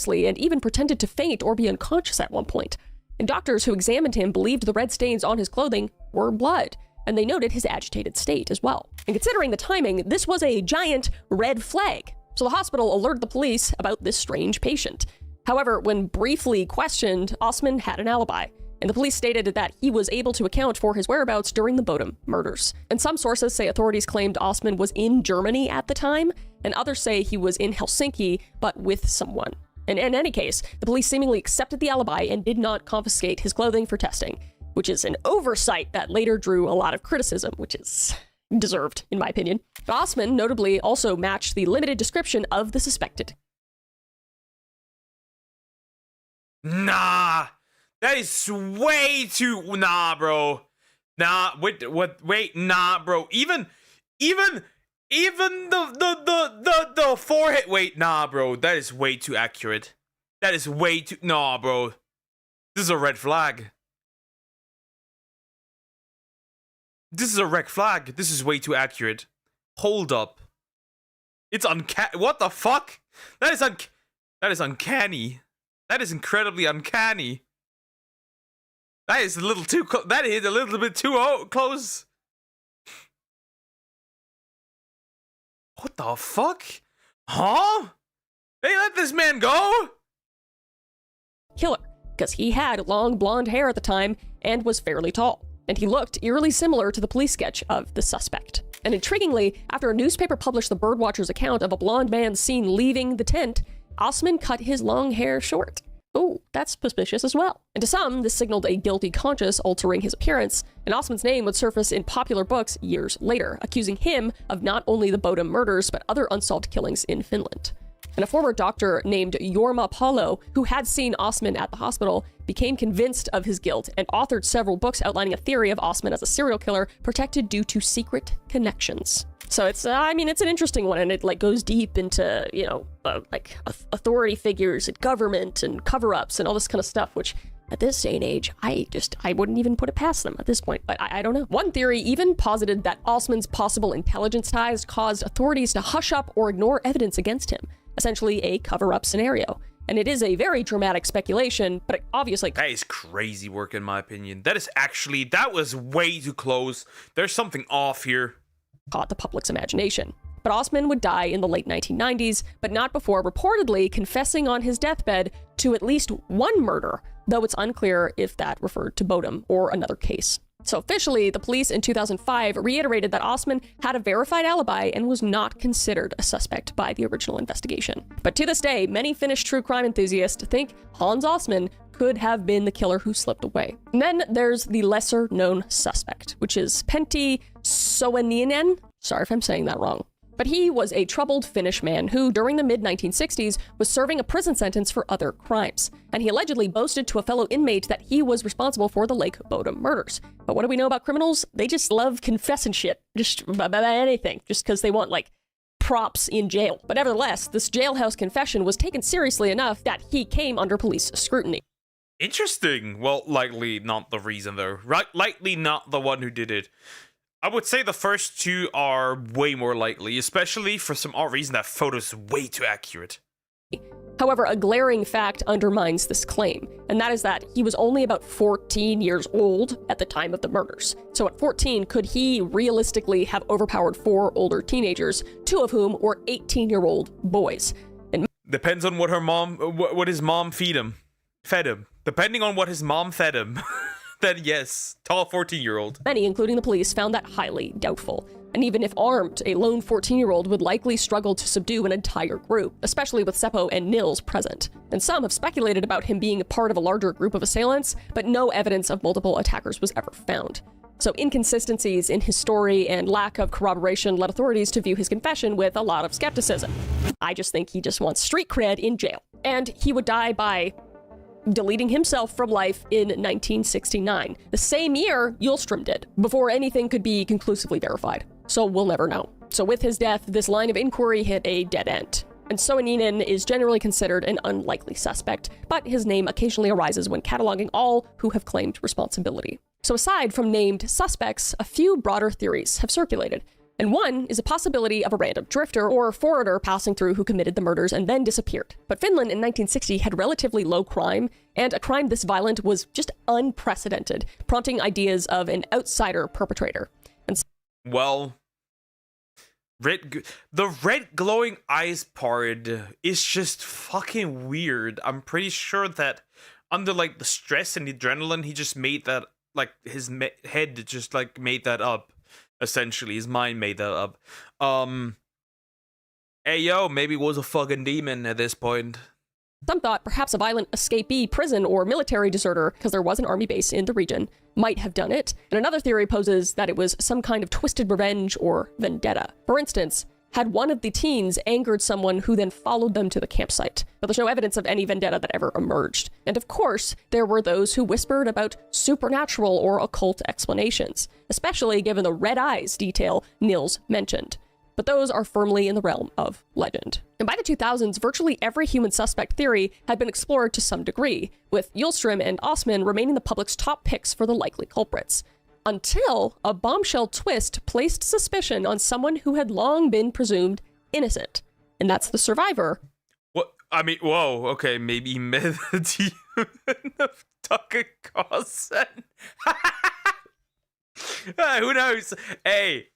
And even pretended to faint or be unconscious at one point. And doctors who examined him believed the red stains on his clothing were blood. And they noted his agitated state as well. And considering the timing, this was a giant red flag. So the hospital alerted the police about this strange patient. However, when briefly questioned, Osman had an alibi, and the police stated that he was able to account for his whereabouts during the Bodum murders. And some sources say authorities claimed Osman was in Germany at the time, and others say he was in Helsinki, but with someone. And in any case, the police seemingly accepted the alibi and did not confiscate his clothing for testing, which is an oversight that later drew a lot of criticism, which is deserved, in my opinion. Osman notably also matched the limited description of the suspected. Nah, that is way too... Nah, bro. Nah, wait, nah, bro. Even the forehead... Wait, nah, bro. That is way too accurate. That is way too... Nah, bro. This is a red flag. This is a red flag. This is way too accurate. Hold up. It's uncanny. What the fuck? That is uncanny. That is incredibly uncanny. That is a little too that is a little bit too close. What the fuck? Huh? They let this man go? Killer, because he had long blonde hair at the time and was fairly tall. And he looked eerily similar to the police sketch of the suspect. And intriguingly, after a newspaper published the birdwatcher's account of a blonde man seen leaving the tent, Osman cut his long hair short. Oh, that's suspicious as well. And to some, this signaled a guilty conscience altering his appearance, and Osman's name would surface in popular books years later, accusing him of not only the Bodum murders, but other unsolved killings in Finland. And a former doctor named Jorma Paulo, who had seen Osman at the hospital, became convinced of his guilt and authored several books outlining a theory of Osman as a serial killer protected due to secret connections. So it's, I mean, it's an interesting one, and it like goes deep into, you know, like authority figures and government and cover-ups and all this kind of stuff, which at this day and age, I wouldn't even put it past them at this point, but I don't know. One theory even posited that Osman's possible intelligence ties caused authorities to hush up or ignore evidence against him, essentially a cover-up scenario. And it is a very dramatic speculation, but obviously... That is crazy work in my opinion. That was way too close. There's something off here. Caught the public's imagination. But Osman would die in the late 1990s, but not before reportedly confessing on his deathbed to at least one murder, though it's unclear if that referred to Bodum or another case. So officially, the police in 2005 reiterated that Osman had a verified alibi and was not considered a suspect by the original investigation. But to this day, many Finnish true crime enthusiasts think Hans Osman could have been the killer who slipped away. And then there's the lesser-known suspect, which is Pentti Soininen. Sorry if I'm saying that wrong. But he was a troubled Finnish man who, during the mid-1960s, was serving a prison sentence for other crimes. And he allegedly boasted to a fellow inmate that he was responsible for the Lake Bodom murders. But what do we know about criminals? They just love confessing shit. Just about anything. Just because they want, like, props in jail. But nevertheless, this jailhouse confession was taken seriously enough that he came under police scrutiny. Interesting. Well, likely not the reason, though. Likely not the one who did it. I would say the first two are way more likely, especially for some odd reason that photo's way too accurate. However, a glaring fact undermines this claim, and that is that he was only about 14 years old at the time of the murders. So at 14, could he realistically have overpowered 4 older teenagers, 2 of whom were 18-year-old boys? And depends on what his mom fed him. Depending on what his mom fed him. Then yes, tall 14-year-old. Many, including the police, found that highly doubtful. And even if armed, a lone 14-year-old would likely struggle to subdue an entire group, especially with Seppo and Nils present. And some have speculated about him being a part of a larger group of assailants, but no evidence of multiple attackers was ever found. So inconsistencies in his story and lack of corroboration led authorities to view his confession with a lot of skepticism. I just think he just wants street cred in jail. And he would die by deleting himself from life in 1969, the same year Hjulström did, before anything could be conclusively verified. So we'll never know. So with his death, this line of inquiry hit a dead end. And Soininen is generally considered an unlikely suspect, but his name occasionally arises when cataloging all who have claimed responsibility. So aside from named suspects, a few broader theories have circulated. And one is a possibility of a random drifter or foreigner passing through who committed the murders and then disappeared. But Finland in 1960 had relatively low crime, and a crime this violent was just unprecedented, prompting ideas of an outsider perpetrator. And well, the red glowing eyes part is just fucking weird. I'm pretty sure that under like the stress and the adrenaline, he just made that, like his head just like made that up. Essentially, his mind made that up. Hey yo, maybe it was a fucking demon at this point. Some thought perhaps a violent escapee prison or military deserter, because there was an army base in the region, might have done it. And another theory poses that it was some kind of twisted revenge or vendetta. For instance, had one of the teens angered someone who then followed them to the campsite. But there's no evidence of any vendetta that ever emerged. And of course, there were those who whispered about supernatural or occult explanations, especially given the red eyes detail Nils mentioned. But those are firmly in the realm of legend. And by the 2000s, virtually every human suspect theory had been explored to some degree, with Hjulström and Osman remaining the public's top picks for the likely culprits. Until a bombshell twist placed suspicion on someone who had long been presumed innocent. And that's the survivor. What? I mean, whoa, okay, maybe meditative of Tucker Carlson. Who knows? Hey,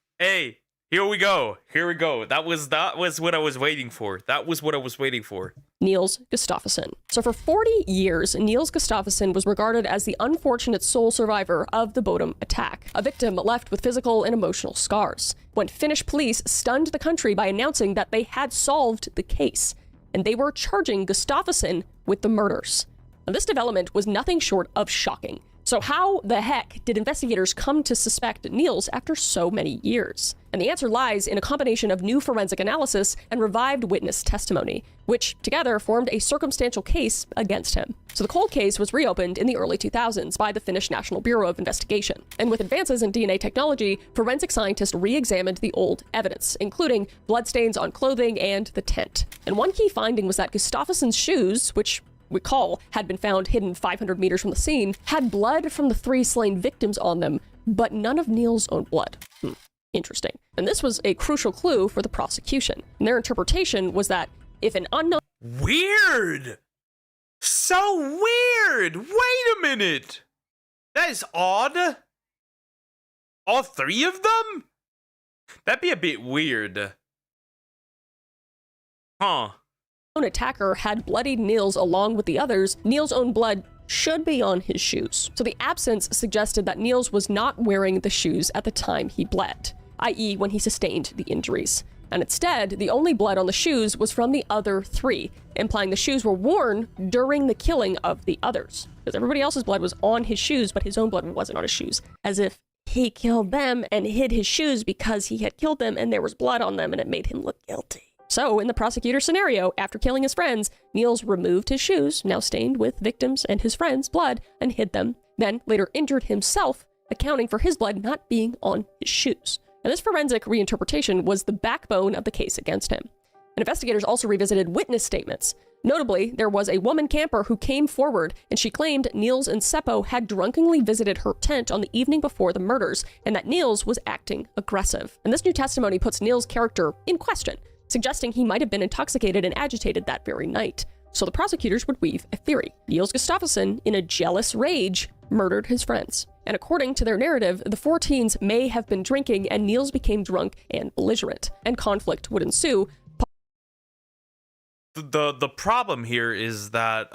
here we go. That was what I was waiting for. Niels Gustafsson. So for 40 years, Niels Gustafsson was regarded as the unfortunate sole survivor of the Bodum attack, a victim left with physical and emotional scars, when Finnish police stunned the country by announcing that they had solved the case, and they were charging Gustafsson with the murders. And this development was nothing short of shocking, So how the heck did investigators come to suspect Niels after so many years? And the answer lies in a combination of new forensic analysis and revived witness testimony, which together formed a circumstantial case against him. So the cold case was reopened in the early 2000s by the Finnish National Bureau of Investigation. And with advances in DNA technology, forensic scientists re-examined the old evidence, including bloodstains on clothing and the tent. And one key finding was that Gustafsson's shoes, which we call had been found hidden 500 meters from the scene, had blood from the 3 slain victims on them, but none of Niels' own blood. Interesting. And this was a crucial clue for the prosecution. And their interpretation was that if an unknown— Weird! So weird! Wait a minute! That is odd. All 3 of them? That'd be a bit weird. Huh. attacker had bloodied Niels along with the others, Niels' own blood should be on his shoes. So the absence suggested that Niels was not wearing the shoes at the time he bled, i.e. when he sustained the injuries. And instead, the only blood on the shoes was from the other 3, implying the shoes were worn during the killing of the others. Because everybody else's blood was on his shoes, but his own blood wasn't on his shoes. As if he killed them and hid his shoes because he had killed them and there was blood on them and it made him look guilty. So, in the prosecutor's scenario, after killing his friends, Niels removed his shoes, now stained with victims' and his friends' blood, and hid them, then later injured himself, accounting for his blood not being on his shoes. And this forensic reinterpretation was the backbone of the case against him. And investigators also revisited witness statements. Notably, there was a woman camper who came forward, and she claimed Niels and Seppo had drunkenly visited her tent on the evening before the murders, and that Niels was acting aggressive. And this new testimony puts Niels' character in question, suggesting he might have been intoxicated and agitated that very night. So the prosecutors would weave a theory. Niels Gustafsson, in a jealous rage, murdered his friends. And according to their narrative, the 4 teens may have been drinking and Niels became drunk and belligerent, and conflict would ensue. The problem here is that,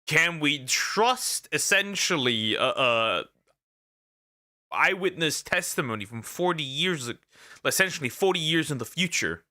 can we trust essentially eyewitness testimony from 40 years, essentially 40 years in the future?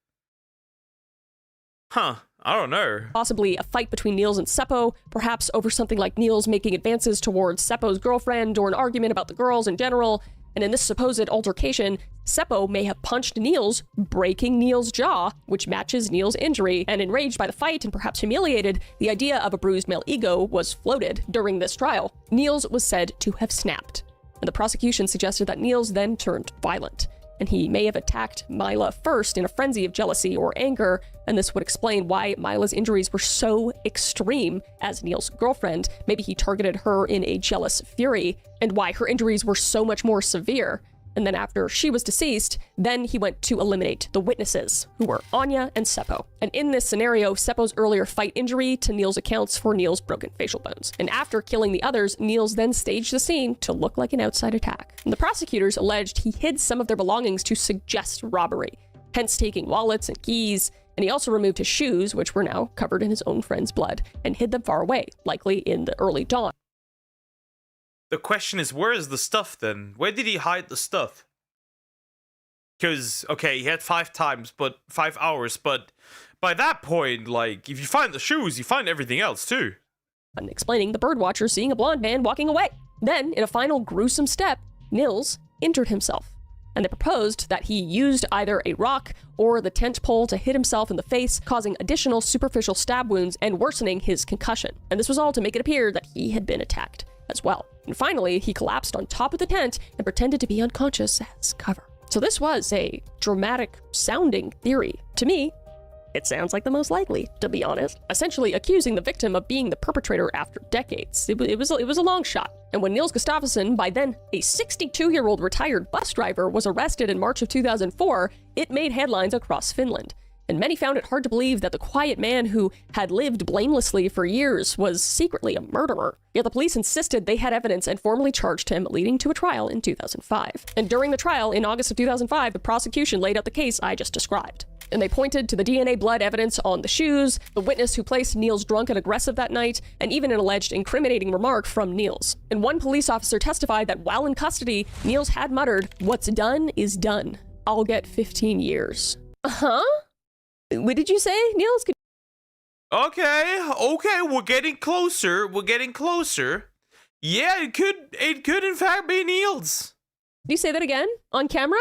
Huh, I don't know. Possibly a fight between Niels and Seppo, perhaps over something like Niels making advances towards Seppo's girlfriend, or an argument about the girls in general. And in this supposed altercation, Seppo may have punched Niels, breaking Niels' jaw, which matches Niels' injury, and enraged by the fight and perhaps humiliated, the idea of a bruised male ego was floated during this trial. Niels was said to have snapped, and the prosecution suggested that Niels then turned violent, and he may have attacked Mila first in a frenzy of jealousy or anger, and this would explain why Mila's injuries were so extreme as Niels' girlfriend. Maybe he targeted her in a jealous fury, and why her injuries were so much more severe. And then after she was deceased, then he went to eliminate the witnesses, who were Anya and Seppo. And in this scenario, Seppo's earlier fight injury to Niels accounts for Niels' broken facial bones. And after killing the others, Niels then staged the scene to look like an outside attack. And the prosecutors alleged he hid some of their belongings to suggest robbery, hence taking wallets and keys. And he also removed his shoes, which were now covered in his own friend's blood, and hid them far away, likely in the early dawn. The question is, where is the stuff then? Where did he hide the stuff? Because, okay, he had 5 hours, but by that point, like, if you find the shoes, you find everything else too. And explaining the birdwatcher seeing a blonde man walking away. Then, in a final gruesome step, Niels injured himself. And they proposed that he used either a rock or the tent pole to hit himself in the face, causing additional superficial stab wounds and worsening his concussion. And this was all to make it appear that he had been attacked as well. And finally, he collapsed on top of the tent and pretended to be unconscious as cover. So this was a dramatic sounding theory. To me, it sounds like the most likely, to be honest. Essentially accusing the victim of being the perpetrator after decades. It was a long shot. And when Niels Gustafsson, by then a 62-year-old retired bus driver, was arrested in March of 2004, it made headlines across Finland. And many found it hard to believe that the quiet man who had lived blamelessly for years was secretly a murderer. Yet the police insisted they had evidence and formally charged him, leading to a trial in 2005. And during the trial, in August of 2005, the prosecution laid out the case I just described. And they pointed to the DNA blood evidence on the shoes, the witness who placed Niels drunk and aggressive that night, and even an alleged incriminating remark from Niels. And one police officer testified that while in custody, Niels had muttered, "What's done is done. I'll get 15 years. Huh? What did you say, Niels? Okay, we're getting closer. We're getting closer. Yeah, it could in fact be Niels. Do you say that again? On camera?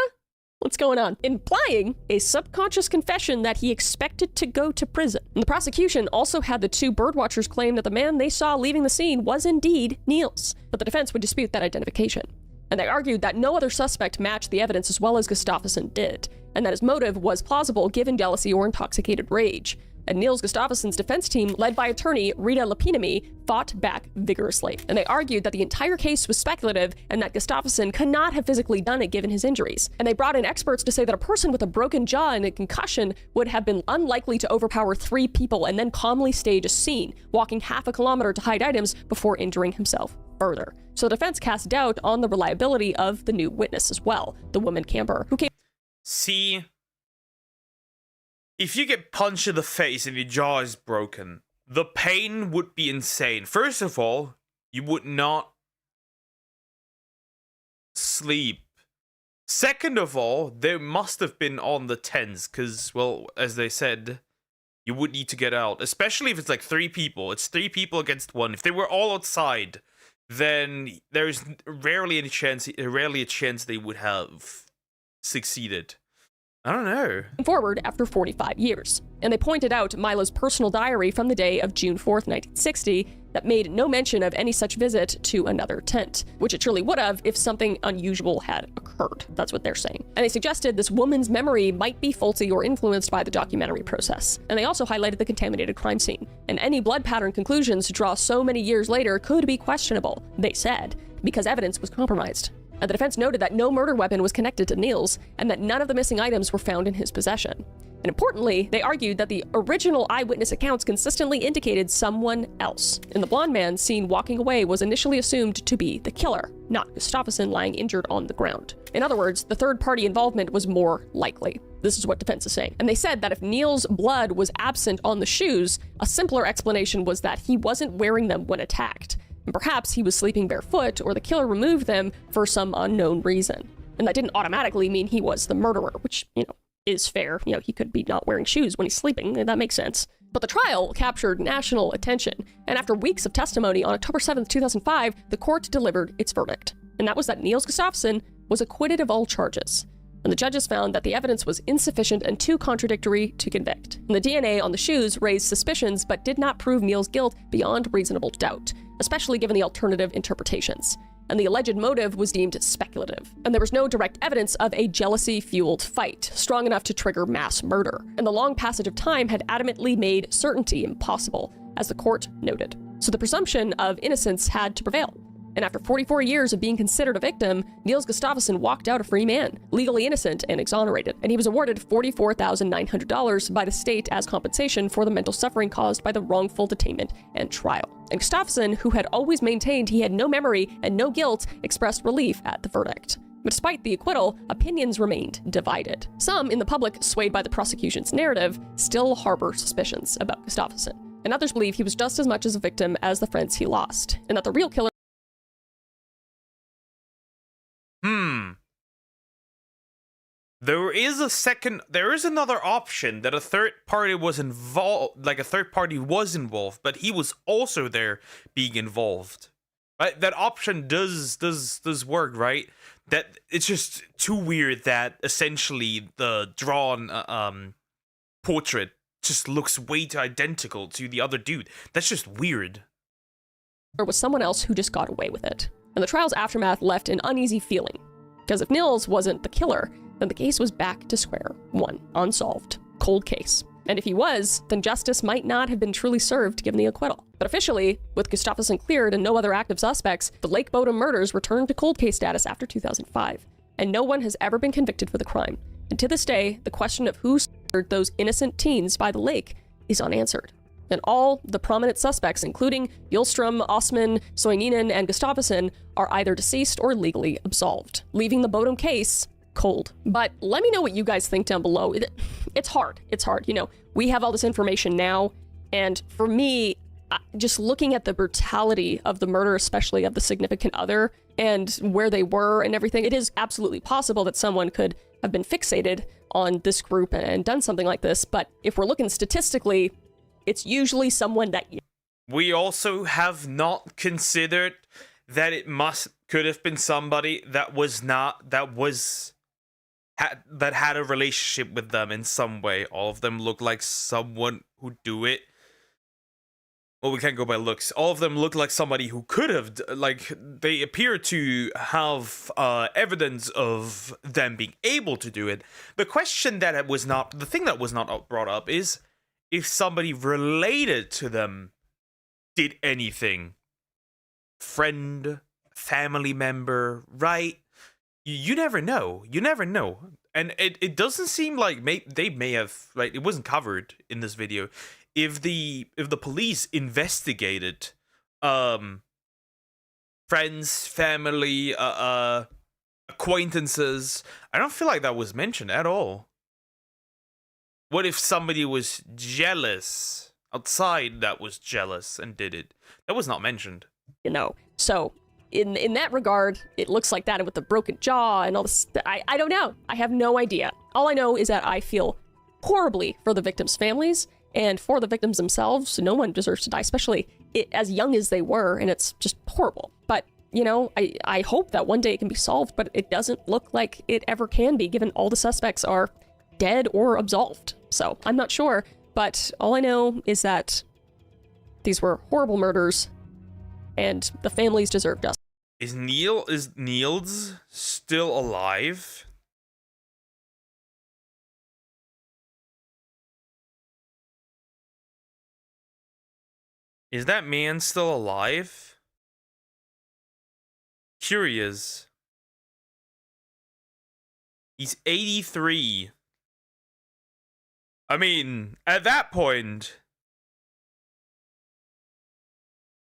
What's going on? Implying a subconscious confession that he expected to go to prison. And the prosecution also had the two birdwatchers claim that the man they saw leaving the scene was indeed Niels, but the defense would dispute that identification. And they argued that no other suspect matched the evidence as well as Gustafsson did, and that his motive was plausible given jealousy or intoxicated rage. And Niels Gustafsson's defense team, led by attorney Rita Lapinami, fought back vigorously. And they argued that the entire case was speculative and that Gustafsson could not have physically done it given his injuries. And they brought in experts to say that a person with a broken jaw and a concussion would have been unlikely to overpower 3 people and then calmly stage a scene, walking half a kilometer to hide items before injuring himself further. So the defense cast doubt on the reliability of the new witness as well, the woman camper, who came... See, if you get punched in the face and your jaw is broken, the pain would be insane. First of all, you would not sleep. Second of all, they must have been on the tens, because, well, as they said, you would need to get out. Especially if it's like 3 people. It's 3 people against 1. If they were all outside, then there's rarely a chance they would have succeeded. I don't know. Forward after 45 years. And they pointed out Mila's personal diary from the day of June 4th, 1960, that made no mention of any such visit to another tent, which it surely would have if something unusual had occurred. That's what they're saying. And they suggested this woman's memory might be faulty or influenced by the documentary process. And they also highlighted the contaminated crime scene. And any blood pattern conclusions to draw so many years later could be questionable, they said, because evidence was compromised. And the defense noted that no murder weapon was connected to Niels, and that none of the missing items were found in his possession. And importantly, they argued that the original eyewitness accounts consistently indicated someone else. And the blonde man seen walking away was initially assumed to be the killer, not Gustafsson lying injured on the ground. In other words, the third-party involvement was more likely. This is what defense is saying. And they said that if Niels' blood was absent on the shoes, a simpler explanation was that he wasn't wearing them when attacked. And perhaps he was sleeping barefoot, or the killer removed them for some unknown reason. And that didn't automatically mean he was the murderer, which, is fair. He could be not wearing shoes when he's sleeping, and that makes sense. But the trial captured national attention, and after weeks of testimony on October 7th, 2005, the court delivered its verdict. And that was that Niels Gustafsson was acquitted of all charges. And the judges found that the evidence was insufficient and too contradictory to convict. And the DNA on the shoes raised suspicions, but did not prove Niels' guilt beyond reasonable doubt, especially given the alternative interpretations. And the alleged motive was deemed speculative. And there was no direct evidence of a jealousy-fueled fight, strong enough to trigger mass murder. And the long passage of time had adamantly made certainty impossible, as the court noted. So the presumption of innocence had to prevail. And after 44 years of being considered a victim, Niels Gustafsson walked out a free man, legally innocent and exonerated. And he was awarded $44,900 by the state as compensation for the mental suffering caused by the wrongful detainment and trial. And Gustafsson, who had always maintained he had no memory and no guilt, expressed relief at the verdict. But despite the acquittal, opinions remained divided. Some in the public, swayed by the prosecution's narrative, still harbor suspicions about Gustafsson. And others believe he was just as much as a victim as the friends he lost, and that the real killer There is another option that a third party was involved, but he was also there being involved. Right? That option does work, right? That it's just too weird that essentially the drawn portrait just looks way too identical to the other dude. That's just weird. There was someone else who just got away with it. And the trial's aftermath left an uneasy feeling. Because if Niels wasn't the killer, then the case was back to square one, unsolved, cold case. And if he was, then justice might not have been truly served given the acquittal. But officially, with Gustafsson cleared and no other active suspects, the Lake Bodom murders returned to cold case status after 2005. And no one has ever been convicted for the crime. And to this day, the question of who murdered those innocent teens by the lake is unanswered. And all the prominent suspects, including Hjulstrom, Osman, Soininen, and Gustafsson, are either deceased or legally absolved, leaving the Bodom case cold. But let me know what you guys think down below. It's hard. It's hard. We have all this information now, and for me, just looking at the brutality of the murder, especially of the significant other, and where they were and everything, it is absolutely possible that someone could have been fixated on this group and done something like this. But if we're looking statistically, it's usually someone that you. We also have not considered that it could have been somebody that had a relationship with them in some way. All of them look like someone who do it. Well, we can't go by looks. All of them look like somebody who could have, like, they appear to have evidence of them being able to do it. The thing that was not brought up is if somebody related to them did anything. Friend, family member, right? You never know. You never know. And it doesn't seem like they may have, like, it wasn't covered in this video. If the police investigated friends, family, acquaintances, I don't feel like that was mentioned at all. What if somebody was jealous outside that was jealous and did it? That was not mentioned. You know, so in that regard, it looks like that, and with the broken jaw and all this, I don't know. I have no idea. All I know is that I feel horribly for the victims' families and for the victims themselves. No one deserves to die, especially as young as they were, and it's just horrible. But, you know, I hope that one day it can be solved, but it doesn't look like it ever can be, given all the suspects are dead or absolved. So I'm not sure, but all I know is that these were horrible murders, and the families deserve justice. Is Niels still alive? Is that man still alive? Curious. He's 83. I mean, at that point,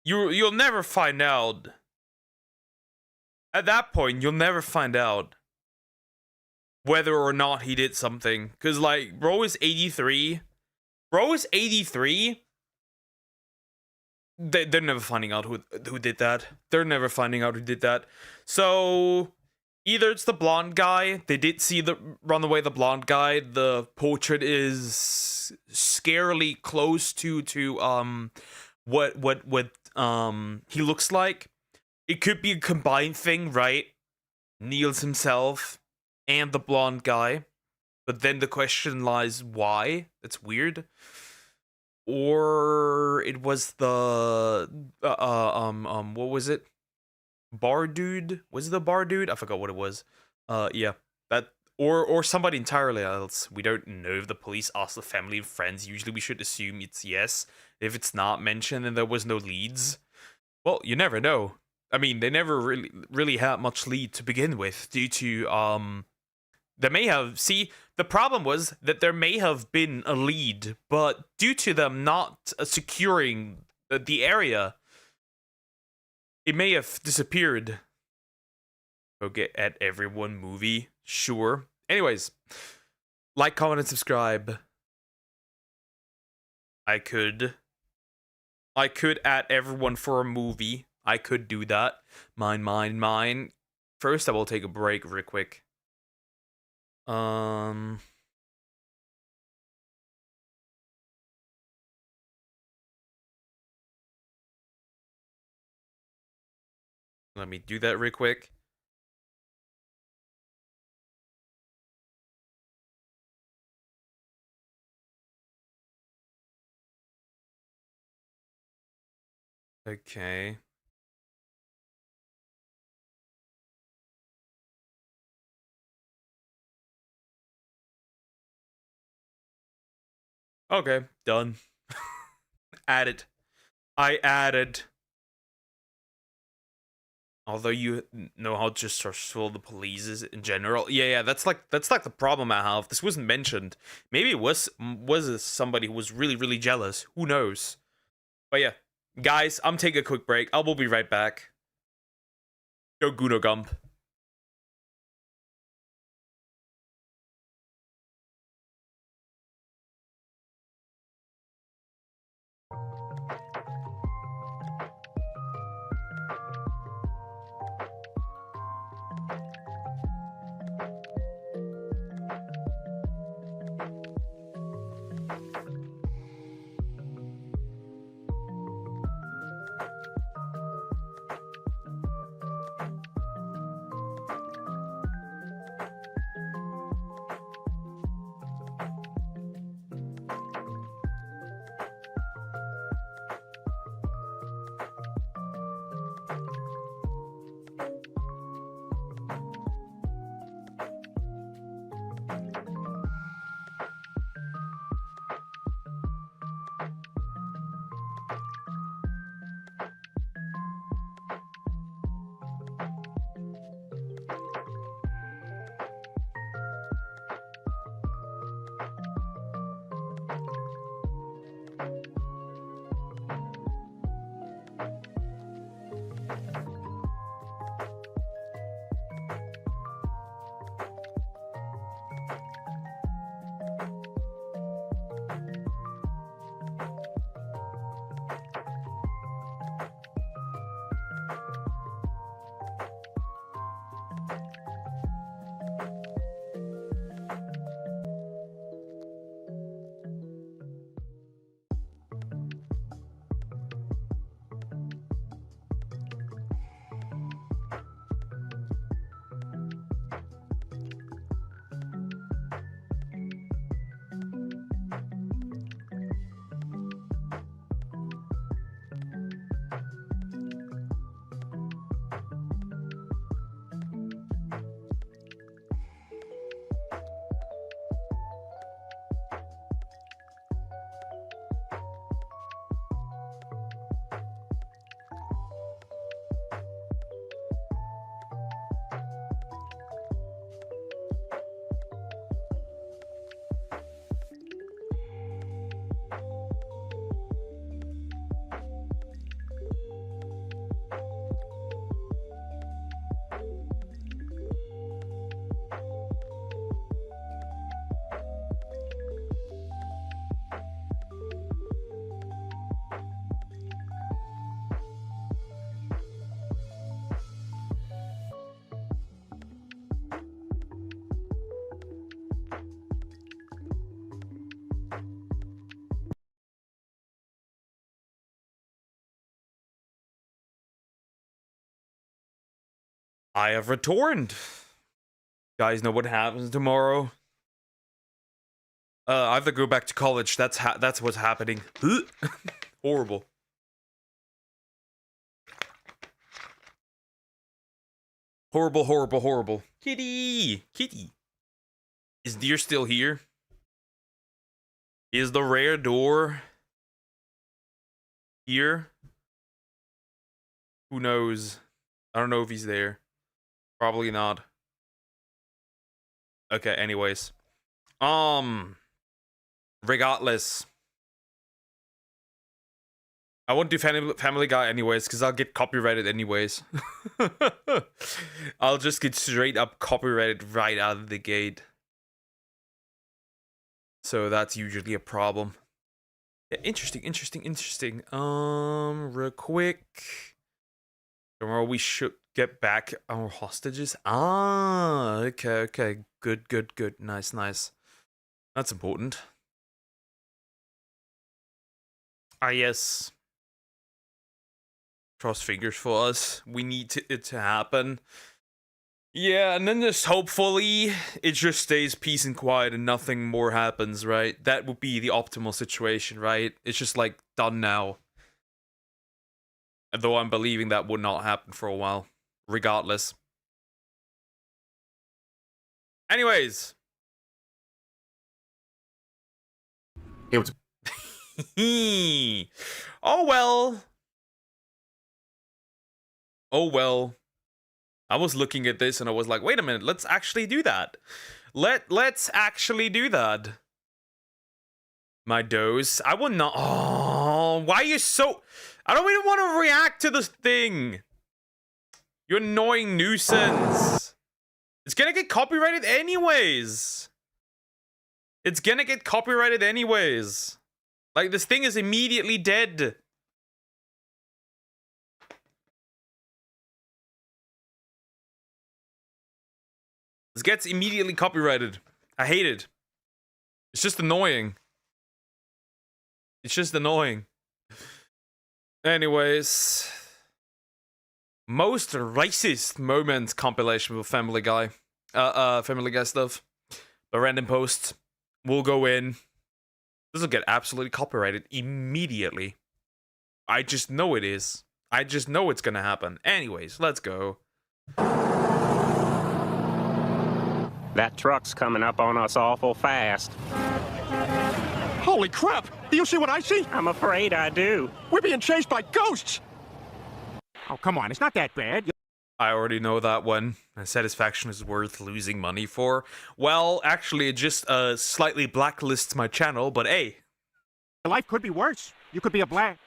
you'll never find out. At that point, you'll never find out whether or not he did something. Because, like, bro is 83. Bro is 83. They're never finding out who did that. They're never finding out who did that. So either it's the blonde guy. They did see run away the blonde guy. The portrait is scarily close to what he looks like. It could be a combined thing, right? Niels himself and the blonde guy. But then the question lies, why? That's weird. Or it was the what was it? Bar dude? Was it the bar dude? I forgot what it was. Yeah. That or somebody entirely else. We don't know. If the police ask the family and friends, usually we should assume it's yes. If it's not mentioned and there was no leads, well, you never know. I mean, they never really had much lead to begin with, due to they may have... See, the problem was that there may have been a lead, but due to them not securing the area, it may have disappeared. Go get at everyone movie, sure. Anyways, like, comment, and subscribe. I could at everyone for a movie. I could do that. Mine. First, I will take a break real quick. Let me do that real quick. Okay. Okay, done. Added. I added. Although you know how distrustful the police is in general. Yeah, that's like the problem I have. This wasn't mentioned. Maybe it was somebody who was really jealous. Who knows? But yeah, guys, I'm taking a quick break. I will be right back. Go Guno Gump. I have returned. Guys know what happens tomorrow. I have to go back to college. That's what's happening. Horrible. Horrible, horrible, horrible. Kitty! Kitty! Is Deer still here? Is the rare door here? Who knows? I don't know if he's there. Probably not. Okay, anyways. Regardless. I won't do Family Guy anyways, because I'll get copyrighted anyways. I'll just get straight up copyrighted right out of the gate. So that's usually a problem. Yeah, interesting. Real quick. Tomorrow we should get back our hostages. Ah, okay. Good. Nice. That's important. Ah, yes. Cross fingers for us. We need it to happen. Yeah, and then just hopefully it just stays peace and quiet and nothing more happens, right? That would be the optimal situation, right? It's just like done now. Though I'm believing that would not happen for a while, regardless. Anyways. It was. Oh well. I was looking at this and I was like, wait a minute, let's actually do that. Let's actually do that. My does. I will not. Oh, why are you so... I don't even want to react to this thing. You annoying nuisance. It's gonna get copyrighted anyways. Like, this thing is immediately dead. This gets immediately copyrighted. I hate it. It's just annoying. Anyways. Most racist moments compilation with Family Guy. Family Guy stuff. The random posts. We'll go in. This will get absolutely copyrighted immediately. I just know it is. I just know it's gonna happen. Anyways, let's go. That truck's coming up on us awful fast. Holy crap! Do you see what I see? I'm afraid I do. We're being chased by ghosts! Oh, come on, it's not that bad. I already know that one. Satisfaction is worth losing money for. Well, actually, it just slightly blacklists my channel, but hey. Life could be worse. You could be a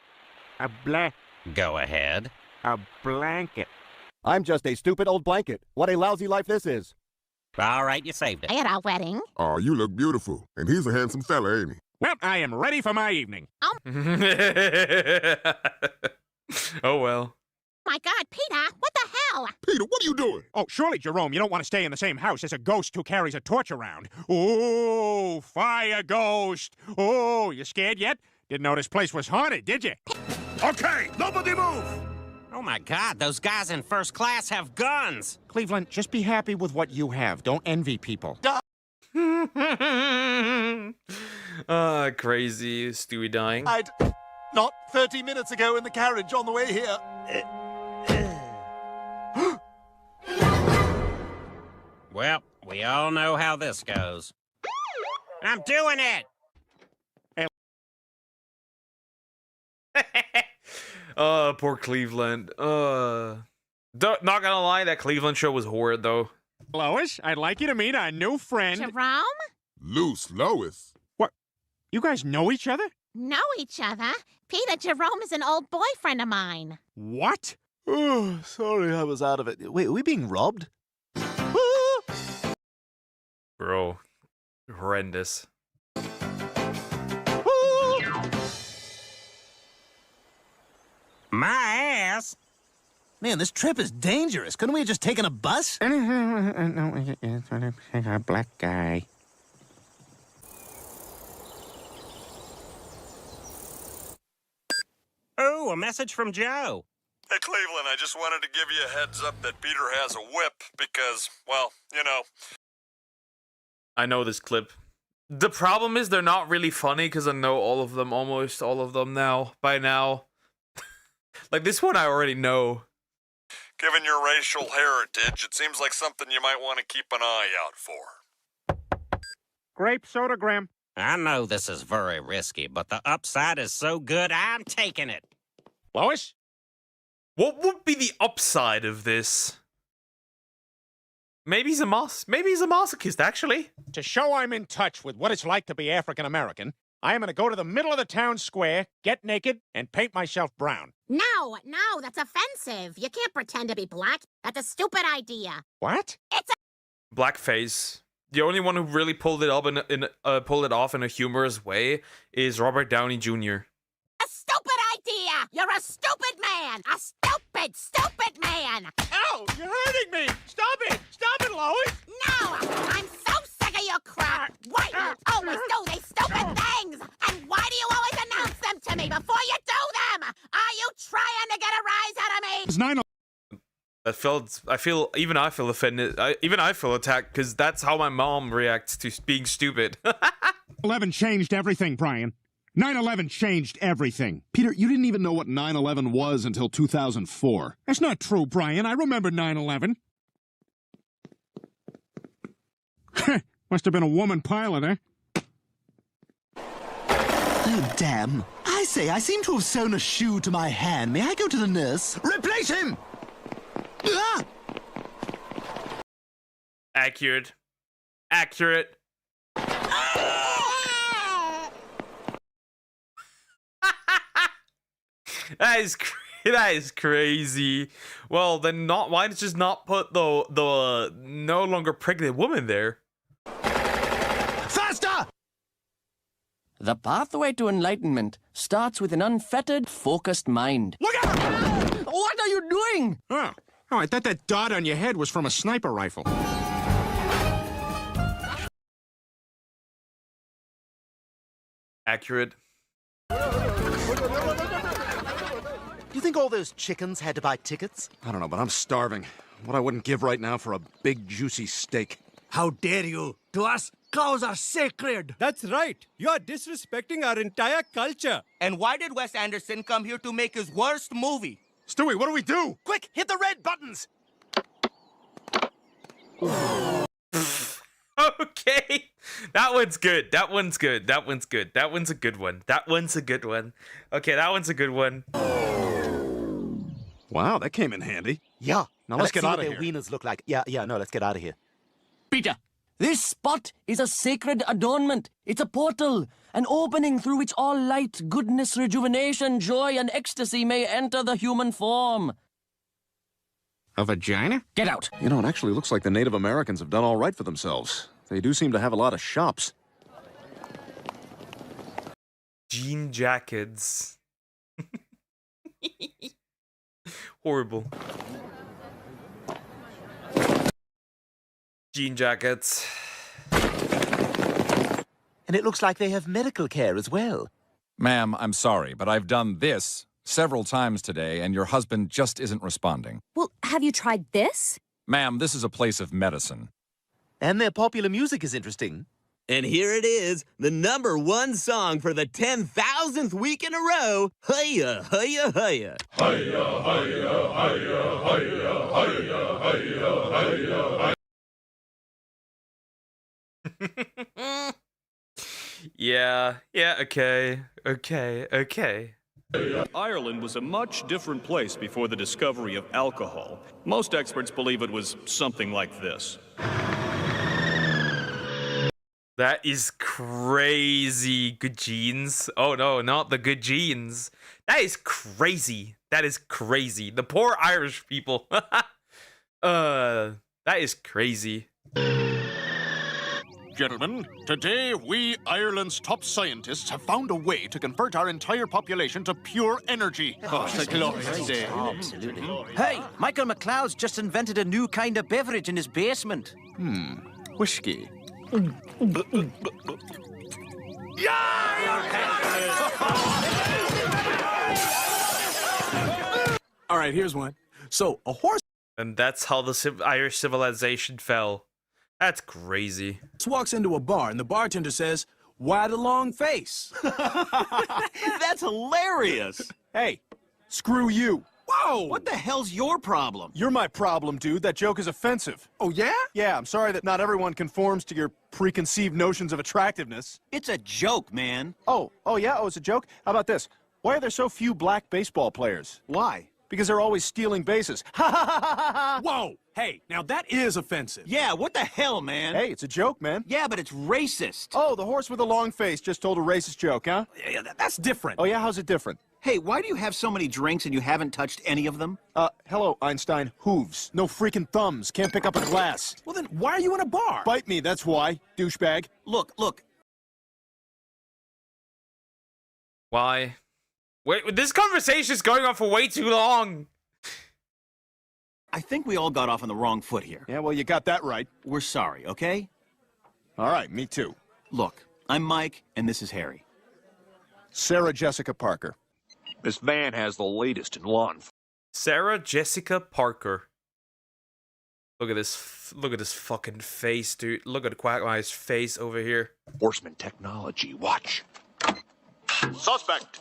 Go ahead. A blanket. I'm just a stupid old blanket. What a lousy life this is. All right, you saved it. At our wedding. Oh, you look beautiful. And he's a handsome fella, ain't he? Well, I am ready for my evening. Oh, well. My God, Peter, what the hell? Peter, what are you doing? Oh, surely, Jerome, you don't want to stay in the same house as a ghost who carries a torch around. Oh, fire ghost. Oh, you scared yet? Didn't know this place was haunted, did you? Okay, nobody move! Oh my God, those guys in first class have guns. Cleveland, just be happy with what you have. Don't envy people. Crazy Stewie dying. Not 30 minutes ago in the carriage on the way here. Well, we all know how this goes. I'm doing it! Poor Cleveland. Not gonna lie, that Cleveland show was horrid, though. Lois, I'd like you to meet our new friend. Jerome? Loose Lois. What? You guys know each other? Know each other? Peter, Jerome is an old boyfriend of mine. What? Oh, sorry I was out of it. Wait, are we being robbed? Bro. Horrendous. My ass! Man, this trip is dangerous. Couldn't we have just taken a bus? No, a black guy. Oh, a message from Joe. Hey, Cleveland, I just wanted to give you a heads up that Peter has a whip because, well, you know. I know this clip. The problem is they're not really funny because I know all of them, almost all of them by now. Like this one I already know. Given your racial heritage, it seems like something you might want to keep an eye out for. Grape soda, Graham. I know this is very risky, but the upside is so good, I'm taking it. Lois? What would be the upside of this? Maybe he's a masochist, actually. To show I'm in touch with what it's like to be African American, I am going to go to the middle of the town square, get naked, and paint myself brown. No, that's offensive. You can't pretend to be black. That's a stupid idea. What? It's a Blackface. The only one who really pulled it off in a humorous way is Robert Downey Jr. stupid idea. You're a stupid man. A stupid man. Ow! You're hurting me! Stop it! Stop it, Lois! No! I'm so sick of your crap! Why do you always do these stupid things? And why do you always announce them to me before you do them? Are you trying to get a rise out of me? It's 9/11. Even I feel offended. Even I feel attacked because that's how my mom reacts to being stupid. 9/11 changed everything, Brian. 9/11 changed everything. Peter, you didn't even know what 9/11 was until 2004. That's not true, Brian. I remember 9/11. Must have been a woman pilot, eh? Oh, damn. I say, I seem to have sewn a shoe to my hand. May I go to the nurse? Replace him! Ah! Accurate. That is crazy. Well, then why just not put the no longer pregnant woman there? Faster! The pathway to enlightenment starts with an unfettered, focused mind. Look out! What are you doing? Oh, I thought that dot on your head was from a sniper rifle. Accurate. Do you think all those chickens had to buy tickets? I don't know, but I'm starving. What I wouldn't give right now for a big, juicy steak. How dare you? To us, cows are sacred. That's right. You are disrespecting our entire culture. And why did Wes Anderson come here to make his worst movie? Stewie, what do we do? Quick, hit the red buttons! Okay. That one's good. That one's good. That one's good. That one's a good one. That one's a good one. Okay, that one's a good one. Wow, that came in handy. Yeah. Now let's get out of see here. what their wieners look like. Yeah, no, let's get out of here. Peter, this spot is a sacred adornment. It's a portal, an opening through which all light, goodness, rejuvenation, joy, and ecstasy may enter the human form. A vagina? Get out. You know, it actually looks like the Native Americans have done all right for themselves. They do seem to have a lot of shops. Jean jackets. Horrible. Jean jackets. And it looks like they have medical care as well. Ma'am, I'm sorry, but I've done this several times today, and your husband just isn't responding. Well, have you tried this? Ma'am, this is a place of medicine. And their popular music is interesting. And here it is, the #1 song for the 10,000th week in a row. Hiya, hiya, hiya. Hiya, hiya, hiya, hiya, hiya, hiya, hiya. Yeah, okay. Ireland was a much different place before the discovery of alcohol. Most experts believe it was something like this. That is crazy. Good genes. Oh no, not the good genes. That is crazy. The poor Irish people. That is crazy. Gentlemen, today we, Ireland's top scientists, have found a way to convert our entire population to pure energy. Oh, it's a glorious day. Absolutely. Hey, Michael McLeod's just invented a new kind of beverage in his basement. Whiskey. All right, here's one. So, a horse And that's how the Irish civilization fell. That's crazy. walks into a bar, and the bartender says, "Why the long face?" That's hilarious. Hey, screw you. Whoa! What the hell's your problem? You're my problem, dude. That joke is offensive. Oh, yeah? Yeah, I'm sorry that not everyone conforms to your preconceived notions of attractiveness. It's a joke, man. Oh, yeah? Oh, it's a joke? How about this? Why are there so few black baseball players? Why? Because they're always stealing bases. Ha ha ha ha ha! Whoa! Hey, now that is offensive. Yeah, what the hell, man? Hey, it's a joke, man. Yeah, but it's racist. Oh, the horse with the long face just told a racist joke, huh? Yeah, that's different. Oh, yeah? How's it different? Hey, why do you have so many drinks and you haven't touched any of them? Hello, Einstein. Hooves. No freaking thumbs. Can't pick up a glass. Well, then why are you in a bar? Bite me, that's why, douchebag. Look. Why? Wait, this conversation is going on for way too long. I think we all got off on the wrong foot here. Yeah, well, you got that right. We're sorry, okay? All right, me too. Look, I'm Mike, and this is Harry. Sarah Jessica Parker. This van has the latest in law enforcement. Sarah Jessica Parker. Look at this. Look at this fucking face, dude. Look at Quagmire's face over here. Enforcement technology. Watch. Suspect.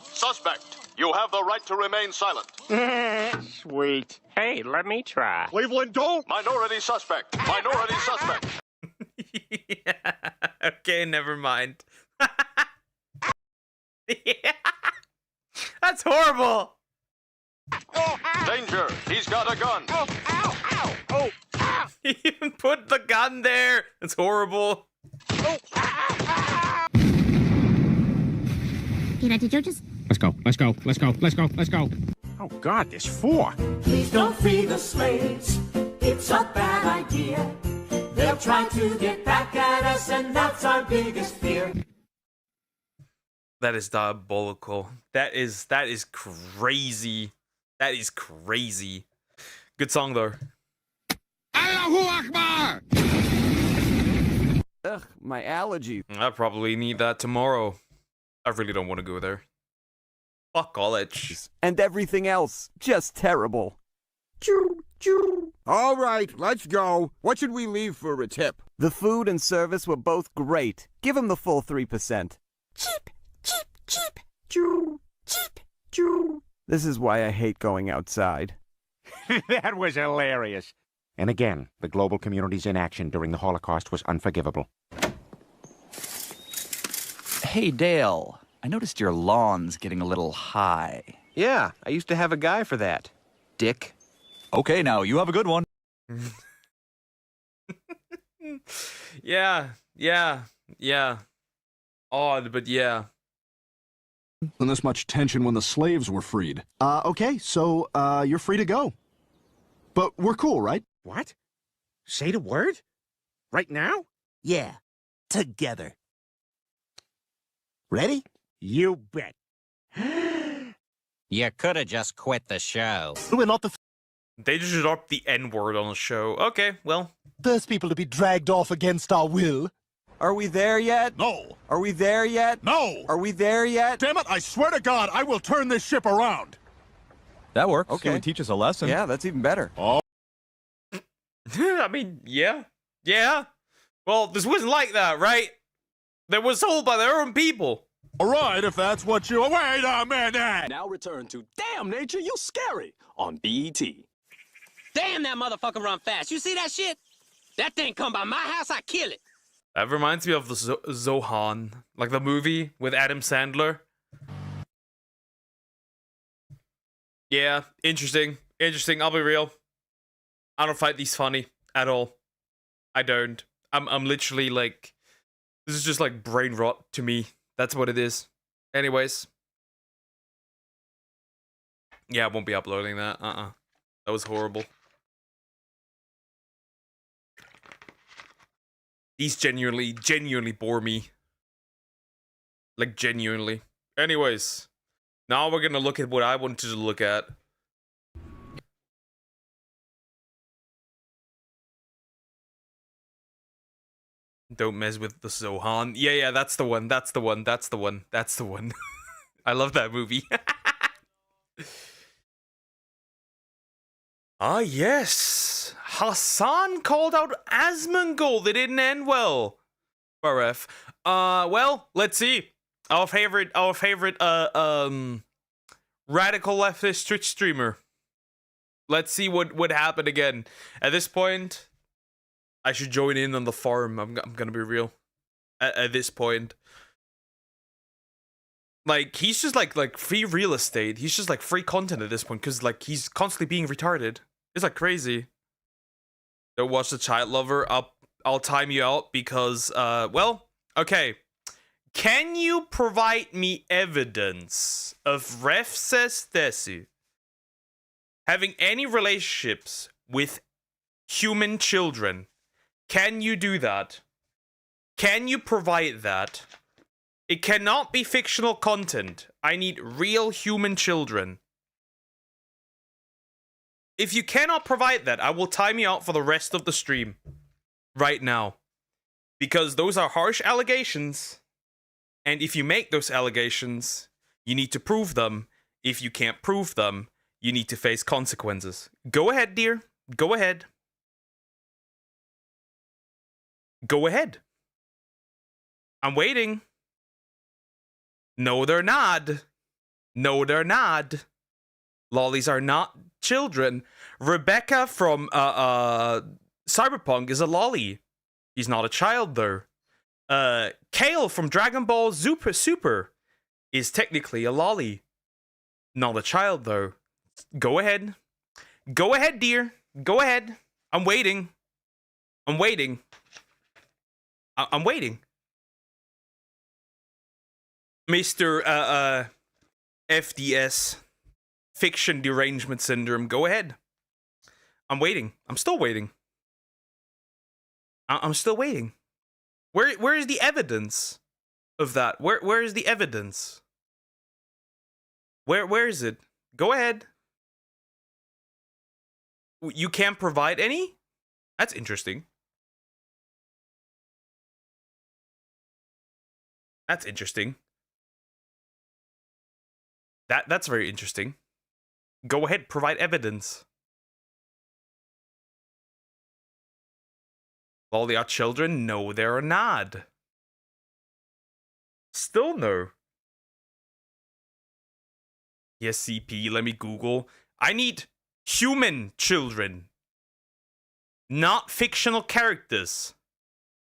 You have the right to remain silent. Sweet. Hey, let me try. Cleveland, don't. Minority suspect. Yeah. Okay, never mind. Yeah. That's horrible. Danger. He's got a gun. He even put the gun there. That's horrible. Peter, did you just... Let's go. Oh, God, there's 4. Please don't free the slaves. It's a bad idea. They'll try to get back at us, and that's our biggest fear. That is diabolical. That is crazy. That is crazy. Good song though. Allahu Akbar! Ugh, my allergy. I probably need that tomorrow. I really don't want to go there. Fuck college. And everything else, just terrible. All right, let's go. What should we leave for a tip? The food and service were both great. Give him the full 3%. Cheap. This is why I hate going outside. That was hilarious. And again, the global community's inaction during the Holocaust was unforgivable. Hey, Dale. I noticed your lawn's getting a little high. Yeah, I used to have a guy for that. Dick. Okay, now, you have a good one. Yeah. Odd, but yeah. And this much tension when the slaves were freed. Okay, so, you're free to go. But we're cool, right? What? Say the word? Right now? Yeah, together. Ready? You bet. You could have just quit the show. We're not the They just dropped the N-word on the show. Okay, well. first people to be dragged off against our will. Are we there yet? No. Are we there yet? No. Are we there yet? Damn it, I swear to God, I will turn this ship around. That works. Okay. It would teach us a lesson. Yeah, that's even better. Oh. I mean, yeah. Well, this wasn't like that, right? They were sold by their own people. All right, if that's what you... Wait a minute! Now return to Damn Nature, You Scary on BET. Damn, that motherfucker run fast. You see that shit? That thing come by my house, I kill it. That reminds me of the Zohan, like the movie with Adam Sandler. Yeah, interesting. I'll be real. I don't find these funny at all. I don't. I'm literally like, this is just like brain rot to me. That's what it is. Anyways. Yeah, I won't be uploading that. That was horrible. These genuinely bore me. Like, genuinely. Anyways. Now we're gonna look at what I wanted to look at. Don't mess with the Zohan. Yeah, that's the one. I love that movie. Ah, yes. Hassan called out Asmongold. It didn't end well. RF. Well, let's see. Our favorite, radical leftist Twitch streamer. Let's see what would happen again. At this point, I should join in on the farm. I'm gonna be real. At this point. Like, he's just like free real estate. He's just like free content at this point, because like he's constantly being retarded. It's like crazy. Don't watch The Child Lover. I'll time you out because well, okay. Can you provide me evidence of Refses Desu having any relationships with human children? Can you do that? Can you provide that? It cannot be fictional content. I need real human children. If you cannot provide that, I will time you out for the rest of the stream. Right now. Because those are harsh allegations. And if you make those allegations, you need to prove them. If you can't prove them, you need to face consequences. Go ahead, dear. Go ahead. Go ahead. I'm waiting. No, they're not. No, they're not. Lollies are not children. Rebecca from Cyberpunk is a lolly. He's not a child, though. Kale from Dragon Ball Super is technically a lolly. Not a child, though. Go ahead. Go ahead, dear. Go ahead. I'm waiting. I'm waiting. I'm waiting. Mr. FDS, Fiction Derangement Syndrome, go ahead. I'm waiting. I'm still waiting. I'm still waiting. Where is the evidence of that? Where is the evidence? Where is it? Go ahead. You can't provide any? That's interesting. That's interesting. That's very interesting. Go ahead, provide evidence. All the children? No, they're not. Still no. Yes, CP, let me Google. I need human children. Not fictional characters.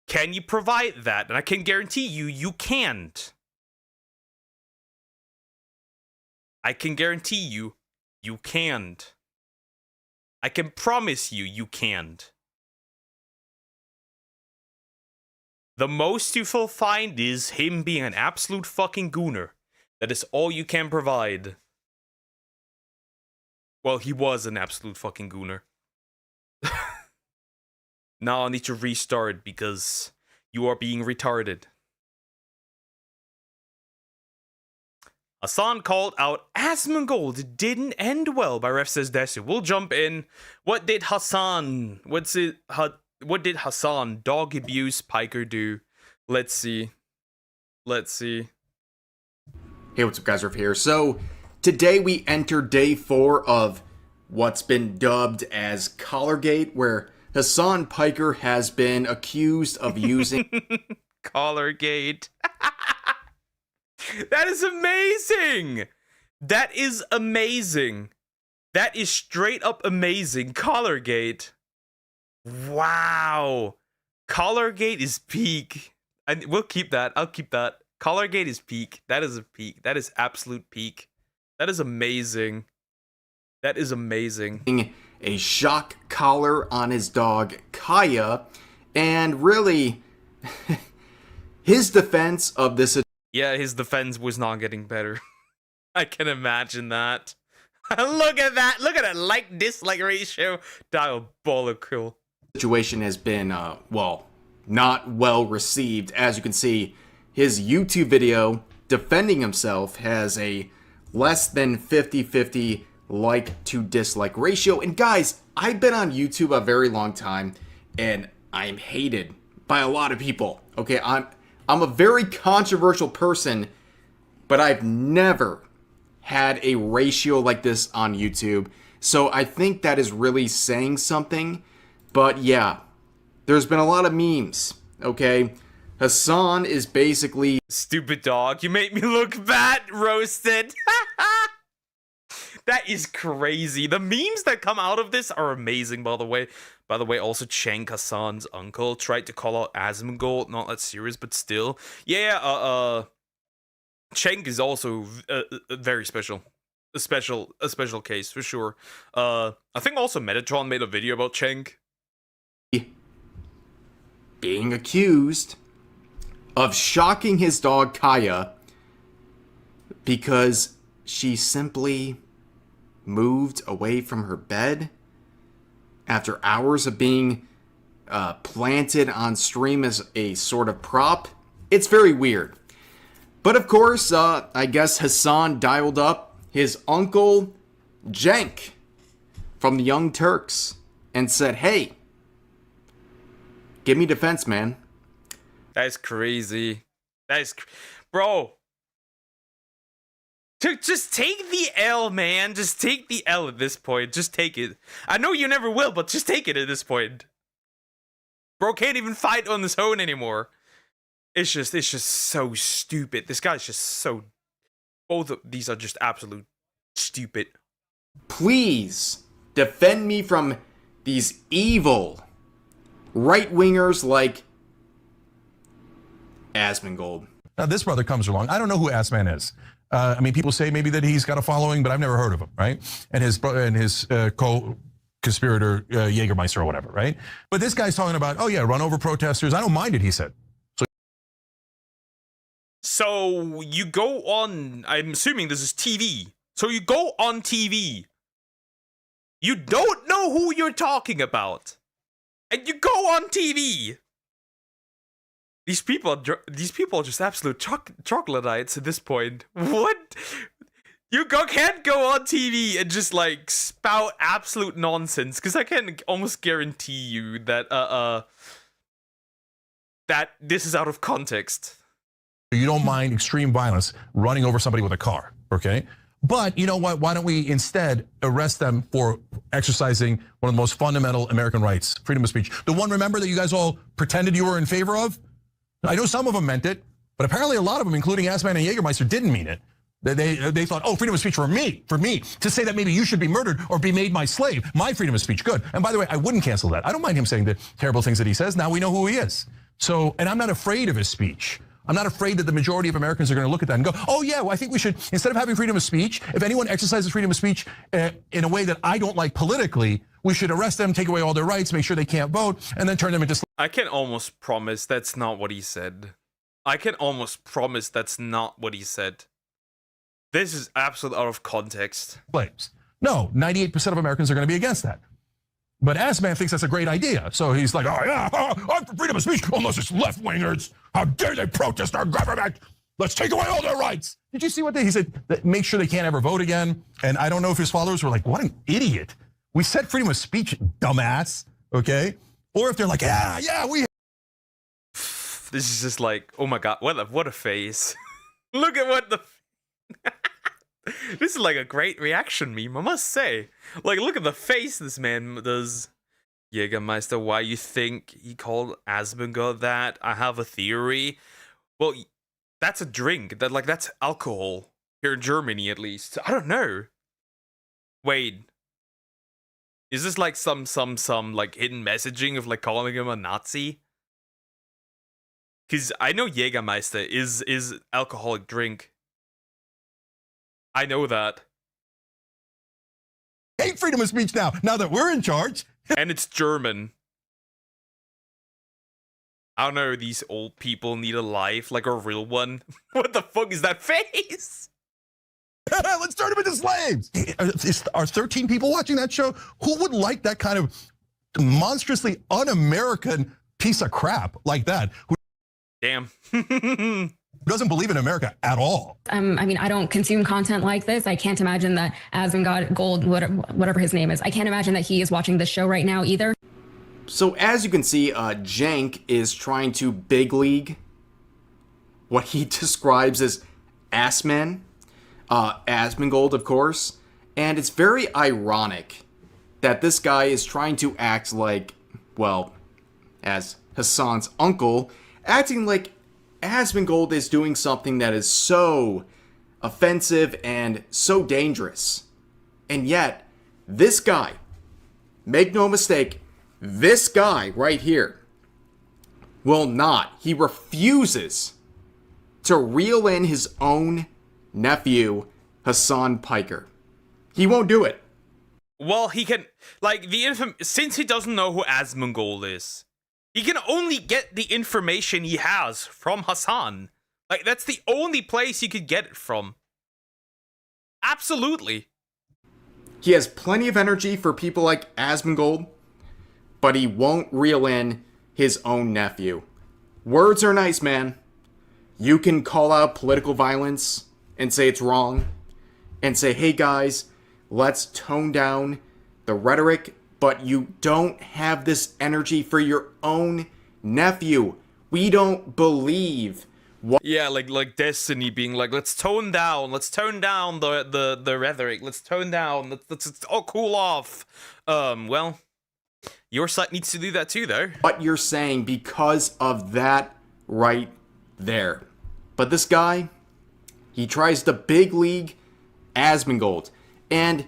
Can you provide that? And I can guarantee you, you can't. I can guarantee you, you can't. I can promise you, you can't. The most you will find is him being an absolute fucking gooner. That is all you can provide. Well, he was an absolute fucking gooner. Now I need to restart because you are being retarded. Hassan called out Asmongold. It didn't end well by Refses Desu. We'll jump in. What did Hassan dog abuse Piker do? Let's see. Let's see. Hey, what's up, guys? Riff here. So today we enter day 4 of what's been dubbed as Collargate, where Hassan Piker has been accused of using Collargate. That is amazing. That is amazing. That is straight up amazing. Collargate. Wow. Collargate is peak. And we'll keep that. I'll keep that. Collargate is peak. That is a peak. That is absolute peak. That is amazing. That is amazing. A shock collar on his dog, Kaya, and really, his defense of this... Yeah, his defense was not getting better. I can imagine that. Look at that. Look at that like-dislike ratio. Diabolical. Situation has been, well, not well received. As you can see, his YouTube video defending himself has a less than 50-50 like to dislike ratio. And guys, I've been on YouTube a very long time, and I'm hated by a lot of people. Okay, I'm a very controversial person, but I've never had a ratio like this on YouTube. So I think that is really saying something. But yeah, there's been a lot of memes, okay? Hassan is basically... Stupid dog, you make me look bad, roasted. That is crazy. The memes that come out of this are amazing, by the way. By the way, also Cenk, Hassan's uncle, tried to call out Asmongold. Not that serious, but still. Yeah, Cenk is also very special. A special case, for sure. I think also Metatron made a video about Cenk being accused of shocking his dog Kaya because she simply moved away from her bed after hours of being planted on stream as a sort of prop. It's very weird. But of course, I guess Hassan dialed up his uncle Cenk from the Young Turks and said, hey, give me defense, man. That's crazy. Bro. Just take the L, man. Just take the L at this point. Just take it. I know you never will, but just take it at this point. Bro can't even fight on his own anymore. It's just so stupid. This guy's just so... Both of these are just absolute stupid. Please defend me from these evil right-wingers like Asmongold. Now this brother comes along. I don't know who Assman is. I mean, people say maybe that he's got a following, but I've never heard of him, right? And his brother and his co-conspirator Jägermeister or whatever, right? But this guy's talking about, oh yeah, run over protesters. I don't mind it, he said. So you go on, I'm assuming this is TV. So you go on TV. You don't know who you're talking about. And you go on TV. These people are just absolute troglodytes at this point. What? You can't go on TV and just like spout absolute nonsense, because I can almost guarantee you that that this is out of context. You don't mind extreme violence, running over somebody with a car, okay? But you know what? Why don't we instead arrest them for exercising one of the most fundamental American rights, freedom of speech? The one, remember, that you guys all pretended you were in favor of? I know some of them meant it, but apparently a lot of them, including Assman and Jägermeister, didn't mean it. They thought, oh, freedom of speech for me, to say that maybe you should be murdered or be made my slave. My freedom of speech, good. And by the way, I wouldn't cancel that. I don't mind him saying the terrible things that he says. Now we know who he is. So, and I'm not afraid of his speech. I'm not afraid that the majority of Americans are going to look at that and go, oh yeah, well, I think we should, instead of having freedom of speech, if anyone exercises freedom of speech in a way that I don't like politically, we should arrest them, take away all their rights, make sure they can't vote, and then turn them into slaves. I can almost promise that's not what he said. I can almost promise that's not what he said. This is absolutely out of context. No, 98% of Americans are going to be against that. But Assman thinks that's a great idea. So he's like, oh yeah, I'm for freedom of speech, unless it's left-wingers. How dare they protest our government? Let's take away all their rights. Did you see what he said? Make sure they can't ever vote again. And I don't know if his followers were like, what an idiot. We said freedom of speech, dumbass, okay? Or if they're like, yeah, we... This is just like, oh my God, what a face. Look at what the... This is like a great reaction meme, I must say. Like, look at the face this man does. Jägermeister, why you think he called Asmongold that? I have a theory. Well, that's a drink. That's alcohol. Here in Germany, at least. I don't know. Wait. Is this like some like hidden messaging of like calling him a Nazi? Because I know Jägermeister is alcoholic drink. I know that. Hate freedom of speech now that we're in charge. And it's German. I don't know, these old people need a life, like a real one. What the fuck is that face? Let's turn them into slaves. Are 13 people watching that show? Who would like that kind of monstrously un-American piece of crap like that? Damn. Doesn't believe in America at all. I mean, I don't consume content like this. I can't imagine that Asmongold, whatever his name is, I can't imagine that he is watching this show right now either. So as you can see, Cenk is trying to big league what he describes as Assman, Asmongold, of course, And it's very ironic that this guy is trying to act like, well, as Hassan's uncle, acting like Asmongold is doing something that is so offensive and so dangerous. And yet, this guy, make no mistake, this guy right here will not. He refuses to reel in his own nephew, Hassan Piker. He won't do it. Well, he can, like, since he doesn't know who Asmongold is, he can only get the information he has from Hassan. Like, that's the only place he could get it from. Absolutely. He has plenty of energy for people like Asmongold, but he won't reel in his own nephew. Words are nice, man. You can call out political violence and say it's wrong, and say, hey guys, let's tone down the rhetoric, but you don't have this energy for your own nephew. We don't believe what— Yeah, like Destiny being like, let's tone down the rhetoric, let's tone down, let's all cool off. Well, your site needs to do that too, though. What you're saying because of that right there. But this guy, he tries the big league Asmongold. And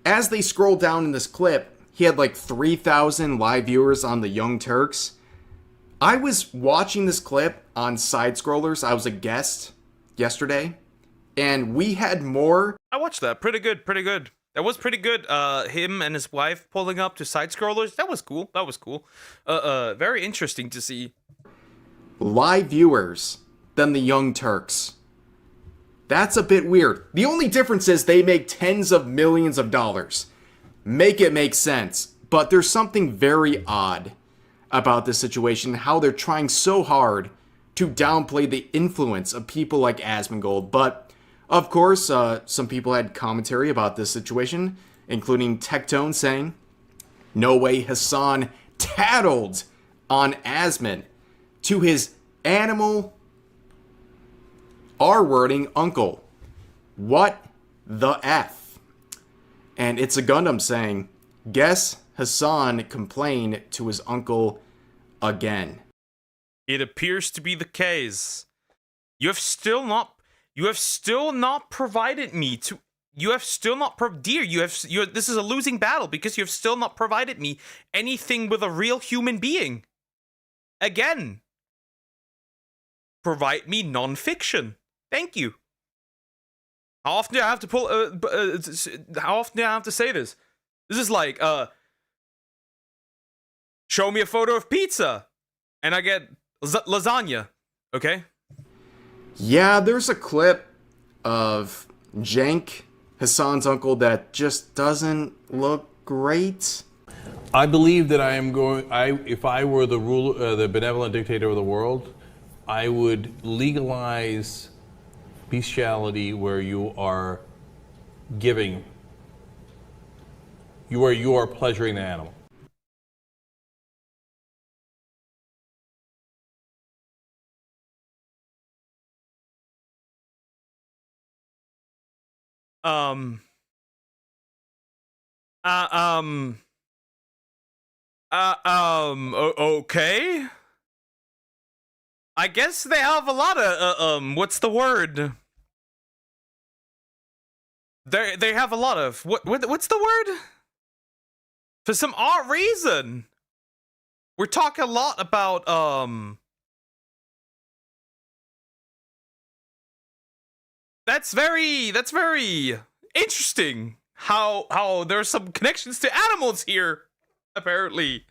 as they scroll down in this clip, he had like 3,000 live viewers on the Young Turks. I was watching this clip on Side Scrollers. I was a guest yesterday, and we had more. I watched that. Pretty good. That was pretty good. Him and his wife pulling up to Side Scrollers. That was cool. Very interesting to see. Live viewers than the Young Turks. That's a bit weird. The only difference is they make tens of millions of dollars. Make it make sense. But there's something very odd about this situation, how they're trying so hard to downplay the influence of people like Asmongold. But, of course, some people had commentary about this situation, including Tectone saying, no way Hassan tattled on Asmon to his animal R-wording uncle. What the F? And it's a Gundam saying, guess Hassan complained to his uncle again. It appears to be the case. You have still not provided me to. You have still not, dear. This is a losing battle because you have still not provided me anything with a real human being. Again, provide me non-fiction. Thank you. How often do I have to pull? How often do I have to say this? This is like, show me a photo of pizza, and I get lasagna. Okay. Yeah, there's a clip of Jank, Hassan's uncle, that just doesn't look great. I believe that if I were the ruler, the benevolent dictator of the world, I would legalize bestiality where you are giving, you are pleasuring the animal. Okay. I guess they have a lot of, what's the word? They have a lot of, what's the word? For some odd reason, we're talking a lot about, that's very interesting how there's some connections to animals here, apparently.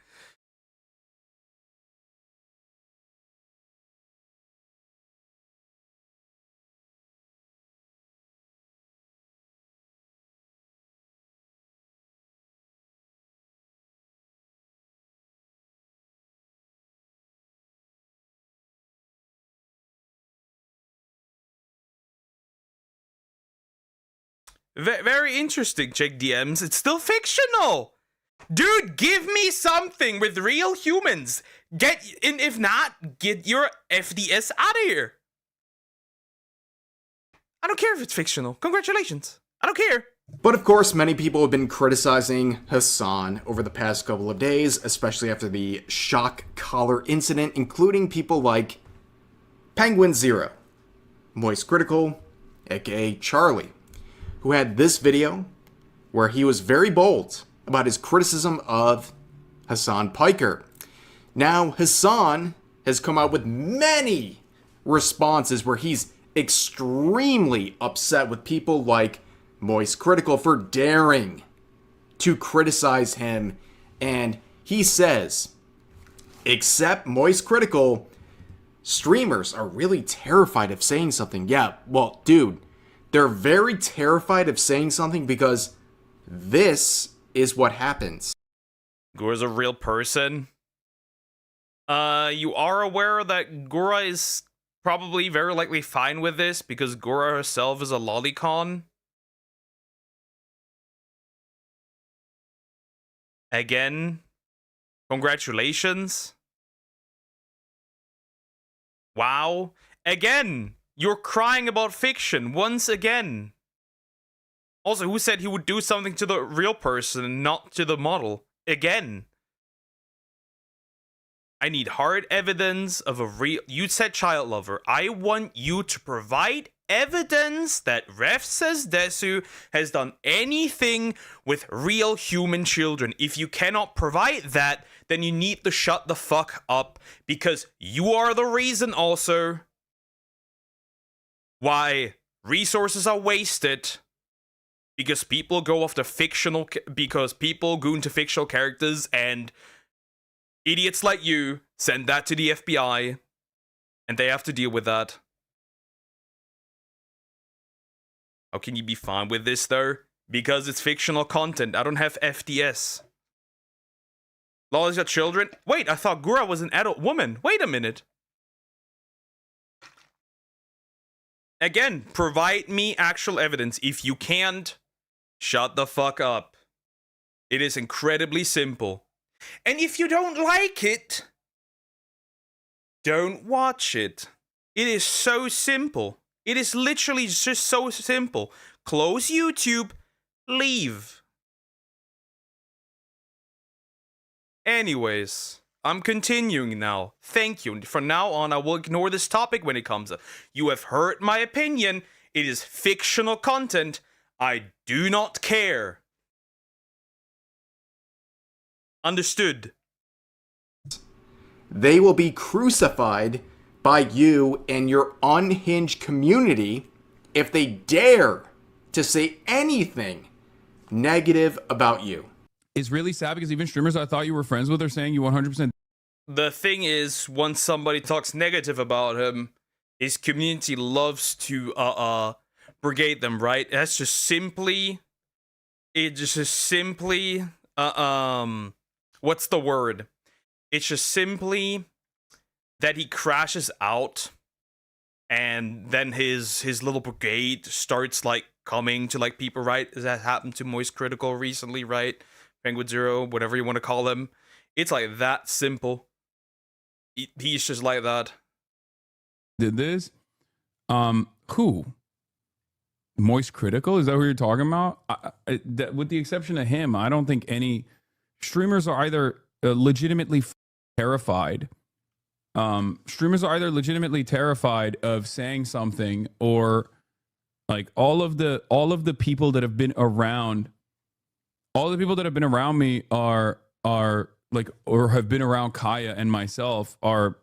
Very interesting, Check DMs. It's still fictional. Dude, give me something with real humans. If not, get your FDS out of here. I don't care if it's fictional. Congratulations. I don't care. But of course, many people have been criticizing Hassan over the past couple of days, especially after the shock collar incident, including people like Penguin Zero, Moist Critical, aka Charlie, who had this video where he was very bold about his criticism of Hassan Piker. Now, Hassan has come out with many responses where he's extremely upset with people like Moist Critical for daring to criticize him, and he says, except Moist Critical, streamers are really terrified of saying something. Yeah, well, dude, they're very terrified of saying something because this is what happens. Gora's a real person. You are aware that Gora is probably very likely fine with this because Gora herself is a lolicon. Again, congratulations. Wow. Again, you're crying about fiction once again. Also, who said he would do something to the real person and not to the model? Again. I need hard evidence of a real... You said child lover. I want you to provide evidence that Ref Says Desu has done anything with real human children. If you cannot provide that, then you need to shut the fuck up, because you are the reason also why resources are wasted, because people go after fictional... Because people go into fictional characters and idiots like you send that to the FBI and they have to deal with that. How can you be fine with this, though? Because it's fictional content. I don't have FDS. Lola's got children? Wait, I thought Gura was an adult woman. Wait a minute. Again, provide me actual evidence. If you can't, shut the fuck up. It is incredibly simple. And if you don't like it, don't watch it. It is so simple. It is literally just so simple. Close YouTube, leave. Anyways, I'm continuing now. Thank you. From now on, I will ignore this topic when it comes up. You have heard my opinion. It is fictional content. I do not care. Understood. They will be crucified by you and your unhinged community if they dare to say anything negative about you. It's really sad because even streamers I thought you were friends with are saying you 100%. The thing is, once somebody talks negative about him, his community loves to brigade them, right? That's just simply, what's the word? It's just simply that he crashes out, and then his little brigade starts like coming to like people, right? That happened to Moist Critical recently, right? Penguin Zero, whatever you want to call him. It's like that simple. He's just like that. Did this? Who? Moist Critical? Is that who you're talking about? With the exception of him, I don't think any streamers are either legitimately terrified. Streamers are either legitimately terrified of saying something, or like all of the people that have been around. All the people that have been around me are like, or have been around Kaya and myself, are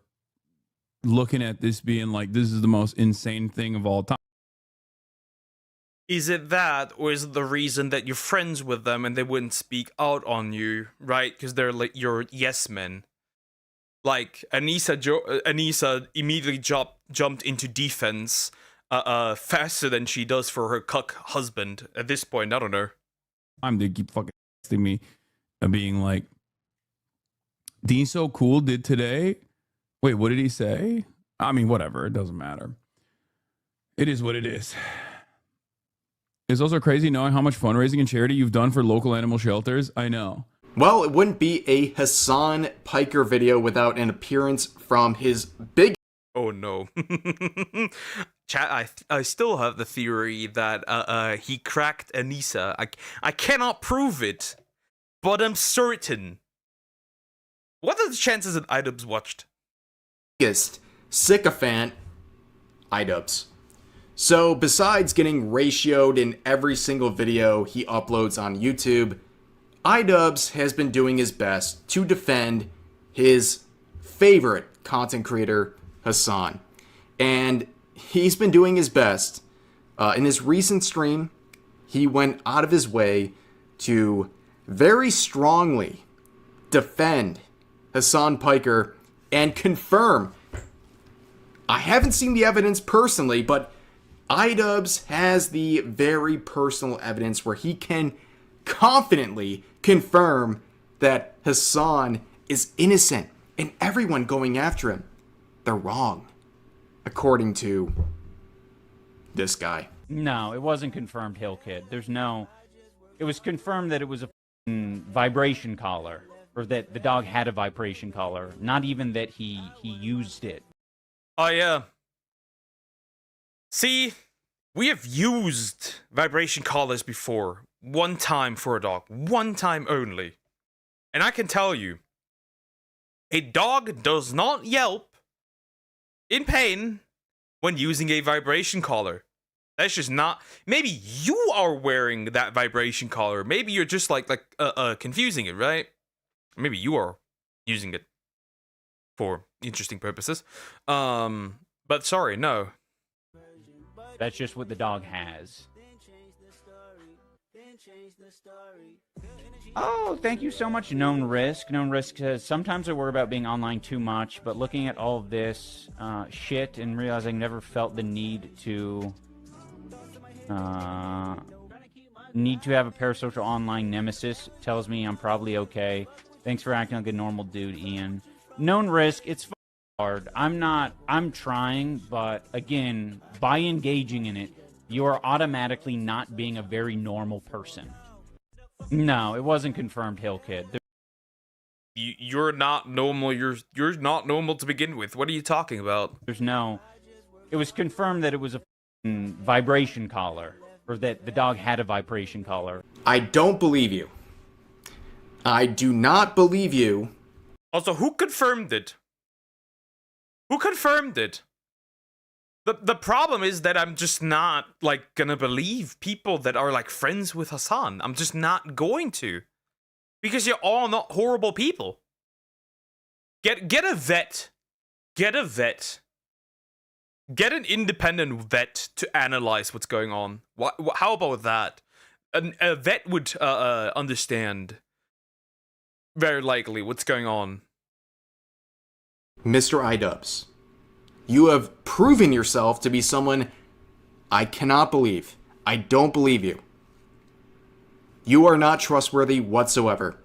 looking at this being like, this is the most insane thing of all time. Is it that, or is it the reason that you're friends with them and they wouldn't speak out on you, right? Because they're like your yes men. Like Anissa immediately jumped into defense faster than she does for her cuck husband. At this point, I don't know. They keep fucking texting me and being like, Dean So Cool did today. Wait, what did he say? I mean, whatever. It doesn't matter. It is what it is. It's also crazy knowing how much fundraising and charity you've done for local animal shelters. I know. Well, it wouldn't be a Hassan Piker video without an appearance from his big... Oh no. chat, I still have the theory that he cracked Anissa. I cannot prove it, but I'm certain. What are the chances that iDubbbz watched? Biggest sycophant iDubbbz. So besides getting ratioed in every single video he uploads on YouTube, iDubbbz has been doing his best to defend his favorite content creator, Hassan. And he's been doing his best. In his recent stream, he went out of his way to very strongly defend Hassan Piker and confirm. I haven't seen the evidence personally, but iDubbbz has the very personal evidence where he can confidently confirm that Hassan is innocent and everyone going after him, they're wrong, according to this guy. No, it wasn't confirmed, Hill Kid. It was confirmed that it was a vibration collar, or that the dog had a vibration collar, not even that he used it. Oh, yeah. See, we have used vibration collars before. One time for a dog. One time only. And I can tell you, a dog does not yelp in pain when using a vibration collar. That's just not... Maybe you are wearing that vibration collar. Maybe you're just confusing it, right? Maybe you are using it for interesting purposes. But sorry, no. That's just what the dog has. Oh, thank you so much, Known Risk. Known Risk says, sometimes I worry about being online too much, but looking at all of this shit and realizing I never felt the need to have a parasocial online nemesis tells me I'm probably okay. Thanks for acting like a normal dude, Ian. Known Risk, it's hard. I'm trying, but again, by engaging in it, you are automatically not being a very normal person. No, it wasn't confirmed, Hill Kid. You're not normal. You're not normal to begin with. What are you talking about? It was confirmed that it was a vibration collar, or that the dog had a vibration collar. I don't believe you. I do not believe you. Also, who confirmed it? Who confirmed it? The problem is that I'm just not, gonna believe people that are, friends with Hassan. I'm just not going to. Because you're all not horrible people. Get a vet. Get a vet. Get an independent vet to analyze what's going on. How about that? A vet would understand, very likely, what's going on. Mr. iDubbbz, you have proven yourself to be someone I cannot believe. I don't believe you. You are not trustworthy whatsoever.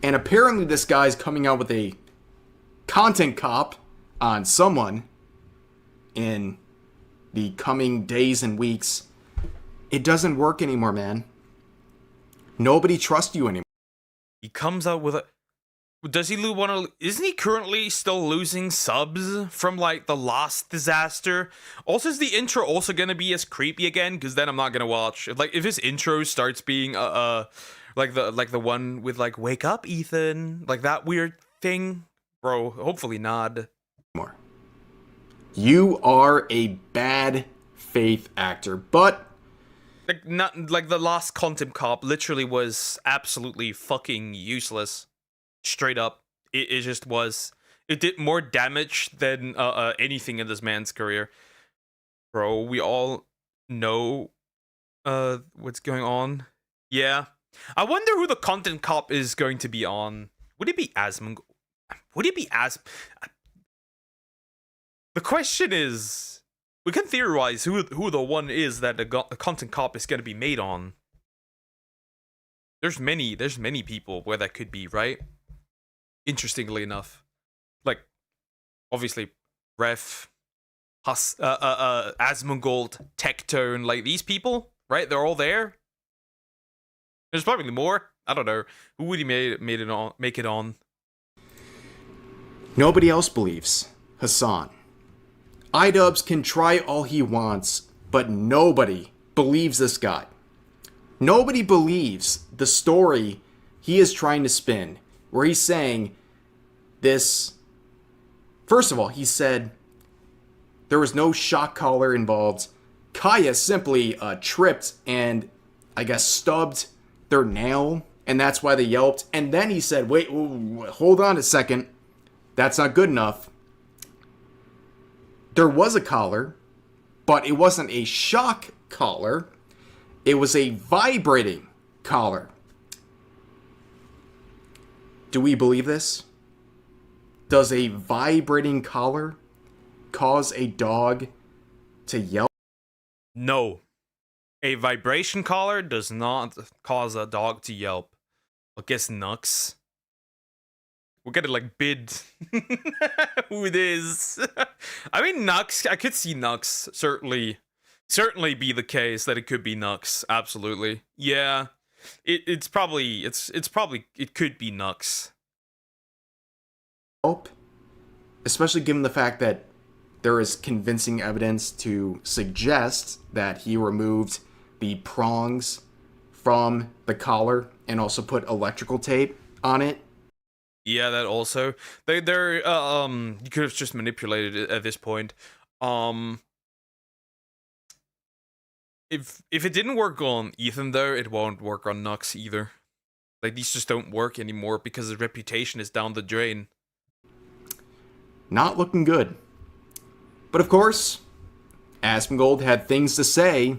And apparently this guy's coming out with a content cop on someone in the coming days and weeks. It doesn't work anymore, man. Nobody trusts you anymore. He comes out with a... Does he want to... Isn't he currently still losing subs from, the last disaster? Also, is the intro also going to be as creepy again? Because then I'm not going to watch. If his intro starts being, like the one with, wake up, Ethan. That weird thing. Bro, hopefully not. More. You are a bad faith actor, but... the last content cop literally was absolutely fucking useless. Straight up, it just was. It did more damage than anything in this man's career. Bro, we all know what's going on. Yeah. I wonder who the content cop is going to be on. Would it be Asmongold? Would it be The question is, we can theorize who the one is that the content cop is going to be made on. There's many people where that could be, right? Interestingly enough, obviously, Ref, Asmongold, Tectone, these people, right? They're all there. There's probably more. I don't know. Who would he make it on? Nobody else believes Hassan. iDubbbz can try all he wants, but nobody believes this guy. Nobody believes the story he is trying to spin, where he's saying this. First of all, he said there was no shock collar involved. Kaya simply tripped and, I guess, stubbed their nail, and that's why they yelped. And then he said, wait, hold on a second. That's not good enough. There was a collar, but it wasn't a shock collar. It was a vibrating collar. Do we believe this? Does a vibrating collar cause a dog to yelp? No. A vibration collar does not cause a dog to yelp. I guess Nux. We're gonna like bid who it is. I mean Nux, I could see Nux certainly be the case that it could be Nux. Absolutely. Yeah. It could be Nux. Especially given the fact that there is convincing evidence to suggest that he removed the prongs from the collar and also put electrical tape on it. Yeah, that also. They're you could have just manipulated it at this point. If it didn't work on Ethan though, it won't work on Nux either. Like these just don't work anymore because his reputation is down the drain. Not looking good. But of course, Asmongold had things to say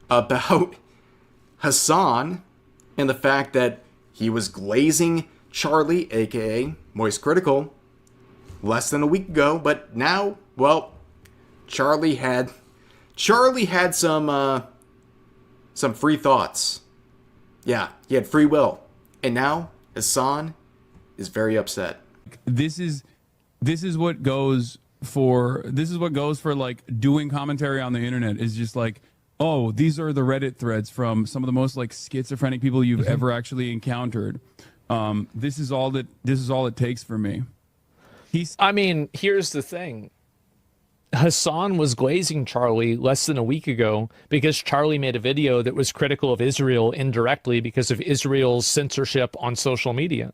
about Hassan and the fact that he was glazing Charlie, aka Moist Critical, less than a week ago, but now, well, Charlie had some free thoughts. Yeah, he had free will. And now Hassan is very upset. This is what goes for like doing commentary on the internet, is just like, oh, these are the Reddit threads from some of the most like schizophrenic people you've ever actually encountered. This is all it takes for me. I mean, here's the thing. Hassan was glazing Charlie less than a week ago because Charlie made a video that was critical of Israel indirectly because of Israel's censorship on social media.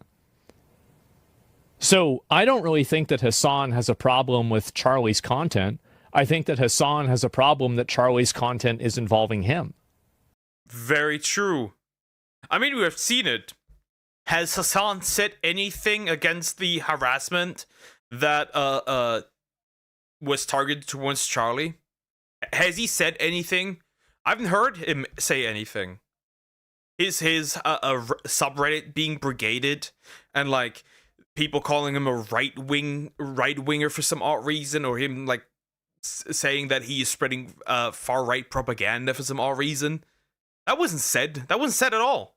So I don't really think that Hassan has a problem with Charlie's content. I think that Hassan has a problem that Charlie's content is involving him. Very true. I mean, we have seen it. Has Hassan said anything against the harassment that was targeted towards Charlie? Has he said anything? I haven't heard him say anything. His subreddit being brigaded and like people calling him a right winger for some odd reason, or him like saying that he is spreading far right propaganda for some odd reason. That wasn't said. That wasn't said at all.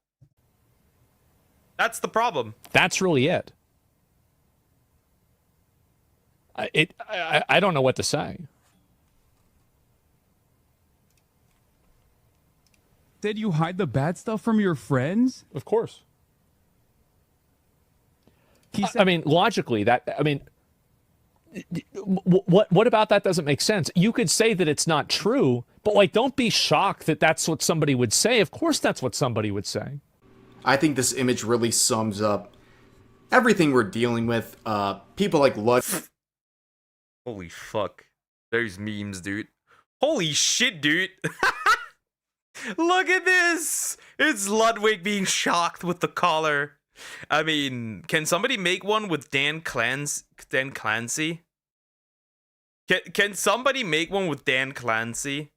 That's the problem. That's really it. I don't know what to say. Did you hide the bad stuff from your friends? Of course. I mean, logically, what about that doesn't make sense? You could say that it's not true, but like, don't be shocked that that's what somebody would say. Of course, that's what somebody would say. I think this image really sums up everything we're dealing with. People like Ludwig. Holy fuck. There's memes, dude. Holy shit, dude. Look at this. It's Ludwig being shocked with the collar. I mean, can somebody make one with Dan Clancy? Can somebody make one with Dan Clancy?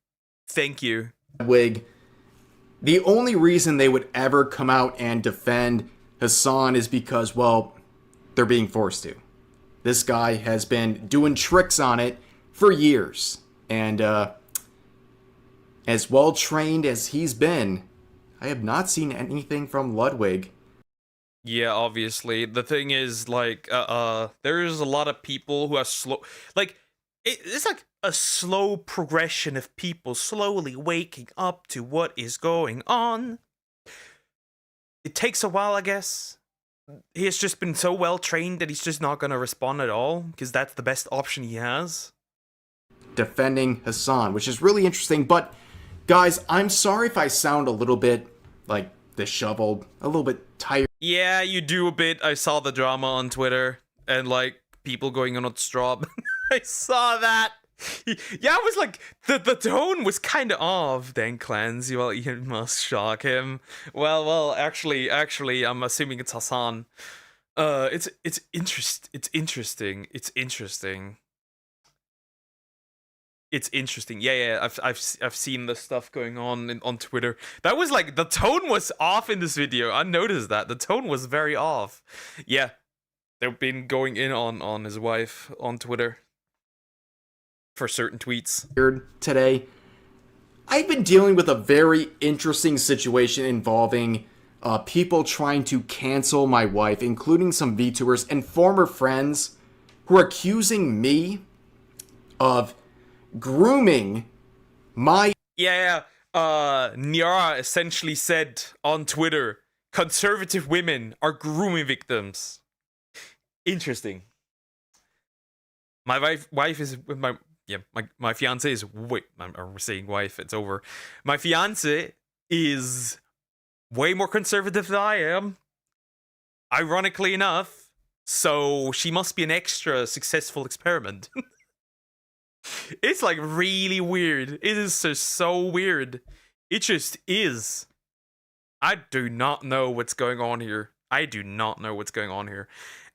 Thank you. Ludwig. The only reason they would ever come out and defend Hassan is because, well, they're being forced to. This guy has been doing tricks on it for years. And as well trained as he's been, I have not seen anything from Ludwig. Yeah, obviously. The thing is, like, there's a lot of people who are slow. Like, it's like a slow progression of people slowly waking up to what is going on. It takes a while, I guess. He has just been so well trained that he's just not going to respond at all, because that's the best option he has. defending Hassan, which is really interesting. But guys, I'm sorry if I sound a little bit like disheveled, a little bit tired. Yeah, you do a bit. I saw the drama on Twitter and like people going on straw. I saw that. Yeah, I was like, the tone was kind of off. Then Cleanse, well, you must shock him. Well, actually, I'm assuming it's Hassan. It's interesting. Yeah. I've seen the stuff going on Twitter. That was like the tone was off in this video. I noticed that the tone was very off. Yeah, they've been going in on his wife on Twitter for certain tweets. Today, I've been dealing with a very interesting situation involving people trying to cancel my wife, including some VTubers and former friends who are accusing me of grooming my... Yeah. Nyara essentially said on Twitter, conservative women are grooming victims. Interesting. My wife is my fiance is I'm saying wife, it's over. My fiance is way more conservative than I am, ironically enough, so she must be an extra successful experiment. It's like really weird. It is just so weird. It just is. I do not know what's going on here.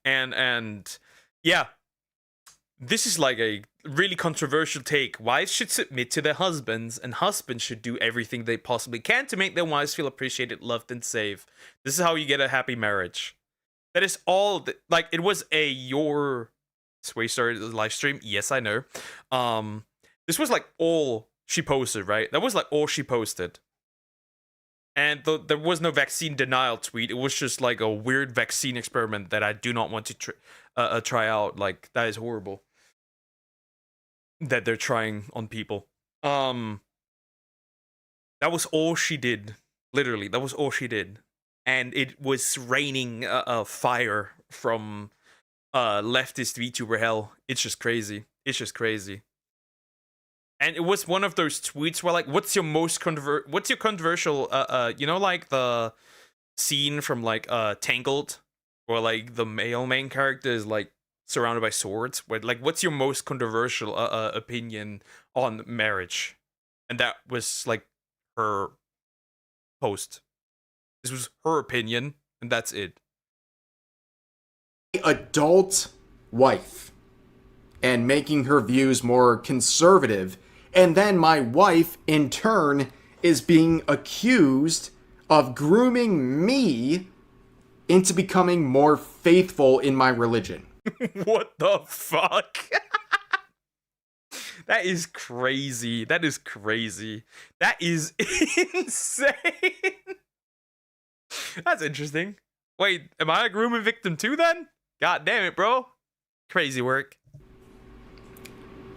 And yeah, this is like a really controversial take. Wives should submit to their husbands, and husbands should do everything they possibly can to make their wives feel appreciated, loved, and safe. This is how you get a happy marriage. That is all. Like, it was your Sway started the live stream. Yes, I know. This was like all she posted, right? That was like all she posted. And there was no vaccine denial tweet. It was just like a weird vaccine experiment that I do not want to try out. Like, that is horrible that they're trying on people. That was all she did. Literally, that was all she did. And it was raining fire from leftist VTuber hell. It's just crazy. And it was one of those tweets where like, what's your controversial you know, like the scene from like Tangled, where like the male main character is like surrounded by swords, where like, what's your most controversial opinion on marriage? And that was like her post. This was her opinion, and that's it. Adult wife and making her views more conservative, and then my wife in turn is being accused of grooming me into becoming more faithful in my religion. What the fuck? That is crazy. That is insane. That's interesting. Wait, am I a grooming victim too then? God damn it, bro. Crazy work.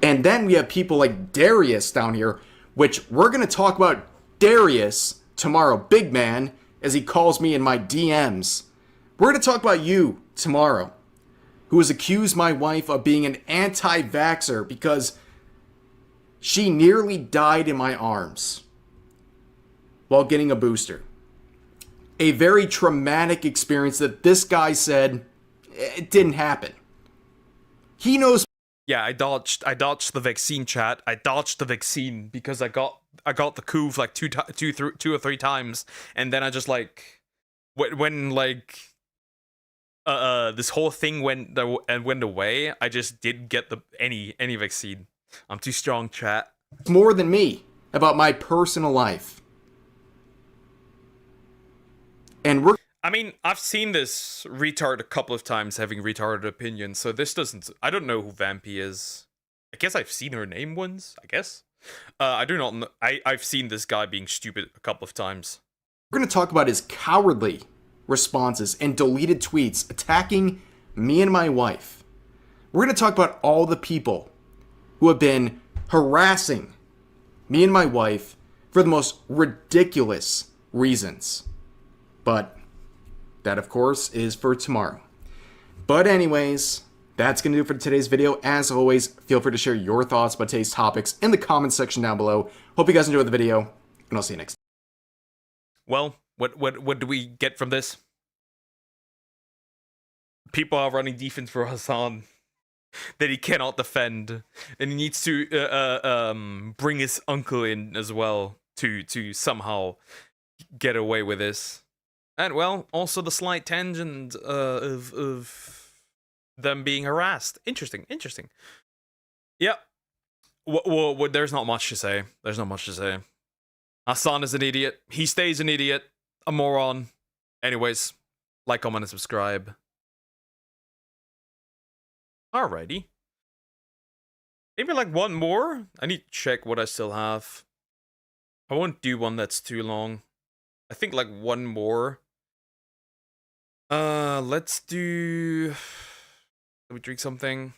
And then we have people like Darius down here, which we're going to talk about Darius tomorrow. Big man, as he calls me in my DMs. We're going to talk about you tomorrow, who has accused my wife of being an anti-vaxxer because she nearly died in my arms while getting a booster. A very traumatic experience that this guy said it didn't happen. He knows. Yeah, I dodged the vaccine chat. I dodged the vaccine because I got the coup like two or three times, and then I just like when like this whole thing went away. I just didn't get any vaccine. I'm too strong, chat. More than me about my personal life. And I mean, I've seen this retard a couple of times having retarded opinions, so this doesn't... I don't know who Vampy is. I guess I've seen her name once, I guess. I do not know. I've seen this guy being stupid a couple of times. We're going to talk about his cowardly responses and deleted tweets attacking me and my wife. We're going to talk about all the people who have been harassing me and my wife for the most ridiculous reasons. But that, of course, is for tomorrow. But anyways, that's going to do it for today's video. As always, feel free to share your thoughts about today's topics in the comments section down below. Hope you guys enjoyed the video, and I'll see you next time. Well, what do we get from this? People are running defense for Hassan that he cannot defend, and he needs to bring his uncle in as well to somehow get away with this. And well, also the slight tangent of them being harassed. Interesting. Yeah. Well, there's not much to say. Hassan is an idiot. He stays an idiot. A moron. Anyways, like, comment, and subscribe. Alrighty. Maybe like one more? I need to check what I still have. I won't do one that's too long. I think like one more. Let's do... Let me drink something.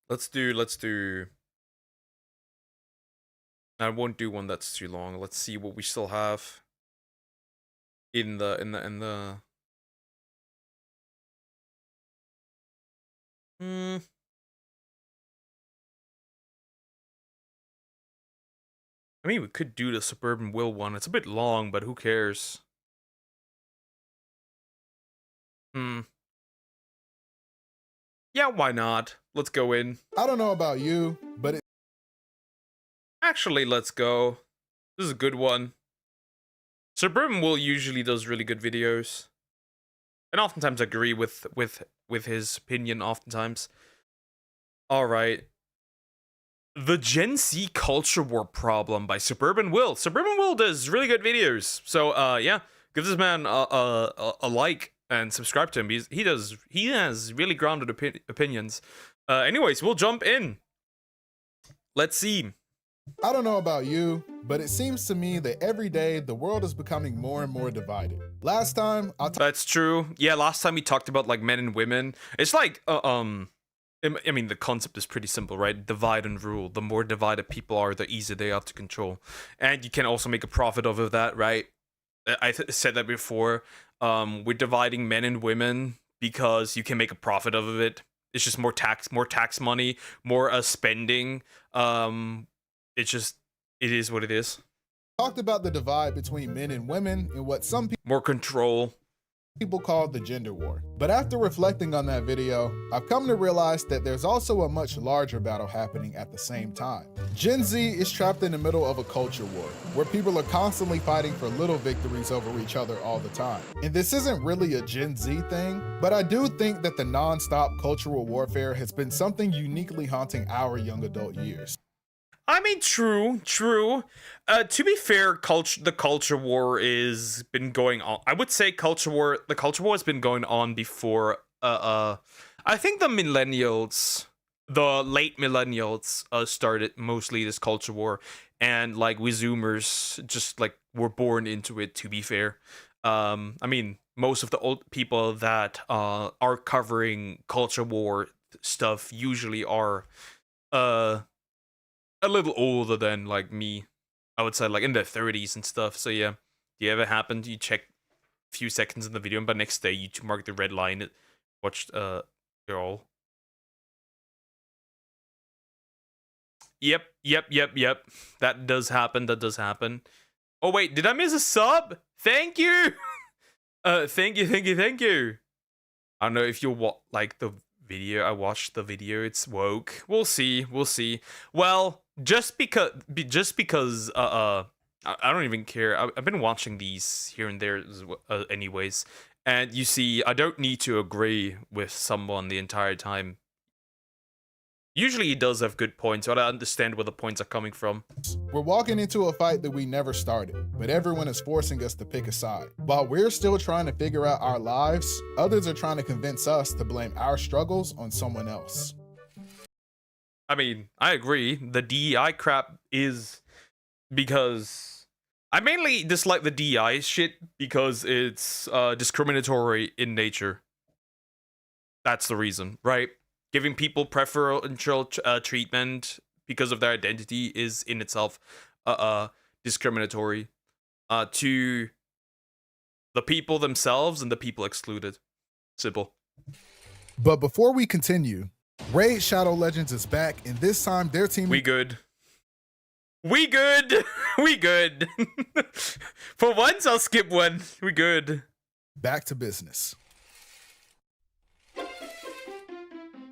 Let's do... I won't do one that's too long. Let's see what we still have in the I mean, we could do the Suburban Will one. It's a bit long, but who cares? Yeah, why not? Let's go in. I don't know about you, but Actually, let's go. This is a good one. Suburban Will usually does really good videos. And oftentimes I agree with his opinion, oftentimes. Alright. The Gen Z Culture War Problem by Suburban Will. Suburban Will does really good videos. So, yeah, give this man a like and subscribe to him. He has really grounded opinions. Anyways, we'll jump in. Let's see. I don't know about you, but it seems to me that every day the world is becoming more and more divided. Last time That's true. Yeah, last time we talked about like men and women. It's like I mean, the concept is pretty simple, right? Divide and rule. The more divided people are, the easier they are to control. And you can also make a profit off of that, right? I said that before. We're dividing men and women because you can make a profit off of it. It's just more tax money, more spending. It is what it is. Talked about the divide between men and women and what some more control people call the gender war. But after reflecting on that video, I've come to realize that there's also a much larger battle happening at the same time. Gen Z is trapped in the middle of a culture war, where people are constantly fighting for little victories over each other all the time. And this isn't really a Gen Z thing, but I do think that the non-stop cultural warfare has been something uniquely haunting our young adult years. I mean, true. To be fair, the culture war is been going on. I would say the culture war has been going on before. I think the late millennials, started mostly this culture war, and like we Zoomers just like were born into it. To be fair, I mean, most of the old people that are covering culture war stuff usually are a little older than like me. I would say like in their 30s and stuff. So yeah, you ever happened? You check a few seconds in the video, and by next day you mark the red line. It watched they're all. Yep. That does happen. Oh wait, did I miss a sub? Thank you. Thank you. I don't know if you like the video. I watched the video. It's woke. We'll see. Well, just because I don't even care. I've been watching these here and there anyways, and you see, I don't need to agree with someone the entire time. Usually he does have good points, but I understand where the points are coming from. We're walking into a fight that we never started, but everyone is forcing us to pick a side. While we're still trying to figure out our lives, others are trying to convince us to blame our struggles on someone else. I mean, I agree. The DEI crap is because I mainly dislike the DEI shit because it's discriminatory in nature. That's the reason, right? Giving people preferential treatment because of their identity is in itself discriminatory. To The people themselves and the people excluded. Simple. But before we continue, Raid Shadow Legends is back, and this time their team... We good. We good. We good. For once, I'll skip one. We good. Back to business.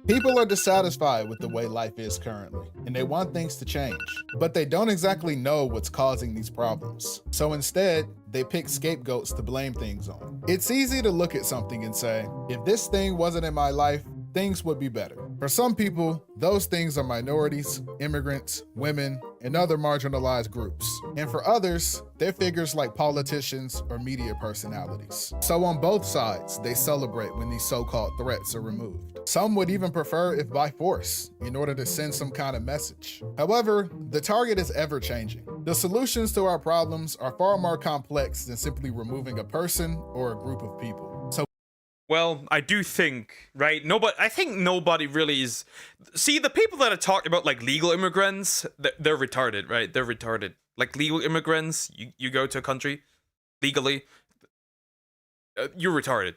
People are dissatisfied with the way life is currently, and they want things to change, but they don't exactly know what's causing these problems. So instead, they pick scapegoats to blame things on. It's easy to look at something and say, if this thing wasn't in my life, things would be better. For some people, those things are minorities, immigrants, women, and other marginalized groups. And for others, they're figures like politicians or media personalities. So on both sides, they celebrate when these so-called threats are removed. Some would even prefer if by force, in order to send some kind of message. However, the target is ever changing. The solutions to our problems are far more complex than simply removing a person or a group of people. Well, I do think, right? I think nobody really is. See, the people that are talking about like legal immigrants, they're retarded, right? They're retarded. Like legal immigrants, you go to a country legally, you're retarded.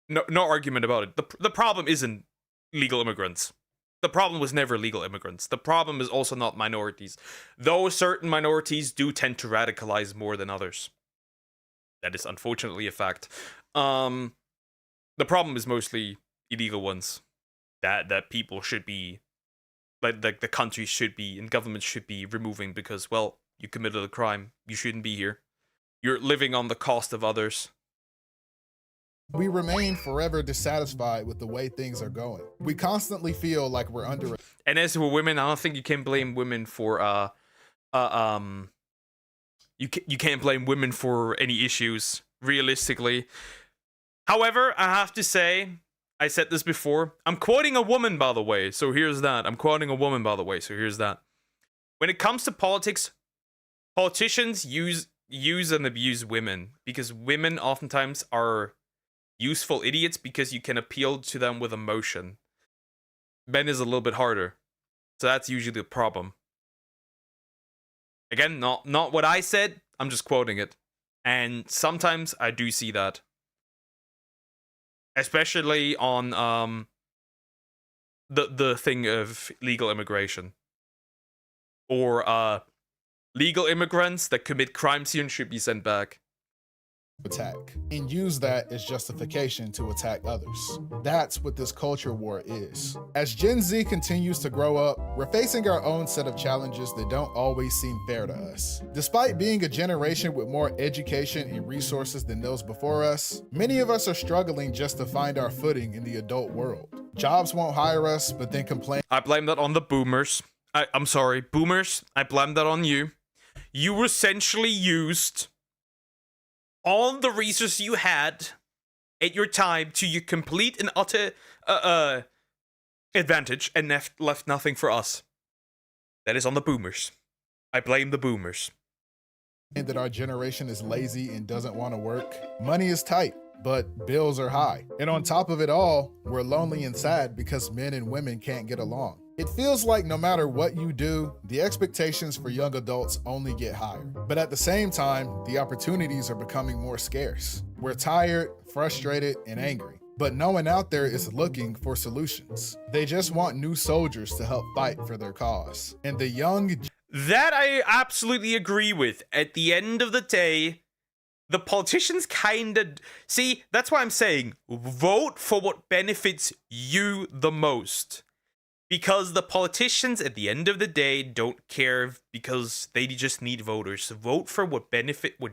No argument about it. The problem isn't legal immigrants. The problem was never legal immigrants. The problem is also not minorities. Though certain minorities do tend to radicalize more than others. That is unfortunately a fact. The problem is mostly illegal ones that people should be, like the country should be and government should be removing because, well, you committed a crime. You shouldn't be here. You're living on the cost of others. We remain forever dissatisfied with the way things are going. We constantly feel like we're under. And as for women, I don't think you can blame women for you can't blame women for any issues realistically. However, I have to say, I said this before, I'm quoting a woman, by the way, so here's that. I'm quoting a woman, by the way, so here's that. When it comes to politics, politicians use and abuse women because women oftentimes are useful idiots because you can appeal to them with emotion. Men is a little bit harder, so that's usually the problem. Again, not what I said, I'm just quoting it. And sometimes I do see that. Especially on the thing of legal immigration. Or legal immigrants that commit crimes here and should be sent back. Attack and use that as justification to attack others. That's what this culture war is. As Gen Z continues to grow up, we're facing our own set of challenges that don't always seem fair to us. Despite being a generation with more education and resources than those before us, many of us are struggling just to find our footing in the adult world. Jobs won't hire us, but then complain. I blame that on the boomers. I'm sorry, boomers, I blame that on you. You essentially used all the resources you had at your time to your complete and utter advantage and left nothing for us. That is on the boomers. I blame the boomers. And that our generation is lazy and doesn't want to work. Money is tight, but bills are high. And on top of it all, we're lonely and sad because men and women can't get along. It feels like no matter what you do, the expectations for young adults only get higher. But at the same time, the opportunities are becoming more scarce. We're tired, frustrated, and angry. But no one out there is looking for solutions. They just want new soldiers to help fight for their cause. And the young... That I absolutely agree with. At the end of the day, the politicians kind of... See, that's why I'm saying, vote for what benefits you the most. Because the politicians, at the end of the day, don't care because they just need voters. Vote for what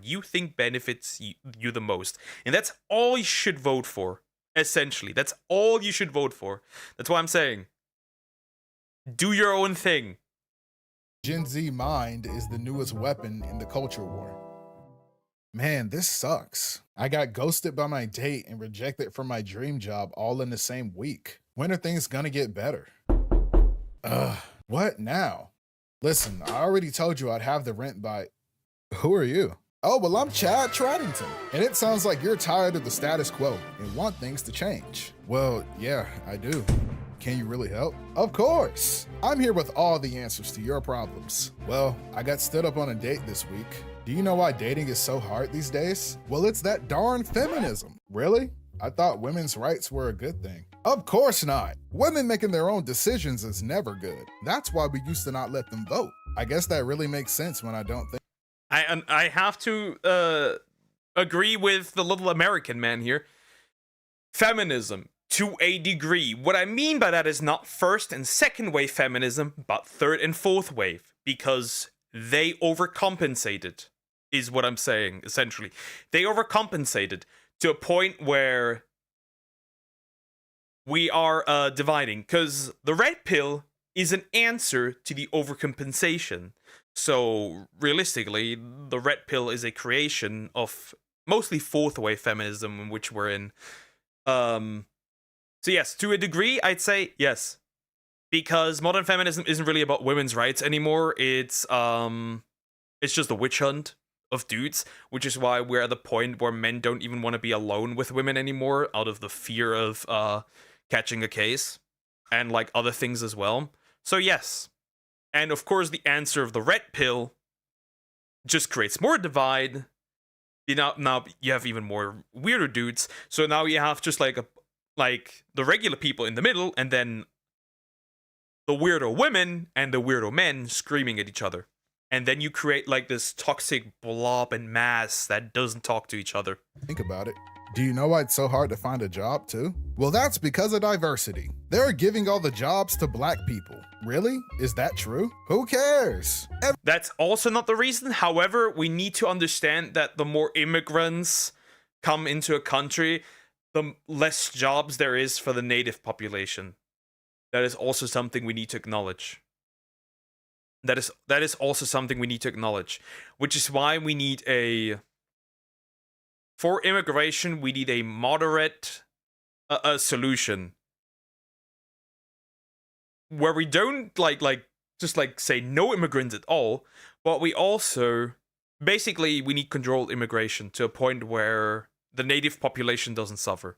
you think benefits you the most. And that's all you should vote for, essentially. That's all you should vote for. That's why I'm saying, do your own thing. Gen Z mind is the newest weapon in the culture war. Man, this sucks. I got ghosted by my date and rejected from my dream job all in the same week. When are things gonna get better? What now? Listen, I already told you I'd have the rent by... Who are you? Oh, well, I'm Chad Tradington, and it sounds like you're tired of the status quo and want things to change. Well, yeah, I do. Can you really help? Of course! I'm here with all the answers to your problems. Well, I got stood up on a date this week. Do you know why dating is so hard these days? Well, it's that darn feminism. Really? I thought women's rights were a good thing. Of course not. Women making their own decisions is never good. That's why we used to not let them vote. I guess that really makes sense when I don't think. I have to agree with the little American man here. Feminism, to a degree. What I mean by that is not first and second wave feminism, but third and fourth wave, because they overcompensated, is what I'm saying, essentially. They overcompensated to a point where we are dividing, because the red pill is an answer to the overcompensation. So realistically, the red pill is a creation of mostly fourth wave feminism, in which we're in. So yes, to a degree, I'd say yes, because modern feminism isn't really about women's rights anymore. It's just a witch hunt of dudes, which is why we're at the point where men don't even want to be alone with women anymore, out of the fear of catching a case and like other things as well. So yes. And of course, the answer of the red pill just creates more divide. Now you have even more weirder dudes. So now you have just like the regular people in the middle, and then the weirdo women and the weirdo men screaming at each other. And then you create like this toxic blob and mass that doesn't talk to each other. Think about it. Do you know why it's so hard to find a job too? Well, that's because of diversity. They're giving all the jobs to black people. Really? Is that true? Who cares? That's also not the reason. However, we need to understand that the more immigrants come into a country, the less jobs there is for the native population. That is also something we need to acknowledge. That is also something we need to acknowledge, which is why we need for immigration, we need a moderate solution where we don't just say no immigrants at all, but we also basically we need controlled immigration to a point where the native population doesn't suffer.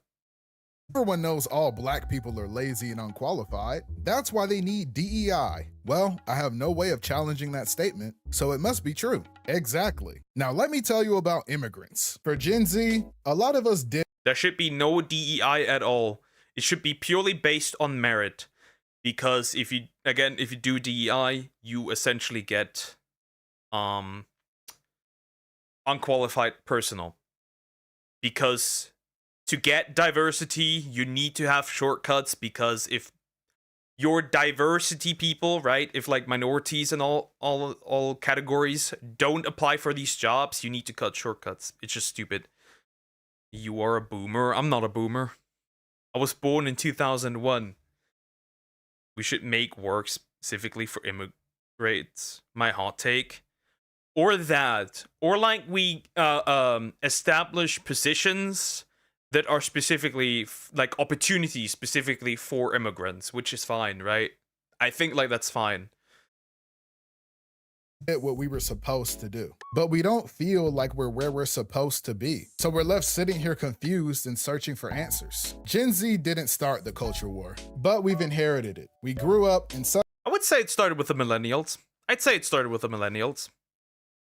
Everyone knows all black people are lazy and unqualified. That's why they need DEI. Well, I have no way of challenging that statement, so it must be true. Exactly. Now let me tell you about immigrants. For Gen Z, a lot of us did. There should be no DEI at all. It should be purely based on merit. Because if you do DEI, you essentially get unqualified personnel. Because to get diversity, you need to have shortcuts, because if your diversity people, right, if like minorities and all categories don't apply for these jobs, you need to cut shortcuts. It's just stupid. You are a boomer. I'm not a boomer. I was born in 2001. We should make work specifically for immigrants. My hot take. Or that. Or like we establish positions that are specifically like opportunities specifically for immigrants, which is fine, right? I think like that's fine. What we were supposed to do, but we don't feel like we're where we're supposed to be. So we're left sitting here confused and searching for answers. Gen Z didn't start the culture war, but we've inherited it. We grew up in I would say it started with the millennials. I'd say it started with the millennials.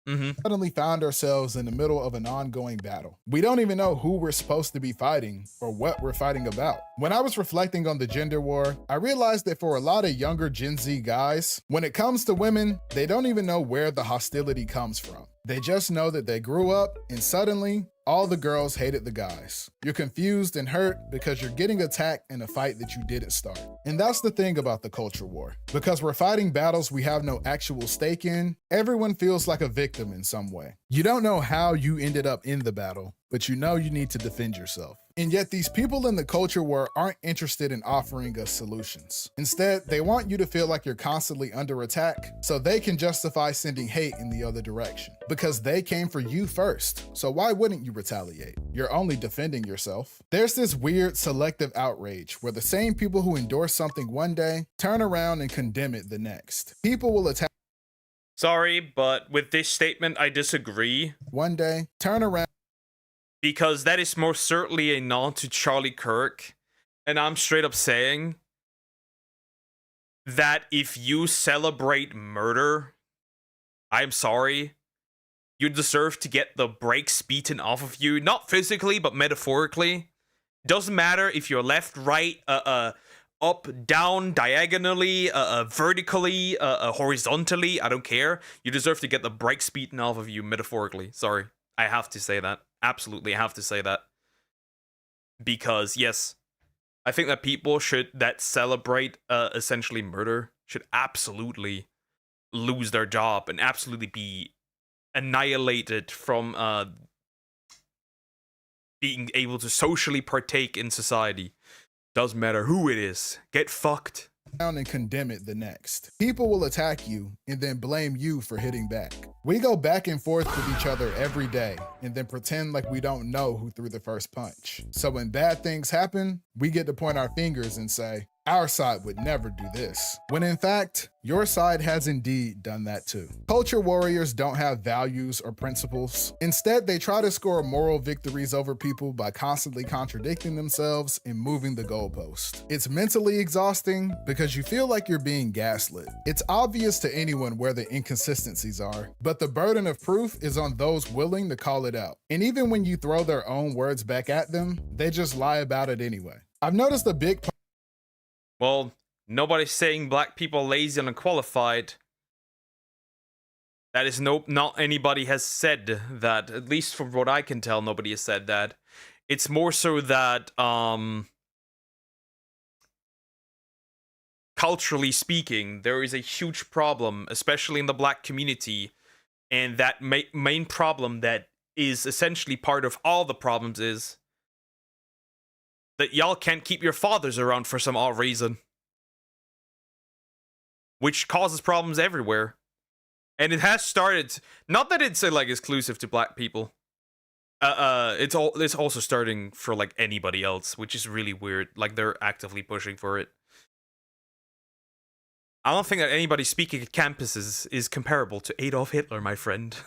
Suddenly found ourselves in the middle of an ongoing battle. We don't even know who we're supposed to be fighting or what we're fighting about. When I was reflecting on the gender war, I realized that for a lot of younger Gen Z guys, when it comes to women, they don't even know where the hostility comes from. They just know that they grew up and suddenly all the girls hated the guys. You're confused and hurt because you're getting attacked in a fight that you didn't start. And that's the thing about the culture war. Because we're fighting battles we have no actual stake in, everyone feels like a victim in some way. You don't know how you ended up in the battle, but you know you need to defend yourself. And yet these people in the culture war aren't interested in offering us solutions. Instead, they want you to feel like you're constantly under attack so they can justify sending hate in the other direction. Because they came for you first, so why wouldn't you retaliate? You're only defending yourself. There's this weird selective outrage where the same people who endorse something one day turn around and condemn it the next. People will attack. Sorry, but with this statement, I disagree. One day, turn around. Because that is most certainly a nod to Charlie Kirk. And I'm straight up saying that if you celebrate murder, I'm sorry, you deserve to get the brakes beaten off of you, not physically, but metaphorically. Doesn't matter if you're left, right, up, down, diagonally, vertically, horizontally. I don't care. You deserve to get the brakes beaten off of you metaphorically. Sorry. I have to say that. Absolutely, I have to say that. Because, yes, I think that people that celebrate essentially murder should absolutely lose their job and absolutely be annihilated from being able to socially partake in society. Doesn't matter who it is. Get fucked. Down and condemn it the next. People will attack you and then blame you for hitting back. We go back and forth with each other every day and then pretend like we don't know who threw the first punch. So when bad things happen, we get to point our fingers and say, our side would never do this. When in fact, your side has indeed done that too. Culture warriors don't have values or principles. Instead, they try to score moral victories over people by constantly contradicting themselves and moving the goalpost. It's mentally exhausting because you feel like you're being gaslit. It's obvious to anyone where the inconsistencies are, but the burden of proof is on those willing to call it out. And even when you throw their own words back at them, they just lie about it anyway. I've noticed a big Well, nobody's saying black people are lazy and unqualified. That is not anybody has said that. At least from what I can tell, nobody has said that. It's more so that, culturally speaking, there is a huge problem, especially in the black community, and that main problem that is essentially part of all the problems is that y'all can't keep your fathers around for some odd reason. Which causes problems everywhere. And it has started, not that it's like exclusive to black people. It's also starting for like anybody else, which is really weird. Like they're actively pushing for it. I don't think that anybody speaking at campuses is comparable to Adolf Hitler, my friend.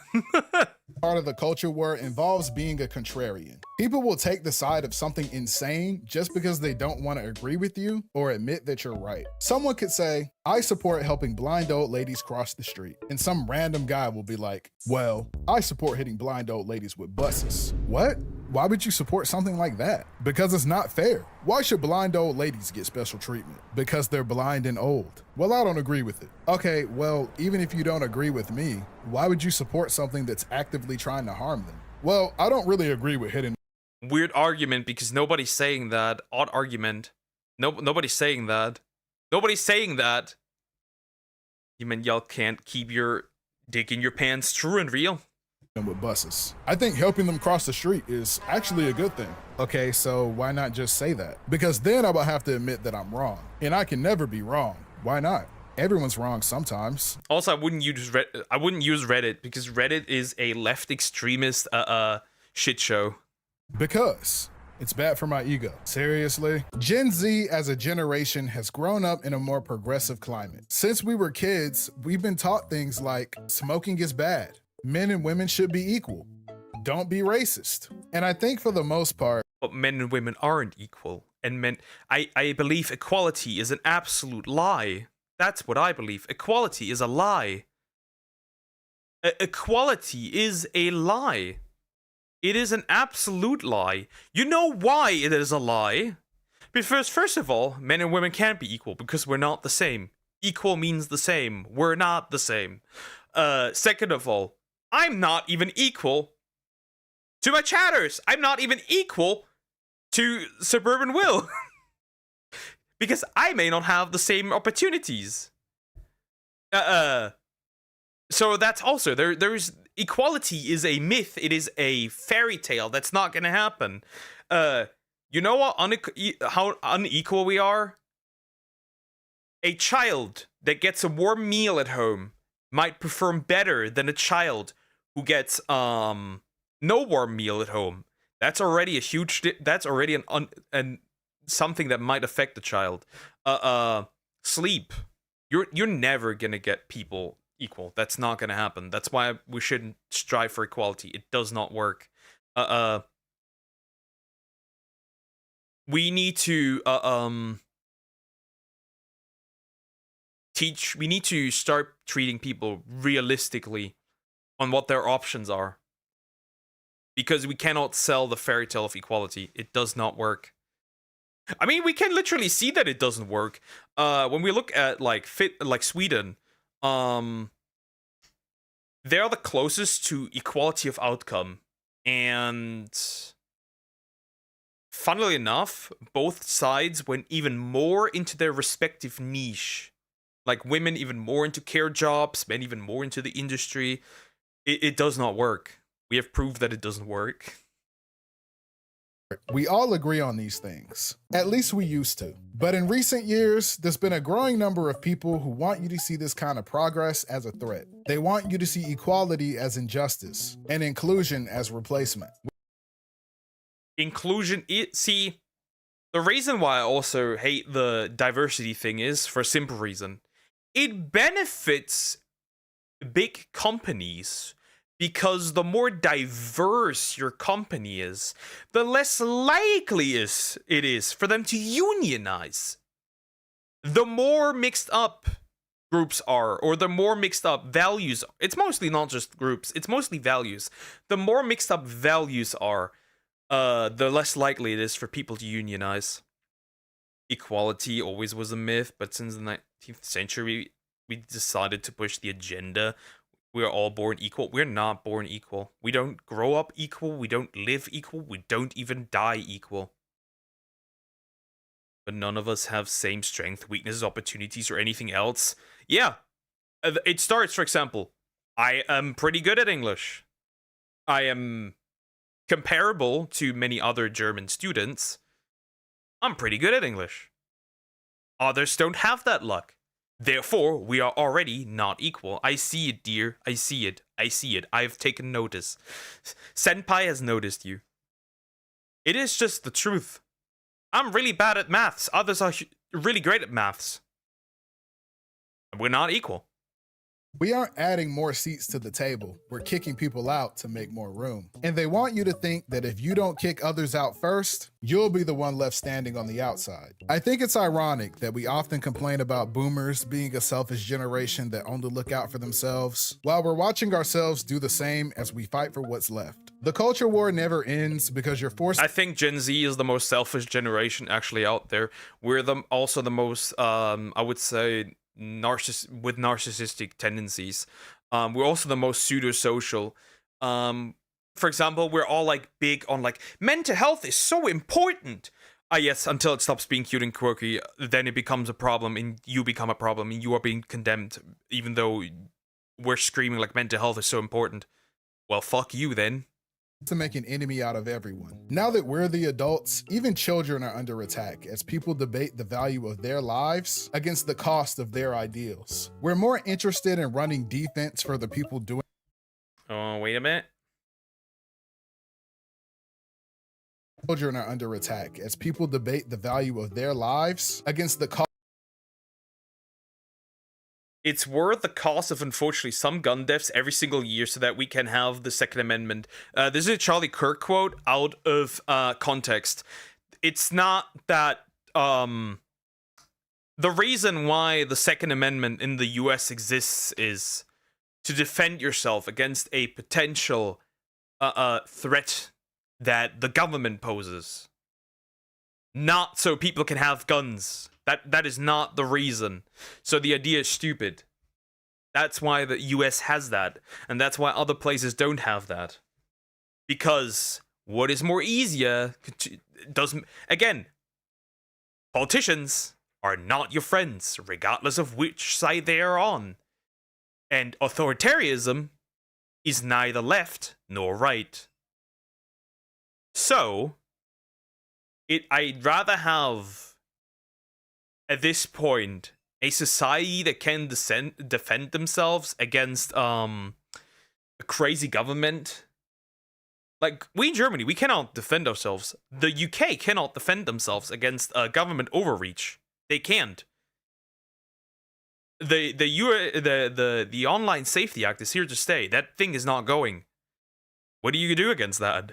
Part of the culture war involves being a contrarian. People will take the side of something insane just because they don't want to agree with you or admit that you're right. Someone could say, I support helping blind old ladies cross the street. And some random guy will be like, well, I support hitting blind old ladies with buses. What? Why would you support something like that? Because it's not fair. Why should blind old ladies get special treatment? Because they're blind and old. Well, I don't agree with it. Okay, well, even if you don't agree with me, why would you support something that's actively trying to harm them? Well, I don't really agree with hitting. Weird argument because nobody's saying that. Odd argument. Nobody's saying that. Nobody's saying that. You mean y'all can't keep your dick in your pants true and real? With buses. I think helping them cross the street is actually a good thing. Okay, so why not just say that? Because then I will have to admit that I'm wrong. And I can never be wrong. Why not? Everyone's wrong sometimes. Also, I wouldn't use Reddit because Reddit is a left extremist shit show. Because it's bad for my ego. Seriously? Gen Z as a generation has grown up in a more progressive climate. Since we were kids, we've been taught things like smoking is bad. Men and women should be equal. Don't be racist. And I think for the most part, but men and women aren't equal. And I believe equality is an absolute lie. That's what I believe. Equality is a lie. Equality is a lie. It is an absolute lie. You know why it is a lie? Because first of all, men and women can't be equal because we're not the same. Equal means the same. We're not the same. Second of all, I'm not even equal to my chatters. I'm not even equal to Suburban Will. Because I may not have the same opportunities. So that's also, there's equality is a myth. It is a fairy tale. That's not gonna happen. You know what? How unequal we are? A child that gets a warm meal at home might perform better than a child who gets no warm meal at home. That's already a huge. That's already an something that might affect the child. Sleep. You're never gonna get people equal. That's not gonna happen. That's why we shouldn't strive for equality. It does not work. We need to we need to start treating people realistically on what their options are. Because we cannot sell the fairy tale of equality. It does not work. I mean, we can literally see that it doesn't work. When we look at like Sweden, they are the closest to equality of outcome. And funnily enough, both sides went even more into their respective niche. Like women even more into care jobs, men even more into the industry. It does not work. We have proved that it doesn't work. We all agree on these things. At least we used to. But in recent years, there's been a growing number of people who want you to see this kind of progress as a threat. They want you to see equality as injustice and inclusion as replacement. Inclusion, see, the reason why I also hate the diversity thing is for a simple reason. It benefits big companies because the more diverse your company is, the less likely it is for them to unionize. The more mixed up groups are, or the more mixed up values, it's mostly not just groups, it's mostly values. The more mixed up values are, the less likely it is for people to unionize. Equality always was a myth, but since the 19th century, we decided to push the agenda. We're all born equal. We're not born equal. We don't grow up equal. We don't live equal. We don't even die equal. But none of us have same strength, weaknesses, opportunities, or anything else. Yeah. It starts, for example, I am pretty good at English. I am comparable to many other German students. I'm pretty good at English. Others don't have that luck. Therefore, we are already not equal. I see it, dear. I see it. I see it. I have taken notice. Senpai has noticed you. It is just the truth. I'm really bad at maths. Others are really great at maths. We're not equal. We aren't adding more seats to the table. We're kicking people out to make more room. And they want you to think that if you don't kick others out first, you'll be the one left standing on the outside. I think it's ironic that we often complain about boomers being a selfish generation that only look out for themselves, while we're watching ourselves do the same as we fight for what's left. The culture war never ends because you're forced. I think Gen Z is the most selfish generation actually out there. We're also the most, I would say, with narcissistic tendencies. We're also the most pseudo-social. For example, we're all like big on like mental health is so important. Yes, until it stops being cute and quirky, then it becomes a problem and you become a problem and you are being condemned, even though we're screaming like mental health is so important. Well, fuck you then. To make an enemy out of everyone. Now that we're the adults, even children are under attack as people debate the value of their lives against the cost of their ideals. We're more interested in running defense for the people doing. Oh, wait a minute. Children are under attack as people debate the value of their lives against the cost. It's worth the cost of, unfortunately, some gun deaths every single year so that we can have the Second Amendment. This is a Charlie Kirk quote out of context. It's not that the reason why the Second Amendment in the US exists is to defend yourself against a potential threat that the government poses. Not so people can have guns. That is not the reason. So the idea is stupid. That's why the US has that. And that's why other places don't have that. Because what is more easier doesn't... Again, politicians are not your friends, regardless of which side they are on. And authoritarianism is neither left nor right. So, I'd rather have... at this point, a society that can defend themselves against a crazy government. Like, we in Germany, we cannot defend ourselves. The UK cannot defend themselves against government overreach. They can't. The Online Safety Act is here to stay. That thing is not going. What do you do against that?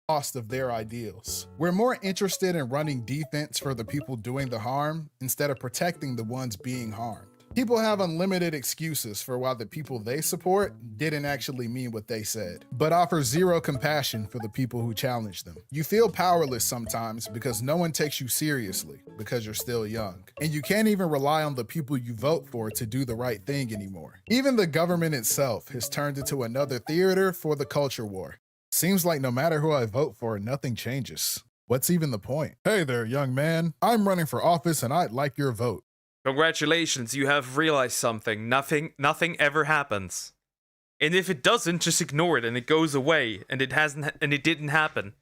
Cost of their ideals. We're more interested in running defense for the people doing the harm instead of protecting the ones being harmed. People have unlimited excuses for why the people they support didn't actually mean what they said, but offer zero compassion for the people who challenge them. You feel powerless sometimes because no one takes you seriously because you're still young, and you can't even rely on the people you vote for to do the right thing anymore. Even the government itself has turned into another theater for the culture war. Seems like no matter who I vote for, nothing changes. What's even the point? Hey there, young man. I'm running for office and I'd like your vote. Congratulations, you have realized something. Nothing ever happens. And if it doesn't, just ignore it and it goes away and it didn't happen.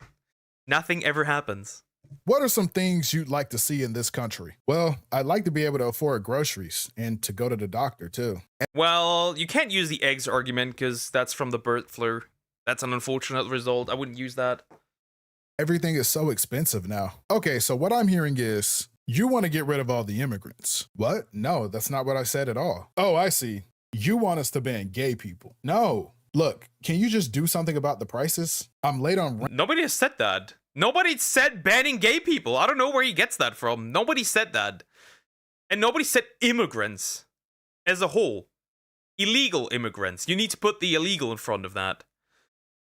Nothing ever happens. What are some things you'd like to see in this country? Well, I'd like to be able to afford groceries and to go to the doctor too. Well, you can't use the eggs argument because that's from the bird flu. That's an unfortunate result. I wouldn't use that. Everything is so expensive now. Okay, so what I'm hearing is you want to get rid of all the immigrants. What? No, that's not what I said at all. Oh, I see. You want us to ban gay people. No. Look, can you just do something about the prices? I'm late on rent. Nobody has said that. Nobody said banning gay people. I don't know where he gets that from. Nobody said that. And nobody said immigrants as a whole. Illegal immigrants. You need to put the illegal in front of that.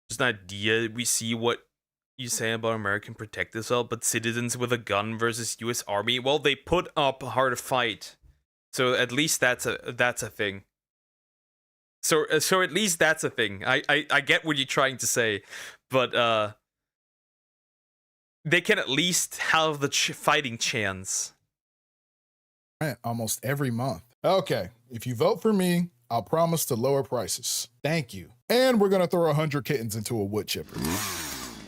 Just an idea. We see what you say about American protect themselves, but citizens with a gun versus U.S. Army. Well, they put up a hard fight, so at least that's a thing. So at least that's a thing. I get what you're trying to say, but they can at least have the fighting chance. Almost every month. Okay, if you vote for me, I'll promise to lower prices. Thank you. And we're gonna throw 100 kittens into a wood chipper.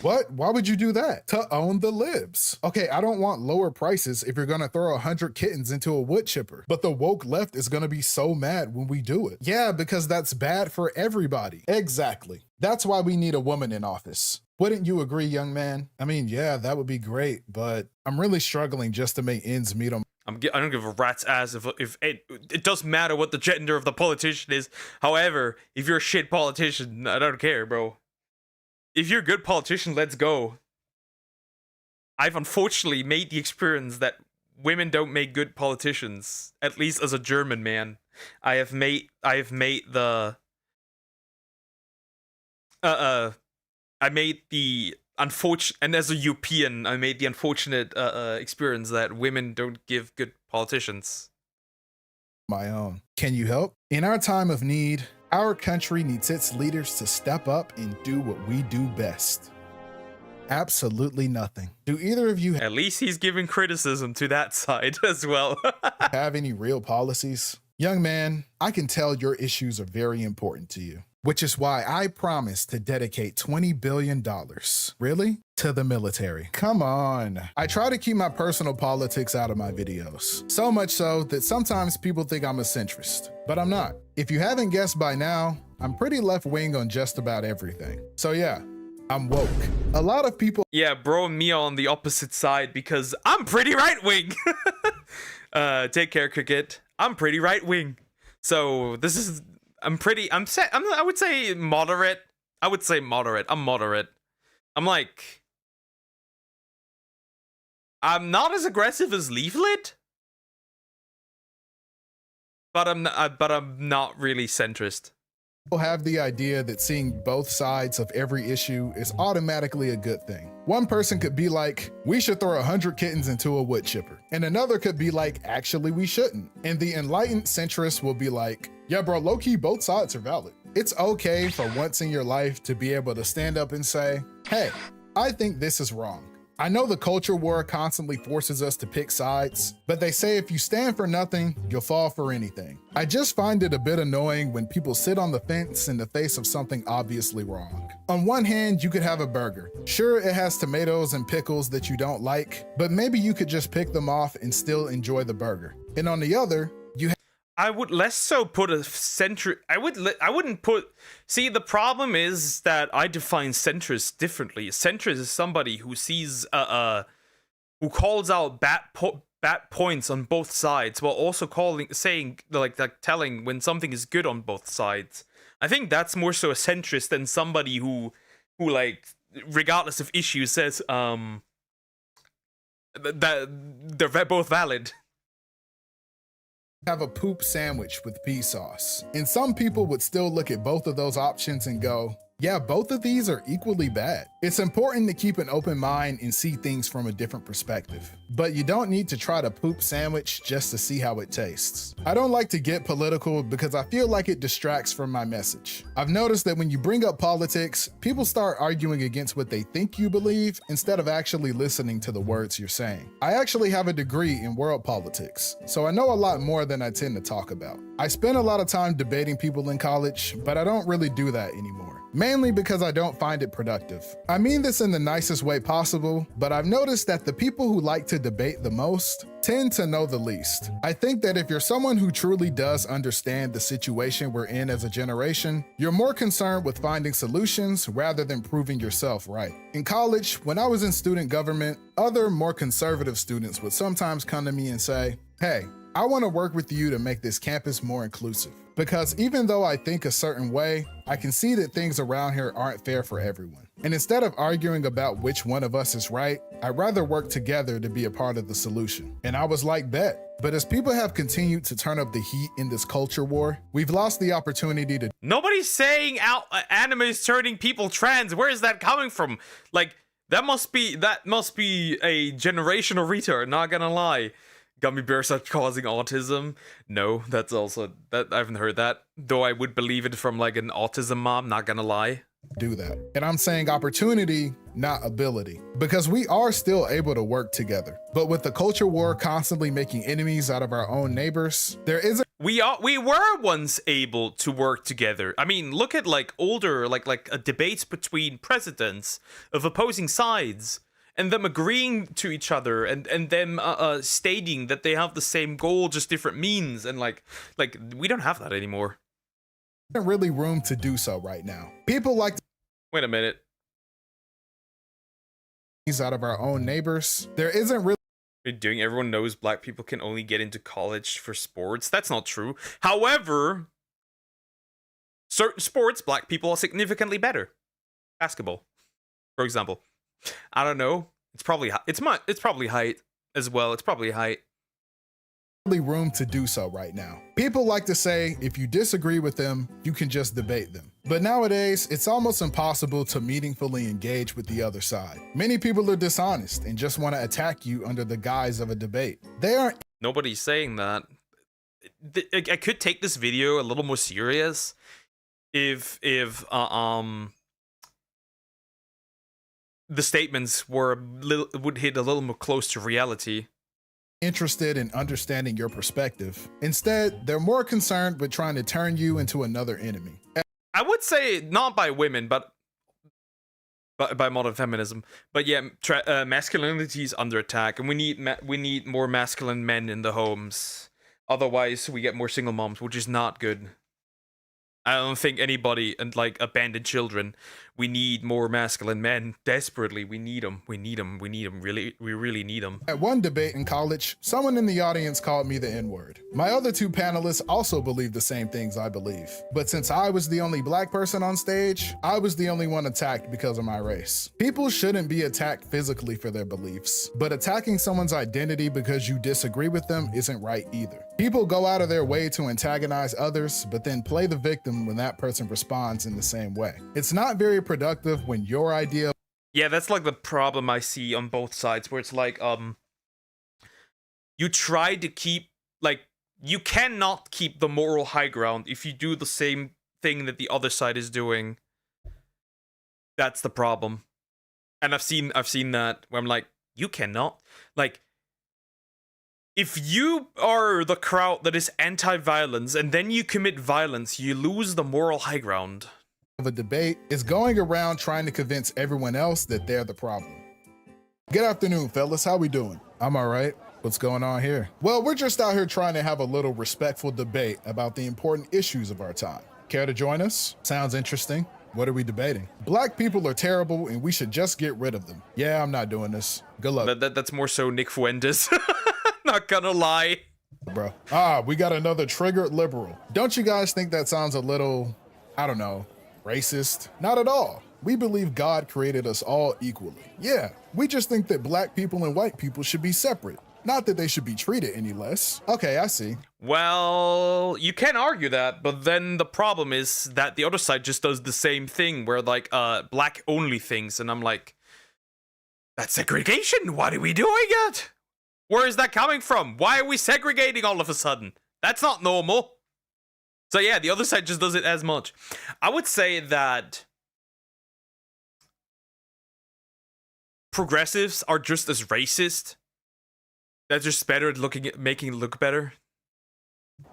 What? Why would you do that? To own the libs. Okay, I don't want lower prices if you're gonna throw 100 kittens into a wood chipper, but the woke left is gonna be so mad when we do it. Yeah, because that's bad for everybody. Exactly. That's why we need a woman in office. Wouldn't you agree, young man? I mean, yeah, that would be great, but I'm really struggling just to make ends meet on. I don't give a rat's ass if it doesn't matter what the gender of the politician is. However, if you're a shit politician, I don't care, bro. If you're a good politician, let's go. I've unfortunately made the experience that women don't make good politicians. At least as a German man, I made the unfortunate, and as a European, I made the unfortunate experience that women don't give good politicians. My own. Can you help? In our time of need, our country needs its leaders to step up and do what we do best. Absolutely nothing. Do either of you At least he's giving criticism to that side as well. have any real policies? Young man, I can tell your issues are very important to you, which is why I promise to dedicate $20 billion. Really? To the military. Come on. I try to keep my personal politics out of my videos. So much so that sometimes people think I'm a centrist, but I'm not. If you haven't guessed by now, I'm pretty left-wing on just about everything. So yeah, I'm woke. A lot of people— Yeah, bro and me are on the opposite side because I'm pretty right-wing. Take care, Cricket. I'm pretty right-wing. So this is— I would say moderate. I'm moderate. I'm not as aggressive as Leaflet, but I'm not really centrist. People have the idea that seeing both sides of every issue is automatically a good thing. One person could be like, we should throw 100 kittens into a wood chipper. And another could be like, actually, we shouldn't. And the enlightened centrist will be like, yeah, bro, low-key, both sides are valid. It's okay for once in your life to be able to stand up and say, hey, I think this is wrong. I know the culture war constantly forces us to pick sides, but they say if you stand for nothing, you'll fall for anything. I just find it a bit annoying when people sit on the fence in the face of something obviously wrong. On one hand, you could have a burger. Sure, it has tomatoes and pickles that you don't like, but maybe you could just pick them off and still enjoy the burger. And on the other, I would less so put a centrist. I wouldn't put. See, the problem is that I define centrist differently. A centrist is somebody who sees who calls out bad points on both sides, while also saying telling when something is good on both sides. I think that's more so a centrist than somebody who like, regardless of issues, says that they're both valid. have a poop sandwich with pea sauce. And some people would still look at both of those options and go, yeah, both of these are equally bad. It's important to keep an open mind and see things from a different perspective. But you don't need to try to poop sandwich just to see how it tastes. I don't like to get political because I feel like it distracts from my message. I've noticed that when you bring up politics, people start arguing against what they think you believe instead of actually listening to the words you're saying. I actually have a degree in world politics, so I know a lot more than I tend to talk about. I spent a lot of time debating people in college, but I don't really do that anymore. Mainly because I don't find it productive. I mean this in the nicest way possible, but I've noticed that the people who like to debate the most tend to know the least. I think that if you're someone who truly does understand the situation we're in as a generation, you're more concerned with finding solutions rather than proving yourself right. In college, when I was in student government, other more conservative students would sometimes come to me and say, hey, I want to work with you to make this campus more inclusive. Because even though I think a certain way, I can see that things around here aren't fair for everyone. And instead of arguing about which one of us is right, I'd rather work together to be a part of the solution. And I was like, bet. But as people have continued to turn up the heat in this culture war, we've lost the opportunity to— Nobody's saying anime is turning people trans. Where is that coming from? Like, that must be a generational retard, not gonna lie. Gummy bears are causing autism. No, that's also, that I haven't heard that. Though I would believe it from like an autism mom, not gonna lie. Do that. And I'm saying opportunity, not ability. Because we are still able to work together. But with the culture war constantly making enemies out of our own neighbors, there is a— We were once able to work together. I mean, look at like older, like debates between presidents of opposing sides. And them agreeing to each other, and them stating that they have the same goal, just different means, and like we don't have that anymore. There's not really room to do so right now. People like to— Wait a minute. Out of our own neighbors, there isn't really— You're doing. Everyone knows black people can only get into college for sports. That's not true. However, certain sports, black people are significantly better. Basketball, for example. I don't know. It's probably height as well. It's probably height. Really room to do so right now. People like to say if you disagree with them, you can just debate them. But nowadays, it's almost impossible to meaningfully engage with the other side. Many people are dishonest and just want to attack you under the guise of a debate. They aren't— Nobody's saying that. I could take this video a little more serious if the statements would hit a little more close to reality. Interested in understanding your perspective. Instead, they're more concerned with trying to turn you into another enemy. I would say not by women, but by modern feminism. But yeah, masculinity is under attack, and we need more masculine men in the homes. Otherwise, we get more single moms, which is not good. I don't think anybody, and like abandoned children, we need more masculine men desperately. We need them. We need them. We need them. Really, we really need them. At one debate in college, someone in the audience called me the N-word. My other two panelists also believe the same things I believe. But since I was the only black person on stage, I was the only one attacked because of my race. People shouldn't be attacked physically for their beliefs, but attacking someone's identity because you disagree with them isn't right either. People go out of their way to antagonize others, but then play the victim when that person responds in the same way. It's not very productive when your idea— Yeah, that's like the problem I see on both sides, where it's like, you try to keep, like, you cannot keep the moral high ground if you do the same thing that the other side is doing. That's the problem. And I've seen that where I'm like, you cannot, like, if you are the crowd that is anti-violence and then you commit violence, you lose the moral high ground. Of a debate is going around trying to convince everyone else that they're the problem. Good afternoon, fellas. How we doing? I'm all right. What's going on here? Well, we're just out here trying to have a little respectful debate about the important issues of our time. Care to join us? Sounds interesting. What are we debating? Black people are terrible and we should just get rid of them. Yeah, I'm not doing this. Good luck. That's more so Nick Fuentes. Not gonna lie. Bro. We got another triggered liberal. Don't you guys think that sounds a little, I don't know, racist? Not at all. We believe God created us all equally. Yeah, we just think that black people and white people should be separate. Not that they should be treated any less. Okay, I see. Well, you can argue that, but then the problem is that the other side just does the same thing where like black only things, and I'm like, that's segregation. What are we doing it? Where is that coming from? Why are we segregating all of a sudden? That's not normal. So yeah, the other side just does it as much. I would say that progressives are just as racist. They're just better at making it look better.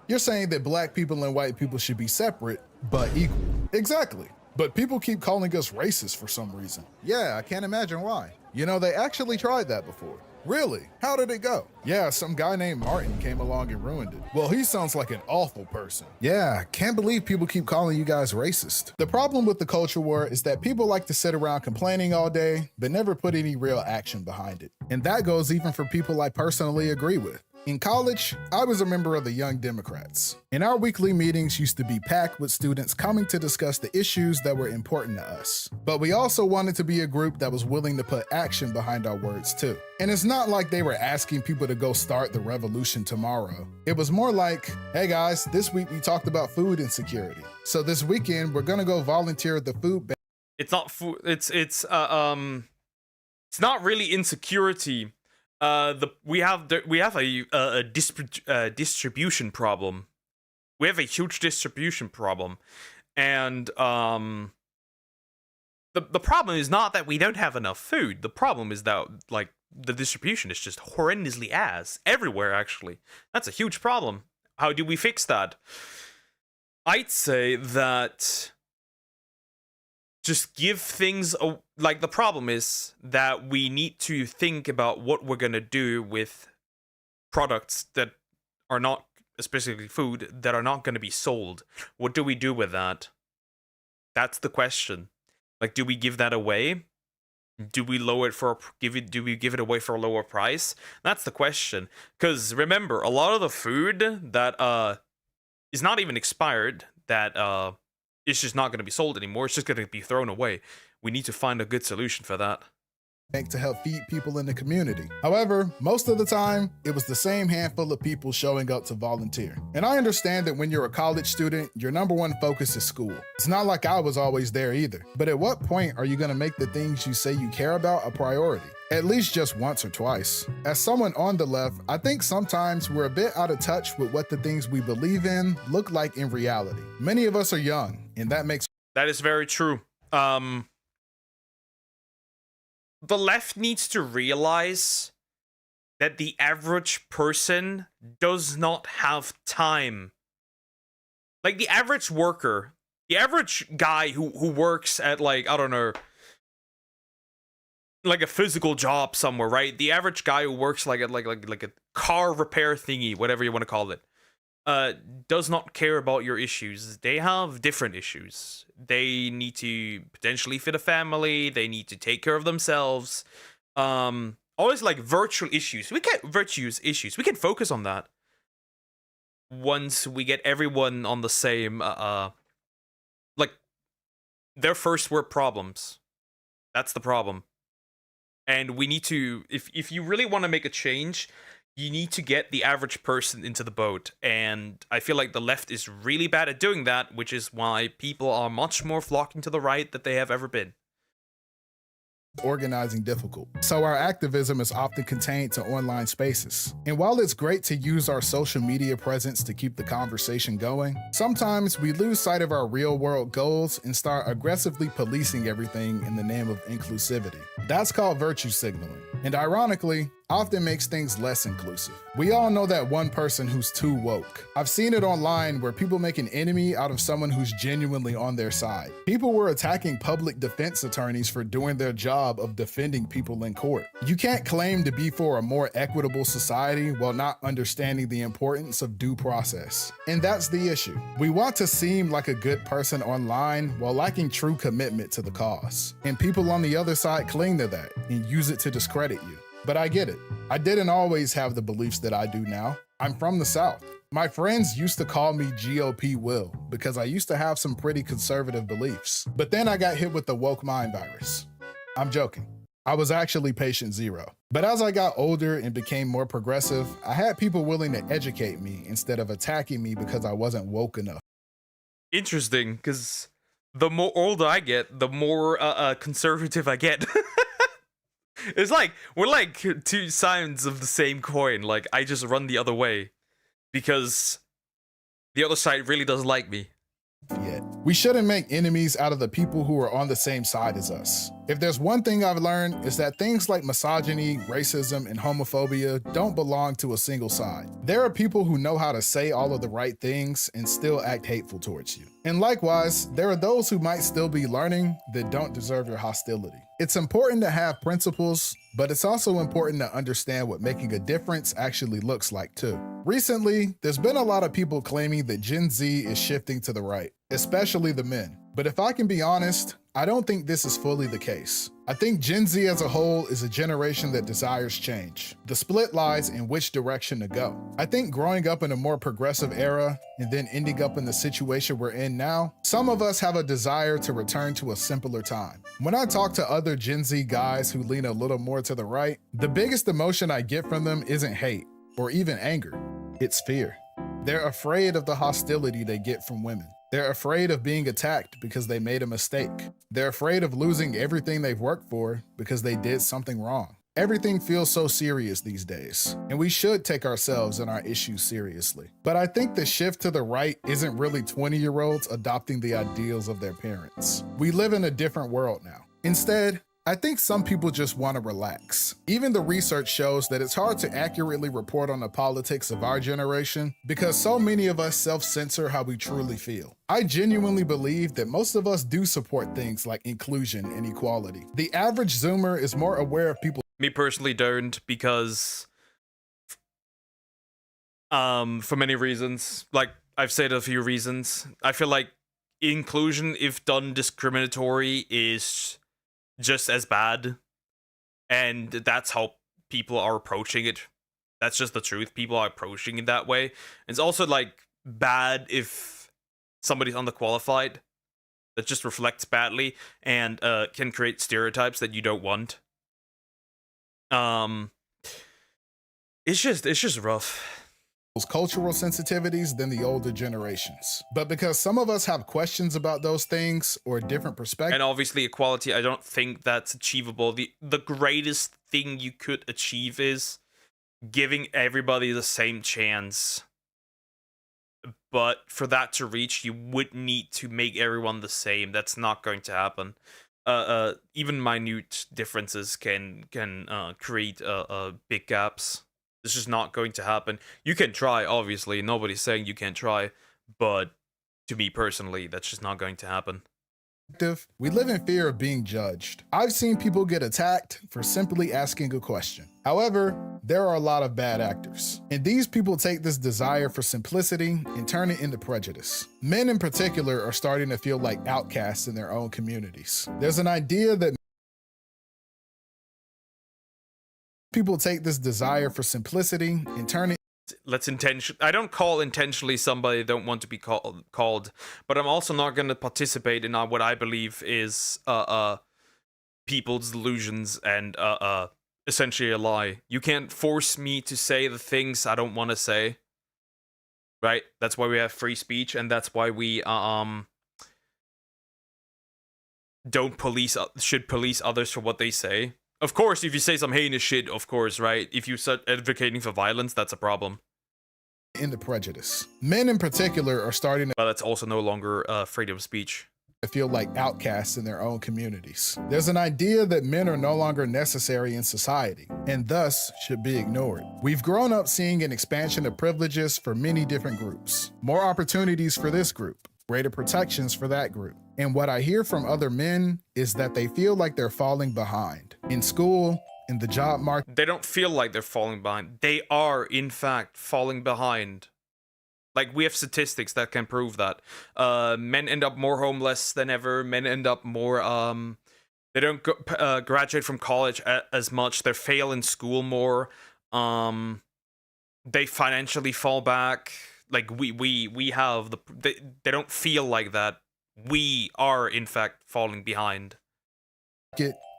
You're saying that black people and white people should be separate, but equal. Exactly. But people keep calling us racist for some reason. Yeah, I can't imagine why. You know, they actually tried that before. Really? How did it go? Yeah, some guy named Martin came along and ruined it. Well, he sounds like an awful person. Yeah, can't believe people keep calling you guys racist. The problem with the culture war is that people like to sit around complaining all day, but never put any real action behind it. And that goes even for people I personally agree with. In college, I was a member of the Young Democrats, and our weekly meetings used to be packed with students coming to discuss the issues that were important to us. But we also wanted to be a group that was willing to put action behind our words too. And it's not like they were asking people to go start the revolution tomorrow. It was more like, hey guys, this week we talked about food insecurity. So this weekend we're gonna go volunteer at the food bank. It's not food. It's not really insecurity. We have a distribution problem. We have a huge distribution problem, and the problem is not that we don't have enough food. The problem is that like the distribution is just horrendously ass everywhere. Actually, that's a huge problem. How do we fix that? I'd say that just give things like the problem is that we need to think about what we're gonna do with products that are not, especially food, that are not gonna be sold. What do we do with that? That's the question. Like, do we give that away? Do we lower it do we give it away for a lower price? That's the question. Because remember, a lot of the food that is not even expired, that it's just not going to be sold anymore. It's just going to be thrown away. We need to find a good solution for that. To help feed people in the community. However, most of the time, it was the same handful of people showing up to volunteer. And I understand that when you're a college student, your number one focus is school. It's not like I was always there either. But at what point are you going to make the things you say you care about a priority? At least just once or twice. As someone on the left, I think sometimes we're a bit out of touch with what the things we believe in look like in reality. Many of us are young, and that makes... That is very true. The left needs to realize that the average person does not have time. Like the average worker, the average guy who works at like, I don't know, like a physical job somewhere, right? The average guy who works like at like a car repair thingy, whatever you want to call it, does not care about your issues. They have different issues. They need to potentially feed a family. They need to take care of themselves. Always like virtual issues. We can focus on that once we get everyone on the same like their first world problems. That's the problem. And we need to, if you really want to make a change, you need to get the average person into the boat. And I feel like the left is really bad at doing that, which is why people are much more flocking to the right than they have ever been. Organizing difficult. So our activism is often contained to online spaces. And while it's great to use our social media presence to keep the conversation going, sometimes we lose sight of our real world goals and start aggressively policing everything in the name of inclusivity. That's called virtue signaling. And ironically, often makes things less inclusive. We all know that one person who's too woke. I've seen it online where people make an enemy out of someone who's genuinely on their side. People were attacking public defense attorneys for doing their job of defending people in court. You can't claim to be for a more equitable society while not understanding the importance of due process. And that's the issue. We want to seem like a good person online while lacking true commitment to the cause. And people on the other side cling to that and use it to discredit you. But I get it. I didn't always have the beliefs that I do now. I'm from the South. My friends used to call me GOP Will because I used to have some pretty conservative beliefs. But then I got hit with the woke mind virus. I'm joking. I was actually patient zero. But as I got older and became more progressive, I had people willing to educate me instead of attacking me because I wasn't woke enough. Interesting, because the more older I get, the more conservative I get. It's like we're like two sides of the same coin. Like I just run the other way because the other side really doesn't like me. Yet. We shouldn't make enemies out of the people who are on the same side as us. If there's one thing I've learned, is that things like misogyny, racism, and homophobia don't belong to a single side. There are people who know how to say all of the right things and still act hateful towards you. And likewise, there are those who might still be learning that don't deserve your hostility. It's important to have principles, but it's also important to understand what making a difference actually looks like too. Recently, there's been a lot of people claiming that Gen Z is shifting to the right, especially the men. But if I can be honest, I don't think this is fully the case. I think Gen Z as a whole is a generation that desires change. The split lies in which direction to go. I think growing up in a more progressive era and then ending up in the situation we're in now, some of us have a desire to return to a simpler time. When I talk to other Gen Z guys who lean a little more to the right, the biggest emotion I get from them isn't hate or even anger, it's fear. They're afraid of the hostility they get from women. They're afraid of being attacked because they made a mistake. They're afraid of losing everything they've worked for because they did something wrong. Everything feels so serious these days, and we should take ourselves and our issues seriously. But I think the shift to the right isn't really 20-year-olds adopting the ideals of their parents. We live in a different world now. Instead, I think some people just want to relax. Even the research shows that it's hard to accurately report on the politics of our generation because so many of us self-censor how we truly feel. I genuinely believe that most of us do support things like inclusion and equality. The average Zoomer is more aware of people. Me personally don't, because for many reasons. Like I've said a few reasons. I feel like inclusion, if done discriminatory, is just as bad, and that's how people are approaching it. That's just the truth. People are approaching it that way. It's also like bad if somebody's underqualified. That just reflects badly and can create stereotypes that you don't want. It's just rough. Cultural sensitivities than the older generations. But because some of us have questions about those things or a different perspective. And obviously equality, I don't think that's achievable. The greatest thing you could achieve is giving everybody the same chance. But for that to reach, you would need to make everyone the same. That's not going to happen. Even minute differences can create big gaps. This is not going to happen. You can try, obviously. Nobody's saying you can't try. But to me personally, that's just not going to happen. We live in fear of being judged. I've seen people get attacked for simply asking a question. However, there are a lot of bad actors. And these people take this desire for simplicity and turn it into prejudice. Men in particular are starting to feel like outcasts in their own communities. There's an idea that people take this desire for simplicity and turn it. I don't call intentionally somebody I don't want to be called, but I'm also not going to participate in what I believe is people's delusions and essentially a lie. You can't force me to say the things I don't want to say. Right? That's why we have free speech, and that's why we should police others for what they say. Of course, if you say some heinous shit, of course, right? If you start advocating for violence, that's a problem. Into prejudice. Men in particular are starting to. But that's also no longer freedom of speech. Feel like outcasts in their own communities. There's an idea that men are no longer necessary in society and thus should be ignored. We've grown up seeing an expansion of privileges for many different groups. More opportunities for this group, greater protections for that group. And what I hear from other men is that they feel like they're falling behind in school, in the job market. They don't feel like they're falling behind. They are, in fact, falling behind. Like, we have statistics that can prove that. Men end up more homeless than ever. Men end up more, they don't graduate from college as much. They fail in school more. They financially fall back. Like, we have they don't feel like that. We are, in fact, falling behind.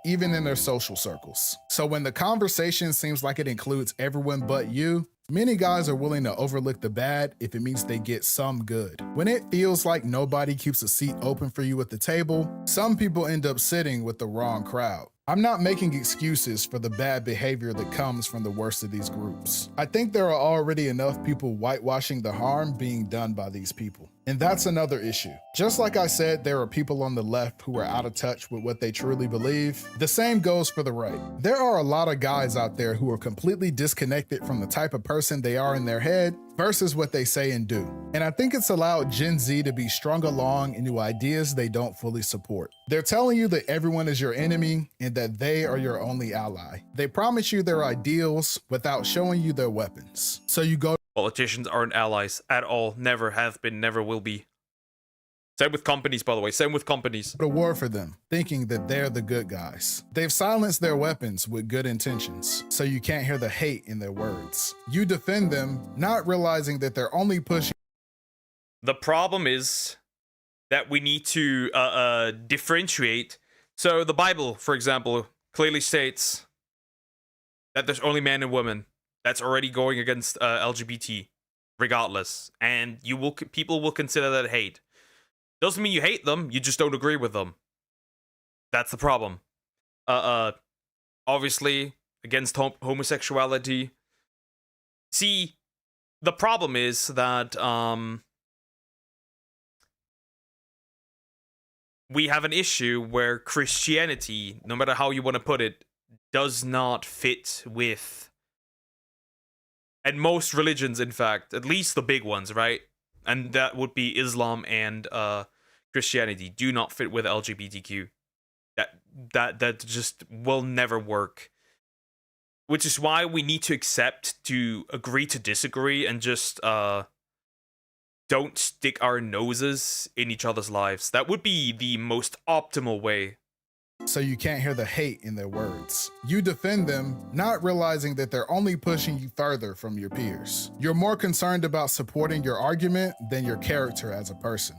even in their social circles. So when the conversation seems like it includes everyone but you, many guys are willing to overlook the bad if it means they get some good. When it feels like nobody keeps a seat open for you at the table, some people end up sitting with the wrong crowd. I'm not making excuses for the bad behavior that comes from the worst of these groups. I think there are already enough people whitewashing the harm being done by these people. And that's another issue. Just like I said, there are people on the left who are out of touch with what they truly believe. The same goes for the right. There are a lot of guys out there who are completely disconnected from the type of person they are in their head versus what they say and do. And I think it's allowed Gen Z to be strung along into ideas they don't fully support. They're telling you that everyone is your enemy and that they are your only ally. They promise you their ideals without showing you their weapons. So you go. Politicians aren't allies at all. Never have been, never will be. Same with companies, by the way. Same with companies. To war for them, thinking that they're the good guys. They've silenced their weapons with good intentions, so you can't hear the hate in their words. You defend them, not realizing that they're only pushing. The problem is that we need to differentiate. So the Bible, for example, clearly states that there's only man and woman. That's already going against LGBT, regardless. And people will consider that hate. Doesn't mean you hate them, you just don't agree with them. That's the problem. Obviously, against homosexuality. See, the problem is that we have an issue where Christianity, no matter how you want to put it, does not fit with... And most religions, in fact, at least the big ones, right? And that would be Islam and Christianity, do not fit with LGBTQ. That just will never work. Which is why we need to accept to agree to disagree and just don't stick our noses in each other's lives. That would be the most optimal way. So you can't hear the hate in their words. You defend them, not realizing that they're only pushing you further from your peers. You're more concerned about supporting your argument than your character as a person.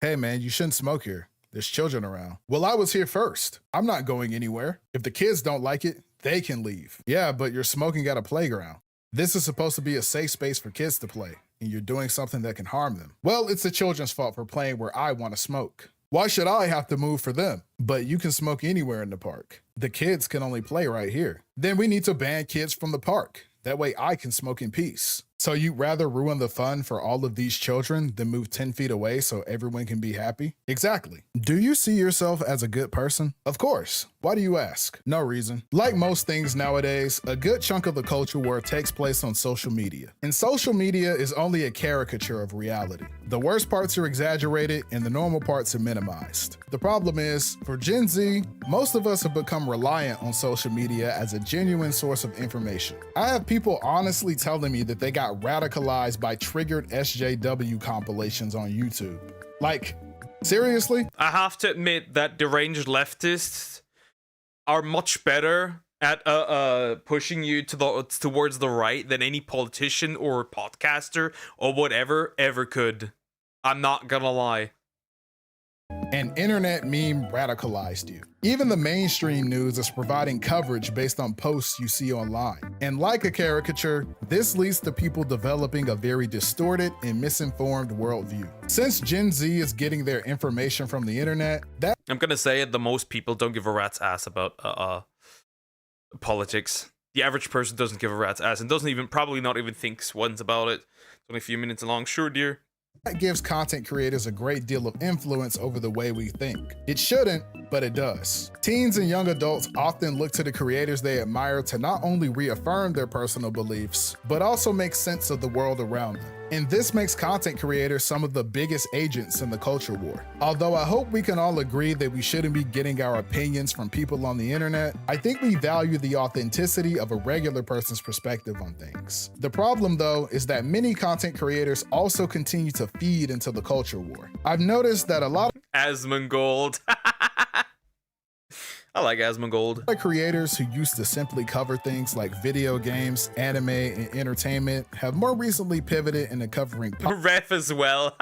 Hey man, you shouldn't smoke here. There's children around. Well, I was here first. I'm not going anywhere. If the kids don't like it, they can leave. Yeah, but you're smoking at a playground. This is supposed to be a safe space for kids to play, and you're doing something that can harm them. Well, it's the children's fault for playing where I want to smoke. Why should I have to move for them? But you can smoke anywhere in the park. The kids can only play right here. Then we need to ban kids from the park. That way I can smoke in peace. So you'd rather ruin the fun for all of these children than move 10 feet away so everyone can be happy? Exactly. Do you see yourself as a good person? Of course. Why do you ask? No reason. Like most things nowadays, a good chunk of the culture war takes place on social media. And social media is only a caricature of reality. The worst parts are exaggerated and the normal parts are minimized. The problem is, for Gen Z, most of us have become reliant on social media as a genuine source of information. I have people honestly telling me that they got radicalized by triggered SJW compilations on YouTube. Like, seriously? I have to admit that deranged leftists are much better at pushing you towards the right than any politician or podcaster or whatever ever could. I'm not gonna lie. An internet meme radicalized you. Even the mainstream news is providing coverage based on posts you see online. And like a caricature, this leads to people developing a very distorted and misinformed worldview. Since Gen Z is getting their information from the internet, I'm gonna say it, the most people don't give a rat's ass about politics. The average person doesn't give a rat's ass and probably not even thinks once about it. It's only a few minutes long. Sure, dear. That gives content creators a great deal of influence over the way we think. It shouldn't, but it does. Teens and young adults often look to the creators they admire to not only reaffirm their personal beliefs, but also make sense of the world around them. And this makes content creators some of the biggest agents in the culture war. Although I hope we can all agree that we shouldn't be getting our opinions from people on the internet, I think we value the authenticity of a regular person's perspective on things. The problem, though, is that many content creators also continue to feed into the culture war. I've noticed that a lot of Asmongold. I like Asmongold. Creators who used to simply cover things like video games, anime, and entertainment have more recently pivoted into covering ref as well.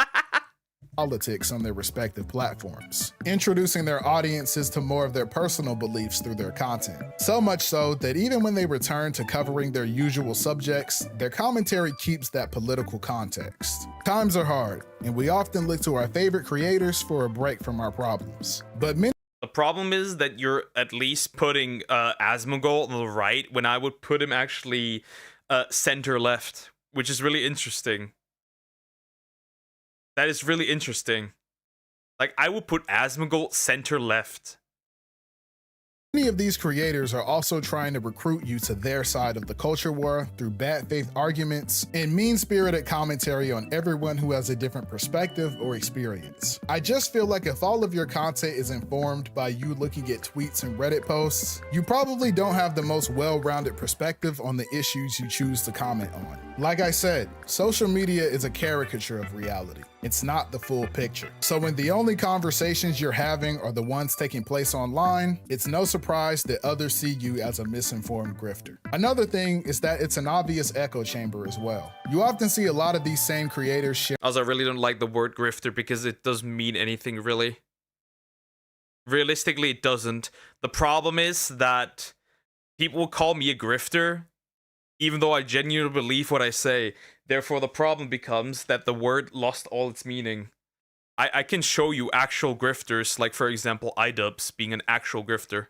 politics on their respective platforms, introducing their audiences to more of their personal beliefs through their content. So much so that even when they return to covering their usual subjects, their commentary keeps that political context. Times are hard, and we often look to our favorite creators for a break from our problems. But many The problem is that you're at least putting Asmongold on the right when I would put him actually center left, which is really interesting. That is really interesting. Like, I would put Asmongold center left. Many of these creators are also trying to recruit you to their side of the culture war through bad faith arguments and mean-spirited commentary on everyone who has a different perspective or experience. I just feel like if all of your content is informed by you looking at tweets and Reddit posts, you probably don't have the most well-rounded perspective on the issues you choose to comment on. Like I said, social media is a caricature of reality. It's not the full picture. So when the only conversations you're having are the ones taking place online, it's no surprise that others see you as a misinformed grifter. Another thing is that it's an obvious echo chamber as well. You often see a lot of these same creators share. Also, I really don't like the word grifter because it doesn't mean anything really. Realistically, it doesn't. The problem is that people will call me a grifter, even though I genuinely believe what I say. Therefore, the problem becomes that the word lost all its meaning. I can show you actual grifters, like for example, iDubbbz being an actual grifter.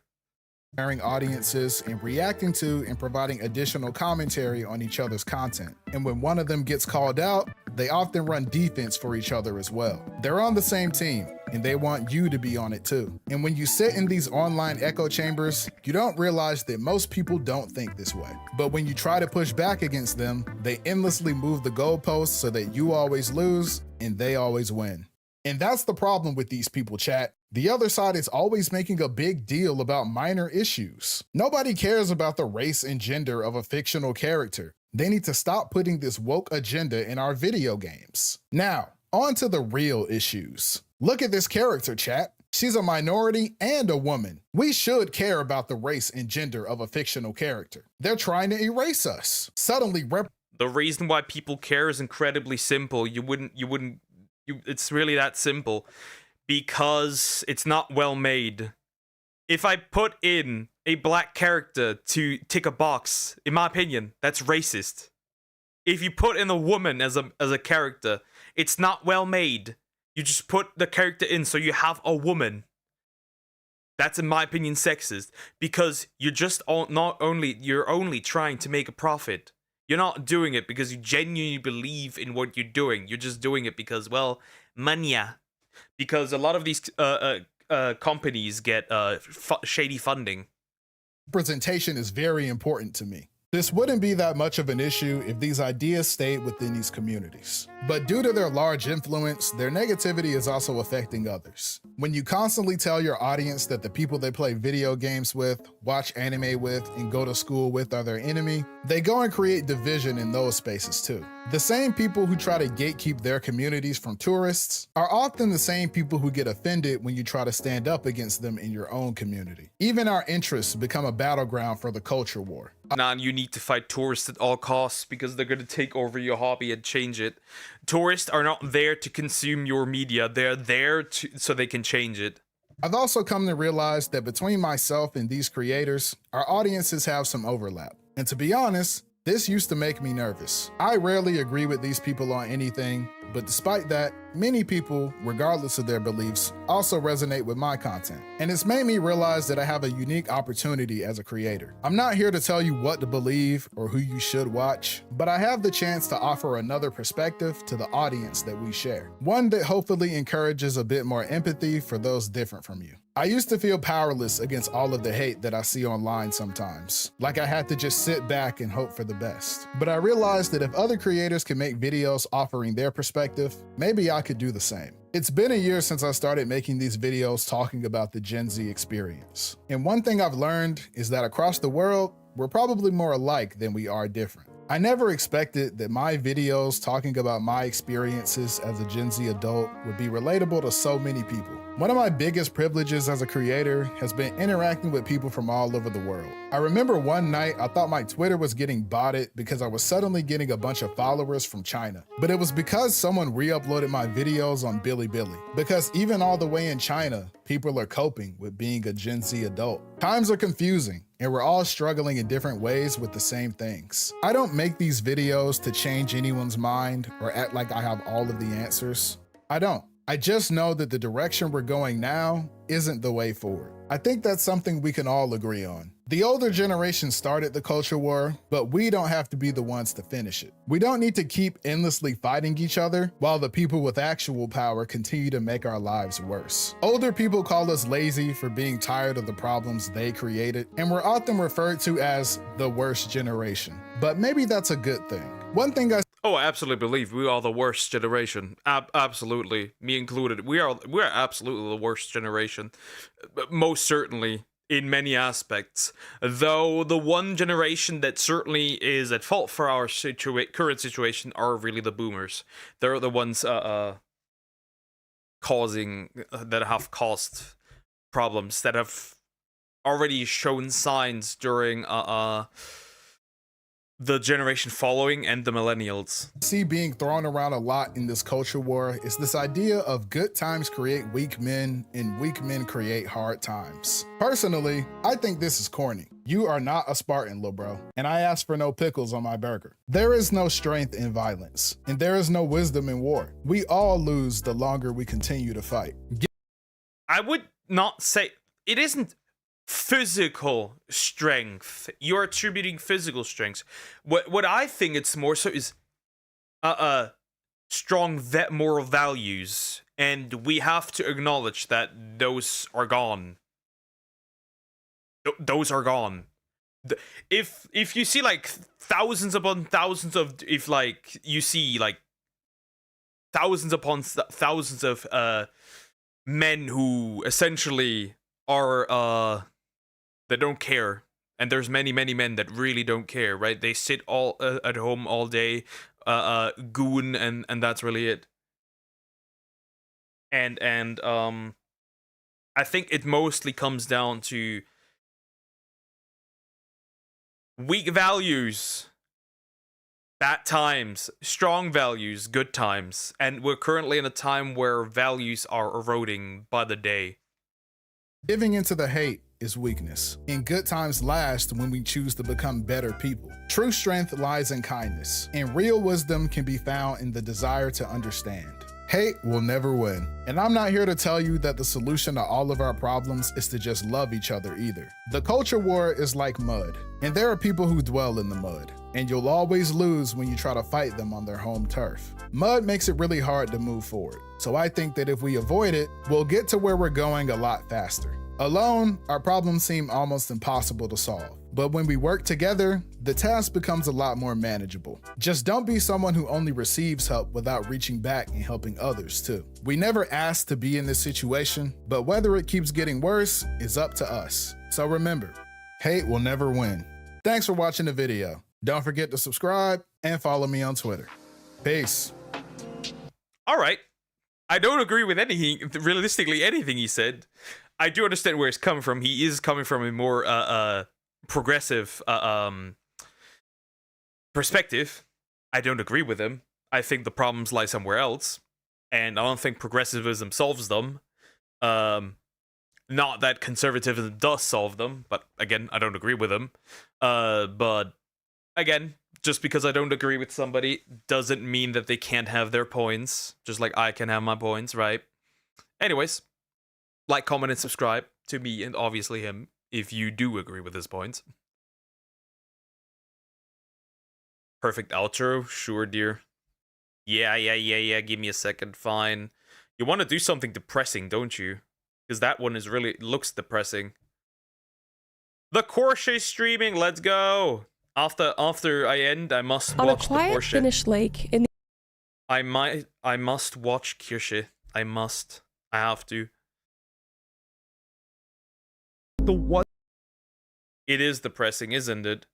Sharing audiences and reacting to and providing additional commentary on each other's content. And when one of them gets called out, they often run defense for each other as well. They're on the same team, and they want you to be on it too. And when you sit in these online echo chambers, you don't realize that most people don't think this way. But when you try to push back against them, they endlessly move the goalposts so that you always lose and they always win. And that's the problem with these people, chat. The other side is always making a big deal about minor issues. Nobody cares about the race and gender of a fictional character. They need to stop putting this woke agenda in our video games. Now, on to the real issues. Look at this character, chat. She's a minority and a woman. We should care about the race and gender of a fictional character. They're trying to erase us. Suddenly, the reason why people care is incredibly simple. It's really that simple. Because it's not well made. If I put in a black character to tick a box, in my opinion, that's racist. If you put in a woman as a character, it's not well made. You just put the character in so you have a woman. That's, in my opinion, sexist. Because you're only trying to make a profit. You're not doing it because you genuinely believe in what you're doing. You're just doing it because, well, money. Because a lot of these companies get shady funding. Representation is very important to me. This wouldn't be that much of an issue if these ideas stayed within these communities. But due to their large influence, their negativity is also affecting others. When you constantly tell your audience that the people they play video games with, watch anime with, and go to school with are their enemy, they go and create division in those spaces too. The same people who try to gatekeep their communities from tourists are often the same people who get offended when you try to stand up against them in your own community. Even our interests become a battleground for the culture war. Now you need to fight tourists at all costs because they're going to take over your hobby and change it. Tourists are not there to consume your media. They're there so they can change it. I've also come to realize that between myself and these creators, our audiences have some overlap. And to be honest, this used to make me nervous. I rarely agree with these people on anything, but despite that, many people, regardless of their beliefs, also resonate with my content. And it's made me realize that I have a unique opportunity as a creator. I'm not here to tell you what to believe or who you should watch, but I have the chance to offer another perspective to the audience that we share. One that hopefully encourages a bit more empathy for those different from you. I used to feel powerless against all of the hate that I see online sometimes, like I had to just sit back and hope for the best. But I realized that if other creators can make videos offering their perspective, maybe I could do the same. It's been a year since I started making these videos talking about the Gen Z experience. And one thing I've learned is that across the world, we're probably more alike than we are different. I never expected that my videos talking about my experiences as a Gen Z adult would be relatable to so many people. One of my biggest privileges as a creator has been interacting with people from all over the world. I remember one night I thought my Twitter was getting botted because I was suddenly getting a bunch of followers from China. But it was because someone re-uploaded my videos on Bilibili. Because even all the way in China, people are coping with being a Gen Z adult. Times are confusing, and we're all struggling in different ways with the same things. I don't make these videos to change anyone's mind or act like I have all of the answers. I don't. I just know that the direction we're going now isn't the way forward. I think that's something we can all agree on. The older generation started the culture war, but we don't have to be the ones to finish it. We don't need to keep endlessly fighting each other while the people with actual power continue to make our lives worse. Older people call us lazy for being tired of the problems they created, and we're often referred to as the worst generation. But maybe that's a good thing. One thing I I absolutely believe we are the worst generation. Absolutely, me included. We are absolutely the worst generation. Most certainly, in many aspects. Though the one generation that certainly is at fault for our current situation are really the boomers. They're the ones that have caused problems, that have already shown signs during the generation following and the millennials. See being thrown around a lot in this culture war is this idea of good times create weak men and weak men create hard times. Personally, I think this is corny. You are not a Spartan, lil bro, and I ask for no pickles on my burger. There is no strength in violence, and there is no wisdom in war. We all lose the longer we continue to fight. I would not say it isn't physical strength. You're attributing physical strength. What I think it's more so is strong moral values, and we have to acknowledge that those are gone. Those are gone. If you see like thousands upon thousands of, if like you see like thousands upon thousands of men who essentially are that don't care, and there's many men that really don't care, right? They sit all at home all day, goon, and that's really it. And I think it mostly comes down to weak values, bad times, strong values, good times, and we're currently in a time where values are eroding by the day. Giving into the hate is weakness, and good times last when we choose to become better people. True strength lies in kindness, and real wisdom can be found in the desire to understand. Hate will never win, and I'm not here to tell you that the solution to all of our problems is to just love each other either. The culture war is like mud, and there are people who dwell in the mud, and you'll always lose when you try to fight them on their home turf. Mud makes it really hard to move forward, so I think that if we avoid it, we'll get to where we're going a lot faster. Alone, our problems seem almost impossible to solve. But when we work together, the task becomes a lot more manageable. Just don't be someone who only receives help without reaching back and helping others too. We never asked to be in this situation, but whether it keeps getting worse is up to us. So remember, hate will never win. Thanks for watching the video. Don't forget to subscribe and follow me on Twitter. Peace. All right. I don't agree with realistically anything he said. I do understand where he's coming from. He is coming from a more progressive perspective. I don't agree with him. I think the problems lie somewhere else, and I don't think progressivism solves them. Not that conservatism does solve them, but again, I don't agree with him. But again, just because I don't agree with somebody doesn't mean that they can't have their points, just like I can have my points, right? Anyways, like, comment, and subscribe to me and obviously him if you do agree with his points. Perfect outro? Sure, dear. Yeah, give me a second, fine. You want to do something depressing, don't you? Because that one is really looks depressing. The Porsche streaming, let's go! After I end, I must On a watch the quiet Porsche. Finnish lake in the I must watch Kirsche. I have to. one. It is depressing, isn't it?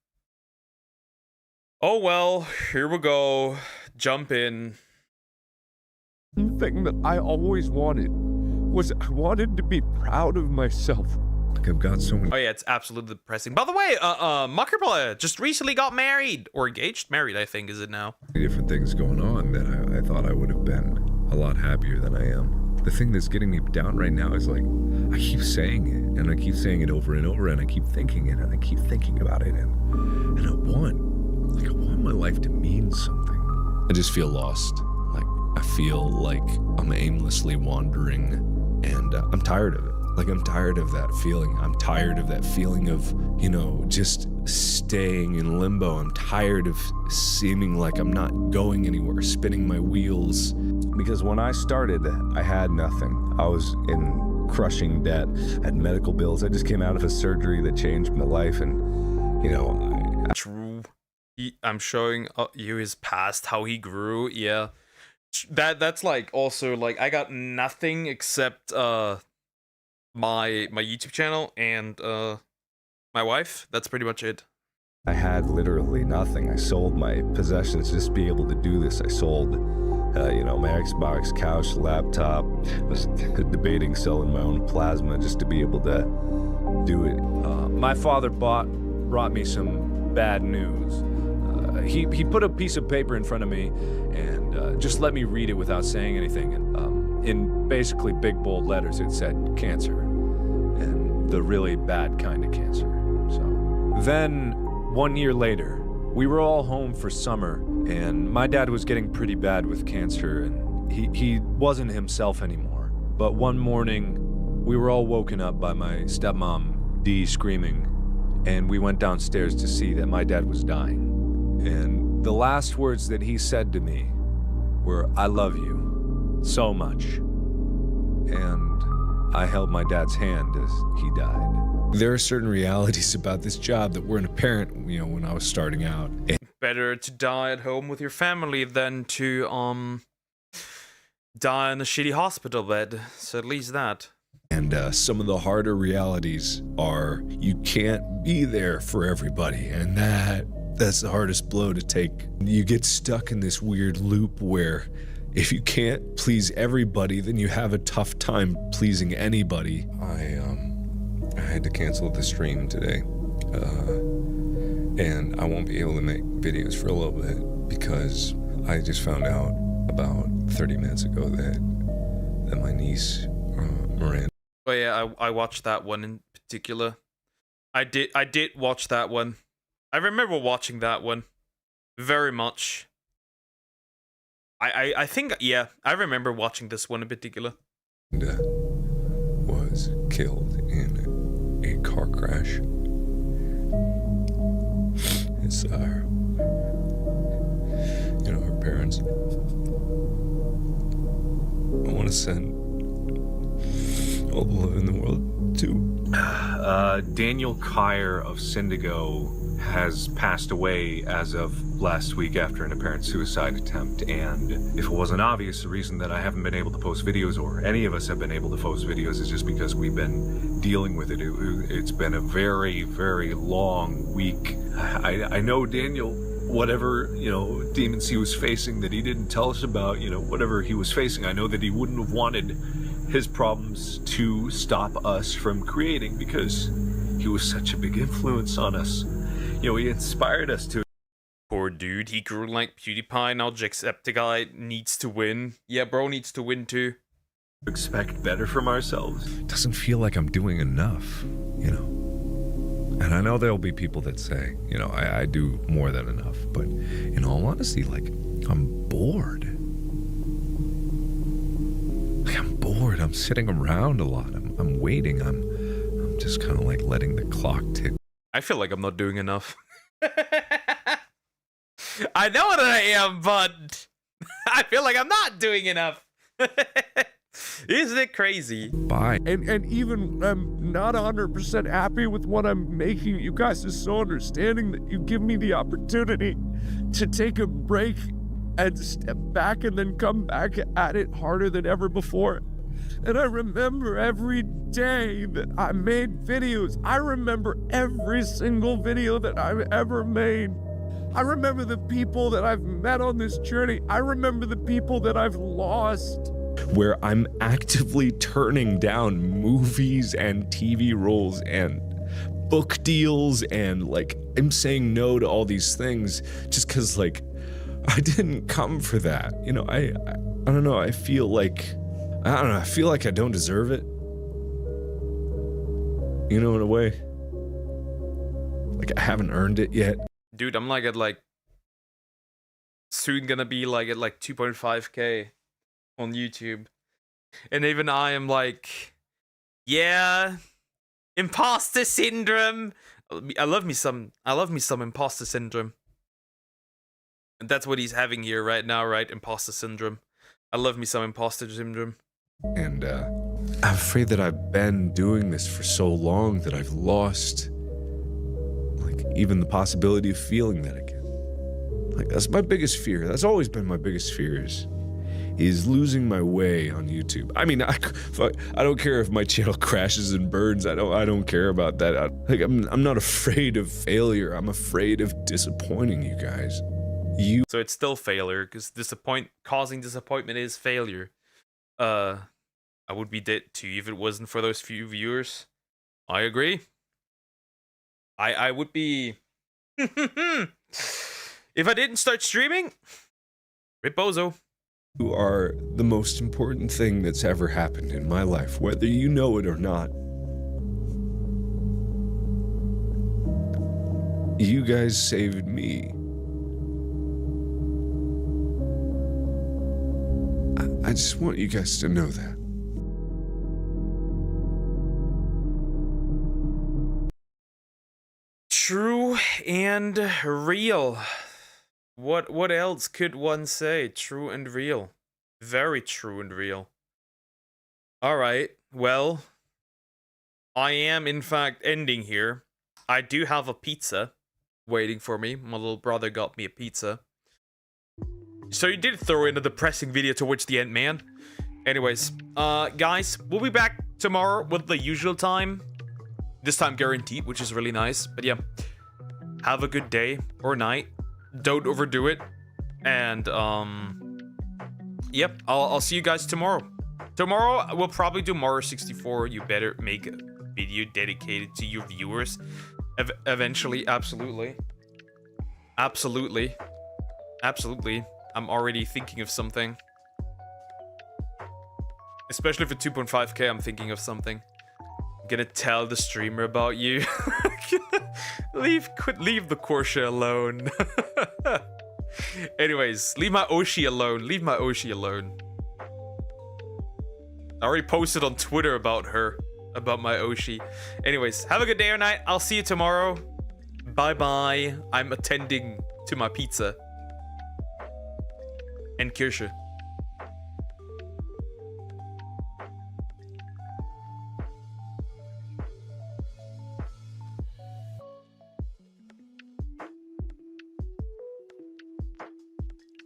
Oh well, here we go. Jump in. The thing that I always wanted was I wanted to be proud of myself. Like I've got so many. Oh yeah, it's absolutely depressing. By the way, Makripala just recently got married or engaged. Married, I think, is it now? Different things going on that I thought I would have been a lot happier than I am. The thing that's getting me down right now is like I keep saying it and I keep saying it over and over and I keep thinking it and I keep thinking about it and I want my life to mean something. I just feel lost. Like I feel like I'm aimlessly wandering and I'm tired of it. Like I'm tired of that feeling. I'm tired of that feeling of, just staying in limbo. I'm tired of seeming like I'm not going anywhere, spinning my wheels. Because when I started, I had nothing. I was in crushing debt, had medical bills. I just came out of a surgery that changed my life and, True. I'm showing you his past, how he grew. Yeah. That's like also like I got nothing except my YouTube channel and my wife. That's pretty much it. I had literally nothing. I sold my possessions just to be able to do this. I sold, my Xbox, couch, laptop. I was debating selling my own plasma just to be able to do it. My father brought me some bad news. He put a piece of paper in front of me and just let me read it without saying anything. And in basically big bold letters, it said cancer, and the really bad kind of cancer. So then 1 year later, we were all home for summer, and my dad was getting pretty bad with cancer, and he wasn't himself anymore. But one morning, we were all woken up by my stepmom, Dee, screaming, and we went downstairs to see that my dad was dying. And the last words that he said to me were, "I love you so much." And I held my dad's hand as he died. There are certain realities about this job that weren't apparent, when I was starting out. Better to die at home with your family than to die in a shitty hospital bed. So at least that. And some of the harder realities are you can't be there for everybody, and that's the hardest blow to take. You get stuck in this weird loop where if you can't please everybody, then you have a tough time pleasing anybody. I had to cancel the stream today, and I won't be able to make videos for a little bit because I just found out about 30 minutes ago that my niece, Miranda. Oh yeah, I watched that one in particular. I did watch that one. I remember watching that one very much. I think, yeah, I remember watching this one in particular. Was killed in a car crash. It's her parents. I want to send all the love in the world to Daniel Kyer of Syndigo has passed away as of last week after an apparent suicide attempt, and if it wasn't obvious, the reason that I haven't been able to post videos, or any of us have been able to post videos, is just because we've been dealing with it. It's been a very, very long week. I know Daniel, whatever, demons he was facing that he didn't tell us about, whatever he was facing, I know that he wouldn't have wanted his problems to stop us from creating, because he was such a big influence on us. He inspired us to. Poor dude, he grew like PewDiePie, now Jacksepticeye needs to win. Yeah, bro needs to win too. Expect better from ourselves. It doesn't feel like I'm doing enough, And I know there'll be people that say, I do more than enough, but in all honesty, I'm bored. I'm bored. I'm sitting around a lot. I'm waiting. I'm just kind of letting the clock tick. I feel like I'm not doing enough. I know that I am, but I feel like I'm not doing enough. Isn't it crazy? Bye. And even I'm not 100% happy with what I'm making, you guys are so understanding that you give me the opportunity to take a break and step back and then come back at it harder than ever before. And I remember every day that I made videos. I remember every single video that I've ever made. I remember the people that I've met on this journey. I remember the people that I've lost. Where I'm actively turning down movies and TV roles and book deals, and like I'm saying no to all these things just because like I didn't come for that. You know, I don't know. I feel like I don't deserve it. You know, in a way. Like I haven't earned it yet. Dude, I'm like at like soon gonna be like at like 2.5k on YouTube. And even I am like, yeah, imposter syndrome. I love me some imposter syndrome. And that's what he's having here right now, right? Imposter syndrome. I love me some imposter syndrome. And I'm afraid that I've been doing this for so long that I've lost like even the possibility of feeling that again. Like that's my biggest fear. That's always been my biggest fear is losing my way on YouTube. I mean, I don't care if my channel crashes and burns. I don't care about that. I'm not afraid of failure. I'm afraid of disappointing you guys. So it's still failure, because causing disappointment is failure. I would be dead too if it wasn't for those few viewers. I agree. I would be if I didn't start streaming. Rip Bozo. You are the most important thing that's ever happened in my life, whether you know it or not. You guys saved me. I just want you guys to know that. True and real. What else could one say? True and real. Very true and real. Alright, well, I am in fact ending here. I do have a pizza waiting for me. My little brother got me a pizza. So you did throw in a depressing video towards the end, man. Anyways, guys, we'll be back tomorrow with the usual time. This time guaranteed, which is really nice. But yeah, have a good day or night. Don't overdo it. And, yep, I'll see you guys tomorrow. Tomorrow, we'll probably do Mario 64. You better make a video dedicated to your viewers. Eventually, absolutely. Absolutely. Absolutely. I'm already thinking of something. Especially for 2.5k, I'm thinking of something. I'm gonna tell the streamer about you. Leave the Porsche alone. Anyways, leave my Oshi alone. Leave my Oshi alone. I already posted on Twitter about her. About my Oshi. Anyways, have a good day or night. I'll see you tomorrow. Bye-bye. I'm attending to my pizza. And Kirsche.